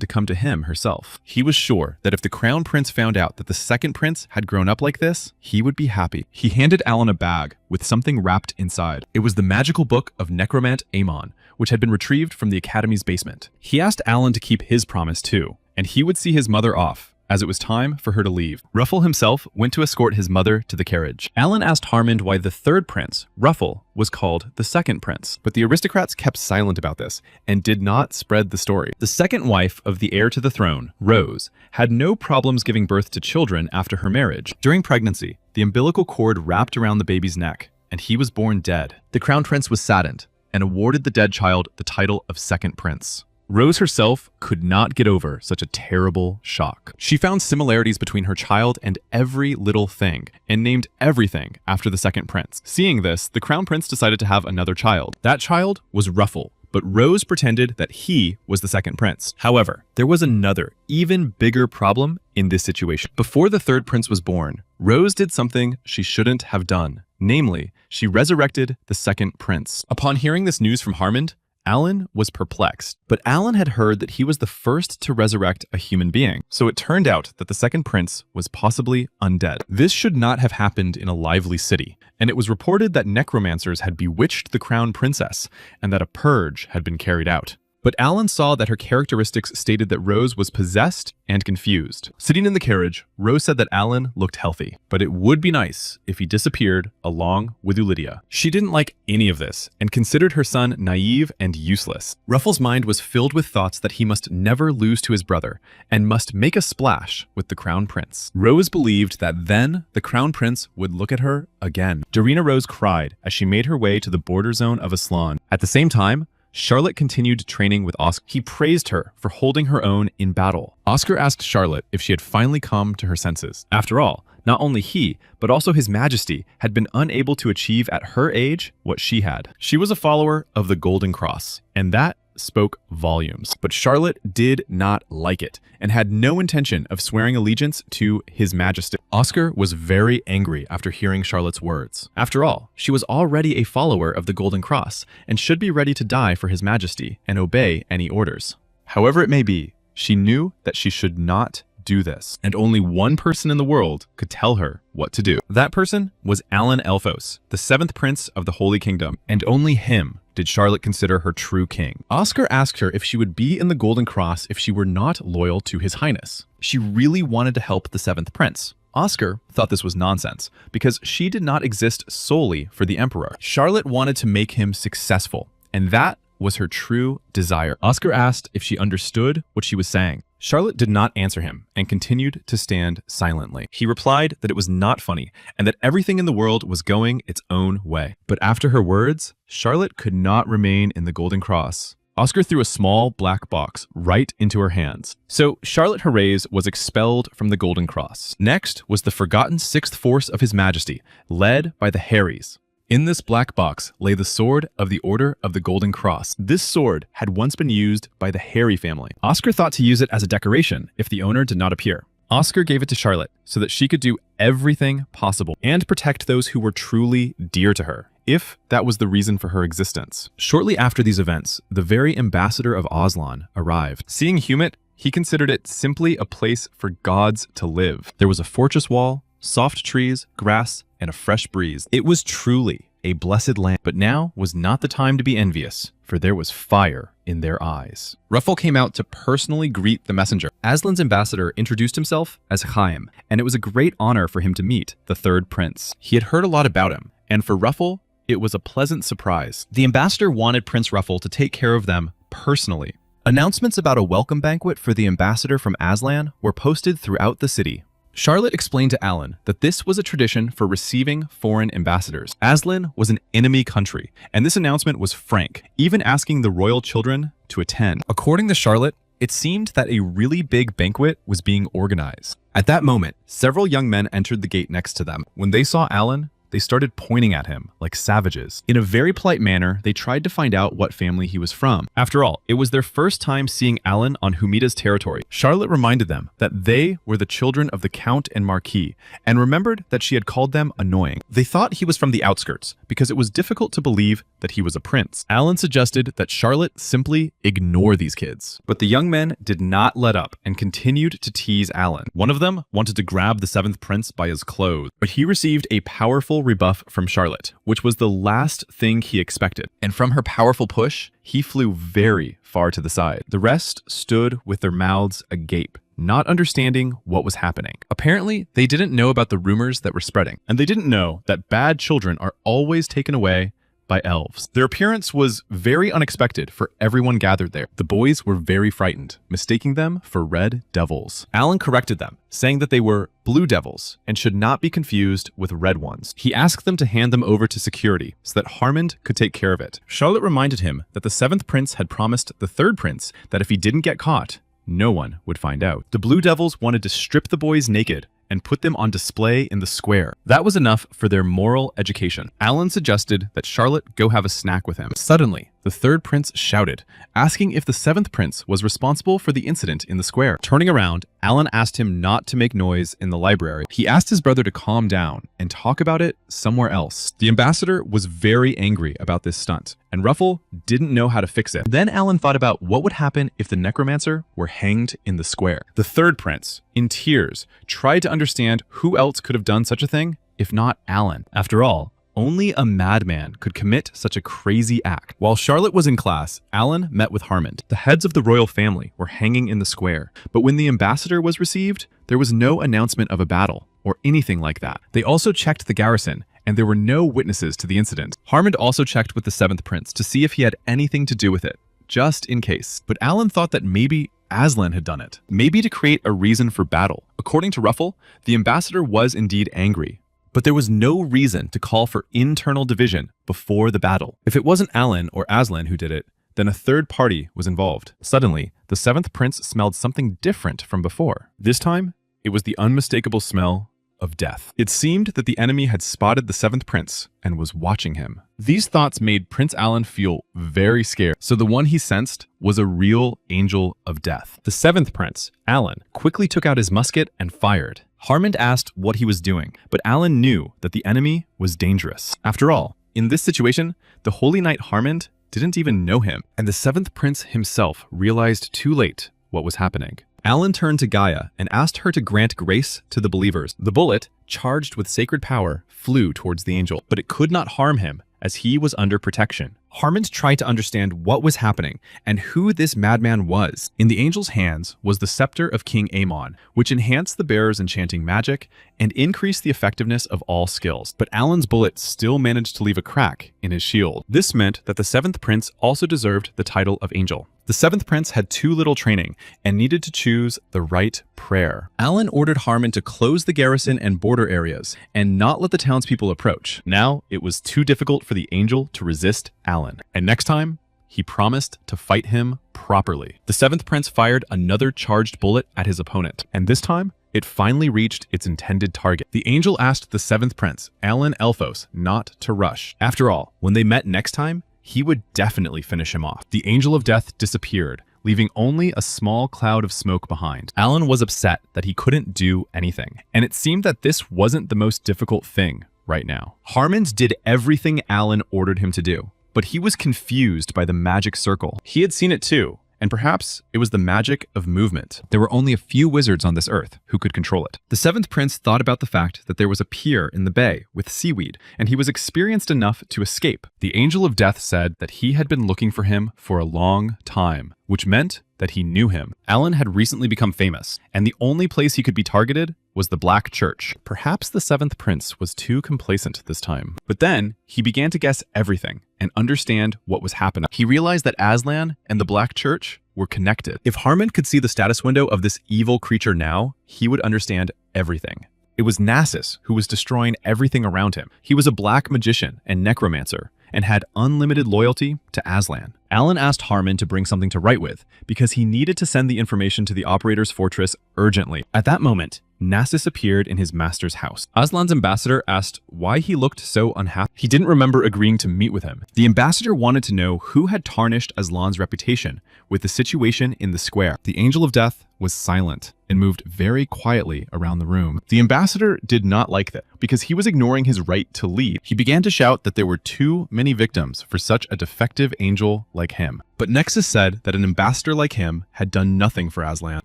Speaker 1: to come to him herself. He was sure that if the crown prince found out that the second prince had grown up like this, he would be happy. He handed Alan a bag with something wrapped inside. It was the magical book of Necromant Amon, which had been retrieved from the academy's basement. He asked Alan to keep his promise too, and he would see his mother off, as it was time for her to leave. Ruffle himself went to escort his mother to the carriage. Alan asked Harmon why the third prince, Ruffle, was called the second prince, but the aristocrats kept silent about this and did not spread the story. The second wife of the heir to the throne, Rose, had no problems giving birth to children after her marriage. During pregnancy, the umbilical cord wrapped around the baby's neck, and he was born dead. The crown prince was saddened and awarded the dead child the title of second prince. Rose herself could not get over such a terrible shock. She found similarities between her child and every little thing, and named everything after the second prince. Seeing this, the crown prince decided to have another child. That child was Ruffle, but Rose pretended that he was the second prince. However, there was another, even bigger problem in this situation. Before the third prince was born, Rose did something she shouldn't have done. Namely, she resurrected the second prince. Upon hearing this news from Harmon, Alan was perplexed, but Alan had heard that he was the first to resurrect a human being, so it turned out that the second prince was possibly undead. This should not have happened in a lively city, and it was reported that necromancers had bewitched the crown princess and that a purge had been carried out. But Alan saw that her characteristics stated that Rose was possessed and confused. Sitting in the carriage, Rose said that Alan looked healthy, but it would be nice if he disappeared along with Ulydia. She didn't like any of this and considered her son naive and useless. Ruffle's mind was filled with thoughts that he must never lose to his brother and must make a splash with the crown prince. Rose believed that then the crown prince would look at her again. Darina Rose cried as she made her way to the border zone of Aslan. At the same time, Charlotte continued training with Oscar. He praised her for holding her own in battle. Oscar asked Charlotte if she had finally come to her senses. After all, not only he, but also His Majesty had been unable to achieve at her age what she had. She was a follower of the Golden Cross, and that spoke volumes. But Charlotte did not like it and had no intention of swearing allegiance to His Majesty. Oscar was very angry after hearing Charlotte's words. After all, she was already a follower of the Golden Cross and should be ready to die for His Majesty and obey any orders. However it may be, she knew that she should not do this, and only one person in the world could tell her what to do. That person was Alan Elphos, the 7th Prince of the Holy Kingdom, and only him did Charlotte consider her true king. Oscar asked her if she would be in the Golden Cross if she were not loyal to His Highness. She really wanted to help the 7th Prince. Oscar thought this was nonsense, because she did not exist solely for the Emperor. Charlotte wanted to make him successful, and that was her true desire. Oscar asked if she understood what she was saying. Charlotte did not answer him and continued to stand silently. He replied that it was not funny and that everything in the world was going its own way. But after her words, Charlotte could not remain in the Golden Cross. Oscar threw a small black box right into her hands. So Charlotte Herreys was expelled from the Golden Cross. Next was the forgotten 6th Force of His Majesty, led by the Harrys. In this black box lay the sword of the Order of the Golden Cross. This sword had once been used by the Harry family. Oscar thought to use it as a decoration if the owner did not appear. Oscar gave it to Charlotte so that she could do everything possible and protect those who were truly dear to her, if that was the reason for her existence. Shortly after these events, the very ambassador of Aslan arrived. Seeing Humit, he considered it simply a place for gods to live. There was a fortress wall, soft trees, grass, and a fresh breeze. It was truly a blessed land, but now was not the time to be envious, for there was fire in their eyes. Ruffle came out to personally greet the messenger. Aslan's ambassador introduced himself as Chaim, and it was a great honor for him to meet the 3rd Prince. He had heard a lot about him, and for Ruffle, it was a pleasant surprise. The ambassador wanted Prince Ruffle to take care of them personally. Announcements about a welcome banquet for the ambassador from Aslan were posted throughout the city. Charlotte explained to Alan that this was a tradition for receiving foreign ambassadors. Aslan was an enemy country, and this announcement was frank, even asking the royal children to attend. According to Charlotte, it seemed that a really big banquet was being organized. At that moment, several young men entered the gate next to them. When they saw Alan, they started pointing at him like savages. In a very polite manner, they tried to find out what family he was from. After all, it was their first time seeing Alan on Humida's territory. Charlotte reminded them that they were the children of the Count and Marquis, and remembered that she had called them annoying. They thought he was from the outskirts, because it was difficult to believe that he was a prince. Alan suggested that Charlotte simply ignore these kids. But the young men did not let up and continued to tease Alan. One of them wanted to grab the 7th Prince by his clothes, but he received a powerful rebuff from Charlotte, which was the last thing he expected. And from her powerful push, he flew very far to the side. The rest stood with their mouths agape, not understanding what was happening. Apparently, they didn't know about the rumors that were spreading, and they didn't know that bad children are always taken away by elves. Their appearance was very unexpected for everyone gathered there. The boys were very frightened, mistaking them for red devils. Alan corrected them, saying that they were blue devils and should not be confused with red ones. He asked them to hand them over to security so that Harmond could take care of it. Charlotte reminded him that the 7th Prince had promised the 3rd Prince that if he didn't get caught, no one would find out. The blue devils wanted to strip the boys naked and put them on display in the square. That was enough for their moral education. Alan suggested that Charlotte go have a snack with him. Suddenly, the 3rd Prince shouted, asking if the 7th Prince was responsible for the incident in the square. Turning around, Alan asked him not to make noise in the library. He asked his brother to calm down and talk about it somewhere else. The ambassador was very angry about this stunt, and Ruffle didn't know how to fix it. Then Alan thought about what would happen if the Necromancer were hanged in the square. The 3rd Prince, in tears, tried to understand who else could have done such a thing if not Alan. After all, only a madman could commit such a crazy act. While Charlotte was in class, Alan met with Harmond. The heads of the royal family were hanging in the square, but when the ambassador was received, there was no announcement of a battle or anything like that. They also checked the garrison, and there were no witnesses to the incident. Harmond also checked with the 7th Prince to see if he had anything to do with it, just in case. But Alan thought that maybe Aslan had done it, maybe to create a reason for battle. According to Ruffle, the ambassador was indeed angry, but there was no reason to call for internal division before the battle. If it wasn't Alan or Aslan who did it, then a third party was involved. Suddenly, the 7th Prince smelled something different from before. This time, it was the unmistakable smell of death. It seemed that the enemy had spotted the seventh prince and was watching him. These thoughts made Prince Alan feel very scared, so the one he sensed was a real angel of death. The seventh prince, Alan, quickly took out his musket and fired. Harmond asked what he was doing, but Alan knew that the enemy was dangerous. After all, in this situation, the Holy Knight Harmond didn't even know him, and the seventh prince himself realized too late what was happening. Alan turned to Gaia and asked her to grant grace to the believers. The bullet, charged with sacred power, flew towards the angel, but it could not harm him as he was under protection. Harmond tried to understand what was happening and who this madman was. In the angel's hands was the scepter of King Amon, which enhanced the bearer's enchanting magic and increased the effectiveness of all skills. But Alan's bullet still managed to leave a crack in his shield. This meant that the seventh prince also deserved the title of angel. The seventh prince had too little training and needed to choose the right prayer. Alan ordered Harmond to close the garrison and border areas and not let the townspeople approach. Now it was too difficult for the angel to resist Alan. And next time, he promised to fight him properly. The seventh prince fired another charged bullet at his opponent, and this time, it finally reached its intended target. The angel asked the seventh prince, Alan Elphos, not to rush. After all, when they met next time, he would definitely finish him off. The angel of death disappeared, leaving only a small cloud of smoke behind. Alan was upset that he couldn't do anything, and it seemed that this wasn't the most difficult thing right now. Harmond did everything Alan ordered him to do, but he was confused by the magic circle. He had seen it too, and perhaps it was the magic of movement. There were only a few wizards on this earth who could control it. The seventh prince thought about the fact that there was a pier in the bay with seaweed, and he was experienced enough to escape. The angel of death said that he had been looking for him for a long time, which meant that he knew him. Alan had recently become famous, and the only place he could be targeted was the Black Church. Perhaps the seventh prince was too complacent this time. But then, he began to guess everything and understand what was happening. He realized that Aslan and the Black Church were connected. If Harmond could see the status window of this evil creature now, he would understand everything. It was Nasus who was destroying everything around him. He was a black magician and necromancer, and had unlimited loyalty to Aslan. Alan asked Harmond to bring something to write with, because he needed to send the information to the operator's fortress urgently. At that moment, Nasus appeared in his master's house. Aslan's ambassador asked why he looked so unhappy. He didn't remember agreeing to meet with him. The ambassador wanted to know who had tarnished Aslan's reputation with the situation in the square. The angel of death was silent and moved very quietly around the room. The ambassador did not like that because he was ignoring his right to lead. He began to shout that there were too many victims for such a defective angel like him. But Nexus said that an ambassador like him had done nothing for Aslan.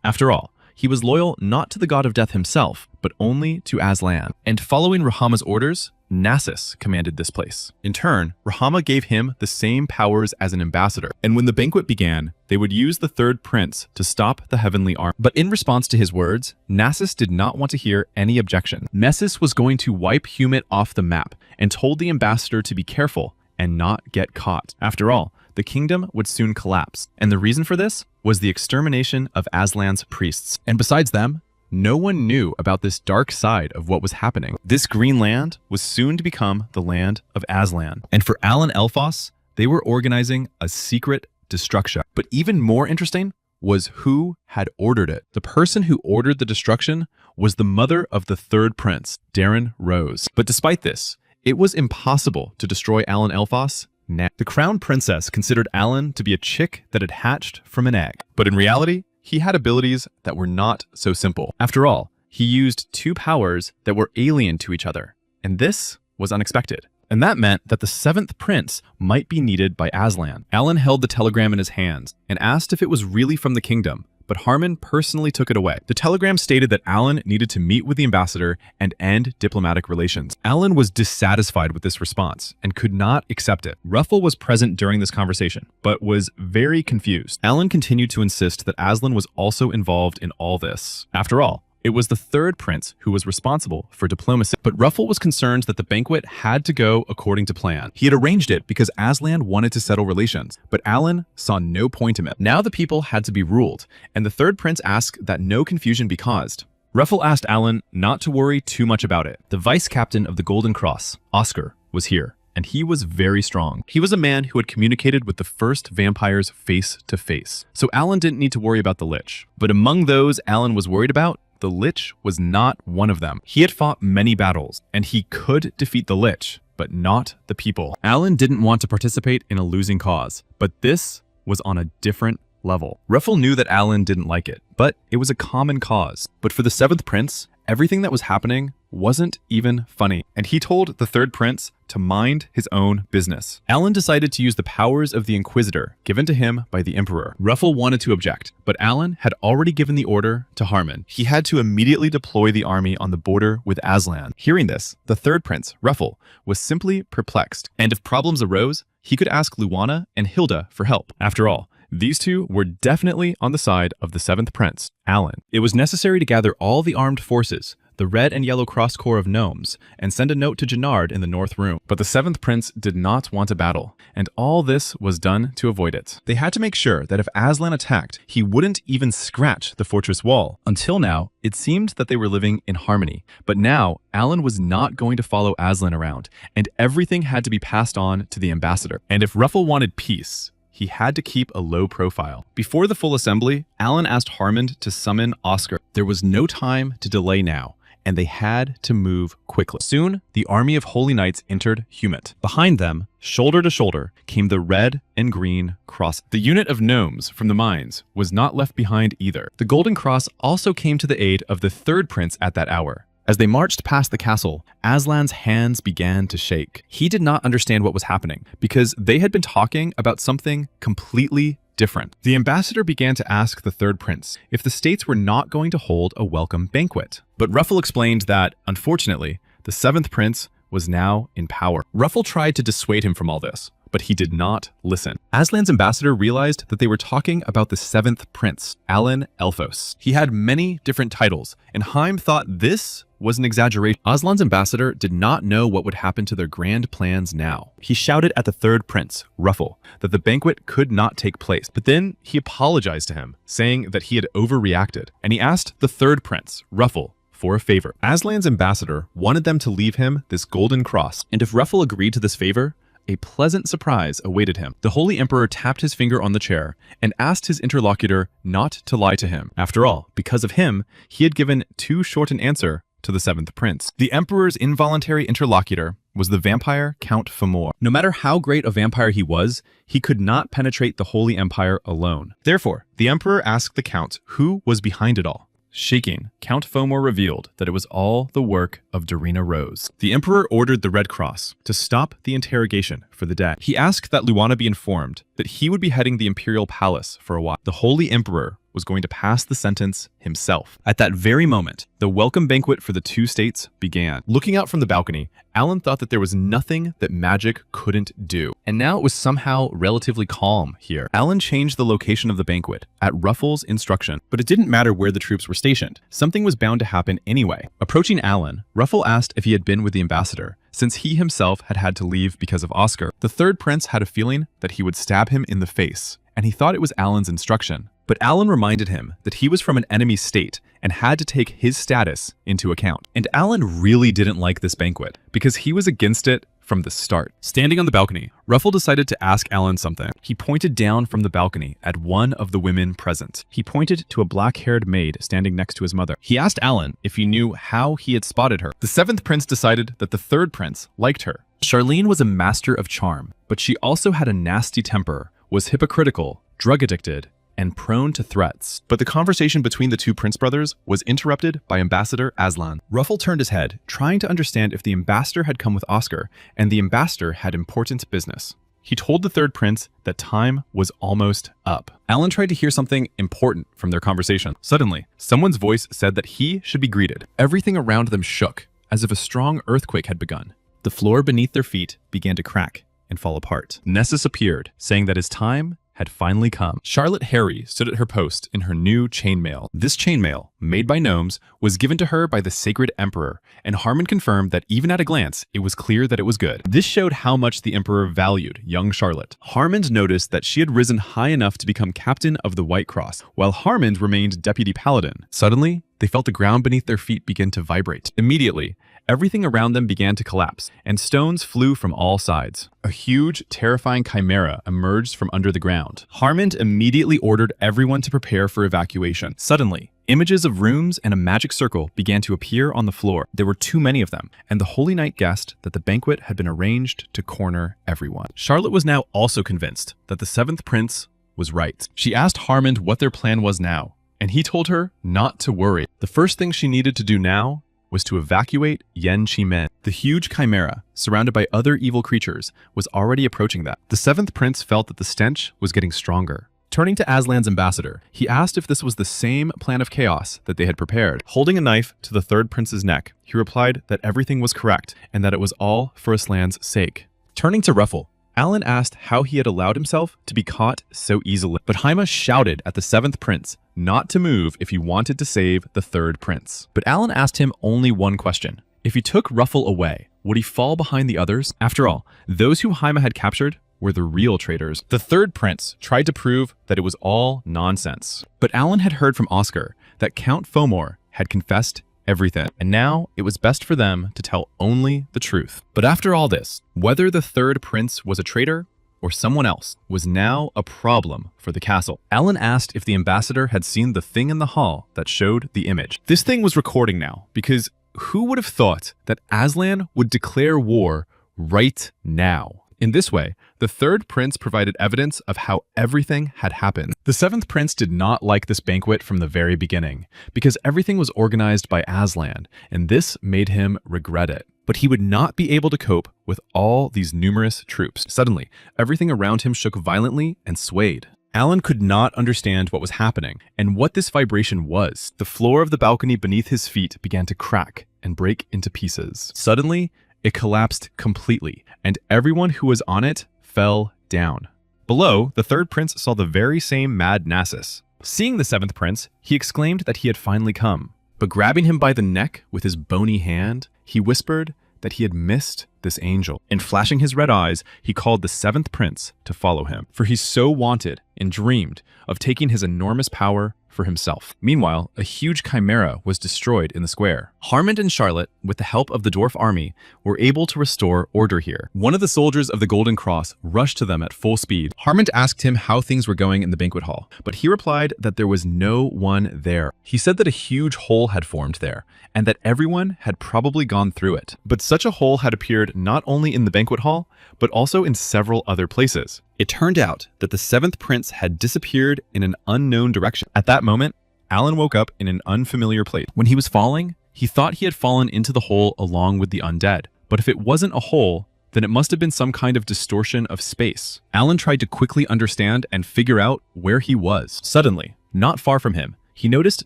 Speaker 1: After all, he was loyal not to the god of death himself, but only to Aslan. And following Rahama's orders, Nasus commanded this place. In turn, Rahama gave him the same powers as an ambassador. And when the banquet began, they would use the third prince to stop the heavenly army. But in response to his words, Nasus did not want to hear any objection. Nessus was going to wipe Humit off the map and told the ambassador to be careful and not get caught. After all, the kingdom would soon collapse. And the reason for this was the extermination of Aslan's priests. And besides them, no one knew about this dark side of what was happening. This green land was soon to become the land of Aslan. And for Alan Elphos, they were organizing a secret destruction. But even more interesting was who had ordered it. The person who ordered the destruction was the mother of the third prince, Darren Rose. But despite this, it was impossible to destroy Alan Elphos. The crown princess considered Alan to be a chick that had hatched from an egg. But in reality, he had abilities that were not so simple. After all, he used two powers that were alien to each other, and this was unexpected. And that meant that the seventh prince might be needed by Aslan. Alan held the telegram in his hands and asked if it was really from the kingdom, but Harmond personally took it away. The telegram stated that Alan needed to meet with the ambassador and end diplomatic relations. Alan was dissatisfied with this response and could not accept it. Ruffle was present during this conversation, but was very confused. Alan continued to insist that Aslan was also involved in all this. After all, it was the third prince who was responsible for diplomacy. But Ruffle was concerned that the banquet had to go according to plan. He had arranged it because Aslan wanted to settle relations, but Alan saw no point in it. Now the people had to be ruled, and the third prince asked that no confusion be caused. Ruffle asked Alan not to worry too much about it. The vice captain of the Golden Cross, Oscar, was here, and he was very strong. He was a man who had communicated with the first vampires face to face. So Alan didn't need to worry about the Lich. But among those Alan was worried about, the Lich was not one of them. He had fought many battles, and he could defeat the Lich, but not the people. Alan didn't want to participate in a losing cause, but this was on a different level. Ruffle knew that Alan didn't like it, but it was a common cause. But for the 7th Prince, everything that was happening wasn't even funny, and he told the 3rd Prince to mind his own business. Alan decided to use the powers of the Inquisitor given to him by the Emperor. Ruffle wanted to object, but Alan had already given the order to Harmon. He had to immediately deploy the army on the border with Aslan. Hearing this, the 3rd Prince, Ruffle, was simply perplexed, and if problems arose, he could ask Luana and Hilda for help. After all, these two were definitely on the side of the 7th Prince, Alan. It was necessary to gather all the armed forces, the Red and Yellow Cross Corps of Gnomes, and send a note to Gennard in the North Room. But the 7th Prince did not want a battle, and all this was done to avoid it. They had to make sure that if Aslan attacked, he wouldn't even scratch the fortress wall. Until now, it seemed that they were living in harmony, but now Alan was not going to follow Aslan around, and everything had to be passed on to the ambassador. And if Ruffle wanted peace, he had to keep a low profile. Before the full assembly, Alan asked Harmond to summon Oscar. There was no time to delay now, and they had to move quickly. Soon, the army of Holy Knights entered Humit. Behind them, shoulder to shoulder, came the Red and Green Cross. The unit of gnomes from the mines was not left behind either. The Golden Cross also came to the aid of the 3rd Prince at that hour. As they marched past the castle, Aslan's hands began to shake. He did not understand what was happening because they had been talking about something completely different. The ambassador began to ask the 3rd Prince if the states were not going to hold a welcome banquet. But Ruffle explained that, unfortunately, the 7th Prince was now in power. Ruffle tried to dissuade him from all this, but he did not listen. Aslan's ambassador realized that they were talking about the 7th Prince, Alan Elphos. He had many different titles, and Haim thought this was an exaggeration. Aslan's ambassador did not know what would happen to their grand plans now. He shouted at the 3rd Prince, Ruffle, that the banquet could not take place, but then he apologized to him, saying that he had overreacted, and he asked the 3rd Prince, Ruffle, for a favor. Aslan's ambassador wanted them to leave him this golden cross, and if Ruffle agreed to this favor, a pleasant surprise awaited him. The Holy Emperor tapped his finger on the chair and asked his interlocutor not to lie to him. After all, because of him, he had given too short an answer to the 7th Prince. The Emperor's involuntary interlocutor was the vampire Count Famor. No matter how great a vampire he was, he could not penetrate the Holy Empire alone. Therefore, the Emperor asked the Count who was behind it all. Shaking, Count Fomor revealed that it was all the work of Darina Rose. The Emperor ordered the Red Cross to stop the interrogation for the dead. He asked that Luana be informed that he would be heading the Imperial Palace for a while. The Holy Emperor was going to pass the sentence himself. At that very moment, the welcome banquet for the 2 states began. Looking out from the balcony, Alan thought that there was nothing that magic couldn't do. And now it was somehow relatively calm here. Alan changed the location of the banquet at Ruffle's instruction, but it didn't matter where the troops were stationed. Something was bound to happen anyway. Approaching Alan, Ruffle asked if he had been with the ambassador, since he himself had had to leave because of Oscar. The 3rd Prince had a feeling that he would stab him in the face, and he thought it was Alan's instruction. But Alan reminded him that he was from an enemy state and had to take his status into account. And Alan really didn't like this banquet because he was against it from the start. Standing on the balcony, Ruffle decided to ask Alan something. He pointed down from the balcony at one of the women present. He pointed to a black-haired maid standing next to his mother. He asked Alan if he knew how he had spotted her. The 7th Prince decided that the 3rd Prince liked her. Charlene was a master of charm, but she also had a nasty temper, was hypocritical, drug-addicted, and prone to threats. But the conversation between the 2 Prince brothers was interrupted by Ambassador Aslan. Ruffle turned his head, trying to understand if the ambassador had come with Oscar, and the ambassador had important business. He told the 3rd Prince that time was almost up. Alan tried to hear something important from their conversation. Suddenly, someone's voice said that he should be greeted. Everything around them shook, as if a strong earthquake had begun. The floor beneath their feet began to crack and fall apart. Nessus appeared, saying that his time had finally come. Charlotte Harry stood at her post in her new chainmail. This chainmail, made by gnomes, was given to her by the Sacred Emperor, and Harmon confirmed that even at a glance, it was clear that it was good. This showed how much the Emperor valued young Charlotte. Harmon noticed that she had risen high enough to become captain of the White Cross, while Harmon remained deputy paladin. Suddenly, they felt the ground beneath their feet begin to vibrate. Immediately, everything around them began to collapse, and stones flew from all sides. A huge, terrifying chimera emerged from under the ground. Harmon immediately ordered everyone to prepare for evacuation. Suddenly, Images of rooms and a magic circle began to appear on the floor. There were too many of them, and the Holy Knight guessed that the banquet had been arranged to corner everyone. Charlotte was now also convinced that the seventh prince was right. She asked Harmond what their plan was now, and he told her not to worry. The first thing she needed to do now was to evacuate Yen Chi-men. The huge chimera, surrounded by other evil creatures, was already approaching them. The seventh prince felt that the stench was getting stronger. Turning to Aslan's ambassador, he asked if this was the same plan of chaos that they had prepared. Holding a knife to the third prince's neck, he replied that everything was correct and that it was all for Aslan's sake. Turning to Ruffle, Alan asked how he had allowed himself to be caught so easily. But Haima shouted at the seventh prince not to move if he wanted to save the third prince. But Alan asked him only one question. If he took Ruffle away, would he fall behind the others? After all, those who Haima had captured were the real traitors. The third prince tried to prove that it was all nonsense. But Alan had heard from Oscar that Count Fomor had confessed everything, and now it was best for them to tell only the truth. But after all this, whether the third prince was a traitor or someone else was now a problem for the castle. Alan asked if the ambassador had seen the thing in the hall that showed the image. This thing was recording now, because who would have thought that Aslan would declare war right now? In this way, the third prince provided evidence of how everything had happened. The seventh prince did not like this banquet from the very beginning, because everything was organized by Aslan, and this made him regret it. But he would not be able to cope with all these numerous troops. Suddenly, everything around him shook violently and swayed. Alan could not understand what was happening and what this vibration was. The floor of the balcony beneath his feet began to crack and break into pieces. Suddenly, it collapsed completely, and everyone who was on it fell down. Below, the third prince saw the very same mad Nasus. Seeing the seventh prince, he exclaimed that he had finally come. But grabbing him by the neck with his bony hand, he whispered that he had missed this angel. And flashing his red eyes, he called the seventh prince to follow him, for he so wanted and dreamed of taking his enormous power for himself. Meanwhile, a huge chimera was destroyed in the square. Harmond and Charlotte, with the help of the dwarf army, were able to restore order here. One of the soldiers of the Golden Cross rushed to them at full speed. Harmond asked him how things were going in the banquet hall, but he replied that there was no one there. He said that a huge hole had formed there, and that everyone had probably gone through it. But such a hole had appeared not only in the banquet hall, but also in several other places. It turned out that the seventh prince had disappeared in an unknown direction. At that moment, Alan woke up in an unfamiliar place. When he was falling, he thought he had fallen into the hole along with the undead. But if it wasn't a hole, then it must have been some kind of distortion of space. Alan tried to quickly understand and figure out where he was. Suddenly, not far from him, he noticed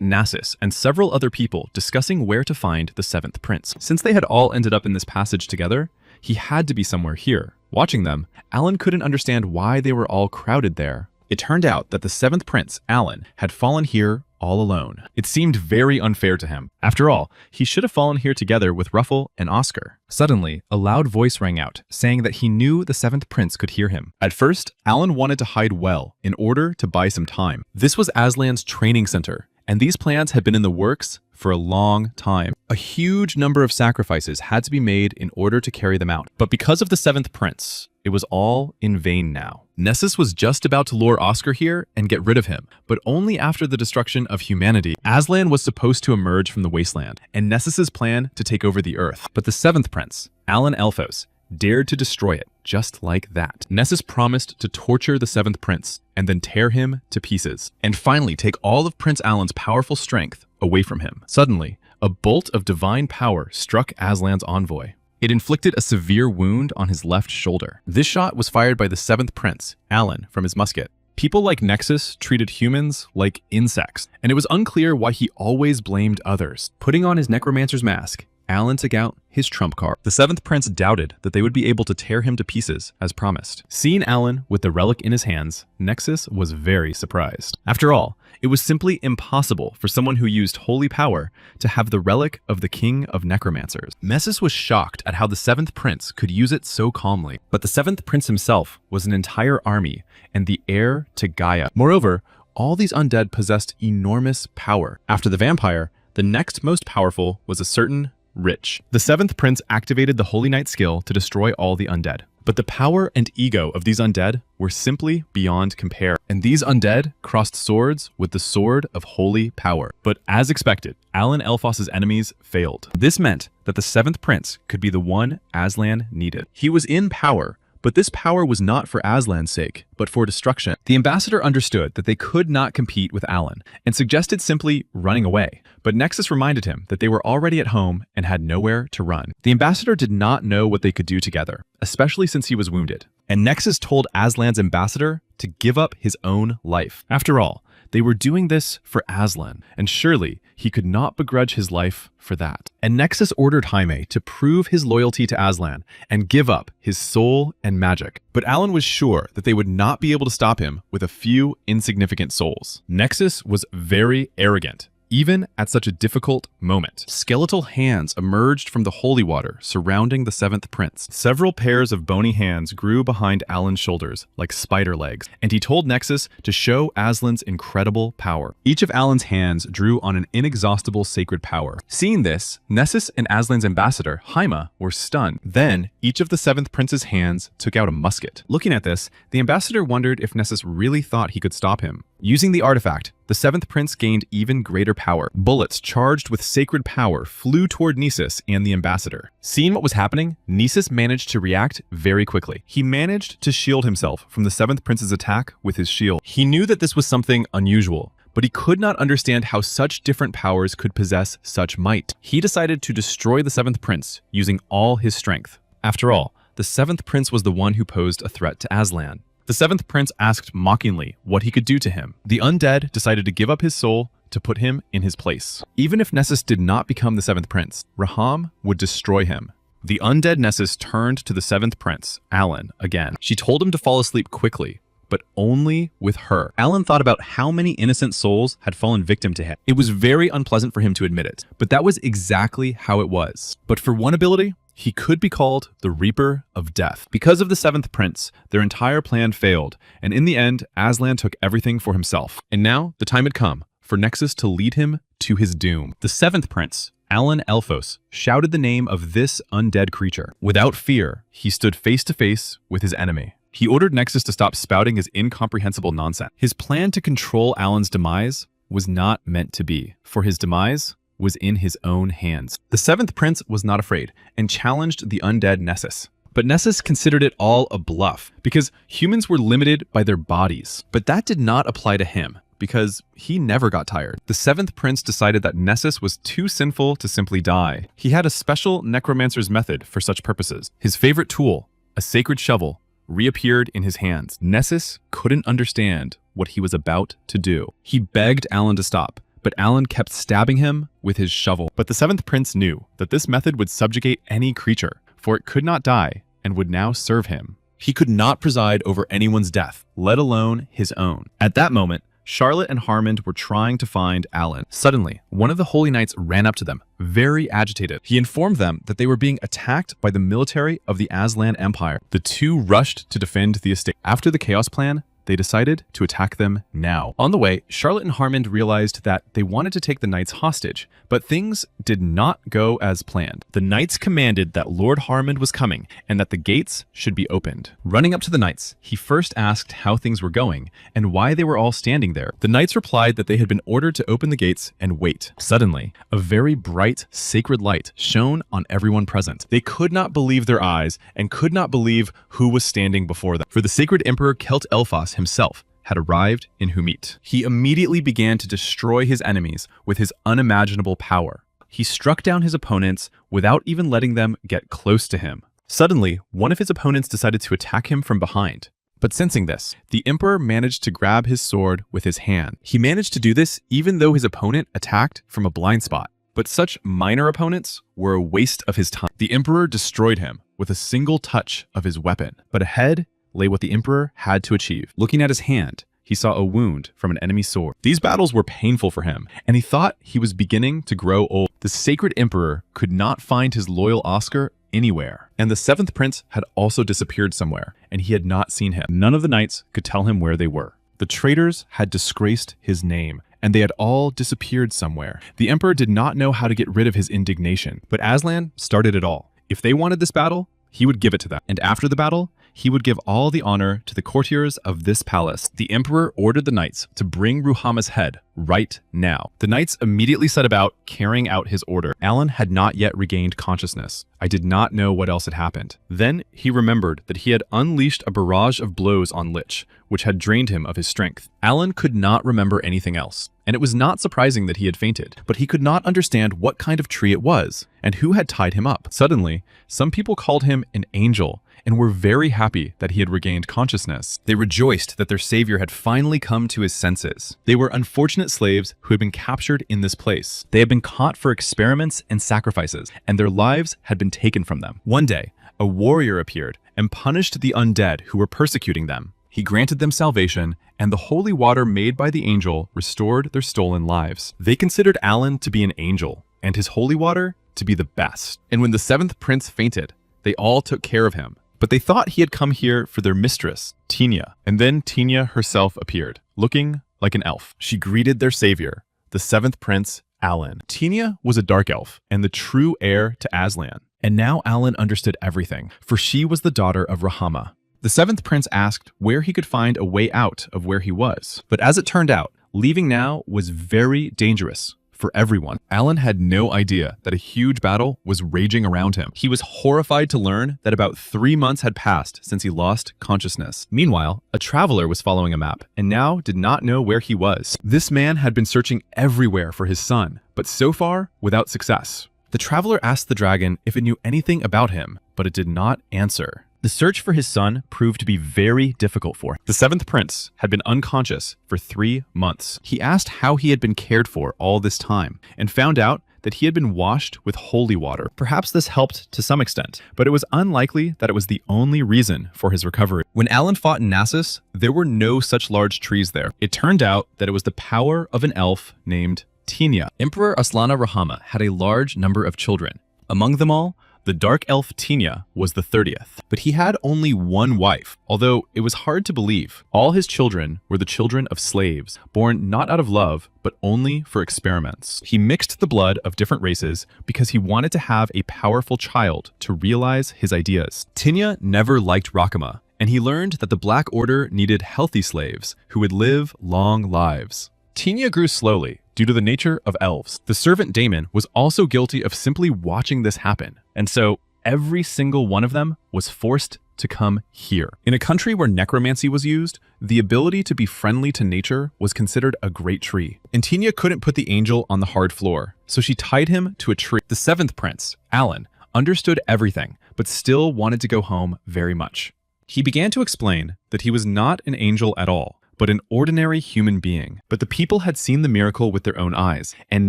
Speaker 1: Nasus and several other people discussing where to find the seventh prince. Since they had all ended up in this passage together, he had to be somewhere here. Watching them, Alan couldn't understand why they were all crowded there. It turned out that the seventh prince, Alan, had fallen here all alone. It seemed very unfair to him. After all, he should have fallen here together with Ruffle and Oscar. Suddenly, a loud voice rang out, saying that he knew the seventh prince could hear him. At first, Alan wanted to hide well in order to buy some time. This was Aslan's training center, and these plans had been in the works for a long time. A huge number of sacrifices had to be made in order to carry them out. But because of the seventh prince, it was all in vain now. Nessus was just about to lure Oscar here and get rid of him, but only after the destruction of humanity. Aslan was supposed to emerge from the wasteland, and Nessus's plan to take over the earth. But the seventh prince, Alan Elphos, dared to destroy it just like that. Nessus promised to torture the seventh prince and then tear him to pieces, and finally take all of Prince Alan's powerful strength away from him. Suddenly, a bolt of divine power struck Aslan's envoy. It inflicted a severe wound on his left shoulder. This shot was fired by the seventh prince, Alan, from his musket. People like Nexus treated humans like insects, and it was unclear why he always blamed others. Putting on his Necromancer's mask, Alan took out his trump card. The seventh prince doubted that they would be able to tear him to pieces as promised. Seeing Alan with the relic in his hands, Nexus was very surprised. After all, it was simply impossible for someone who used holy power to have the relic of the king of necromancers. Nessus was shocked at how the seventh prince could use it so calmly. But the seventh prince himself was an entire army and the heir to Gaia. Moreover, all these undead possessed enormous power. After the vampire, the next most powerful was a certain Rich. The seventh prince activated the Holy Knight skill to destroy all the undead. But the power and ego of these undead were simply beyond compare, and these undead crossed swords with the sword of holy power. But as expected, Alan Elphos's enemies failed. This meant that the 7th prince could be the one Aslan needed. He was in power, but this power was not for Aslan's sake, but for destruction. The ambassador understood that they could not compete with Alan, and suggested simply running away. But Nexus reminded him that they were already at home and had nowhere to run. The ambassador did not know what they could do together, especially since he was wounded. And Nexus told Aslan's ambassador to give up his own life. After all, they were doing this for Aslan, and surely he could not begrudge his life for that. And Nexus ordered Jaime to prove his loyalty to Aslan and give up his soul and magic. But Alan was sure that they would not be able to stop him with a few insignificant souls. Nexus was very arrogant, even at such a difficult moment. Skeletal hands emerged from the holy water surrounding the 7th prince. Several pairs of bony hands grew behind Alan's shoulders like spider legs, and he told Nexus to show Aslan's incredible power. Each of Alan's hands drew on an inexhaustible sacred power. Seeing this, Nessus and Aslan's ambassador, Jaime, were stunned. Then, each of the 7th prince's hands took out a musket. Looking at this, the ambassador wondered if Nessus really thought he could stop him. Using the artifact, the 7th prince gained even greater power. Bullets charged with sacred power flew toward Nessus and the ambassador. Seeing what was happening, Nessus managed to react very quickly. He managed to shield himself from the 7th prince's attack with his shield. He knew that this was something unusual, but he could not understand how such different powers could possess such might. He decided to destroy the 7th prince using all his strength. After all, the 7th prince was the one who posed a threat to Aslan. The 7th prince asked mockingly what he could do to him. The undead decided to give up his soul to put him in his place. Even if Nessus did not become the 7th prince, Raham would destroy him. The undead Nessus turned to the 7th prince, Alan, again. She told him to fall asleep quickly, but only with her. Alan thought about how many innocent souls had fallen victim to him. It was very unpleasant for him to admit it, but that was exactly how it was. But for one ability, he could be called the Reaper of Death. Because of the 7th prince, their entire plan failed, and in the end, Aslan took everything for himself. And now, the time had come for Nexus to lead him to his doom. The 7th prince, Alan Elphos, shouted the name of this undead creature. Without fear, he stood face to face with his enemy. He ordered Nexus to stop spouting his incomprehensible nonsense. His plan to control Alan's demise was not meant to be, for his demise was in his own hands. The 7th prince was not afraid and challenged the undead Nessus. But Nessus considered it all a bluff because humans were limited by their bodies. But that did not apply to him because he never got tired. The 7th prince decided that Nessus was too sinful to simply die. He had a special necromancer's method for such purposes. His favorite tool, a sacred shovel, reappeared in his hands. Nessus couldn't understand what he was about to do. He begged Alan to stop, but Alan kept stabbing him with his shovel. But the 7th prince knew that this method would subjugate any creature, for it could not die and would now serve him. He could not preside over anyone's death, let alone his own. At that moment, Charlotte and Harmond were trying to find Alan. Suddenly, one of the Holy Knights ran up to them, very agitated. He informed them that they were being attacked by the military of the Aslan Empire. The two rushed to defend the estate. After the Chaos Plan, they decided to attack them now. On the way, Charlotte and Harmond realized that they wanted to take the knights hostage, but things did not go as planned. The knights commanded that Lord Harmond was coming and that the gates should be opened. Running up to the knights, he first asked how things were going and why they were all standing there. The knights replied that they had been ordered to open the gates and wait. Suddenly, a very bright, sacred light shone on everyone present. They could not believe their eyes and could not believe who was standing before them. For the sacred emperor Kelt Elphos himself had arrived in Humit. He immediately began to destroy his enemies with his unimaginable power. He struck down his opponents without even letting them get close to him. Suddenly, one of his opponents decided to attack him from behind. But sensing this, the emperor managed to grab his sword with his hand. He managed to do this even though his opponent attacked from a blind spot. But such minor opponents were a waste of his time. The emperor destroyed him with a single touch of his weapon. But ahead lay what the emperor had to achieve. Looking at his hand, he saw a wound from an enemy sword. These battles were painful for him, and he thought he was beginning to grow old. The sacred emperor could not find his loyal Oscar anywhere, and the 7th prince had also disappeared somewhere, and he had not seen him. None of the knights could tell him where they were. The traitors had disgraced his name, and they had all disappeared somewhere. The emperor did not know how to get rid of his indignation, but Aslan started it all. If they wanted this battle, he would give it to them. And after the battle, he would give all the honor to the courtiers of this palace. The emperor ordered the knights to bring Ruhama's head right now. The knights immediately set about carrying out his order. Alan had not yet regained consciousness. I did not know what else had happened. Then he remembered that he had unleashed a barrage of blows on Lich, which had drained him of his strength. Alan could not remember anything else, and it was not surprising that he had fainted, but he could not understand what kind of tree it was and who had tied him up. Suddenly, some people called him an angel and were very happy that he had regained consciousness. They rejoiced that their savior had finally come to his senses. They were unfortunate slaves who had been captured in this place. They had been caught for experiments and sacrifices, and their lives had been taken from them. One day, a warrior appeared and punished the undead who were persecuting them. He granted them salvation, and the holy water made by the angel restored their stolen lives. They considered Alan to be an angel, and his holy water to be the best. And when the seventh prince fainted, they all took care of him. But they thought he had come here for their mistress, Tinia. And then Tinia herself appeared, looking like an elf. She greeted their savior, the seventh prince, Alan. Tinia was a dark elf and the true heir to Aslan. And now Alan understood everything, for she was the daughter of Rahama. The seventh prince asked where he could find a way out of where he was. But as it turned out, leaving now was very dangerous for everyone. Alan had no idea that a huge battle was raging around him. He was horrified to learn that about 3 months had passed since he lost consciousness. Meanwhile, a traveler was following a map and now did not know where he was. This man had been searching everywhere for his son, but so far without success. The traveler asked the dragon if it knew anything about him, but it did not answer. The search for his son proved to be very difficult for him. The seventh prince had been unconscious for 3 months. He asked how he had been cared for all this time and found out that he had been washed with holy water. Perhaps this helped to some extent, but it was unlikely that it was the only reason for his recovery. When Alan fought in Nasus, there were no such large trees there. It turned out that it was the power of an elf named Tinia. Emperor Aslana Rahama had a large number of children. Among them all, the dark elf Tinia was the 30th, but he had only one wife, although it was hard to believe. All his children were the children of slaves, born not out of love, but only for experiments. He mixed the blood of different races because he wanted to have a powerful child to realize his ideas. Tinia never liked Rakama, and he learned that the Black Order needed healthy slaves who would live long lives. Tinia grew slowly due to the nature of elves. The servant Damon was also guilty of simply watching this happen, and so every single one of them was forced to come here. In a country where necromancy was used, the ability to be friendly to nature was considered a great tree. And Tinia couldn't put the angel on the hard floor, so she tied him to a tree. The seventh prince, Alan, understood everything, but still wanted to go home very much. He began to explain that he was not an angel at all, but an ordinary human being. But the people had seen the miracle with their own eyes, and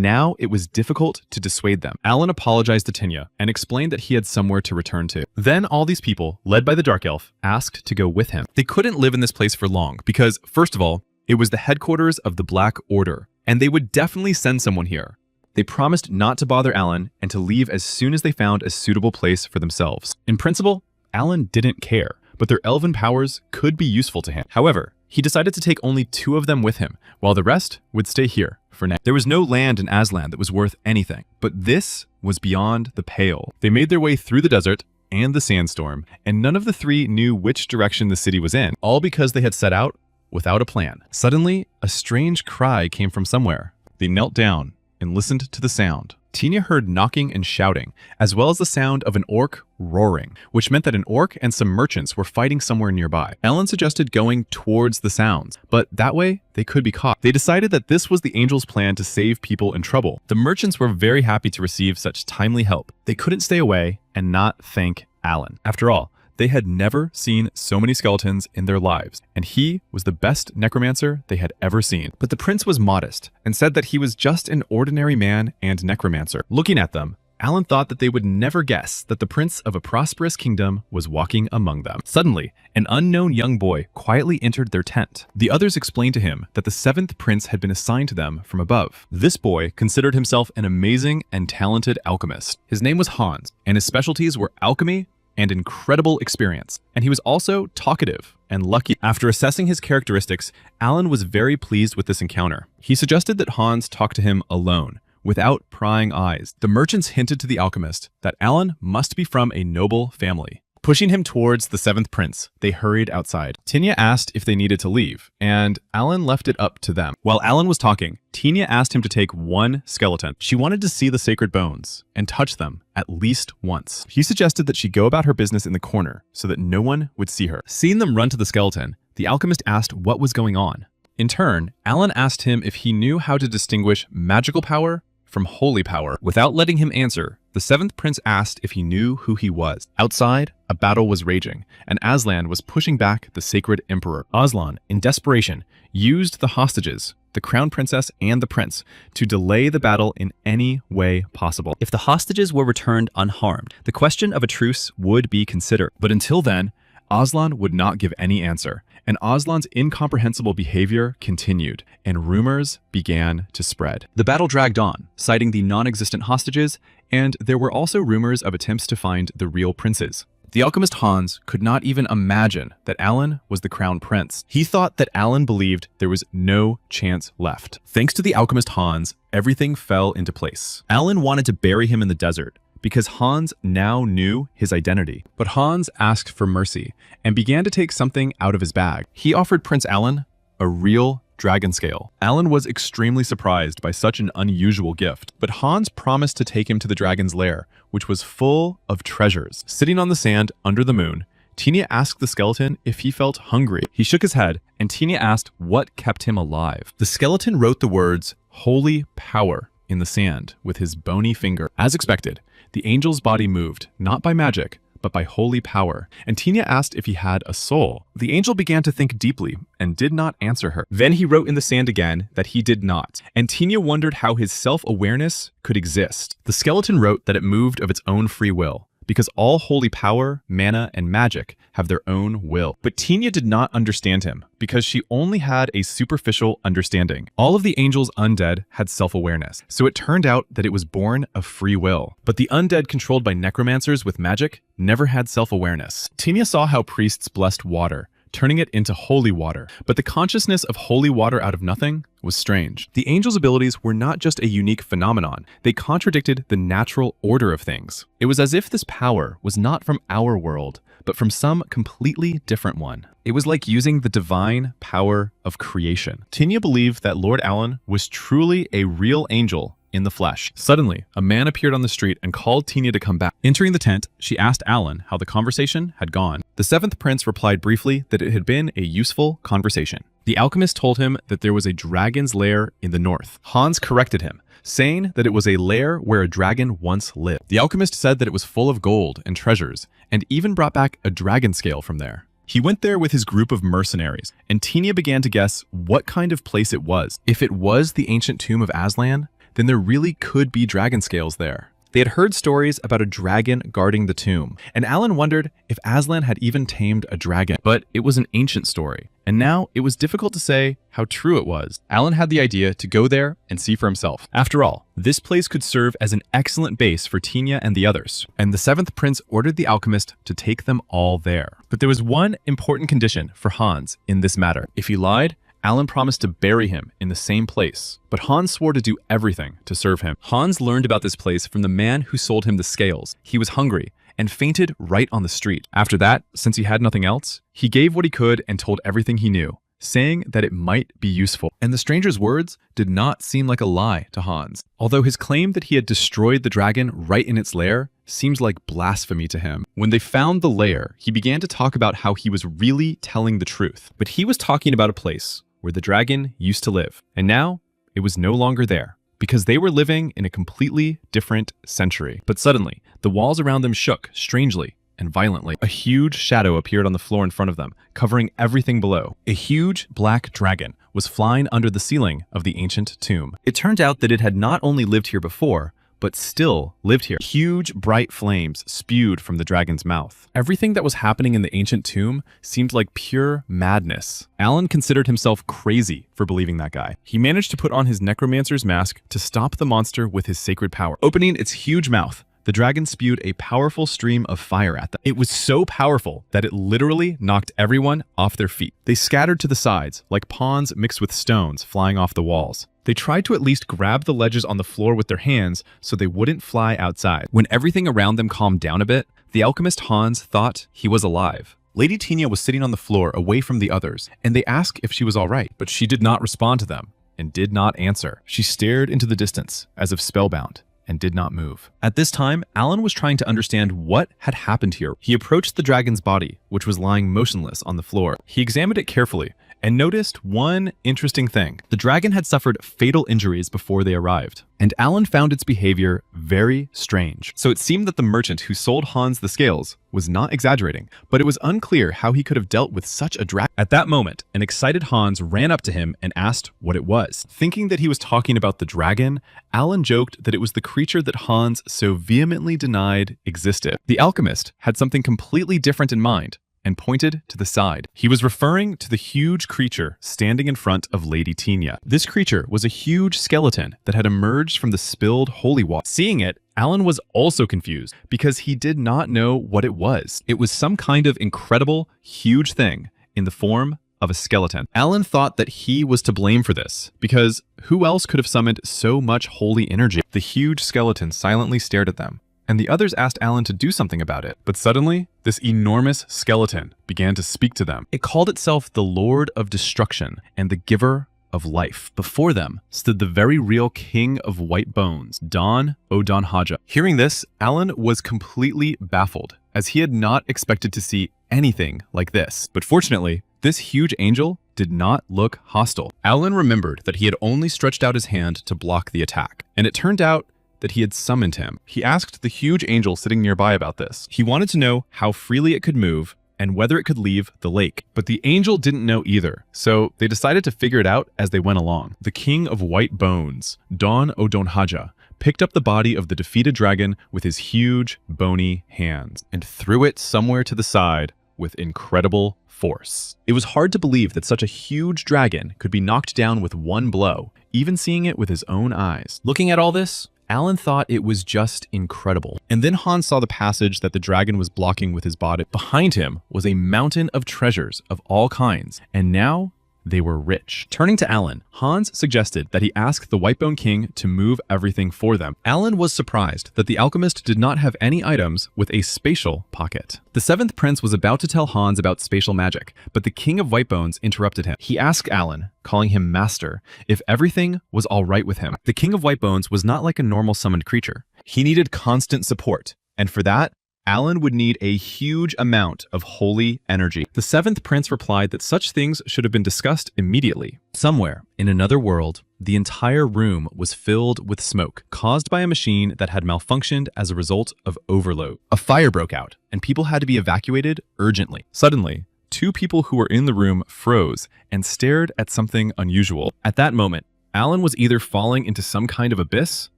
Speaker 1: now it was difficult to dissuade them. Alan apologized to Tinia and explained that he had somewhere to return to. Then all these people, led by the Dark Elf, asked to go with him. They couldn't live in this place for long because, first of all, it was the headquarters of the Black Order, and they would definitely send someone here. They promised not to bother Alan and to leave as soon as they found a suitable place for themselves. In principle, Alan didn't care, but their elven powers could be useful to him. However, he decided to take only 2 of them with him, while the rest would stay here for now. There was no land in Aslan that was worth anything, but this was beyond the pale. They made their way through the desert and the sandstorm, and none of the 3 knew which direction the city was in, all because they had set out without a plan. Suddenly, a strange cry came from somewhere. They knelt down and listened to the sound. Tinia heard knocking and shouting, as well as the sound of an orc roaring, which meant that an orc and some merchants were fighting somewhere nearby. Ellen suggested going towards the sounds, but that way they could be caught. They decided that this was the angel's plan to save people in trouble. The merchants were very happy to receive such timely help. They couldn't stay away and not thank Alan. After all, they had never seen so many skeletons in their lives, and he was the best necromancer they had ever seen. But the prince was modest and said that he was just an ordinary man and necromancer. Looking at them, Alan thought that they would never guess that the prince of a prosperous kingdom was walking among them. Suddenly, an unknown young boy quietly entered their tent. The others explained to him that the 7th prince had been assigned to them from above. This boy considered himself an amazing and talented alchemist. His name was Hans, and his specialties were alchemy and incredible experience. And he was also talkative and lucky. After assessing his characteristics, Alan was very pleased with this encounter. He suggested that Hans talk to him alone, without prying eyes. The merchants hinted to the alchemist that Alan must be from a noble family. Pushing him towards the seventh prince, they hurried outside. Tinya asked if they needed to leave, and Alan left it up to them. While Alan was talking, Tinya asked him to take one skeleton. She wanted to see the sacred bones and touch them at least once. He suggested that she go about her business in the corner so that no one would see her. Seeing them run to the skeleton, the alchemist asked what was going on. In turn, Alan asked him if he knew how to distinguish magical power from holy power. Without letting him answer, the seventh prince asked if he knew who he was. Outside, a battle was raging, and Aslan was pushing back the sacred emperor. Aslan, in desperation, used the hostages, the crown princess and the prince, to delay the battle in any way possible.
Speaker 2: If the hostages were returned unharmed, the question of a truce would be considered.
Speaker 1: But until then, Aslan would not give any answer, and Aslan's incomprehensible behavior continued, and rumors began to spread. The battle dragged on, citing the non-existent hostages, and there were also rumors of attempts to find the real princes. The alchemist Hans could not even imagine that Alan was the crown prince. He thought that Alan believed there was no chance left. Thanks to the alchemist Hans, everything fell into place. Alan wanted to bury him in the desert, because Hans now knew his identity. But Hans asked for mercy and began to take something out of his bag. He offered Prince Alan a real dragon scale. Alan was extremely surprised by such an unusual gift, but Hans promised to take him to the dragon's lair, which was full of treasures. Sitting on the sand under the moon, Tinya asked the skeleton if he felt hungry. He shook his head, and Tinya asked what kept him alive. The skeleton wrote the words, "Holy Power," in the sand with his bony finger. As expected, the angel's body moved, not by magic, but by holy power, and Tinya asked if he had a soul. The angel began to think deeply and did not answer her. Then he wrote in the sand again that he did not, and Tinya wondered how his self-awareness could exist. The skeleton wrote that it moved of its own free will, because all holy power, mana, and magic have their own will. But Tinya did not understand him, because she only had a superficial understanding. All of the angels undead had self-awareness, so it turned out that it was born of free will. But the undead controlled by necromancers with magic never had self-awareness. Tinya saw how priests blessed water, turning it into holy water. But the consciousness of holy water out of nothing was strange. The angel's abilities were not just a unique phenomenon, they contradicted the natural order of things. It was as if this power was not from our world, but from some completely different one. It was like using the divine power of creation. Tinya believed that Lord Alan was truly a real angel in the flesh. Suddenly, a man appeared on the street and called Tinya to come back. Entering the tent, she asked Alan how the conversation had gone. The seventh prince replied briefly that it had been a useful conversation. The alchemist told him that there was a dragon's lair in the north. Hans corrected him, saying that it was a lair where a dragon once lived. The alchemist said that it was full of gold and treasures, and even brought back a dragon scale from there. He went there with his group of mercenaries, and Tinya began to guess what kind of place it was. If it was the ancient tomb of Aslan, then there really could be dragon scales there. They had heard stories about a dragon guarding the tomb, and Alan wondered if Aslan had even tamed a dragon. But it was an ancient story, and now it was difficult to say how true it was. Alan had the idea to go there and see for himself. After all, this place could serve as an excellent base for Tinya and the others, and the seventh prince ordered the alchemist to take them all there. But there was one important condition for Hans in this matter. If he lied, Alan promised to bury him in the same place, but Hans swore to do everything to serve him. Hans learned about this place from the man who sold him the scales. He was hungry and fainted right on the street. After that, since he had nothing else, he gave what he could and told everything he knew, saying that it might be useful. And the stranger's words did not seem like a lie to Hans, although his claim that he had destroyed the dragon right in its lair seems like blasphemy to him. When they found the lair, he began to talk about how he was really telling the truth, but he was talking about a place where the dragon used to live, and now it was no longer there, because they were living in a completely different century. But suddenly, the walls around them shook strangely and violently. A huge shadow appeared on the floor in front of them, covering everything below. A huge black dragon was flying under the ceiling of the ancient tomb. It turned out that it had not only lived here before, but still lived here. Huge, bright flames spewed from the dragon's mouth. Everything that was happening in the ancient tomb seemed like pure madness. Alan considered himself crazy for believing that guy. He managed to put on his necromancer's mask to stop the monster with his sacred power. Opening its huge mouth, the dragon spewed a powerful stream of fire at them. It was so powerful that it literally knocked everyone off their feet. They scattered to the sides, like pawns mixed with stones flying off the walls. They tried to at least grab the ledges on the floor with their hands so they wouldn't fly outside. When everything around them calmed down a bit, the alchemist Hans thought he was alive. Lady Tina was sitting on the floor away from the others, and they asked if she was all right, but she did not respond to them and did not answer. She stared into the distance as if spellbound and did not move. At this time, Alan was trying to understand what had happened here. He approached the dragon's body, which was lying motionless on the floor. He examined it carefully and noticed one interesting thing. The dragon had suffered fatal injuries before they arrived, and Alan found its behavior very strange. So it seemed that the merchant who sold Hans the scales was not exaggerating, but it was unclear how he could have dealt with such a dragon. At that moment, an excited Hans ran up to him and asked what it was. Thinking that he was talking about the dragon, Alan joked that it was the creature that Hans so vehemently denied existed. The alchemist had something completely different in mind and pointed to the side. He was referring to the huge creature standing in front of Lady Tina. This creature was a huge skeleton that had emerged from the spilled holy water. Seeing it, Alan was also confused because he did not know what it was. It was some kind of incredible, huge thing in the form of a skeleton. Alan thought that he was to blame for this because who else could have summoned so much holy energy? The huge skeleton silently stared at them, and the others asked Alan to do something about it. But suddenly, this enormous skeleton began to speak to them. It called itself the Lord of Destruction and the Giver of Life. Before them stood the very real King of White Bones, Don O'Donhaja. Hearing this, Alan was completely baffled, as he had not expected to see anything like this. But fortunately, this huge angel did not look hostile. Alan remembered that he had only stretched out his hand to block the attack, and it turned out that he had summoned him. He asked the huge angel sitting nearby about this. He wanted to know how freely it could move and whether it could leave the lake. But the angel didn't know either, so they decided to figure it out as they went along. The King of White Bones, Don O'Donhaja, picked up the body of the defeated dragon with his huge, bony hands and threw it somewhere to the side with incredible force. It was hard to believe that such a huge dragon could be knocked down with one blow, even seeing it with his own eyes. Looking at all this, Alan thought it was just incredible. And then Hans saw the passage that the dragon was blocking with his body. Behind him was a mountain of treasures of all kinds, and now they were rich. Turning to Alan, Hans suggested that he ask the Whitebone King to move everything for them. Alan was surprised that the alchemist did not have any items with a spatial pocket. The seventh prince was about to tell Hans about spatial magic, but the King of Whitebones interrupted him. He asked Alan, calling him master, if everything was all right with him. The King of Whitebones was not like a normal summoned creature. He needed constant support, and for that, Alan would need a huge amount of holy energy. The seventh prince replied that such things should have been discussed immediately. Somewhere in another world, the entire room was filled with smoke, caused by a machine that had malfunctioned as a result of overload. A fire broke out, and people had to be evacuated urgently. Suddenly, two people who were in the room froze and stared at something unusual. At that moment, Alan was either falling into some kind of abyss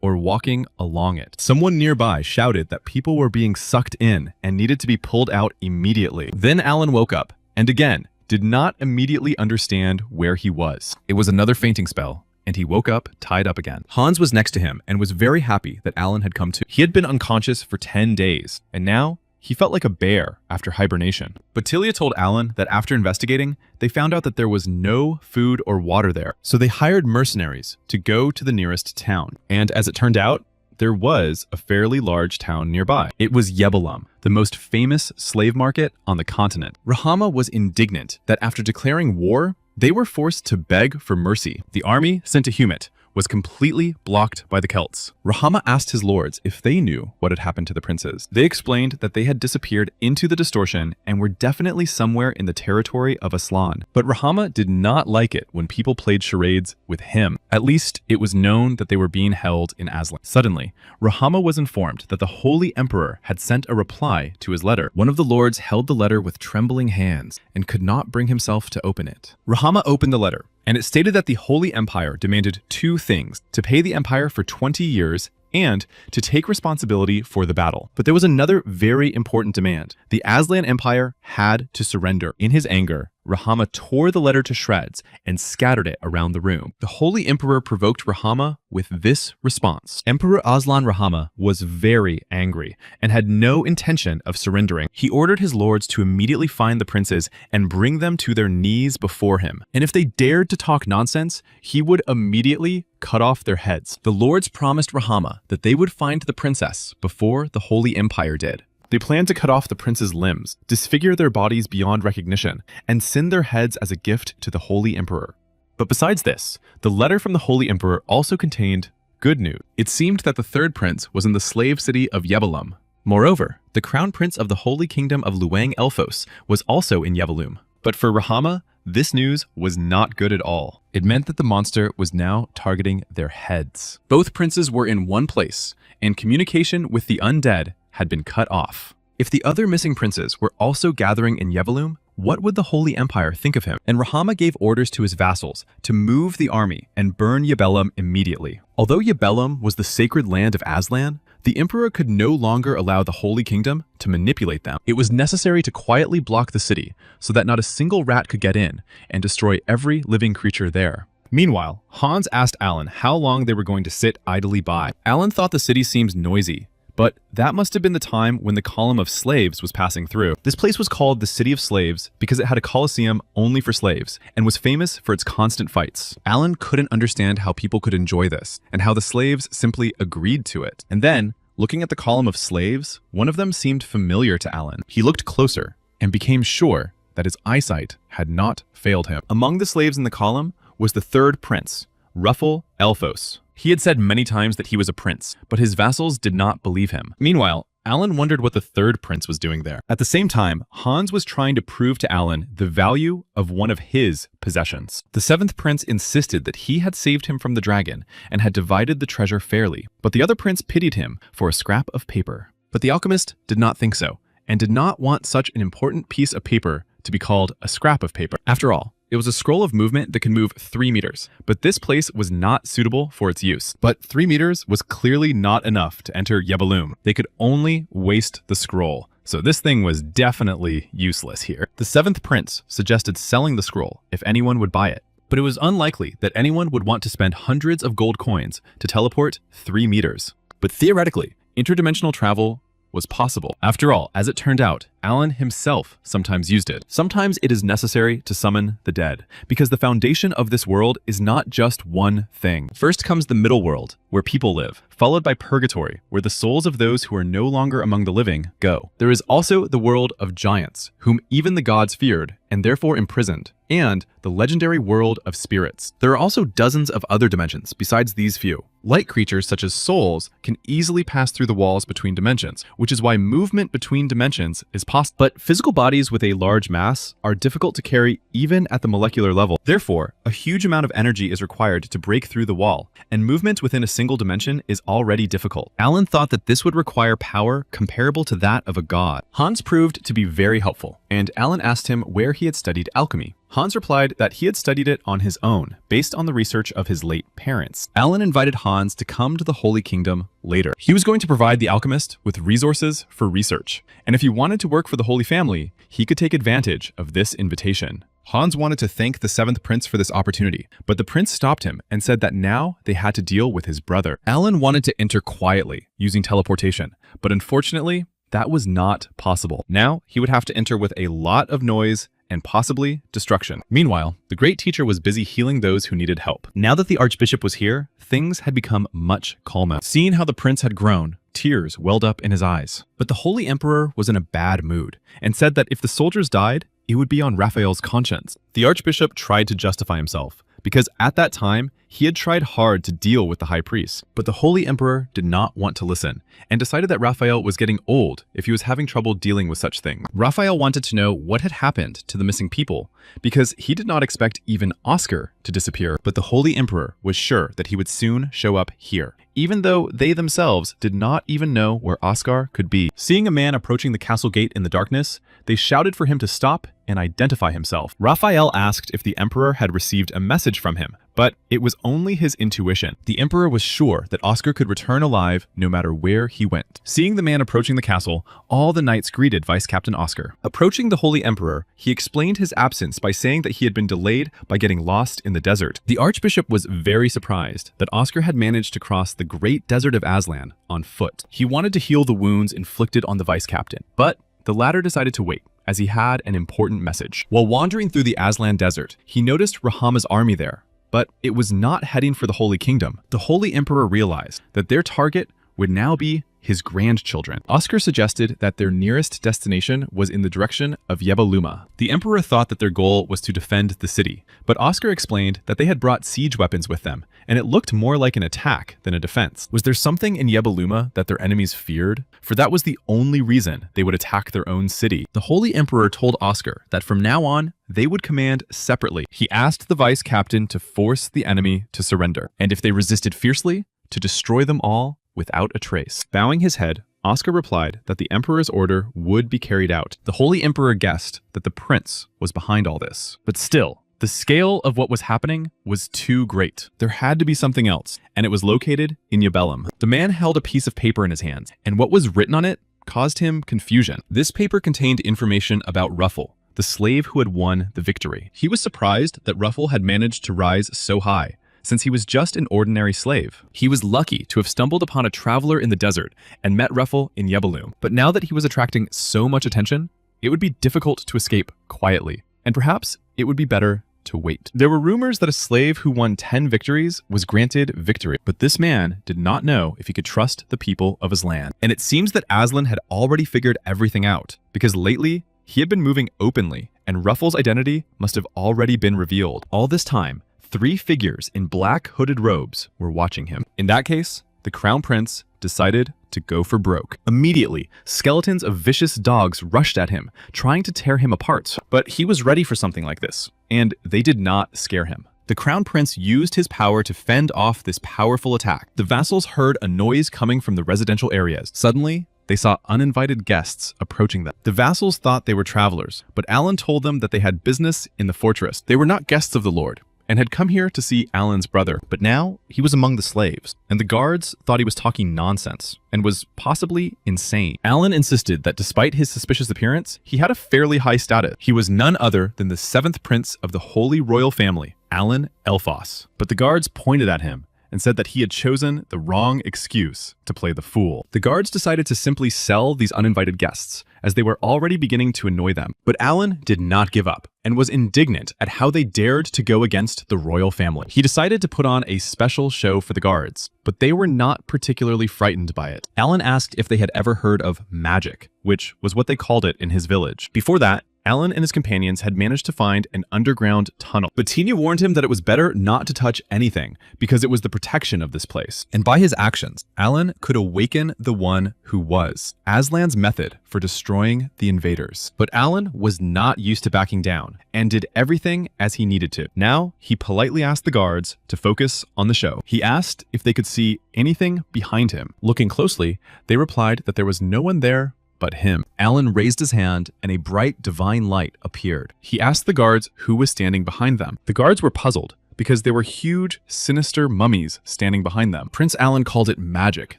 Speaker 1: or walking along it. Someone nearby shouted that people were being sucked in and needed to be pulled out immediately. Then Alan woke up and again did not immediately understand where he was. It was another fainting spell, and he woke up tied up again. Hans was next to him and was very happy that Alan had come to. He had been unconscious for 10 days, and now he felt like a bear after hibernation. But Tilia told Alan that after investigating, they found out that there was no food or water there. So they hired mercenaries to go to the nearest town. And as it turned out, there was a fairly large town nearby. It was Yebalum, the most famous slave market on the continent. Rahama was indignant that after declaring war, they were forced to beg for mercy. The army sent to Humit was completely blocked by the Celts. Rahama asked his lords if they knew what had happened to the princes. They explained that they had disappeared into the distortion and were definitely somewhere in the territory of Aslan. But Rahama did not like it when people played charades with him. At least it was known that they were being held in Aslan. Suddenly, Rahama was informed that the Holy Emperor had sent a reply to his letter. One of the lords held the letter with trembling hands and could not bring himself to open it. Rahama opened the letter, and it stated that the Holy Empire demanded two things: to pay the empire for 20 years and to take responsibility for the battle. But there was another very important demand. The Aslan Empire had to surrender. In his anger,
Speaker 2: Rahama tore the letter to shreds and scattered it around the room. The Holy Emperor provoked Rahama with this response. Emperor Aslan Rahama was very angry and had no intention of surrendering. He ordered his lords to immediately find the princes and bring them to their knees before him. And if they dared to talk nonsense, he would immediately cut off their heads. The lords promised Rahama that they would find the princess before the Holy Empire did.
Speaker 1: They planned to cut off the prince's limbs, disfigure their bodies beyond recognition, and send their heads as a gift to the Holy Emperor. But besides this, the letter from the Holy Emperor also contained good news. It seemed that the third prince was in the slave city of Yebelum.
Speaker 2: Moreover, the crown prince of the Holy Kingdom of Luang Elfos was also in Yebelum. But for Rahama, this news was not good at all.
Speaker 1: It meant that the monster was now targeting their heads.
Speaker 2: Both princes were in one place, and communication with the undead had been cut off. If the other missing princes were also gathering in Yebelum, what would the Holy Empire think of him? And Rahama gave orders to his vassals to move the army and burn Yebelum immediately. Although Yebelum was the sacred land of Aslan, the emperor could no longer allow the Holy Kingdom to manipulate them. It was necessary to quietly block the city so that not a single rat could get in and destroy every living creature there.
Speaker 1: Meanwhile, Hans asked Alan how long they were going to sit idly by. Alan thought the city seemed noisy, but that must have been the time when the column of slaves was passing through. This place was called the City of Slaves because it had a coliseum only for slaves and was famous for its constant fights. Alan couldn't understand how people could enjoy this and how the slaves simply agreed to it. And then, looking at the column of slaves, one of them seemed familiar to Alan. He looked closer and became sure that his eyesight had not failed him. Among the slaves in the column was the third prince, Ruffle Elfos. He had said many times that he was a prince, but his vassals did not believe him. Meanwhile, Alan wondered what the third prince was doing there. At the same time, Hans was trying to prove to Alan the value of one of his possessions. The seventh prince insisted that he had saved him from the dragon and had divided the treasure fairly, but the other prince pitied him for a scrap of paper. But the alchemist did not think so, and did not want such an important piece of paper to be called a scrap of paper. After all, it was a scroll of movement that could move 3 meters, but this place was not suitable for its use. But 3 meters was clearly not enough to enter Yebelum. They could only waste the scroll, so this thing was definitely useless here. The seventh prince suggested selling the scroll if anyone would buy it, but it was unlikely that anyone would want to spend hundreds of gold coins to teleport 3 meters. But theoretically, interdimensional travel was possible. After all, as it turned out, Alan himself sometimes used it. Sometimes it is necessary to summon the dead, because the foundation of this world is not just one thing. First comes the middle world, where people live, followed by purgatory, where the souls of those who are no longer among the living go. There is also the world of giants, whom even the gods feared, and therefore imprisoned, and the legendary world of spirits. There are also dozens of other dimensions besides these few. Light creatures such as souls can easily pass through the walls between dimensions, which is why movement between dimensions is possible. But physical bodies with a large mass are difficult to carry even at the molecular level. Therefore, a huge amount of energy is required to break through the wall, and movement within a single dimension is already difficult. Alan thought that this would require power comparable to that of a god. Hans proved to be very helpful, and Alan asked him where he had studied alchemy. Hans replied that he had studied it on his own, based on the research of his late parents. Alan invited Hans to come to the Holy Kingdom later. He was going to provide the alchemist with resources for research, and if he wanted to work for the Holy Family, he could take advantage of this invitation. Hans wanted to thank the seventh prince for this opportunity, but the prince stopped him and said that now they had to deal with his brother. Alan wanted to enter quietly, using teleportation, but unfortunately, that was not possible. Now, he would have to enter with a lot of noise and possibly destruction. Meanwhile, the great teacher was busy healing those who needed help. Now that the archbishop was here, things had become much calmer. Seeing how the prince had grown, tears welled up in his eyes. But the holy emperor was in a bad mood and said that if the soldiers died, it would be on Raphael's conscience. The archbishop tried to justify himself, because at that time, he had tried hard to deal with the high priest. But the holy emperor did not want to listen, and decided that Raphael was getting old if he was having trouble dealing with such things. Raphael wanted to know what had happened to the missing people, because he did not expect even Oscar to disappear. But the holy emperor was sure that he would soon show up here, even though they themselves did not even know where Oscar could be. Seeing a man approaching the castle gate in the darkness, they shouted for him to stop and identify himself. Raphael asked if the emperor had received a message from him, But it was only his intuition. The Emperor was sure that Oscar could return alive no matter where he went. Seeing the man approaching the castle, all the knights greeted Vice Captain Oscar. Approaching the Holy Emperor, he explained his absence by saying that he had been delayed by getting lost in the desert. The Archbishop was very surprised that Oscar had managed to cross the great desert of Aslan on foot. He wanted to heal the wounds inflicted on the Vice Captain, but the latter decided to wait, as he had an important message. While wandering through the Aslan desert, he noticed Rahama's army there, but it was not heading for the Holy Kingdom. The Holy Emperor realized that their target would now be his grandchildren. Oscar suggested that their nearest destination was in the direction of Yebaluma. The Emperor thought that their goal was to defend the city, but Oscar explained that they had brought siege weapons with them, and it looked more like an attack than a defense. Was there something in Yebaluma that their enemies feared? For that was the only reason they would attack their own city. The Holy Emperor told Oscar that from now on, they would command separately. He asked the vice captain to force the enemy to surrender, and if they resisted fiercely, to destroy them all without a trace. Bowing his head, Oscar replied that the Emperor's order would be carried out. The Holy Emperor guessed that the prince was behind all this. But still, the scale of what was happening was too great. There had to be something else, and it was located in Yabellum. The man held a piece of paper in his hands, and what was written on it caused him confusion. This paper contained information about Ruffle, the slave who had won the victory. He was surprised that Ruffle had managed to rise so high, since he was just an ordinary slave. He was lucky to have stumbled upon a traveler in the desert and met Ruffle in Yebelum. But now that he was attracting so much attention, it would be difficult to escape quietly, and perhaps it would be better to wait. There were rumors that a slave who won 10 victories was granted victory, but this man did not know if he could trust the people of his land. And it seems that Aslan had already figured everything out, because lately, he had been moving openly, and Ruffle's identity must have already been revealed. All this time, 3 figures in black hooded robes were watching him. In that case, the Crown Prince decided to go for broke. Immediately, skeletons of vicious dogs rushed at him, trying to tear him apart. But he was ready for something like this, and they did not scare him. The Crown Prince used his power to fend off this powerful attack. The vassals heard a noise coming from the residential areas. Suddenly, they saw uninvited guests approaching them. The vassals thought they were travelers, but Alan told them that they had business in the fortress. They were not guests of the Lord, and had come here to see Alan's brother, but now he was among the slaves, and the guards thought he was talking nonsense and was possibly insane. Alan insisted that despite his suspicious appearance, he had a fairly high status. He was none other than the 7th prince of the Holy Royal Family, Alan Elphos. But the guards pointed at him and said that he had chosen the wrong excuse to play the fool. The guards decided to simply sell these uninvited guests, as they were already beginning to annoy them. But Alan did not give up, and was indignant at how they dared to go against the royal family. He decided to put on a special show for the guards, but they were not particularly frightened by it. Alan asked if they had ever heard of magic, which was what they called it in his village. Before that, Alan and his companions had managed to find an underground tunnel. But Tina warned him that it was better not to touch anything, because it was the protection of this place. And by his actions, Alan could awaken the one who was Aslan's method for destroying the invaders. But Alan was not used to backing down, and did everything as he needed to. Now, he politely asked the guards to focus on the show. He asked if they could see anything behind him. Looking closely, they replied that there was no one there but him. Alan raised his hand, and a bright divine light appeared. He asked the guards who was standing behind them. The guards were puzzled, because there were huge, sinister mummies standing behind them. Prince Alan called it magic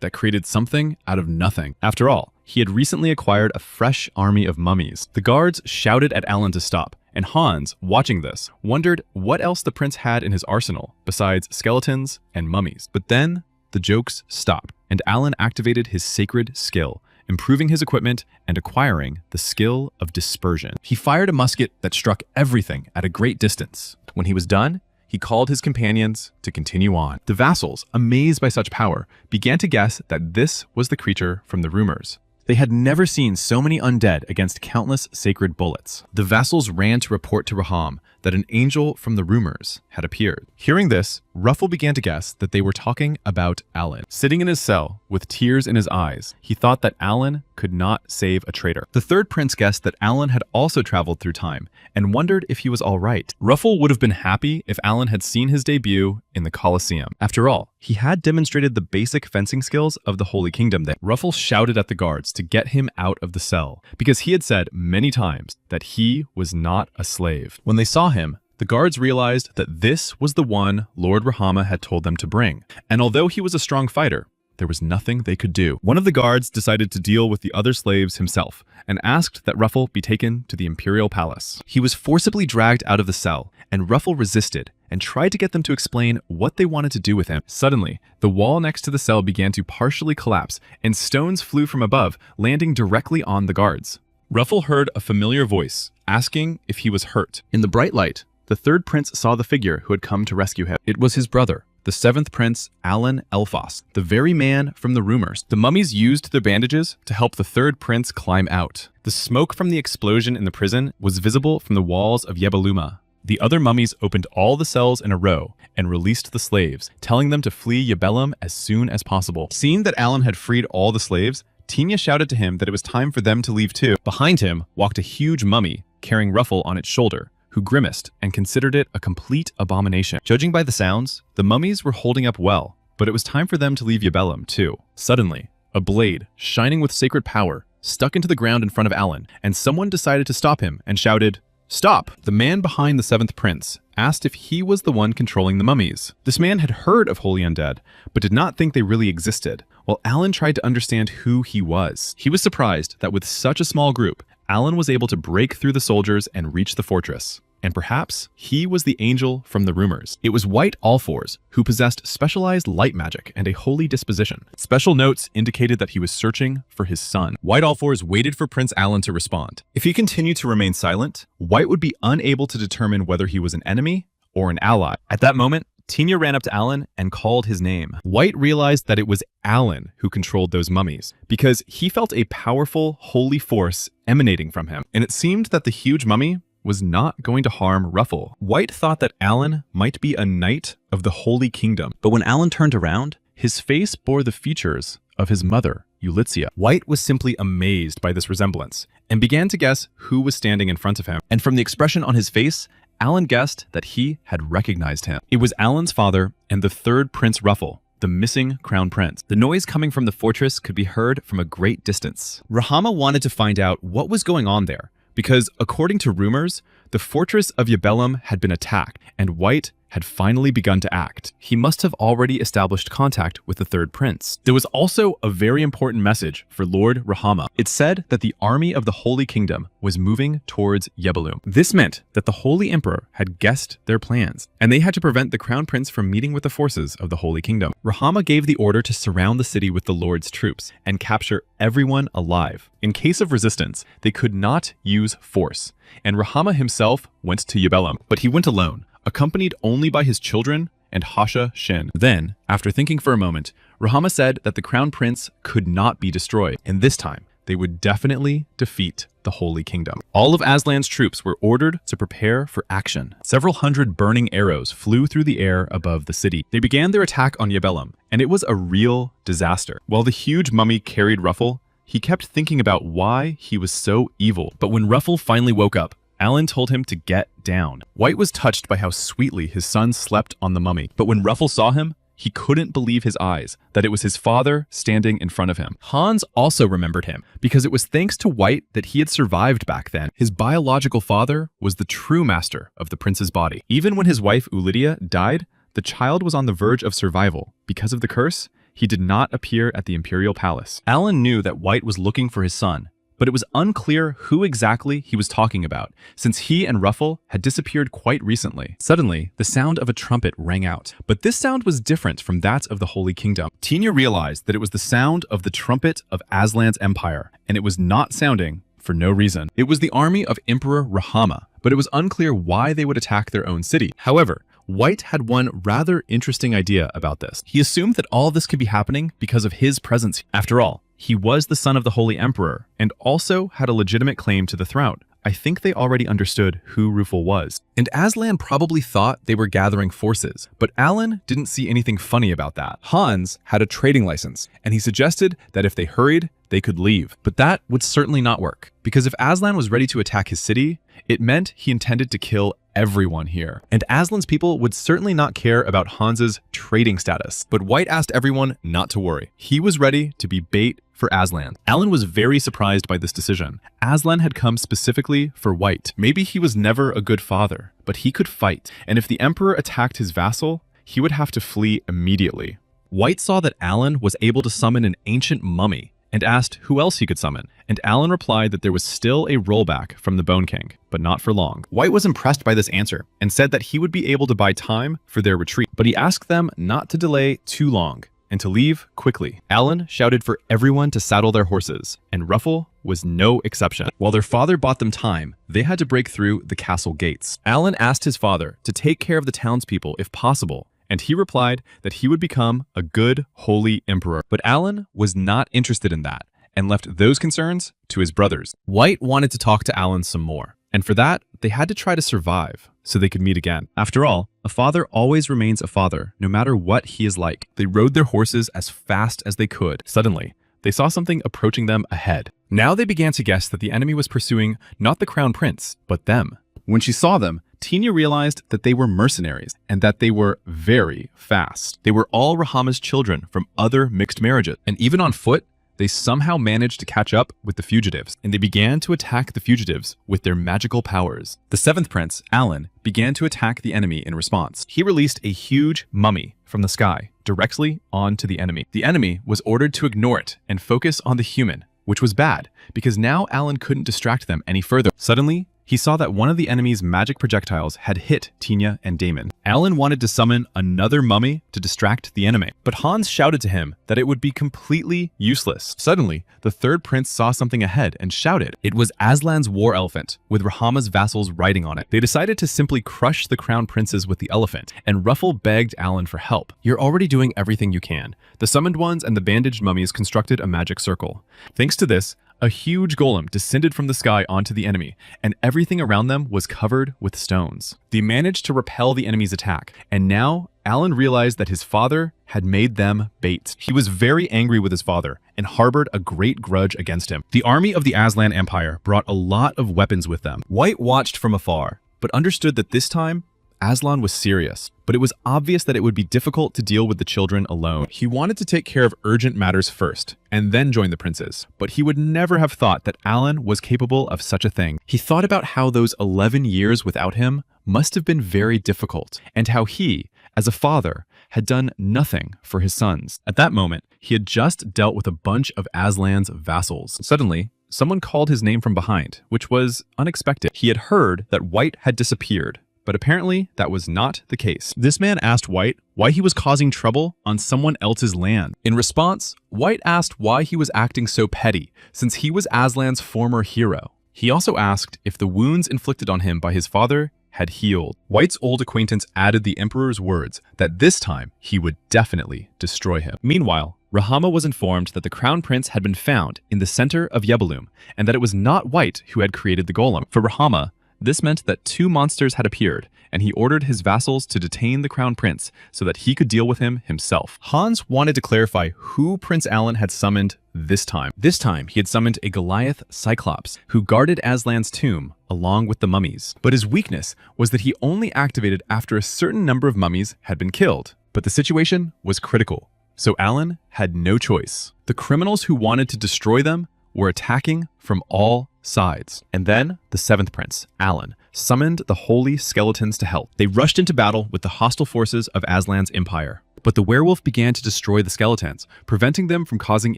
Speaker 1: that created something out of nothing. After all, he had recently acquired a fresh army of mummies. The guards shouted at Alan to stop, and Hans, watching this, wondered what else the prince had in his arsenal besides skeletons and mummies. But then, the jokes stopped, and Alan activated his sacred skill, improving his equipment and acquiring the skill of dispersion. He fired a musket that struck everything at a great distance. When he was done, he called his companions to continue on. The vassals, amazed by such power, began to guess that this was the creature from the rumors. They had never seen so many undead against countless sacred bullets. The vassals ran to report to Raham that an angel from the rumors had appeared. Hearing this, Ruffle began to guess that they were talking about Alan. Sitting in his cell, with tears in his eyes, he thought that Alan could not save a traitor. The 3rd prince guessed that Alan had also traveled through time, and wondered if he was all right. Ruffle would have been happy if Alan had seen his debut in the Colosseum. After all, he had demonstrated the basic fencing skills of the Holy Kingdom there. Ruffle shouted at the guards to get him out of the cell, because he had said many times that he was not a slave. When they saw him,
Speaker 2: The guards realized that this was the one Lord Rahama had told them to bring, and although he was a strong fighter, there was nothing they could do. One of the guards decided to deal with the other slaves himself and asked that Ruffle be taken to the imperial palace. He was forcibly dragged out of the cell, and Ruffle resisted and tried to get them to explain what they wanted to do with him. Suddenly, the wall next to the cell began to partially collapse, and stones flew from above, landing directly on the guards. Ruffle heard a familiar voice, asking if he was hurt. In the bright light, the third prince saw the figure who had come to rescue him. It was his brother, the seventh prince, Alan Elphos, the very man from the rumors. The mummies used their bandages to help the third prince climb out. The smoke from the explosion in the prison was visible from the walls of Yebaluma. The other mummies opened all the cells in a row and released the slaves, telling them to flee Yebelum as soon as possible. Seeing that Alan had freed all the slaves, Tinya shouted to him that it was time for them to leave too. Behind him walked a huge mummy, carrying Ruffle on its shoulder, who grimaced and considered it a complete abomination. Judging by the sounds, the mummies were holding up well, but it was time for them to leave Yebelum too. Suddenly, a blade, shining with sacred power, stuck into the ground in front of Alan, and someone decided to stop him and shouted, "Stop!" The man behind the seventh prince asked if he was the one controlling the mummies. This man had heard of holy undead, but did not think they really existed, while Alan tried to understand who he was. He was surprised that with such a small group, Alan was able to break through the soldiers and reach the fortress. And perhaps he was the angel from the rumors. It was White Allfours, who possessed specialized light magic and a holy disposition. Special notes indicated that he was searching for his son. White Allfours waited for Prince Alan to respond. If he continued to remain silent, White would be unable to determine whether he was an enemy or an ally. At that moment, Tinya ran up to Alan and called his name. White realized that it was Alan who controlled those mummies, because he felt a powerful, holy force emanating from him. And it seemed that the huge mummy was not going to harm Ruffle. White thought that Alan might be a knight of the Holy Kingdom, but when Alan turned around, his face bore the features of his mother, Ulitzia. White was simply amazed by this resemblance and began to guess who was standing in front of him. And from the expression on his face, Alan guessed that he had recognized him. It was Alan's father and the third Prince Ruffle, the missing crown prince. The noise coming from the fortress could be heard from a great distance. Rahama wanted to find out what was going on there, because according to rumors, the fortress of Yebelum had been attacked, and White had finally begun to act. He must have already established contact with the third prince. There was also a very important message for Lord Rahama. It said that the army of the Holy Kingdom was moving towards Yebelum. This meant that the Holy Emperor had guessed their plans, and they had to prevent the crown prince from meeting with the forces of the Holy Kingdom. Rahama gave the order to surround the city with the Lord's troops and capture everyone alive. In case of resistance, they could not use force, and Rahama himself went to Yebelum, but he went alone, accompanied only by his children and Hasha Shin. Then, after thinking for a moment, Rahama said that the crown prince could not be destroyed, and this time, they would definitely defeat the Holy Kingdom. All of Aslan's troops were ordered to prepare for action. Several hundred burning arrows flew through the air above the city. They began their attack on Yebelum, and it was a real disaster. While the huge mummy carried Ruffle, he kept thinking about why he was so evil. But when Ruffle finally woke up, Alan told him to get down. White was touched by how sweetly his son slept on the mummy, but when Ruffle saw him, he couldn't believe his eyes, that it was his father standing in front of him. Hans also remembered him, because it was thanks to White that he had survived back then. His biological father was the true master of the prince's body. Even when his wife Ulidia died, the child was on the verge of survival. Because of the curse, he did not appear at the imperial palace. Alan knew that White was looking for his son, but it was unclear who exactly he was talking about, since he and Ruffle had disappeared quite recently. Suddenly, the sound of a trumpet rang out, but this sound was different from that of the Holy Kingdom. Tinya realized that it was the sound of the trumpet of Aslan's empire, and it was not sounding for no reason. It was the army of Emperor Rahama, but it was unclear why they would attack their own city. However, White had one rather interesting idea about this. He assumed that all this could be happening because of his presence. After all, he was the son of the Holy Emperor, and also had a legitimate claim to the throne. I think they already understood who Ruffle was. And Aslan probably thought they were gathering forces, but Alan didn't see anything funny about that. Hans had a trading license, and he suggested that if they hurried, they could leave. But that would certainly not work, because if Aslan was ready to attack his city, It meant he intended to kill everyone here. And Aslan's people would certainly not care about Hans's trading status. But White asked everyone not to worry. He was ready to be bait for Aslan. Alan was very surprised by this decision. Aslan had come specifically for White. Maybe he was never a good father, but he could fight. And if the Emperor attacked his vassal, he would have to flee immediately. White saw that Alan was able to summon an ancient mummy and asked who else he could summon, and Alan replied that there was still a rollback from the Bone King, but not for long. White was impressed by this answer and said that he would be able to buy time for their retreat, but he asked them not to delay too long and to leave quickly. Alan shouted for everyone to saddle their horses, and Ruffle was no exception. While their father bought them time, they had to break through the castle gates. Alan asked his father to take care of the townspeople if possible, and he replied that he would become a good, holy emperor. But Alan was not interested in that and left those concerns to his brothers. White wanted to talk to Alan some more, and for that, they had to try to survive so they could meet again. After all, a father always remains a father, no matter what he is like. They rode their horses as fast as they could. Suddenly, they saw something approaching them ahead. Now they began to guess that the enemy was pursuing not the crown prince, but them. When she saw them, Tina realized that they were mercenaries and that they were very fast. They were all Rahama's children from other mixed marriages, and even on foot, they somehow managed to catch up with the fugitives, and they began to attack the fugitives with their magical powers. The seventh prince, Alan, began to attack the enemy in response. He released a huge mummy from the sky directly onto the enemy. The enemy was ordered to ignore it and focus on the human, which was bad because now Alan couldn't distract them any further. Suddenly, he saw that one of the enemy's magic projectiles had hit Tina and Damon. Alan wanted to summon another mummy to distract the enemy, but Hans shouted to him that it would be completely useless. Suddenly, the third prince saw something ahead and shouted. It was Aslan's war elephant, with Rahama's vassals riding on it. They decided to simply crush the crown princes with the elephant, and Ruffle begged Alan for help. You're already doing everything you can. The summoned ones and the bandaged mummies constructed a magic circle. Thanks to this, a huge golem descended from the sky onto the enemy, and everything around them was covered with stones. They managed to repel the enemy's attack, and now Alan realized that his father had made them bait. He was very angry with his father and harbored a great grudge against him. The army of the Aslan Empire brought a lot of weapons with them. White watched from afar, but understood that this time, Aslan was serious, but it was obvious that it would be difficult to deal with the children alone. He wanted to take care of urgent matters first, and then join the princes, but he would never have thought that Alan was capable of such a thing. He thought about how those 11 years without him must have been very difficult, and how he, as a father, had done nothing for his sons. At that moment, he had just dealt with a bunch of Aslan's vassals. Suddenly, someone called his name from behind, which was unexpected. He had heard that White had disappeared, but apparently that was not the case. This man asked White why he was causing trouble on someone else's land. In response, White asked why he was acting so petty, since he was Aslan's former hero. He also asked if the wounds inflicted on him by his father had healed. White's old acquaintance added the Emperor's words that this time he would definitely destroy him. Meanwhile, Rahama was informed that the Crown Prince had been found in the center of Yebaloom, and that it was not White who had created the golem. For Rahama, this meant that two monsters had appeared, and he ordered his vassals to detain the Crown Prince so that he could deal with him himself. Hans wanted to clarify who Prince Alan had summoned this time. This time, he had summoned a Goliath Cyclops, who guarded Aslan's tomb along with the mummies. But his weakness was that he only activated after a certain number of mummies had been killed. But the situation was critical, so Alan had no choice. The criminals who wanted to destroy them were attacking from all sides. And then the seventh prince, Alan, summoned the holy skeletons to help. They rushed into battle with the hostile forces of Aslan's empire. But the werewolf began to destroy the skeletons, preventing them from causing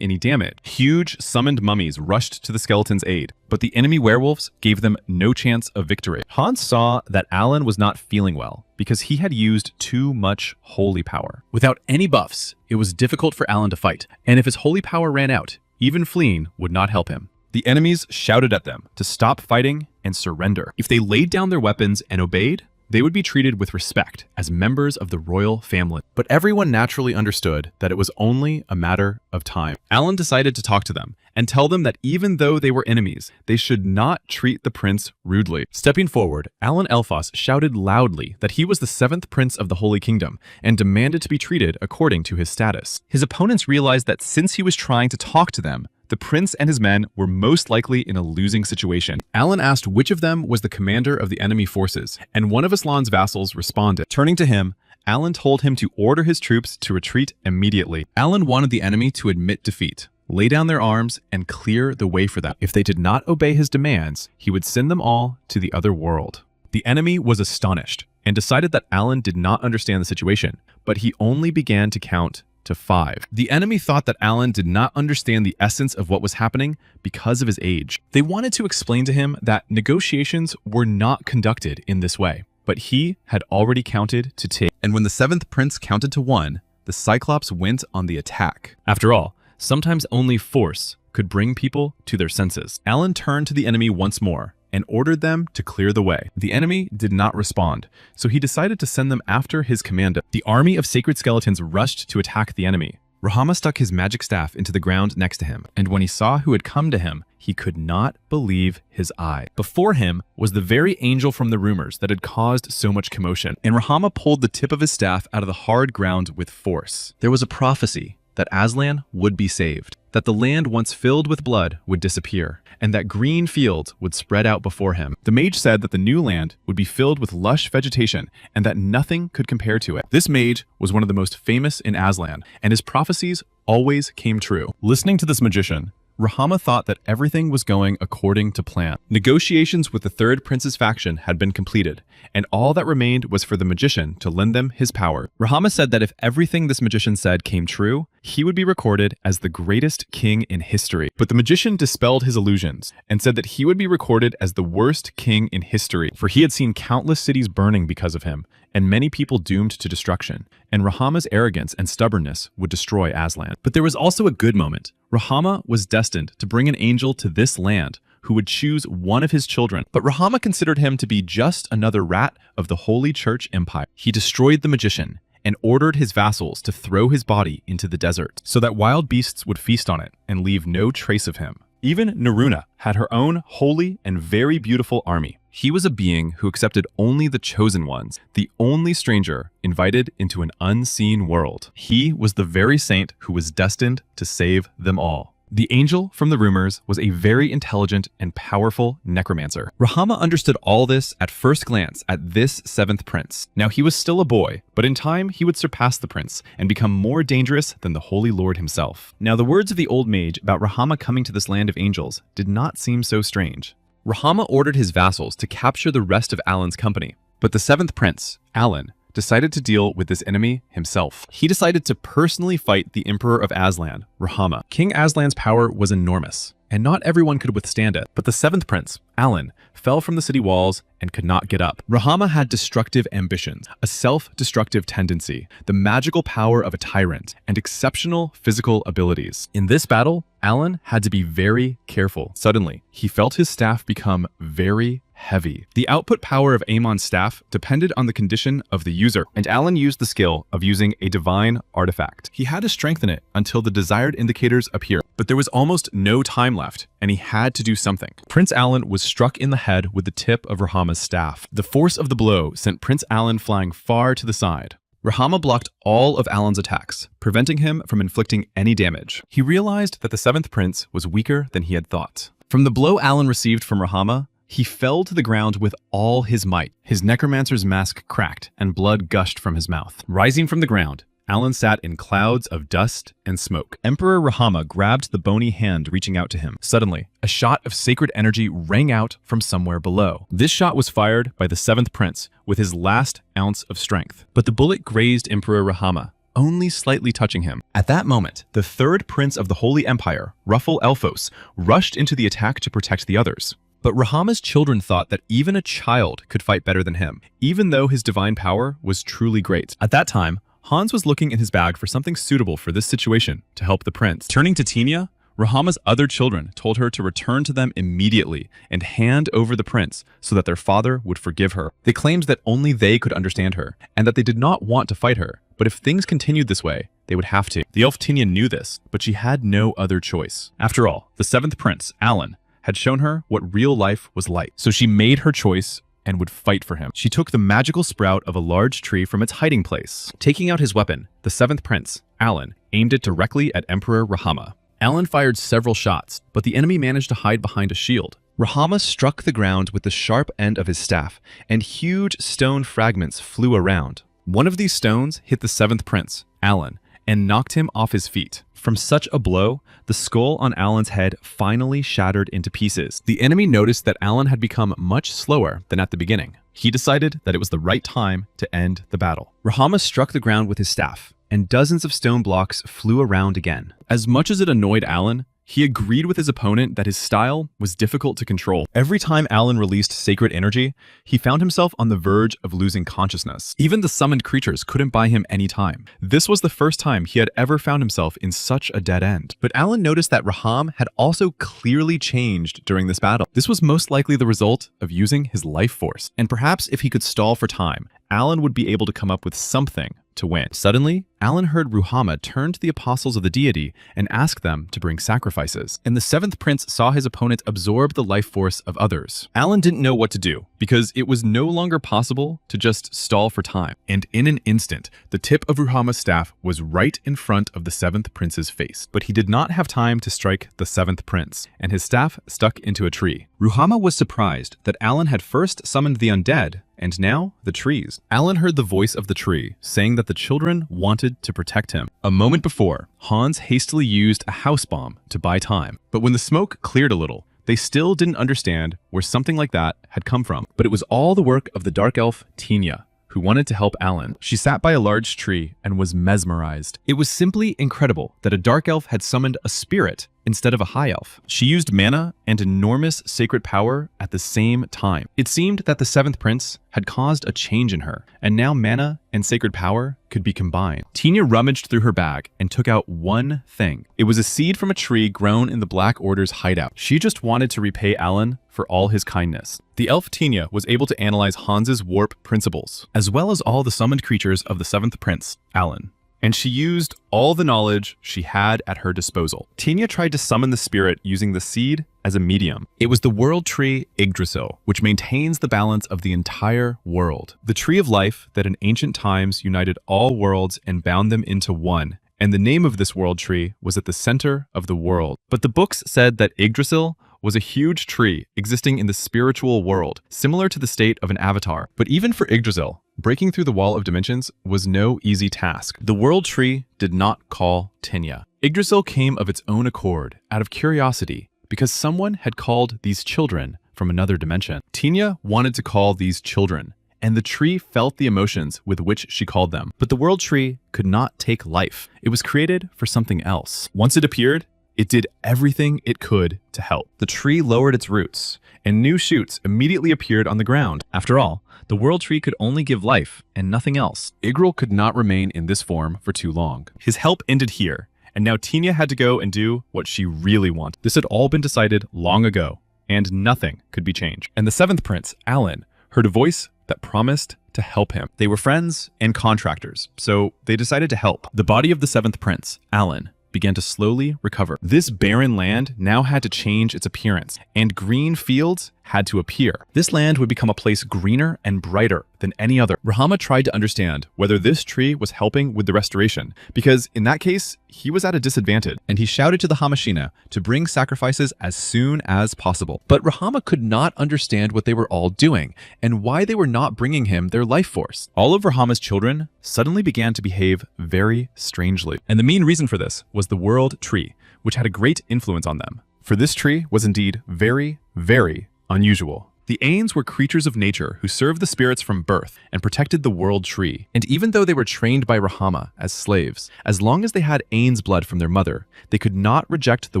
Speaker 2: any damage. Huge summoned mummies rushed to the skeletons' aid, but the enemy werewolves gave them no chance of victory. Hans saw that Alan was not feeling well because he had used too much holy power. Without any buffs, it was difficult for Alan to fight, and if his holy power ran out, even fleeing would not help him. The enemies shouted at them to stop fighting and surrender. If they laid down their weapons and obeyed, they would be treated with respect as members of the royal family. But everyone naturally understood that it was only a matter of time. Alan decided to talk to them and tell them that even though they were enemies, they should not treat the prince rudely. Stepping forward, Alan Elfos shouted loudly that he was the seventh prince of the Holy Kingdom and demanded to be treated according to his status. His opponents realized that since he was trying to talk to them,
Speaker 1: the prince and his men were most likely in a losing situation. Alan asked which of them was the commander of the enemy forces, and one of Aslan's vassals responded. Turning to him, Alan told him to order his troops to retreat immediately. Alan wanted the enemy to admit defeat, lay down their arms, and clear the way for them. If they did not obey his demands, he would send them all to the other world. The enemy was astonished and decided that Alan did not understand the situation, but he only began to count to 5. The enemy thought that Alan did not understand the essence of what was happening because of his age. They wanted to explain to him that negotiations were not conducted in this way, but he had already counted to 2. And when the 7th prince counted to 1, the Cyclops went on the attack. After all, sometimes only force could bring people to their senses. Alan turned to the enemy once more and ordered them to clear the way. The enemy did not respond, so he decided to send them after his commando. The army of sacred skeletons rushed to attack the enemy. Rahama stuck his magic staff into the ground next to him, and when he saw who had come to him, he could not believe his eye. Before him was the very angel from the rumors that had caused so much commotion, and Rahama pulled the tip of his staff out of the hard ground with force. There was a prophecy that Aslan would be saved, that the land once filled with blood would disappear, and that green fields would spread out before him. The mage said that the new land would be filled with lush vegetation and that nothing could compare to it. This mage was one of the most famous in Aslan, and his prophecies always came true. Listening to this magician, Rahama thought that everything was going according to plan. Negotiations with the 3rd prince's faction had been completed, and all that remained was for the magician to lend them his power. Rahama said that if everything this magician said came true, he would be recorded as the greatest king in history. But the magician dispelled his illusions and said that he would be recorded as the worst king in history, for he had seen countless cities burning because of him, and many people doomed to destruction, and Rahama's arrogance and stubbornness would destroy Aslan. But there was also a good moment. Rahama was destined to bring an angel to this land who would choose one of his children, but Rahama considered him to be just another rat of the Holy Church Empire. He destroyed the magician and ordered his vassals to throw his body into the desert so that wild beasts would feast on it and leave no trace of him. Even Naruna had her own holy and very beautiful army. He was a being who accepted only the chosen ones, the only stranger invited into an unseen world. He was the very saint who was destined to save them all. The angel from the rumors was a very intelligent and powerful necromancer. Rahama understood all this at first glance at this 7th prince. Now he was still a boy, but in time he would surpass the prince and become more dangerous than the Holy Lord himself. Now the words of the old mage about Rahama coming to this land of angels did not seem so strange. Rahama ordered his vassals to capture the rest of Alan's company, but the 7th prince, Alan, decided to deal with this enemy himself. He decided to personally fight the Emperor of Aslan, Rahama. King Aslan's power was enormous, and not everyone could withstand it. But the 7th prince, Alan, fell from the city walls and could not get up. Rahama had destructive ambitions, a self-destructive tendency, the magical power of a tyrant, and exceptional physical abilities. In this battle, Alan had to be very careful. Suddenly, he felt his staff become very heavy. The output power of Amon's staff depended on the condition of the user, and Alan used the skill of using a divine artifact. He had to strengthen it until the desired indicators appear, but there was almost no time left, and he had to do something. Prince Alan was struck in the head with the tip of Rahama's staff. The force of the blow sent Prince Alan flying far to the side. Rahama blocked all of Alan's attacks, preventing him from inflicting any damage. He realized that the 7th prince was weaker than he had thought. From the blow Alan received from Rahama, he fell to the ground with all his might. His necromancer's mask cracked and blood gushed from his mouth. Rising from the ground, Alan sat in clouds of dust and smoke. Emperor Rahama grabbed the bony hand reaching out to him. Suddenly, a shot of sacred energy rang out from somewhere below. This shot was fired by the 7th prince with his last ounce of strength. But the bullet grazed Emperor Rahama, only slightly touching him. At that moment, the 3rd prince of the Holy Empire, Ruffle Elphos, rushed into the attack to protect the others. But Rahama's children thought that even a child could fight better than him, even though his divine power was truly great. At that time, Hans was looking in his bag for something suitable for this situation to help the prince. Turning to Tinia, Rahama's other children told her to return to them immediately and hand over the prince so that their father would forgive her. They claimed that only they could understand her and that they did not want to fight her, but if things continued this way, they would have to. The elf Tinia knew this, but she had no other choice. After all, the 7th prince, Alan, had shown her what real life was like, so she made her choice and would fight for him. She took the magical sprout of a large tree from its hiding place. Taking out his weapon, the 7th prince, Alan, aimed it directly at Emperor Rahama.
Speaker 2: Alan fired several shots, but the enemy managed to hide behind a shield. Rahama struck the ground with the sharp end of his staff, and huge stone fragments flew around. One of these stones hit the seventh prince, Alan, and knocked him off his feet. From such a blow, the skull on Alan's head finally shattered into pieces. The enemy noticed that Alan had become much slower than at the beginning. He decided that it was the right time to end the battle. Rahama struck the ground with his staff, and dozens of stone blocks flew around again. As much as it annoyed Alan, he agreed with his opponent that his style was difficult to control. Every time Alan released sacred energy, he found himself on the verge of losing consciousness. Even the summoned creatures couldn't buy him any time. This was the first time he had ever found himself in such a dead end. But Alan noticed that Raham had also clearly changed during this battle. This was most likely the result of using his life force. And perhaps if he could stall for time, Alan would be able to come up with something to win. Suddenly, Alan heard Ruhama turn to the apostles of the deity and ask them to bring sacrifices. And the seventh prince saw his opponent absorb the life force of others. Alan didn't know what to do, because it was no longer possible to just stall for time. And in an instant, the tip of Ruhama's staff was right in front of the seventh prince's face. But he did not have time to strike the seventh prince, and his staff stuck into a tree. Ruhama was surprised that Alan had first summoned the undead, and now the trees. Alan heard the voice of the tree saying that the children wanted to protect him. A moment before, Hans hastily used a house bomb to buy time. But when the smoke cleared a little, they still didn't understand where something like that had come from. But it was all the work of the dark elf, Tinia, who wanted to help Alan. She sat by a large tree and was mesmerized. It was simply incredible that a dark elf had summoned a spirit instead of a high elf. She used mana and enormous sacred power at the same time. It seemed that the seventh prince had caused a change in her, and now mana and sacred power could be combined. Tinia rummaged through her bag and took out one thing. It was a seed from a tree grown in the Black Order's hideout. She just wanted to repay Alan for all his kindness. The elf Tinia was able to analyze Hans's warp principles, as well as all the summoned creatures of the seventh prince, Alan. And she used all the knowledge she had at her disposal. Tinia tried to summon the spirit using the seed as a medium. It was the world tree Yggdrasil, which maintains the balance of the entire world. The tree of life that in ancient times united all worlds and bound them into one. And the name of this world tree was at the center of the world. But the books said that Yggdrasil was a huge tree existing in the spiritual world, similar to the state of an avatar. But even for Yggdrasil, breaking through the wall of dimensions was no easy task. The world tree did not call Tinia. Yggdrasil came of its own accord, out of curiosity, because someone had called these children from another dimension. Tinia wanted to call these children, and the tree felt the emotions with which she called them. But the world tree could not take life. It was created for something else. Once it appeared, it did everything it could to help. The tree lowered its roots, and new shoots immediately appeared on the ground. After all, the world tree could only give life and nothing else. Yggdrasil could not remain in this form for too long. His help ended here, and now Tinia had to go and do what she really wanted. This had all been decided long ago, and nothing could be changed. And the seventh prince, Alan, heard a voice that promised to help him. They were friends and contractors, so they decided to help. The body of the seventh prince, Alan, began to slowly recover. This barren land now had to change its appearance, and green fields had to appear. This land would become a place greener and brighter than any other. Rahama tried to understand whether this tree was helping with the restoration, because in that case, he was at a disadvantage, and he shouted to the Hamashina to bring sacrifices as soon as possible. But Rahama could not understand what they were all doing, and why they were not bringing him their life force. All of Rahama's children suddenly began to behave very strangely, and the main reason for this was the world tree, which had a great influence on them. For this tree was indeed very, very unusual. The Ains were creatures of nature who served the spirits from birth and protected the world tree. And even though they were trained by Rahama as slaves, as long as they had Ain's blood from their mother, they could not reject the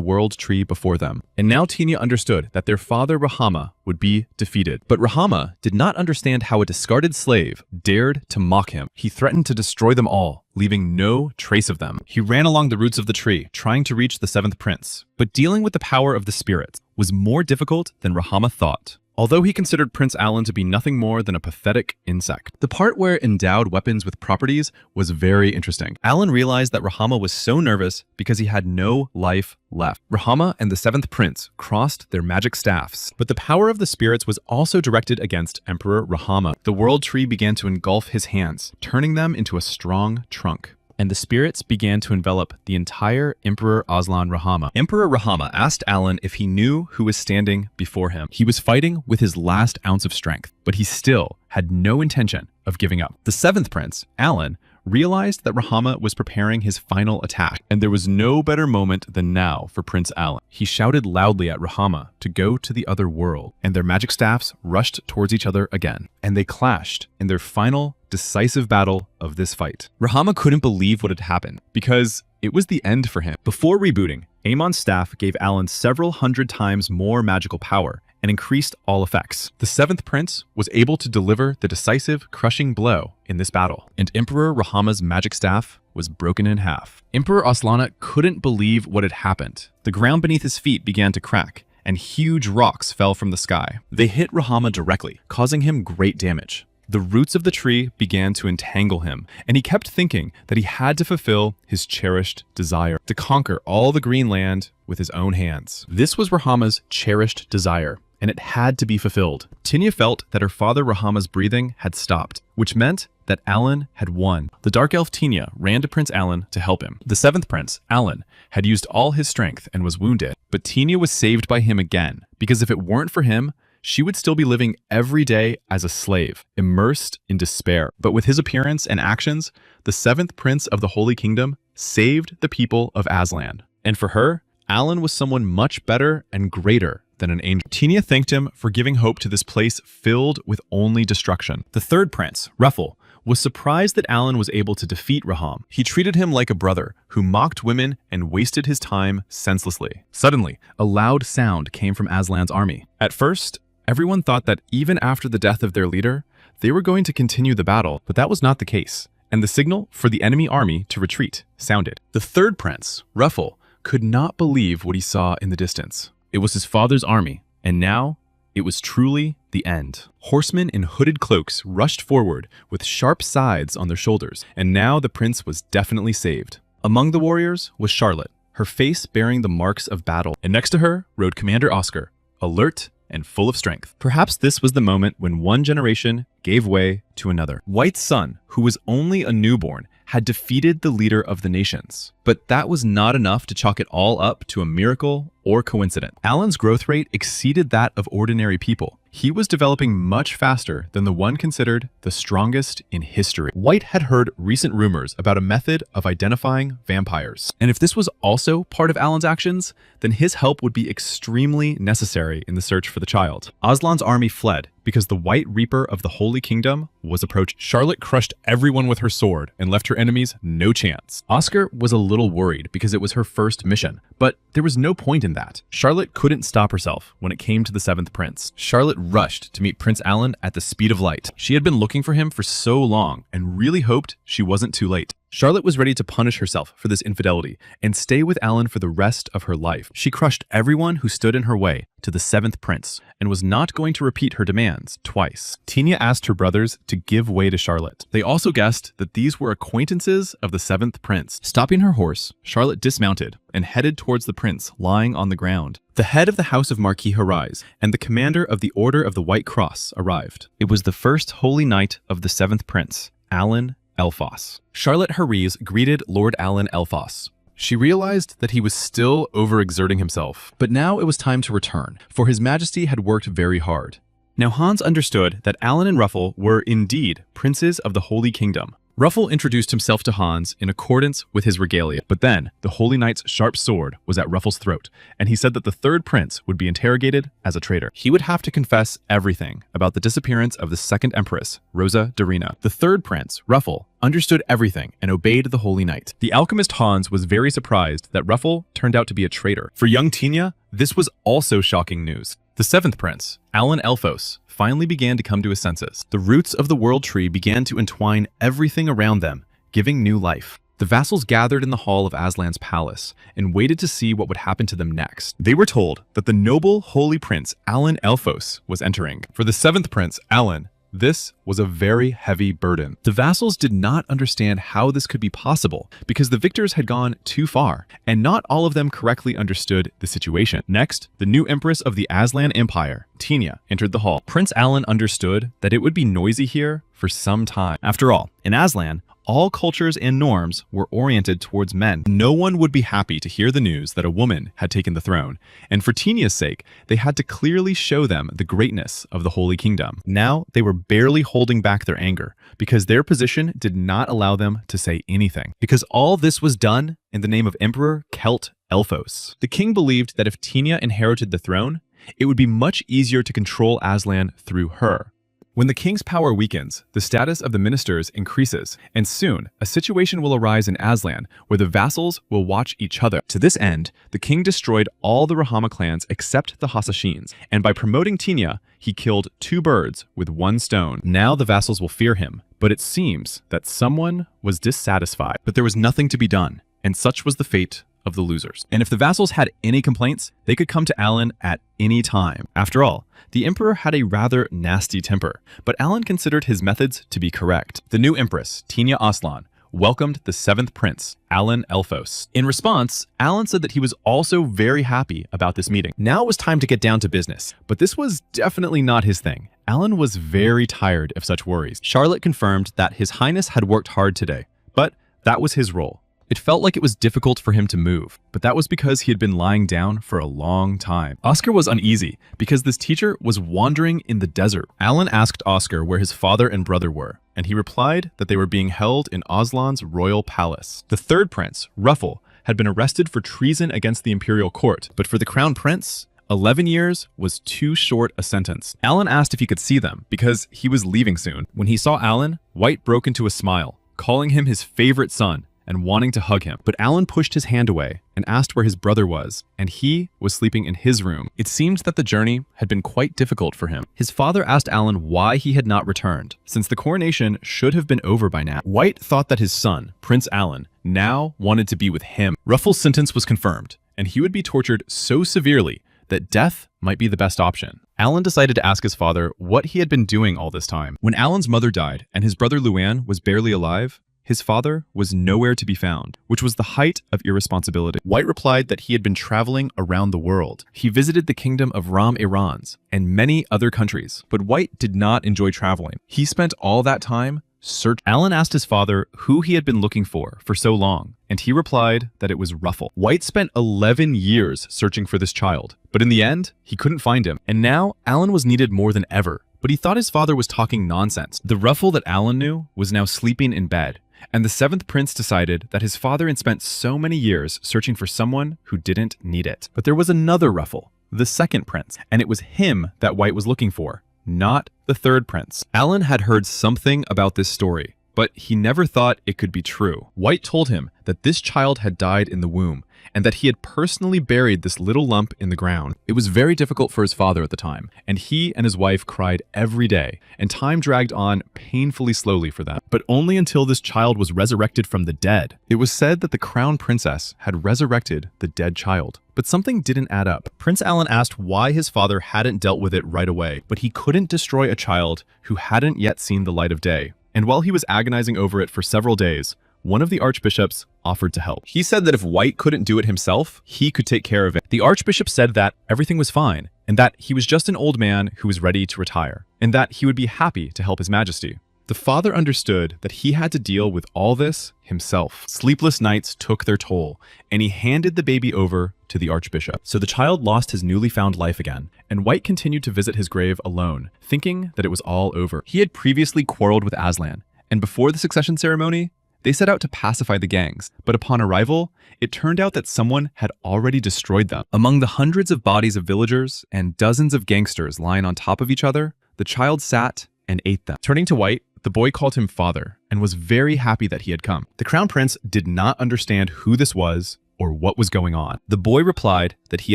Speaker 2: world tree before them. And now Tinia understood that their father Rahama would be defeated. But Rahama did not understand how a discarded slave dared to mock him. He threatened to destroy them all, leaving no trace of them. He ran along the roots of the tree, trying to reach the seventh prince. But dealing with the power of the spirits was more difficult than Rahama thought. Although he considered Prince Alan to be nothing more than a pathetic insect. The part where endowed weapons with properties was very interesting. Alan realized that Rahama was so nervous because he had no life left. Rahama and the seventh prince crossed their magic staffs, but the power of the spirits was also directed against Emperor Rahama. The world tree began to engulf his hands, turning them into a strong trunk. and the spirits began to envelop the entire Emperor Aslan Rahama. Emperor Rahama asked Alan if he knew who was standing before him. He was fighting with his last ounce of strength, but he still had no intention of giving up. The seventh prince, Alan, realized that Rahama was preparing his final attack, and there was no better moment than now for Prince Alan. He shouted loudly at Rahama to go to the other world, and their magic staffs rushed towards each other again, and they clashed in their final decisive battle of this fight. Rahama couldn't believe what had happened, because it was the end for him. Before rebooting, Amon's staff gave Alan several hundred times more magical power, and increased all effects. The seventh prince was able to deliver the decisive, crushing blow in this battle, and Emperor Rahama's magic staff was broken in half. Emperor Aslana couldn't believe what had happened. The ground beneath his feet began to crack, and huge rocks fell from the sky. They hit Rahama directly, causing him great damage. The roots of the tree began to entangle him, and he kept thinking that he had to fulfill his cherished desire, to conquer all the green land with his own hands. This was Rahama's cherished desire, and it had to be fulfilled. Tinya felt that her father Rahama's breathing had stopped, which meant that Alan had won. The dark elf Tinya ran to Prince Alan to help him. The seventh prince, Alan, had used all his strength and was wounded, but Tinya was saved by him again, because if it weren't for him, she would still be living every day as a slave, immersed in despair. But with his appearance and actions, the seventh prince of the Holy Kingdom saved the people of Aslan. And for her, Alan was someone much better and greater than an angel. Tinya thanked him for giving hope to this place filled with only destruction. The third prince, Ruffle, was surprised that Alan was able to defeat Raham. He treated him like a brother who mocked women and wasted his time senselessly. Suddenly, a loud sound came from Aslan's army. At first, everyone thought that even after the death of their leader, they were going to continue the battle, but that was not the case, and the signal for the enemy army to retreat sounded. The third prince, Ruffle, could not believe what he saw in the distance. It was his father's army, and now it was truly the end. Horsemen in hooded cloaks rushed forward with sharp scythes on their shoulders, and now the prince was definitely saved. Among the warriors was Charlotte, her face bearing the marks of battle, and next to her rode Commander Oscar, alert and full of strength. Perhaps this was the moment when one generation gave way to another. White's son, who was only a newborn, had defeated the leader of the nations. But that was not enough to chalk it all up to a miracle or coincidence. Alan's growth rate exceeded that of ordinary people. He was developing much faster than the one considered the strongest in history. White had heard recent rumors about a method of identifying vampires. And if this was also part of Alan's actions, then his help would be extremely necessary in the search for the child. Aslan's army fled because the White Reaper of the Holy Kingdom was approaching. Charlotte crushed everyone with her sword and left her enemies no chance. Oscar was a little worried because it was her first mission, but there was no point in that. Charlotte couldn't stop herself when it came to the seventh prince. Charlotte rushed to meet Prince Alan at the speed of light. She had been looking for him for so long and really hoped she wasn't too late. Charlotte was ready to punish herself for this infidelity and stay with Alan for the rest of her life. She crushed everyone who stood in her way to the seventh prince and was not going to repeat her demands twice. Tinya asked her brothers to give way to Charlotte. They also guessed that these were acquaintances of the seventh prince. Stopping her horse, Charlotte dismounted and headed towards the prince lying on the ground. The head of the House of Marquis Harais and the commander of the Order of the White Cross arrived. It was the first holy knight of the seventh prince, Alan Elphos. Charlotte Harais greeted Lord Alan Elphos. She realized that he was still overexerting himself, but now it was time to return, for His Majesty had worked very hard. Now Hans understood that Alan and Ruffle were indeed princes of the Holy Kingdom. Ruffle introduced himself to Hans in accordance with his regalia, but then the Holy Knight's sharp sword was at Ruffle's throat, and he said that the third prince would be interrogated as a traitor. He would have to confess everything about the disappearance of the second empress, Rosa Darina. The third prince, Ruffle, understood everything and obeyed the Holy Knight. The alchemist Hans was very surprised that Ruffle turned out to be a traitor. For young Tinya, this was also shocking news. The seventh prince, Alan Elphos, finally began to come to his senses. The roots of the world tree began to entwine everything around them, giving new life. The vassals gathered in the hall of Aslan's palace and waited to see what would happen to them next. They were told that the noble holy prince Alan Elphos was entering. For the seventh prince, Alan, this was a very heavy burden. The vassals did not understand how this could be possible because the victors had gone too far, and not all of them correctly understood the situation. Next, the new empress of the Aslan Empire, Tinya, entered the hall. Prince Alan understood that it would be noisy here for some time. After all, in Aslan, All cultures and norms were oriented towards men. No one would be happy to hear the news that a woman had taken the throne, and for Tinia's sake, they had to clearly show them the greatness of the Holy Kingdom. Now, they were barely holding back their anger, because their position did not allow them to say anything. Because all this was done in the name of Emperor Celt Elphos. The king believed that if Tinia inherited the throne, it would be much easier to control Aslan through her. When the king's power weakens, the status of the ministers increases, and soon a situation will arise in Aslan where the vassals will watch each other. To this end, the king destroyed all the Rahama clans except the Hasashins, and by promoting Tinia, he killed 2 birds with 1 stone. Now the vassals will fear him, but it seems that someone was dissatisfied. But there was nothing to be done, and such was the fate of the losers. And if the vassals had any complaints, they could come to Alan at any time. After all, the emperor had a rather nasty temper, but Alan considered his methods to be correct. The new empress, Tinia Aslan, welcomed the 7th prince, Alan Elphos. In response, Alan said that he was also very happy about this meeting. Now it was time to get down to business, but this was definitely not his thing. Alan was very tired of such worries. Charlotte confirmed that His Highness had worked hard today, but that was his role. It felt like it was difficult for him to move, but that was because he had been lying down for a long time. Oscar was uneasy because this teacher was wandering in the desert. Alan asked Oscar where his father and brother were, and he replied that they were being held in Aslan's royal palace. The 3rd prince, Ruffle, had been arrested for treason against the imperial court, but for the crown prince, 11 years was too short a sentence. Alan asked if he could see them because he was leaving soon. When he saw Alan, White broke into a smile, calling him his favorite son and wanting to hug him. But Alan pushed his hand away and asked where his brother was, and he was sleeping in his room. It seemed that the journey had been quite difficult for him. His father asked Alan why he had not returned, since the coronation should have been over by now. White thought that his son, Prince Alan, now wanted to be with him. Ruffle's sentence was confirmed, and he would be tortured so severely that death might be the best option. Alan decided to ask his father what he had been doing all this time. When Alan's mother died and his brother Luan was barely alive, his father was nowhere to be found, which was the height of irresponsibility. White replied that he had been traveling around the world. He visited the kingdom of Ram Irans and many other countries, but White did not enjoy traveling. He spent all that time searching. Alan asked his father who he had been looking for so long, and he replied that it was Ruffle. White spent 11 years searching for this child, but in the end, he couldn't find him. And now, Alan was needed more than ever, but he thought his father was talking nonsense. The Ruffle that Alan knew was now sleeping in bed, and the 7th prince decided that his father had spent so many years searching for someone who didn't need it. But there was another Ruffle, the 2nd prince, and it was him that White was looking for, not the 3rd prince. Alan had heard something about this story, but he never thought it could be true. White told him that this child had died in the womb, and that he had personally buried this little lump in the ground. It was very difficult for his father at the time, and he and his wife cried every day, and time dragged on painfully slowly for them, but only until this child was resurrected from the dead. It was said that the crown princess had resurrected the dead child, but something didn't add up. Prince Alan asked why his father hadn't dealt with it right away, but he couldn't destroy a child who hadn't yet seen the light of day. And while he was agonizing over it for several days, one of the archbishops offered to help. He said that if White couldn't do it himself, he could take care of it. The archbishop said that everything was fine, and that he was just an old man who was ready to retire, and that he would be happy to help his majesty. The father understood that he had to deal with all this himself. Sleepless nights took their toll, and he handed the baby over to the archbishop. So the child lost his newly found life again, and White continued to visit his grave alone, thinking that it was all over. He had previously quarreled with Aslan, and before the succession ceremony, they set out to pacify the gangs, but upon arrival, it turned out that someone had already destroyed them. Among the hundreds of bodies of villagers and dozens of gangsters lying on top of each other, the child sat and ate them. Turning to White, the boy called him father and was very happy that he had come. The crown prince did not understand who this was or what was going on. The boy replied that he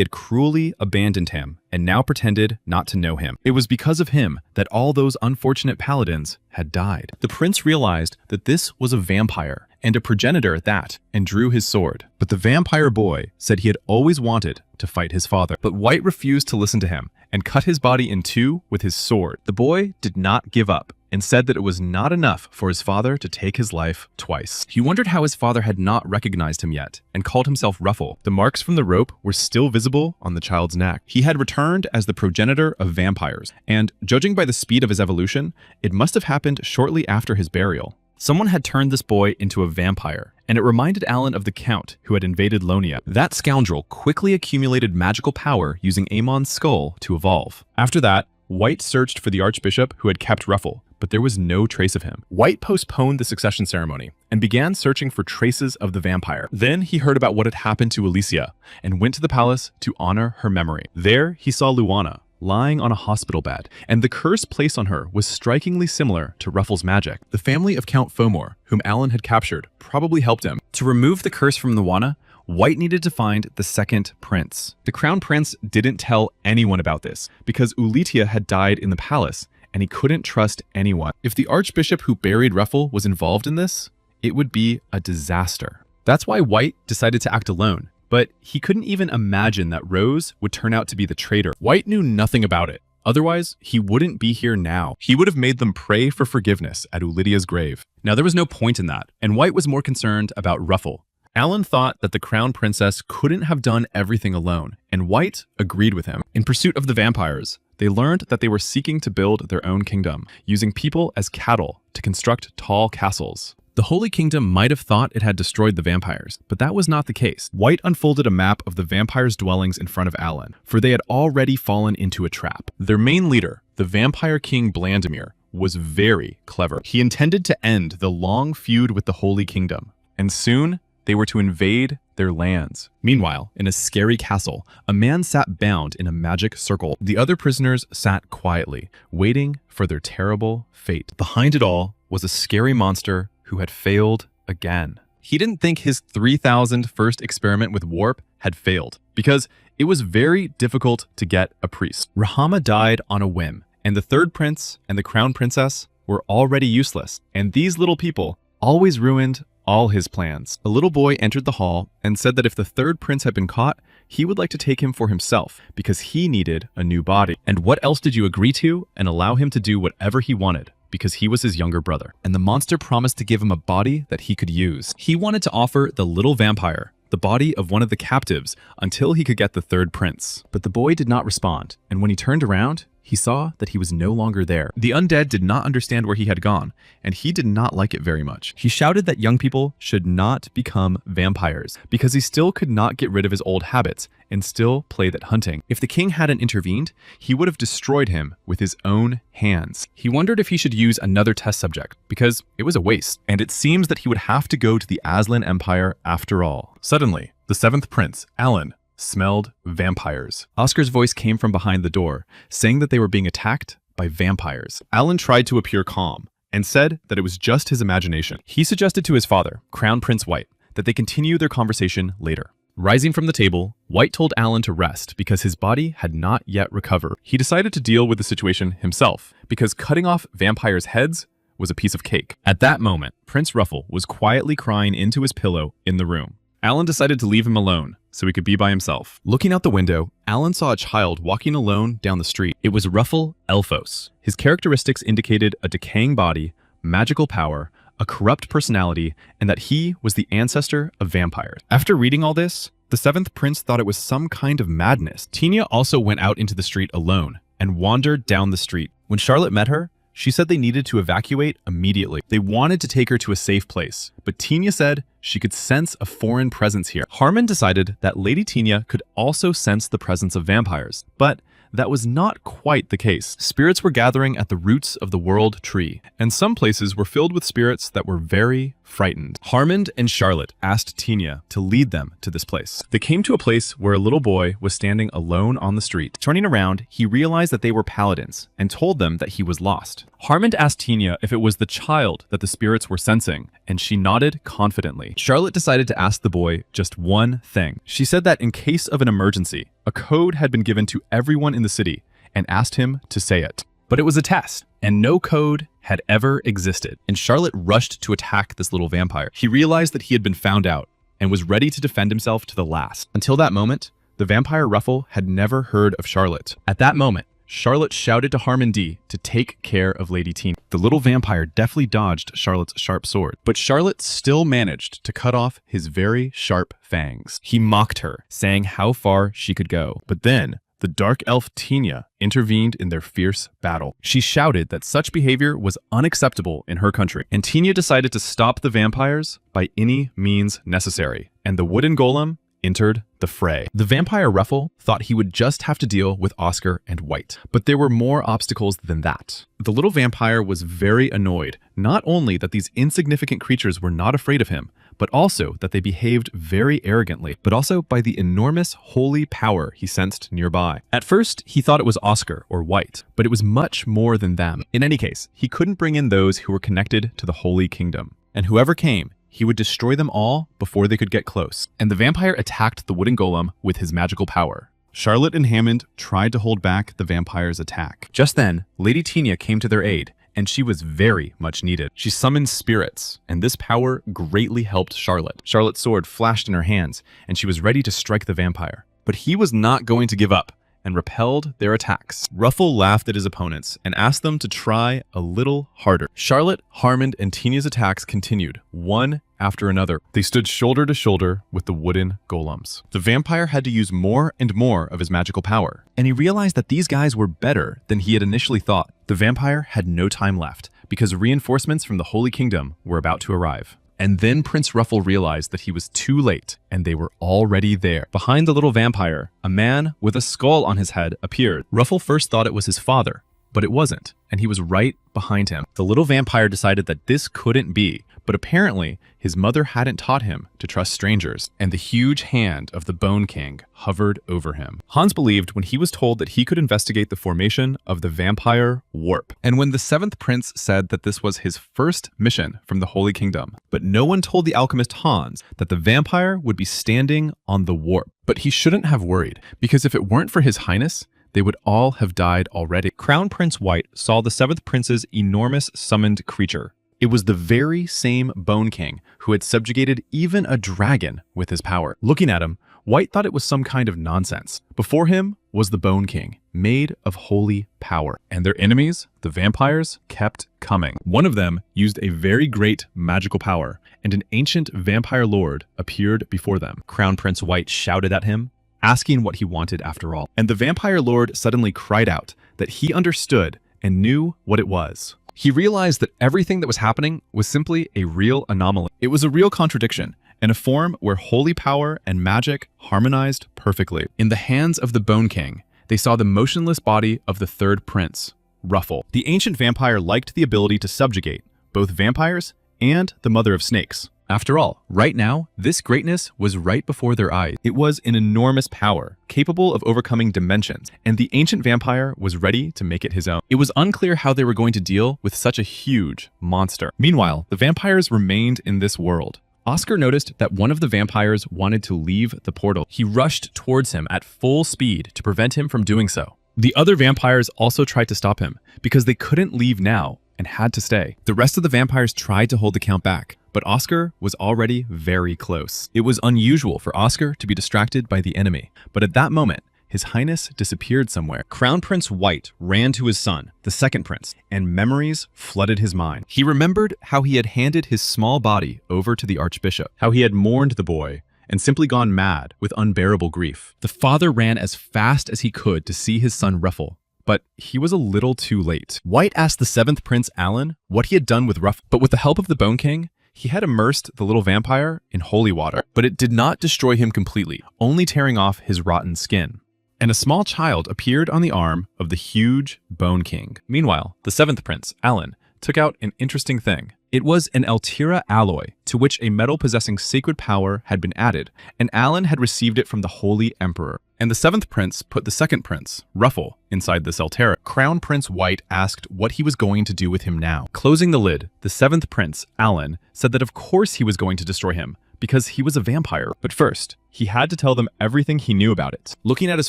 Speaker 2: had cruelly abandoned him and now pretended not to know him. It was because of him that all those unfortunate paladins had died. The prince realized that this was a vampire and a progenitor at that, and drew his sword. But the vampire boy said he had always wanted to fight his father. But White refused to listen to him and cut his body in two with his sword. The boy did not give up and said that it was not enough for his father to take his life twice. He wondered how his father had not recognized him yet and called himself Ruffle. The marks from the rope were still visible on the child's neck. He had returned as the progenitor of vampires, and judging by the speed of his evolution, it must have happened shortly after his burial.
Speaker 1: Someone had turned this boy into a vampire, and it reminded Alan of the Count who had invaded Lonia.
Speaker 2: That scoundrel quickly accumulated magical power using Amon's skull to evolve. After that, White searched for the Archbishop who had kept Ruffle, but there was no trace of him. White postponed the succession ceremony and began searching for traces of the vampire. Then he heard about what had happened to Alicia and went to the palace to honor her memory. There, he saw Luana lying on a hospital bed, and the curse placed on her was strikingly similar to Ruffle's magic. The family of Count Fomor, whom Alan had captured, probably helped him.
Speaker 1: To remove the curse from Luana, White needed to find the second prince.
Speaker 2: The crown prince didn't tell anyone about this because Ulitia had died in the palace and he couldn't trust anyone. If the archbishop who buried Ruffle was involved in this, it would be a disaster. That's why White decided to act alone, but he couldn't even imagine that Rose would turn out to be the traitor. White knew nothing about it. Otherwise, he wouldn't be here now. He would have made them pray for forgiveness at Ulidia's grave. Now, there was no point in that, and White was more concerned about Ruffle. Alan thought that the crown princess couldn't have done everything alone, and White agreed with him. In pursuit of the vampires, they learned that they were seeking to build their own kingdom, using people as cattle to construct tall castles. The Holy Kingdom might have thought it had destroyed the vampires, but that was not the case. White unfolded a map of the vampires' dwellings in front of Alan, for they had already fallen into a trap. Their main leader, the vampire king Blandimir, was very clever. He intended to end the long feud with the Holy Kingdom, and soon they were to invade their lands. Meanwhile, in a scary castle, a man sat bound in a magic circle. The other prisoners sat quietly, waiting for their terrible fate. Behind it all was a scary monster who had failed again. He didn't think his 3,000 first experiment with warp had failed, because it was very difficult to get a priest. Rahama died on a whim, and the third prince and the crown princess were already useless, and these little people always ruined all his plans. A little boy entered the hall and said that if the third prince had been caught, he would like to take him for himself because he needed a new body. And what else did you agree to and allow him to do whatever he wanted? Because he was his younger brother. And the monster promised to give him a body that he could use. He wanted to offer the little vampire the body of one of the captives until he could get the third prince. But the boy did not respond, and when he turned around, he saw that he was no longer there. The undead did not understand where he had gone, and he did not like it very much. He shouted that young people should not become vampires, because he still could not get rid of his old habits and still played at hunting. If the king hadn't intervened, he would have destroyed him with his own hands. He wondered if he should use another test subject, because it was a waste, and it seems that he would have to go to the Aslan Empire after all. Suddenly, the seventh prince, Alan, smelled vampires. Oscar's voice came from behind the door, saying that they were being attacked by vampires. Alan tried to appear calm and said that it was just his imagination. He suggested to his father, Crown Prince White, that they continue their conversation later. Rising from the table, White told Alan to rest because his body had not yet recovered. He decided to deal with the situation himself because cutting off vampires' heads was a piece of cake. At that moment, Prince Ruffle was quietly crying into his pillow in the room. Alan decided to leave him alone so he could be by himself. Looking out the window, Alan saw a child walking alone down the street. It was Ruffle Elfos. His characteristics indicated a decaying body, magical power, a corrupt personality, and that he was the ancestor of vampires. After reading all this, the seventh prince thought it was some kind of madness. Tina also went out into the street alone and wandered down the street. When Charlotte met her, she said they needed to evacuate immediately. They wanted to take her to a safe place, but Tina said she could sense a foreign presence here. Harmon decided that Lady Tina could also sense the presence of vampires, but that was not quite the case. Spirits were gathering at the roots of the world tree, and some places were filled with spirits that were very frightened. Harmon and Charlotte asked Tina to lead them to this place. They came to a place where a little boy was standing alone on the street. Turning around, he realized that they were paladins and told them that he was lost. Harmon asked Tina if it was the child that the spirits were sensing, and she nodded confidently. Charlotte decided to ask the boy just one thing. She said that in case of an emergency, a code had been given to everyone in the city and asked him to say it. But it was a test, and no code had ever existed. And Charlotte rushed to attack this little vampire. He realized that he had been found out and was ready to defend himself to the last. Until that moment, the vampire Ruffle had never heard of Charlotte. At that moment, Charlotte shouted to Harmon D to take care of Lady Tina. The little vampire deftly dodged Charlotte's sharp sword, but Charlotte still managed to cut off his very sharp fangs. He mocked her, saying how far she could go. But then,
Speaker 1: the dark elf Tina intervened in their fierce battle. She shouted that such behavior was unacceptable in her country, and Tina decided to stop the vampires by any means necessary, and the wooden golem entered the fray. The vampire Ruffle thought he would just have to deal with Oscar and White, but there were more obstacles than that. The little vampire was very annoyed, not only that these insignificant creatures were not afraid of him, but also that they behaved very arrogantly, but also by the enormous holy power he sensed nearby. At first, he thought it was Oscar or White, but it was much more than them. In any case, he couldn't bring in those who were connected to the Holy Kingdom, and whoever came, he would destroy them all before they could get close. And the vampire attacked the wooden golem with his magical power. Charlotte and Hammond tried to hold back the vampire's attack. Just then, Lady Tina came to their aid, and she was very much needed. She summoned spirits, and this power greatly helped Charlotte. Charlotte's sword flashed in her hands, and she was ready to strike the vampire. But he was not going to give up, and repelled their attacks. Ruffle laughed at his opponents and asked them to try a little harder. Charlotte, Harmond, and Tina's attacks continued, one after another. They stood shoulder to shoulder with the wooden golems. The vampire had to use more and more of his magical power, and he realized that these guys were better than he had initially thought. The vampire had no time left, because reinforcements from the Holy Kingdom were about to arrive. And then Prince Ruffle realized that he was too late, and they were already there. Behind the little vampire, a man with a skull on his head appeared. Ruffle first thought it was his father, but it wasn't, and he was right behind him. The little vampire decided that this couldn't be, but apparently his mother hadn't taught him to trust strangers, and the huge hand of the Bone King hovered over him. Hans believed when he was told that he could investigate the formation of the vampire warp, and when the seventh prince said that this was his first mission from the Holy Kingdom. But no one told the alchemist Hans that the vampire would be standing on the warp. But he shouldn't have worried, because if it weren't for his highness, they would all have died already. Crown Prince White saw the seventh prince's enormous summoned creature. It was the very same Bone King who had subjugated even a dragon with his power. Looking at him, White thought it was some kind of nonsense. Before him was the Bone King, made of holy power. And their enemies, the vampires, kept coming. One of them used a very great magical power, and an ancient vampire lord appeared before them. Crown Prince White shouted at him, asking what he wanted after all. And the vampire lord suddenly cried out that he understood and knew what it was. He realized that everything that was happening was simply a real anomaly. It was a real contradiction, and a form where holy power and magic harmonized perfectly. In the hands of the Bone King, they saw the motionless body of the third prince, Ruffle. The ancient vampire liked the ability to subjugate both vampires and the mother of snakes. After all, right now, this greatness was right before their eyes. It was an enormous power, capable of overcoming dimensions, and the ancient vampire was ready to make it his own. It was unclear how they were going to deal with such a huge monster. Meanwhile, the vampires remained in this world. Oscar noticed that one of the vampires wanted to leave the portal. He rushed towards him at full speed to prevent him from doing so. The other vampires also tried to stop him, because they couldn't leave now and had to stay. The rest of the vampires tried to hold the count back, but Oscar was already very close. It was unusual for Oscar to be distracted by the enemy, but at that moment, His Highness disappeared somewhere. Crown Prince White ran to his son, the second prince, and memories flooded his mind. He remembered how he had handed his small body over to the archbishop, how he had mourned the boy, and simply gone mad with unbearable grief. The father ran as fast as he could to see his son Ruffle, but he was a little too late. White asked the seventh prince, Alan, what he had done with Ruffle, but with the help of the Bone King, he had immersed the little vampire in holy water, but it did not destroy him completely, only tearing off his rotten skin. And a small child appeared on the arm of the huge Bone King. Meanwhile, the seventh prince, Alan, took out an interesting thing. It was an Altera alloy, to which a metal possessing sacred power had been added, and Alan had received it from the Holy Emperor. And the seventh prince put the second prince, Ruffle, inside this Altera. Crown Prince White asked what he was going to do with him now. Closing the lid, the seventh prince, Alan, said that of course he was going to destroy him, because he was a vampire. But first, he had to tell them everything he knew about it. Looking at his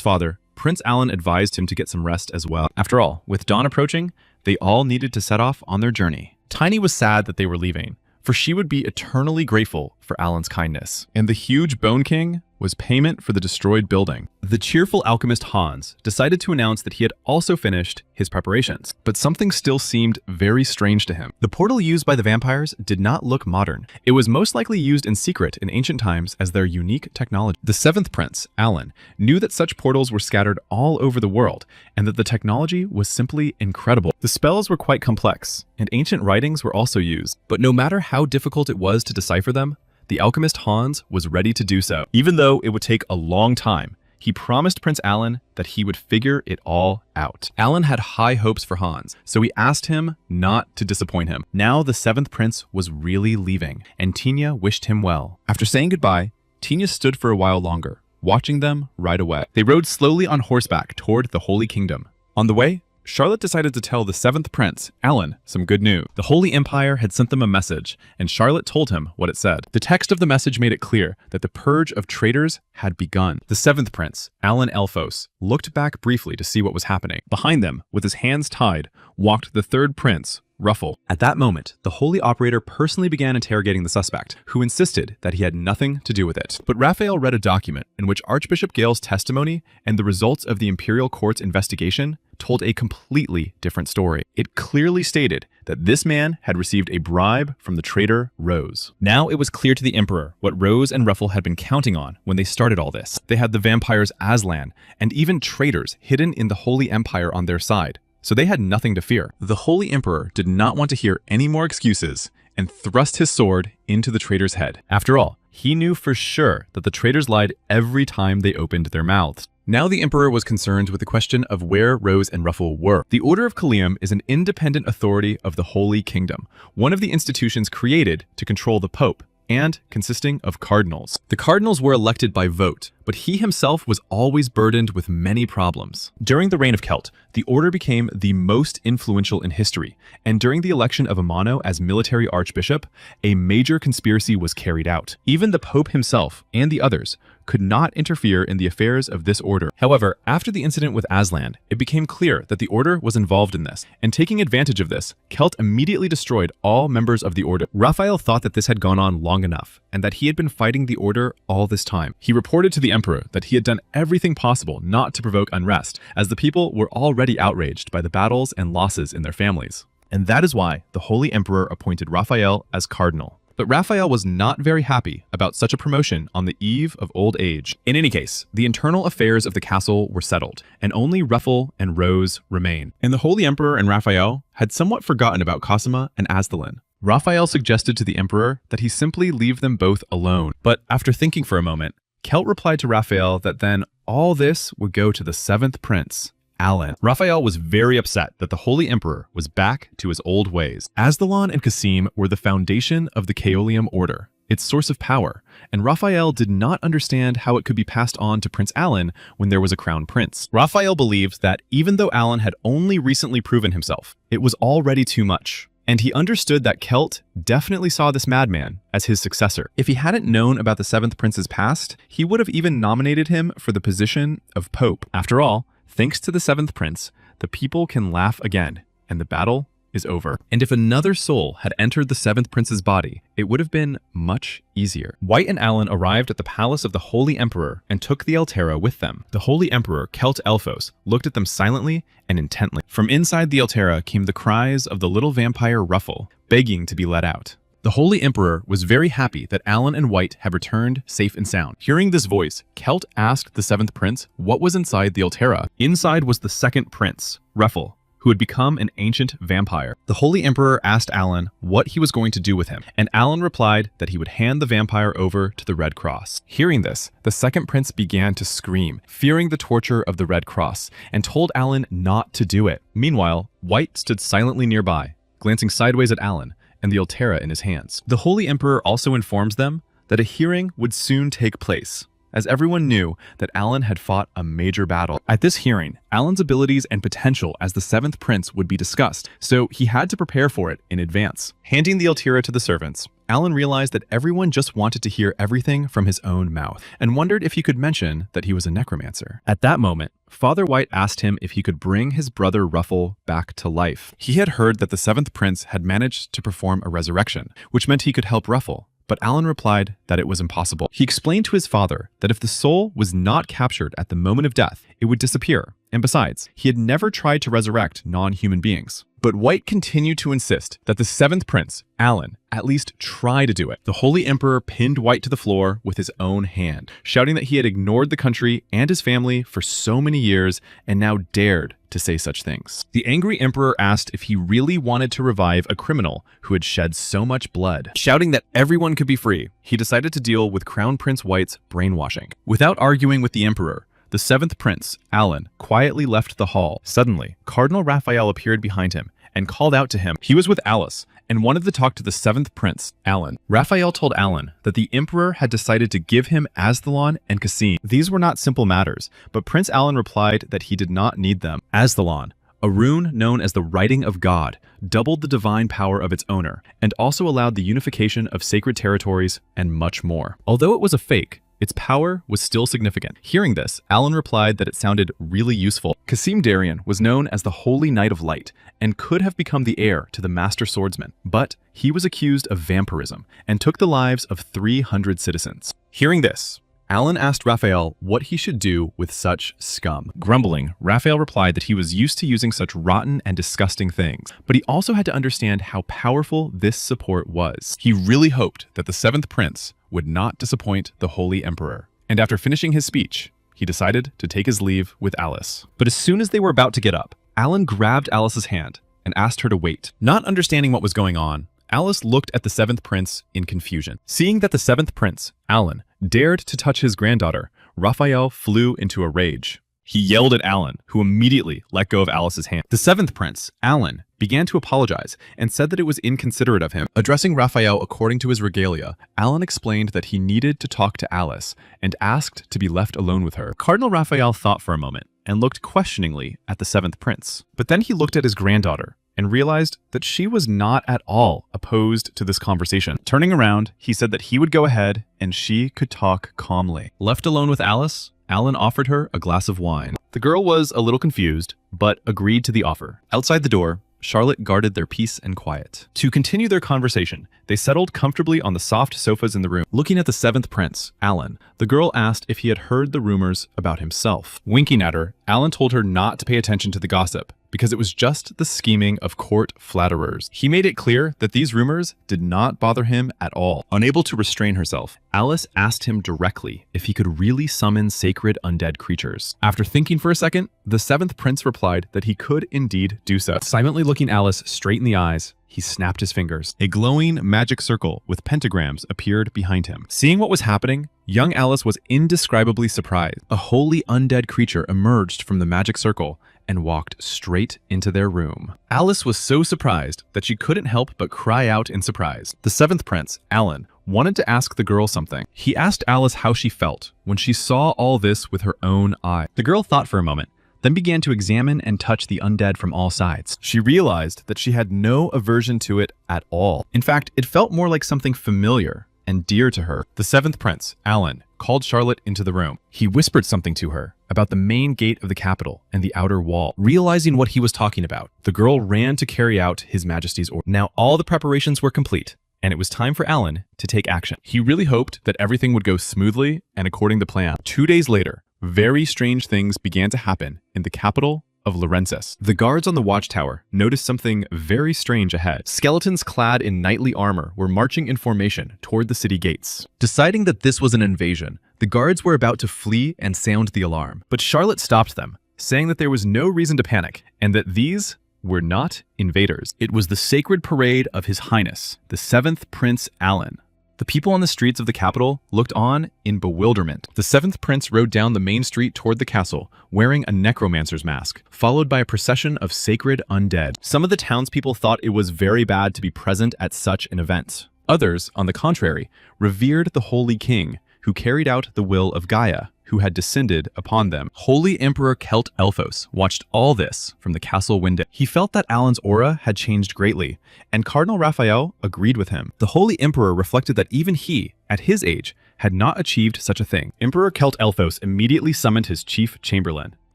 Speaker 1: father, Prince Alan advised him to get some rest as well. After all, with dawn approaching, they all needed to set off on their journey. Tiny was sad that they were leaving, for she would be eternally grateful for Alan's kindness. And the huge Bone King
Speaker 2: was payment for the destroyed building. The cheerful alchemist Hans decided to announce that he had also finished his preparations, but something still seemed very strange to him. The portal used by the vampires did not look modern. It was most likely used in secret in ancient times as their unique technology. The seventh prince, Alan, knew that such portals were scattered all over the world and that the technology was simply incredible. The spells were quite complex, and ancient writings were also used, but no matter how difficult it was to decipher them, the alchemist Hans was ready to do so. Even though it would take a long time, he promised Prince Alan that he would figure it all out. Alan had high hopes for Hans, so he asked him not to disappoint him. Now the seventh prince was really leaving, and Tina wished him well. After saying goodbye, Tina stood for a while longer, watching them ride away. They rode slowly on horseback toward the Holy Kingdom. On the way, Charlotte decided to tell the seventh prince, Alan, some good news. The Holy Empire had sent them a message, and Charlotte told him what it said. The text of the message made it clear that the purge of traitors had begun. The seventh prince, Alan Elphos, looked back briefly to see what was happening. Behind them, with his hands tied, walked the third prince, Ruffle. At that moment, the Holy Operator personally began interrogating the suspect, who insisted that he had nothing to do with it. But Raphael read a document in which Archbishop Gale's testimony and the results of the Imperial Court's investigation told a completely different story. It clearly stated that this man had received a bribe from the traitor Rose. Now it was clear to the Emperor what Rose and Ruffle had been counting on when they started all this. They had the vampires Aslan and even traitors hidden in the Holy Empire on their side, so they had nothing to fear. The Holy Emperor did not want to hear any more excuses and thrust his sword into the traitor's head. After all, he knew for sure that the traitors lied every time they opened their mouths. Now the Emperor was concerned with the question of where Rose and Ruffle were. The Order of Kalium is an independent authority of the Holy Kingdom, one of the institutions created to control the Pope, and consisting of cardinals. The cardinals were elected by vote, but he himself was always burdened with many problems. During the reign of Celt, the order became the most influential in history, and during the election of Amano as military archbishop, a major conspiracy was carried out. Even the Pope himself and the others could not interfere in the affairs of this order. However, after the incident with Aslan, it became clear that the order was involved in this, and taking advantage of this, Celt immediately destroyed all members of the order. Raphael thought that this had gone on long enough, and that he had been fighting the order all this time. He reported to the Emperor that he had done everything possible not to provoke unrest, as the people were already outraged by the battles and losses in their families. And that is why the Holy Emperor appointed Raphael as cardinal. But Raphael was not very happy about such a promotion on the eve of old age. In any case, the internal affairs of the castle were settled, and only Ruffle and Rose remained. And the Holy Emperor and Raphael had somewhat forgotten about Cosima and Asdalin. Raphael suggested to the Emperor that he simply leave them both alone. But after thinking for a moment, Celt replied to Raphael that then all this would go to the seventh prince, Alan. Raphael was very upset that the Holy Emperor was back to his old ways. Asdalon and Kasim were the foundation of the Kaolium Order, its source of power, and Raphael did not understand how it could be passed on to Prince Alan when there was a crown prince. Raphael believed that even though Alan had only recently proven himself, it was already too much. And he understood that Celt definitely saw this madman as his successor. If he hadn't known about the seventh prince's past, he would have even nominated him for the position of Pope. After all, thanks to the seventh prince, the people can laugh again, and the battle is over. And if another soul had entered the seventh prince's body, it would have been much easier. White and Alan arrived at the palace of the Holy Emperor and took the Altera with them. The Holy Emperor, Celt Elphos, looked at them silently and intently. From inside the Altera came the cries of the little vampire Ruffle, begging to be let out. The Holy Emperor was very happy that Alan and White had returned safe and sound. Hearing this voice, Celt asked the seventh prince what was inside the Altera. Inside was the second prince, Ruffle, who had become an ancient vampire. The Holy Emperor asked Alan what he was going to do with him, and Alan replied that he would hand the vampire over to the Red Cross. Hearing this, the second prince began to scream, fearing the torture of the Red Cross, and told Alan not to do it. Meanwhile, White stood silently nearby, glancing sideways at Alan and the Altera in his hands. The Holy Emperor also informs them that a hearing would soon take place, as everyone knew that Alan had fought a major battle. At this hearing, Alan's abilities and potential as the seventh prince would be discussed, so he had to prepare for it in advance. Handing the Altera to the servants, Alan realized that everyone just wanted to hear everything from his own mouth, and wondered if he could mention that he was a necromancer. At that moment, Father White asked him if he could bring his brother Ruffle back to life. He had heard that the seventh prince had managed to perform a resurrection, which meant he could help Ruffle, but Alan replied that it was impossible. He explained to his father that if the soul was not captured at the moment of death, it would disappear, and besides, he had never tried to resurrect non-human beings. But White continued to insist that the seventh prince, Alan, at least try to do it. The Holy Emperor pinned White to the floor with his own hand, shouting that he had ignored the country and his family for so many years and now dared to say such things. The angry emperor asked if he really wanted to revive a criminal who had shed so much blood. Shouting that everyone could be free, he decided to deal with Crown Prince White's brainwashing. Without arguing with the emperor, the seventh prince, Alan, quietly left the hall. Suddenly, Cardinal Raphael appeared behind him and called out to him. He was with Alice and wanted to talk to the seventh prince, Alan. Raphael told Alan that the emperor had decided to give him Asdalon and Cassim. These were not simple matters, but Prince Alan replied that he did not need them. Asdalon, a rune known as the Writing of God, doubled the divine power of its owner and also allowed the unification of sacred territories and much more. Although it was a fake, its power was still significant. Hearing this, Alan replied that it sounded really useful. Cassim Darien was known as the Holy Knight of Light and could have become the heir to the Master Swordsman, but he was accused of vampirism and took the lives of 300 citizens. Hearing this, Alan asked Raphael what he should do with such scum. Grumbling, Raphael replied that he was used to using such rotten and disgusting things, but he also had to understand how powerful this support was. He really hoped that the seventh prince would not disappoint the Holy Emperor. And after finishing his speech, he decided to take his leave with Alice. But as soon as they were about to get up, Alan grabbed Alice's hand and asked her to wait. Not understanding what was going on, Alice looked at the seventh prince in confusion. Seeing that the seventh prince, Alan, dared to touch his granddaughter, Raphael flew into a rage. He yelled at Alan, who immediately let go of Alice's hand. The seventh prince, Alan, began to apologize and said that it was inconsiderate of him. Addressing Raphael according to his regalia, Alan explained that he needed to talk to Alice and asked to be left alone with her. Cardinal Raphael thought for a moment and looked questioningly at the seventh prince. But then he looked at his granddaughter and realized that she was not at all opposed to this conversation. Turning around, he said that he would go ahead and she could talk calmly. Left alone with Alice, Alan offered her a glass of wine. The girl was a little confused, but agreed to the offer. Outside the door, Charlotte guarded their peace and quiet. To continue their conversation, they settled comfortably on the soft sofas in the room. Looking at the seventh prince, Alan, the girl asked if he had heard the rumors about himself. Winking at her, Alan told her not to pay attention to the gossip, because it was just the scheming of court flatterers. He made it clear that these rumors did not bother him at all. Unable to restrain herself, Alice asked him directly if he could really summon sacred undead creatures. After thinking for a second, the seventh prince replied that he could indeed do so. Silently looking Alice straight in the eyes, he snapped his fingers. A glowing magic circle with pentagrams appeared behind him. Seeing what was happening, young Alice was indescribably surprised. A holy undead creature emerged from the magic circle and walked straight into their room. Alice was so surprised that she couldn't help but cry out in surprise. The seventh prince, Alan, wanted to ask the girl something. He asked Alice how she felt when she saw all this with her own eye. The girl thought for a moment, then began to examine and touch the undead from all sides. She realized that she had no aversion to it at all. In fact, it felt more like something familiar and dear to her. The seventh prince, Alan, called Charlotte into the room. He whispered something to her about the main gate of the capital and the outer wall. Realizing what he was talking about, the girl ran to carry out His Majesty's order. Now all the preparations were complete, and it was time for Alan to take action. He really hoped that everything would go smoothly and according to plan. 2 days later, very strange things began to happen in the capital of Laurensis. The guards on the watchtower noticed something very strange ahead. Skeletons clad in knightly armor were marching in formation toward the city gates. Deciding that this was an invasion, the guards were about to flee and sound the alarm. But Charlotte stopped them, saying that there was no reason to panic and that these were not invaders. It was the sacred parade of His Highness, the seventh Prince Alan. The people on the streets of the capital looked on in bewilderment. The seventh prince rode down the main street toward the castle, wearing a necromancer's mask, followed by a procession of sacred undead. Some of the townspeople thought it was very bad to be present at such an event. Others, on the contrary, revered the Holy King, who carried out the will of Gaia, who had descended upon them. Holy Emperor Celt Elphos watched all this from the castle window. He felt that Alan's aura had changed greatly, and Cardinal Raphael agreed with him. The Holy Emperor reflected that even he, at his age, had not achieved such a thing. Emperor Celt Elphos immediately summoned his chief chamberlain.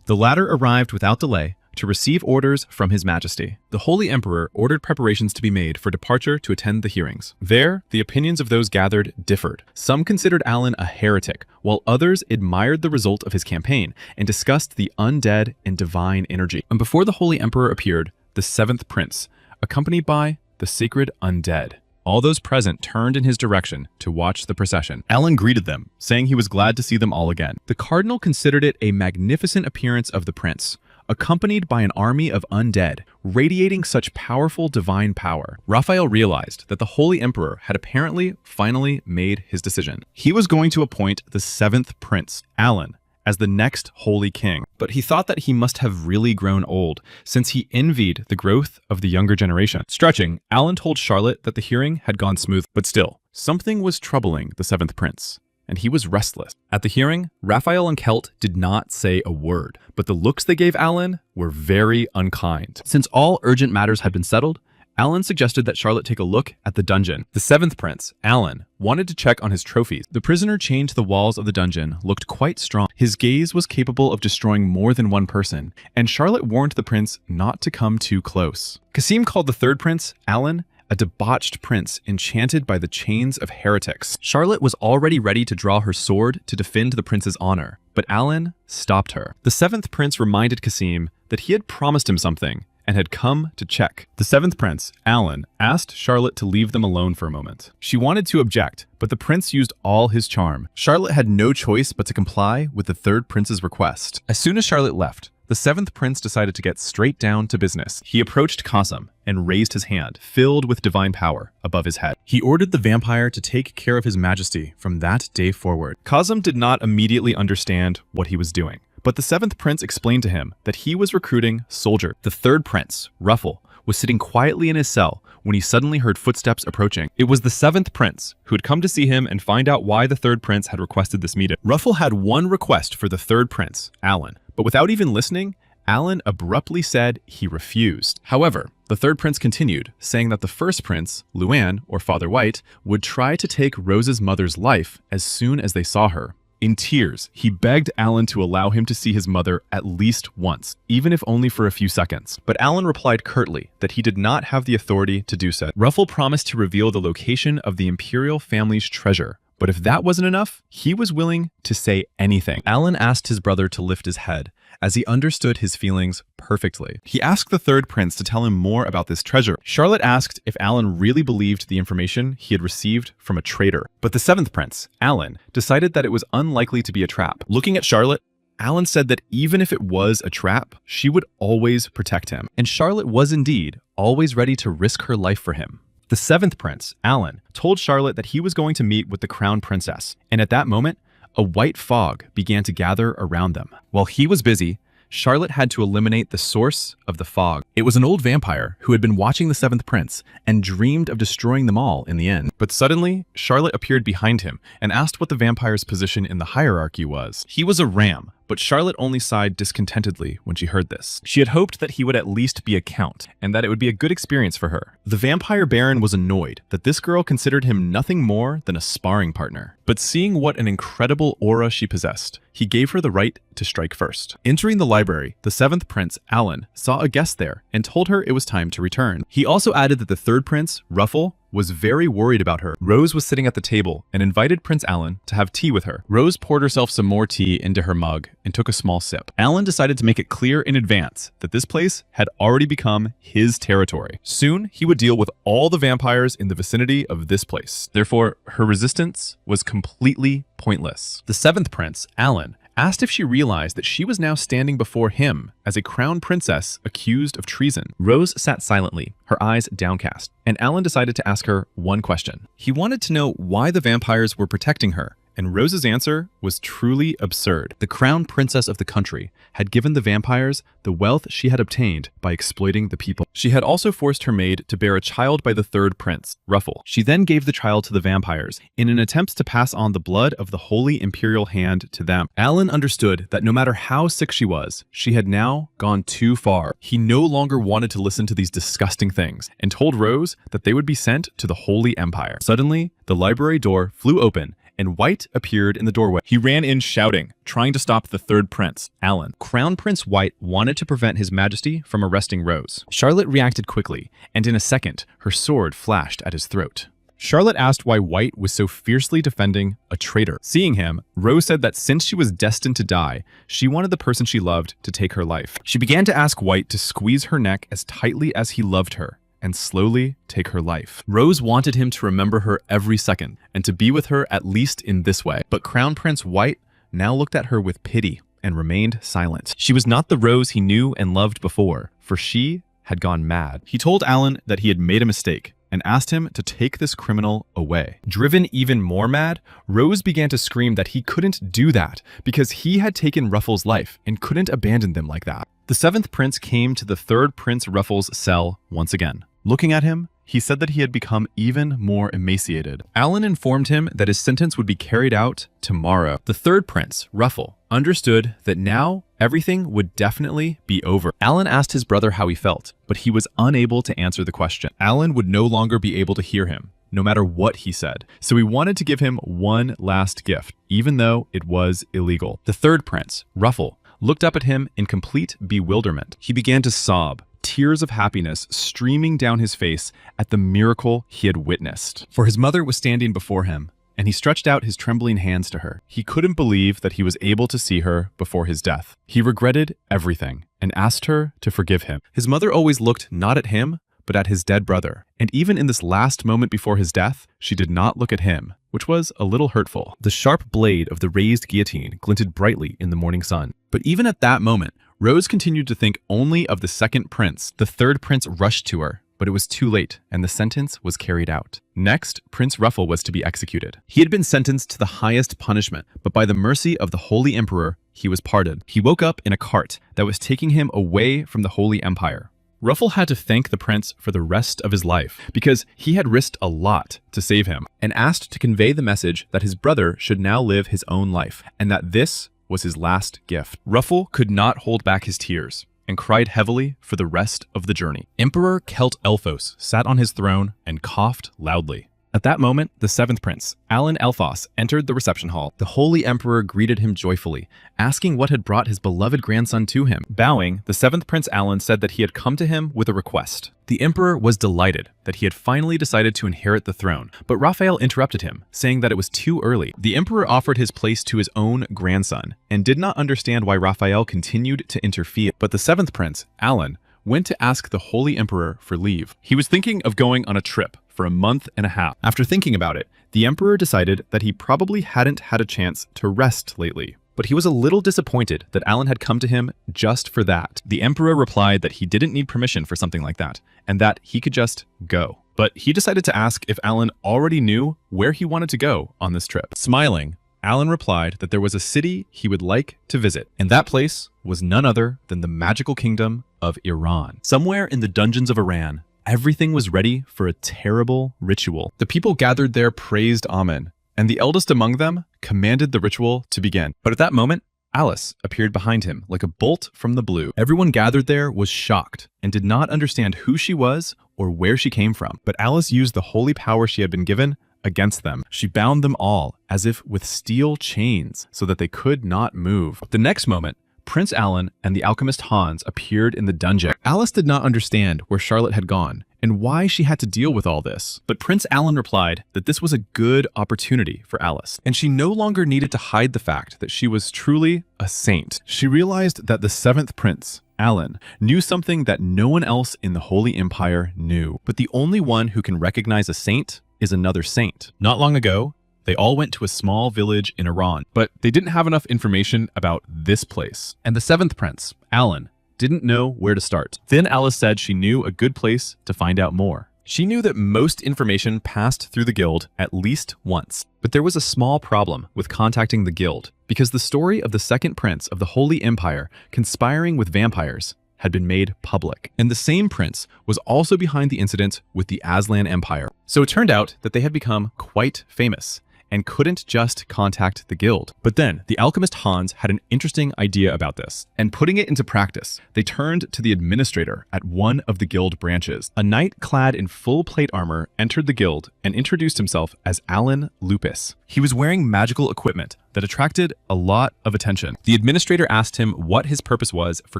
Speaker 2: The latter arrived without delay
Speaker 1: to receive orders from His Majesty. The Holy Emperor ordered preparations to be made for departure to attend the hearings. There, the opinions of those gathered differed. Some considered Alan a heretic, while others admired the result of his campaign and discussed the undead and divine energy. And before the Holy Emperor appeared, the seventh prince, accompanied by the sacred undead. All those present turned in his direction to watch the procession. Alan greeted them, saying he was glad to see them all again. The cardinal considered it a magnificent appearance of the prince, accompanied by an army of undead, radiating such powerful divine power. Raphael realized that the Holy Emperor had apparently finally made his decision. He was going to appoint the seventh prince, Alan, as the next holy king. But he thought that he must have really grown old, since he envied the growth of the younger generation. Stretching, Alan told Charlotte that the hearing had gone smooth, but still, something was troubling the seventh prince, and he was restless. At the hearing, Raphael and Kelt did not say a word, but the looks they gave Alan were very unkind. Since all urgent matters had been settled, Alan suggested that Charlotte take a look at the dungeon. The seventh prince, Alan, wanted to check on his trophies. The prisoner chained to the walls of the dungeon looked quite strong. His gaze was capable of destroying more than one person, and Charlotte warned the prince not to come too close. Kasim called the third prince, Alan, a debauched prince enchanted by the chains of heretics. Charlotte was already ready to draw her sword to defend the prince's honor, but Alan stopped her. The seventh prince reminded Kasim that he had promised him something and had come to check. The seventh prince, Alan, asked Charlotte to leave them alone for a moment. She wanted to object, but the prince used all his charm. Charlotte had no choice but to comply with the third prince's request. As soon as Charlotte left, the seventh prince decided to get straight down to business. He approached Qasim and raised his hand, filled with divine power, above his head. He ordered the vampire to take care of His Majesty from that day forward. Qasim did not immediately understand what he was doing, but the seventh prince explained to him that he was recruiting soldiers. The third prince, Ruffle, was sitting quietly in his cell when he suddenly heard footsteps approaching. It was the seventh prince who had come to see him and find out why the third prince had requested this meeting. Ruffle had one request for the third prince, Alan, but without even listening, Alan abruptly said he refused. However, the third prince continued, saying that the first prince, Luan, or Father White, would try to take Rose's mother's life as soon as they saw her. In tears, he begged Alan to allow him to see his mother at least once, even if only for a few seconds. But Alan replied curtly that he did not have the authority to do so. Ruffle promised to reveal the location of the imperial family's treasure, but if that wasn't enough, he was willing to say anything. Alan asked his brother to lift his head, as he understood his feelings perfectly. He asked the third prince to tell him more about this treasure. Charlotte asked if Alan really believed the information he had received from a traitor. But the seventh prince, Alan, decided that it was unlikely to be a trap. Looking at Charlotte, Alan said that even if it was a trap, she would always protect him. And Charlotte was indeed always ready to risk her life for him. The seventh prince, Alan, told Charlotte that he was going to meet with the crown princess, and at that moment, a white fog began to gather around them. While he was busy, Charlotte had to eliminate the source of the fog. It was an old vampire who had been watching the seventh prince and dreamed of destroying them all in the end. But suddenly, Charlotte appeared behind him and asked what the vampire's position in the hierarchy was. He was a ram, but Charlotte only sighed discontentedly when she heard this. She had hoped that he would at least be a count, and that it would be a good experience for her. The vampire baron was annoyed that this girl considered him nothing more than a sparring partner. But seeing what an incredible aura she possessed, he gave her the right to strike first. Entering the library, the seventh prince, Alan, saw a guest there and told her it was time to return. He also added that the third prince, Ruffle, was very worried about her. Rose was sitting at the table and invited Prince Alan to have tea with her. Rose poured herself some more tea into her mug and took a small sip. Alan decided to make it clear in advance that this place had already become his territory. Soon, he would deal with all the vampires in the vicinity of this place. Therefore, her resistance was completely pointless. The seventh prince, Alan, asked if she realized that she was now standing before him as a crown princess accused of treason. Rose sat silently, her eyes downcast, and Alan decided to ask her one question. He wanted to know why the vampires were protecting her, and Rose's answer was truly absurd. The crown princess of the country had given the vampires the wealth she had obtained by exploiting the people. She had also forced her maid to bear a child by the third prince, Ruffle. She then gave the child to the vampires in an attempt to pass on the blood of the holy imperial hand to them. Alan understood that no matter how sick she had now gone too far. He no longer wanted to listen to these disgusting things and told Rose that they would be sent to the Holy Empire. Suddenly, the library door flew open
Speaker 2: and White appeared in the doorway.
Speaker 1: He ran in shouting, trying to stop the third prince, Alan.
Speaker 2: Crown Prince White wanted to prevent His Majesty from arresting Rose. Charlotte reacted quickly, and in a second, her sword flashed at his throat.
Speaker 1: Charlotte asked why White was so fiercely defending a traitor. Seeing him, Rose said that since she was destined to die, she wanted the person she loved to take her life. She began to ask White to squeeze her neck as tightly as he loved her and slowly take her life. Rose wanted him to remember her every second and to be with her at least in this way.
Speaker 2: But Crown Prince White now looked at her with pity and remained silent.
Speaker 1: She was not the Rose he knew and loved before, for she had gone mad. He told Alan that he had made a mistake and asked him to take this criminal away. Driven even more mad, Rose began to scream that he couldn't do that because he had taken Ruffles' life and couldn't abandon them like that. The seventh prince came to the third Prince Ruffles' cell once again. Looking at him, he said that he had become even more emaciated. Alan informed him that his sentence would be carried out tomorrow. The third prince, Ruffle, understood that now everything would definitely be over. Alan asked his brother how he felt, but he was unable to answer the question. Alan would no longer be able to hear him, no matter what he said. So he wanted to give him one last gift, even though it was illegal. The third prince, Ruffle, looked up at him in complete bewilderment. He began to sob, tears of happiness streaming down his face at the miracle he had witnessed. For his mother was standing before him, and he stretched out his trembling hands to her. He couldn't believe that he was able to see her before his death. He regretted everything and asked her to forgive him. His mother always looked not at him, but at his dead brother. And even in this last moment before his death, she did not look at him, which was a little hurtful. The sharp blade of the raised guillotine glinted brightly in the morning sun. But even at that moment, Rose continued to think only of the second prince. The third prince rushed to her, but it was too late, and the sentence was carried out. Next, Prince Ruffle was to be executed. He had been sentenced to the highest punishment, but by the mercy of the Holy Emperor, he was pardoned. He woke up in a cart that was taking him away from the Holy Empire. Ruffle had to thank the prince for the rest of his life because he had risked a lot to save him, and asked to convey the message that his brother should now live his own life, and that this was his last gift. Ruffle could not hold back his tears and cried heavily for the rest of the journey. Emperor Kelt Elphos sat on his throne and coughed loudly. At that moment, the seventh prince, Alan Elphos, entered the reception hall. The Holy Emperor greeted him joyfully, asking what had brought his beloved grandson to him. Bowing, the seventh Prince Alan said that he had come to him with a request. The Emperor was delighted that he had finally decided to inherit the throne, but Raphael interrupted him, saying that it was too early. The Emperor offered his place to his own grandson, and did not understand why Raphael continued to interfere. But the seventh Prince, Alan, went to ask the Holy Emperor for leave. He was thinking of going on a trip for a month and a half. After thinking about it, the Emperor decided that he probably hadn't had a chance to rest lately. But he was a little disappointed that Alan had come to him just for that. The Emperor replied that he didn't need permission for something like that, and that he could just go. But he decided to ask if Alan already knew where he wanted to go on this trip. Smiling, Alan replied that there was a city he would like to visit, and that place was none other than the magical kingdom of Iran. Somewhere in the dungeons of Iran, everything was ready for a terrible ritual. The people gathered there praised Amen, and the eldest among them commanded the ritual to begin. But at that moment, Alice appeared behind him like a bolt from the blue. Everyone gathered there was shocked and did not understand who she was or where she came from. But Alice used the holy power she had been given against them. She bound them all as if with steel chains so that they could not move. The next moment, Prince Alan and the alchemist Hans appeared in the dungeon. Alice did not understand where Charlotte had gone and why she had to deal with all this. But Prince Alan replied that this was a good opportunity for Alice, and she no longer needed to hide the fact that she was truly a saint. She realized that the seventh prince, Alan, knew something that no one else in the Holy Empire knew. But the only one who can recognize a saint is another saint. Not long ago, they all went to a small village in Iran, but they didn't have enough information about this place. And the seventh prince, Alan, didn't know where to start. Then Alice said she knew a good place to find out more. She knew that most information passed through the guild at least once, but there was a small problem with contacting the guild because the story of the second prince of the Holy Empire conspiring with vampires had been made public. And the same prince was also behind the incident with the Aslan Empire. So it turned out that they had become quite famous,
Speaker 2: and couldn't just contact the guild. But then, the alchemist Hans had an interesting idea about this. And putting it into practice, they turned to the administrator at one of the guild branches. A knight clad in full plate armor entered the guild and introduced himself as Alan Lupus. He was wearing magical equipment that attracted a lot of attention. The administrator asked him what his purpose was for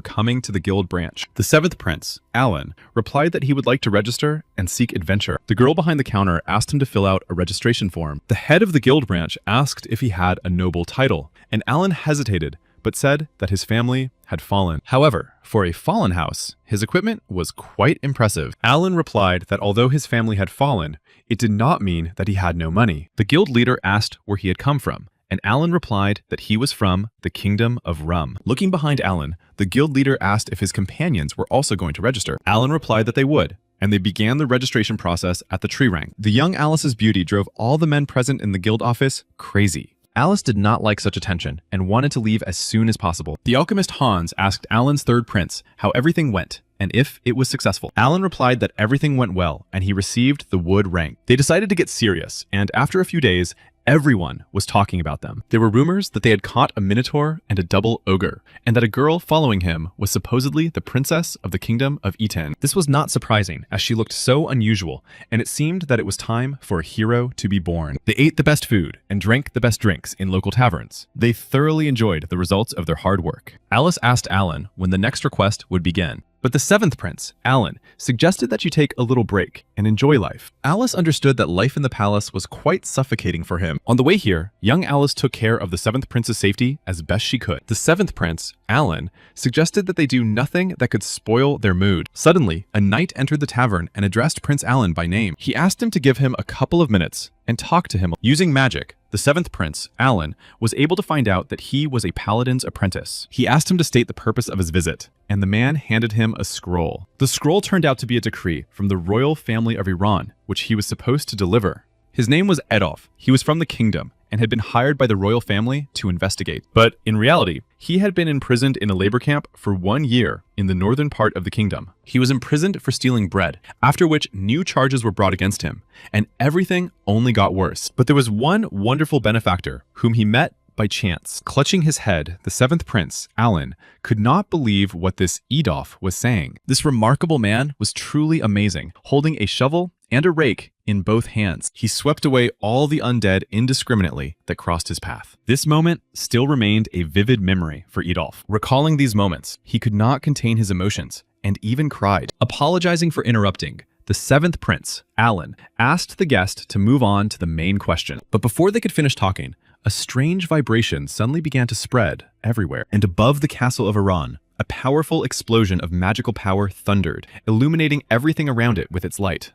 Speaker 2: coming to the guild branch. The seventh prince, Alan, replied that he would like to register and seek adventure. The girl behind the counter asked him to fill out a registration form. The head of the guild branch asked if he had a noble title, and Alan hesitated, but said that his family had fallen. However, for a fallen house, his equipment was quite impressive. Alan replied that although his family had fallen, it did not mean that he had no money. The guild leader asked where he had come from, and Alan replied that he was from the Kingdom of Rum. Looking behind Alan, the guild leader asked if his companions were also going to register. Alan replied that they would, and they began the registration process at the tree rank. The young Alice's beauty drove all the men present in the guild office crazy. Alice did not like such attention and wanted to leave as soon as possible. The alchemist Hans asked Alan's third prince how everything went and if it was successful. Alan replied that everything went well and he received the wood rank. They decided to get serious, and after a few days, everyone was talking about them. There were rumors that they had caught a minotaur and a double ogre, and that a girl following him was supposedly the princess of the kingdom of Iten. This was not surprising, as she looked so unusual, and it seemed that it was time for a hero to be born. They ate the best food and drank the best drinks in local taverns. They thoroughly enjoyed the results of their hard work. Alice asked Alan when the next request would begin. But the seventh prince, Alan, suggested that you take a little break and enjoy life. Alice understood that life in the palace was quite suffocating for him. On the way here, young Alice took care of the seventh prince's safety as best she could. The seventh prince, Alan, suggested that they do nothing that could spoil their mood. Suddenly, a knight entered the tavern and addressed Prince Alan by name. He asked him to give him a couple of minutes and talk to him. Using magic, the seventh prince, Alan, was able to find out that he was a paladin's apprentice. He asked him to state the purpose of his visit, and the man handed him a scroll. The scroll turned out to be a decree from the royal family of Iran, which he was supposed to deliver. His name was Adolf. He was from the kingdom and had been hired by the royal family to investigate. But in reality, he had been imprisoned in a labor camp for 1 year in the northern part of the kingdom. He was imprisoned for stealing bread, after which new charges were brought against him, and everything only got worse. But there was one wonderful benefactor whom he met by chance. Clutching his head, the seventh prince, Alan, could not believe what this Adolf was saying. This remarkable man was truly amazing, holding a shovel and a rake in both hands. He swept away all the undead indiscriminately that crossed his path. This moment still remained a vivid memory for Adolf. Recalling these moments, he could not contain his emotions and even cried. Apologizing for interrupting, the seventh prince, Alan, asked the guest to move on to the main question. But before they could finish talking, a strange vibration suddenly began to spread everywhere, and above the castle of Iran, a powerful explosion of magical power thundered, illuminating everything around it with its light.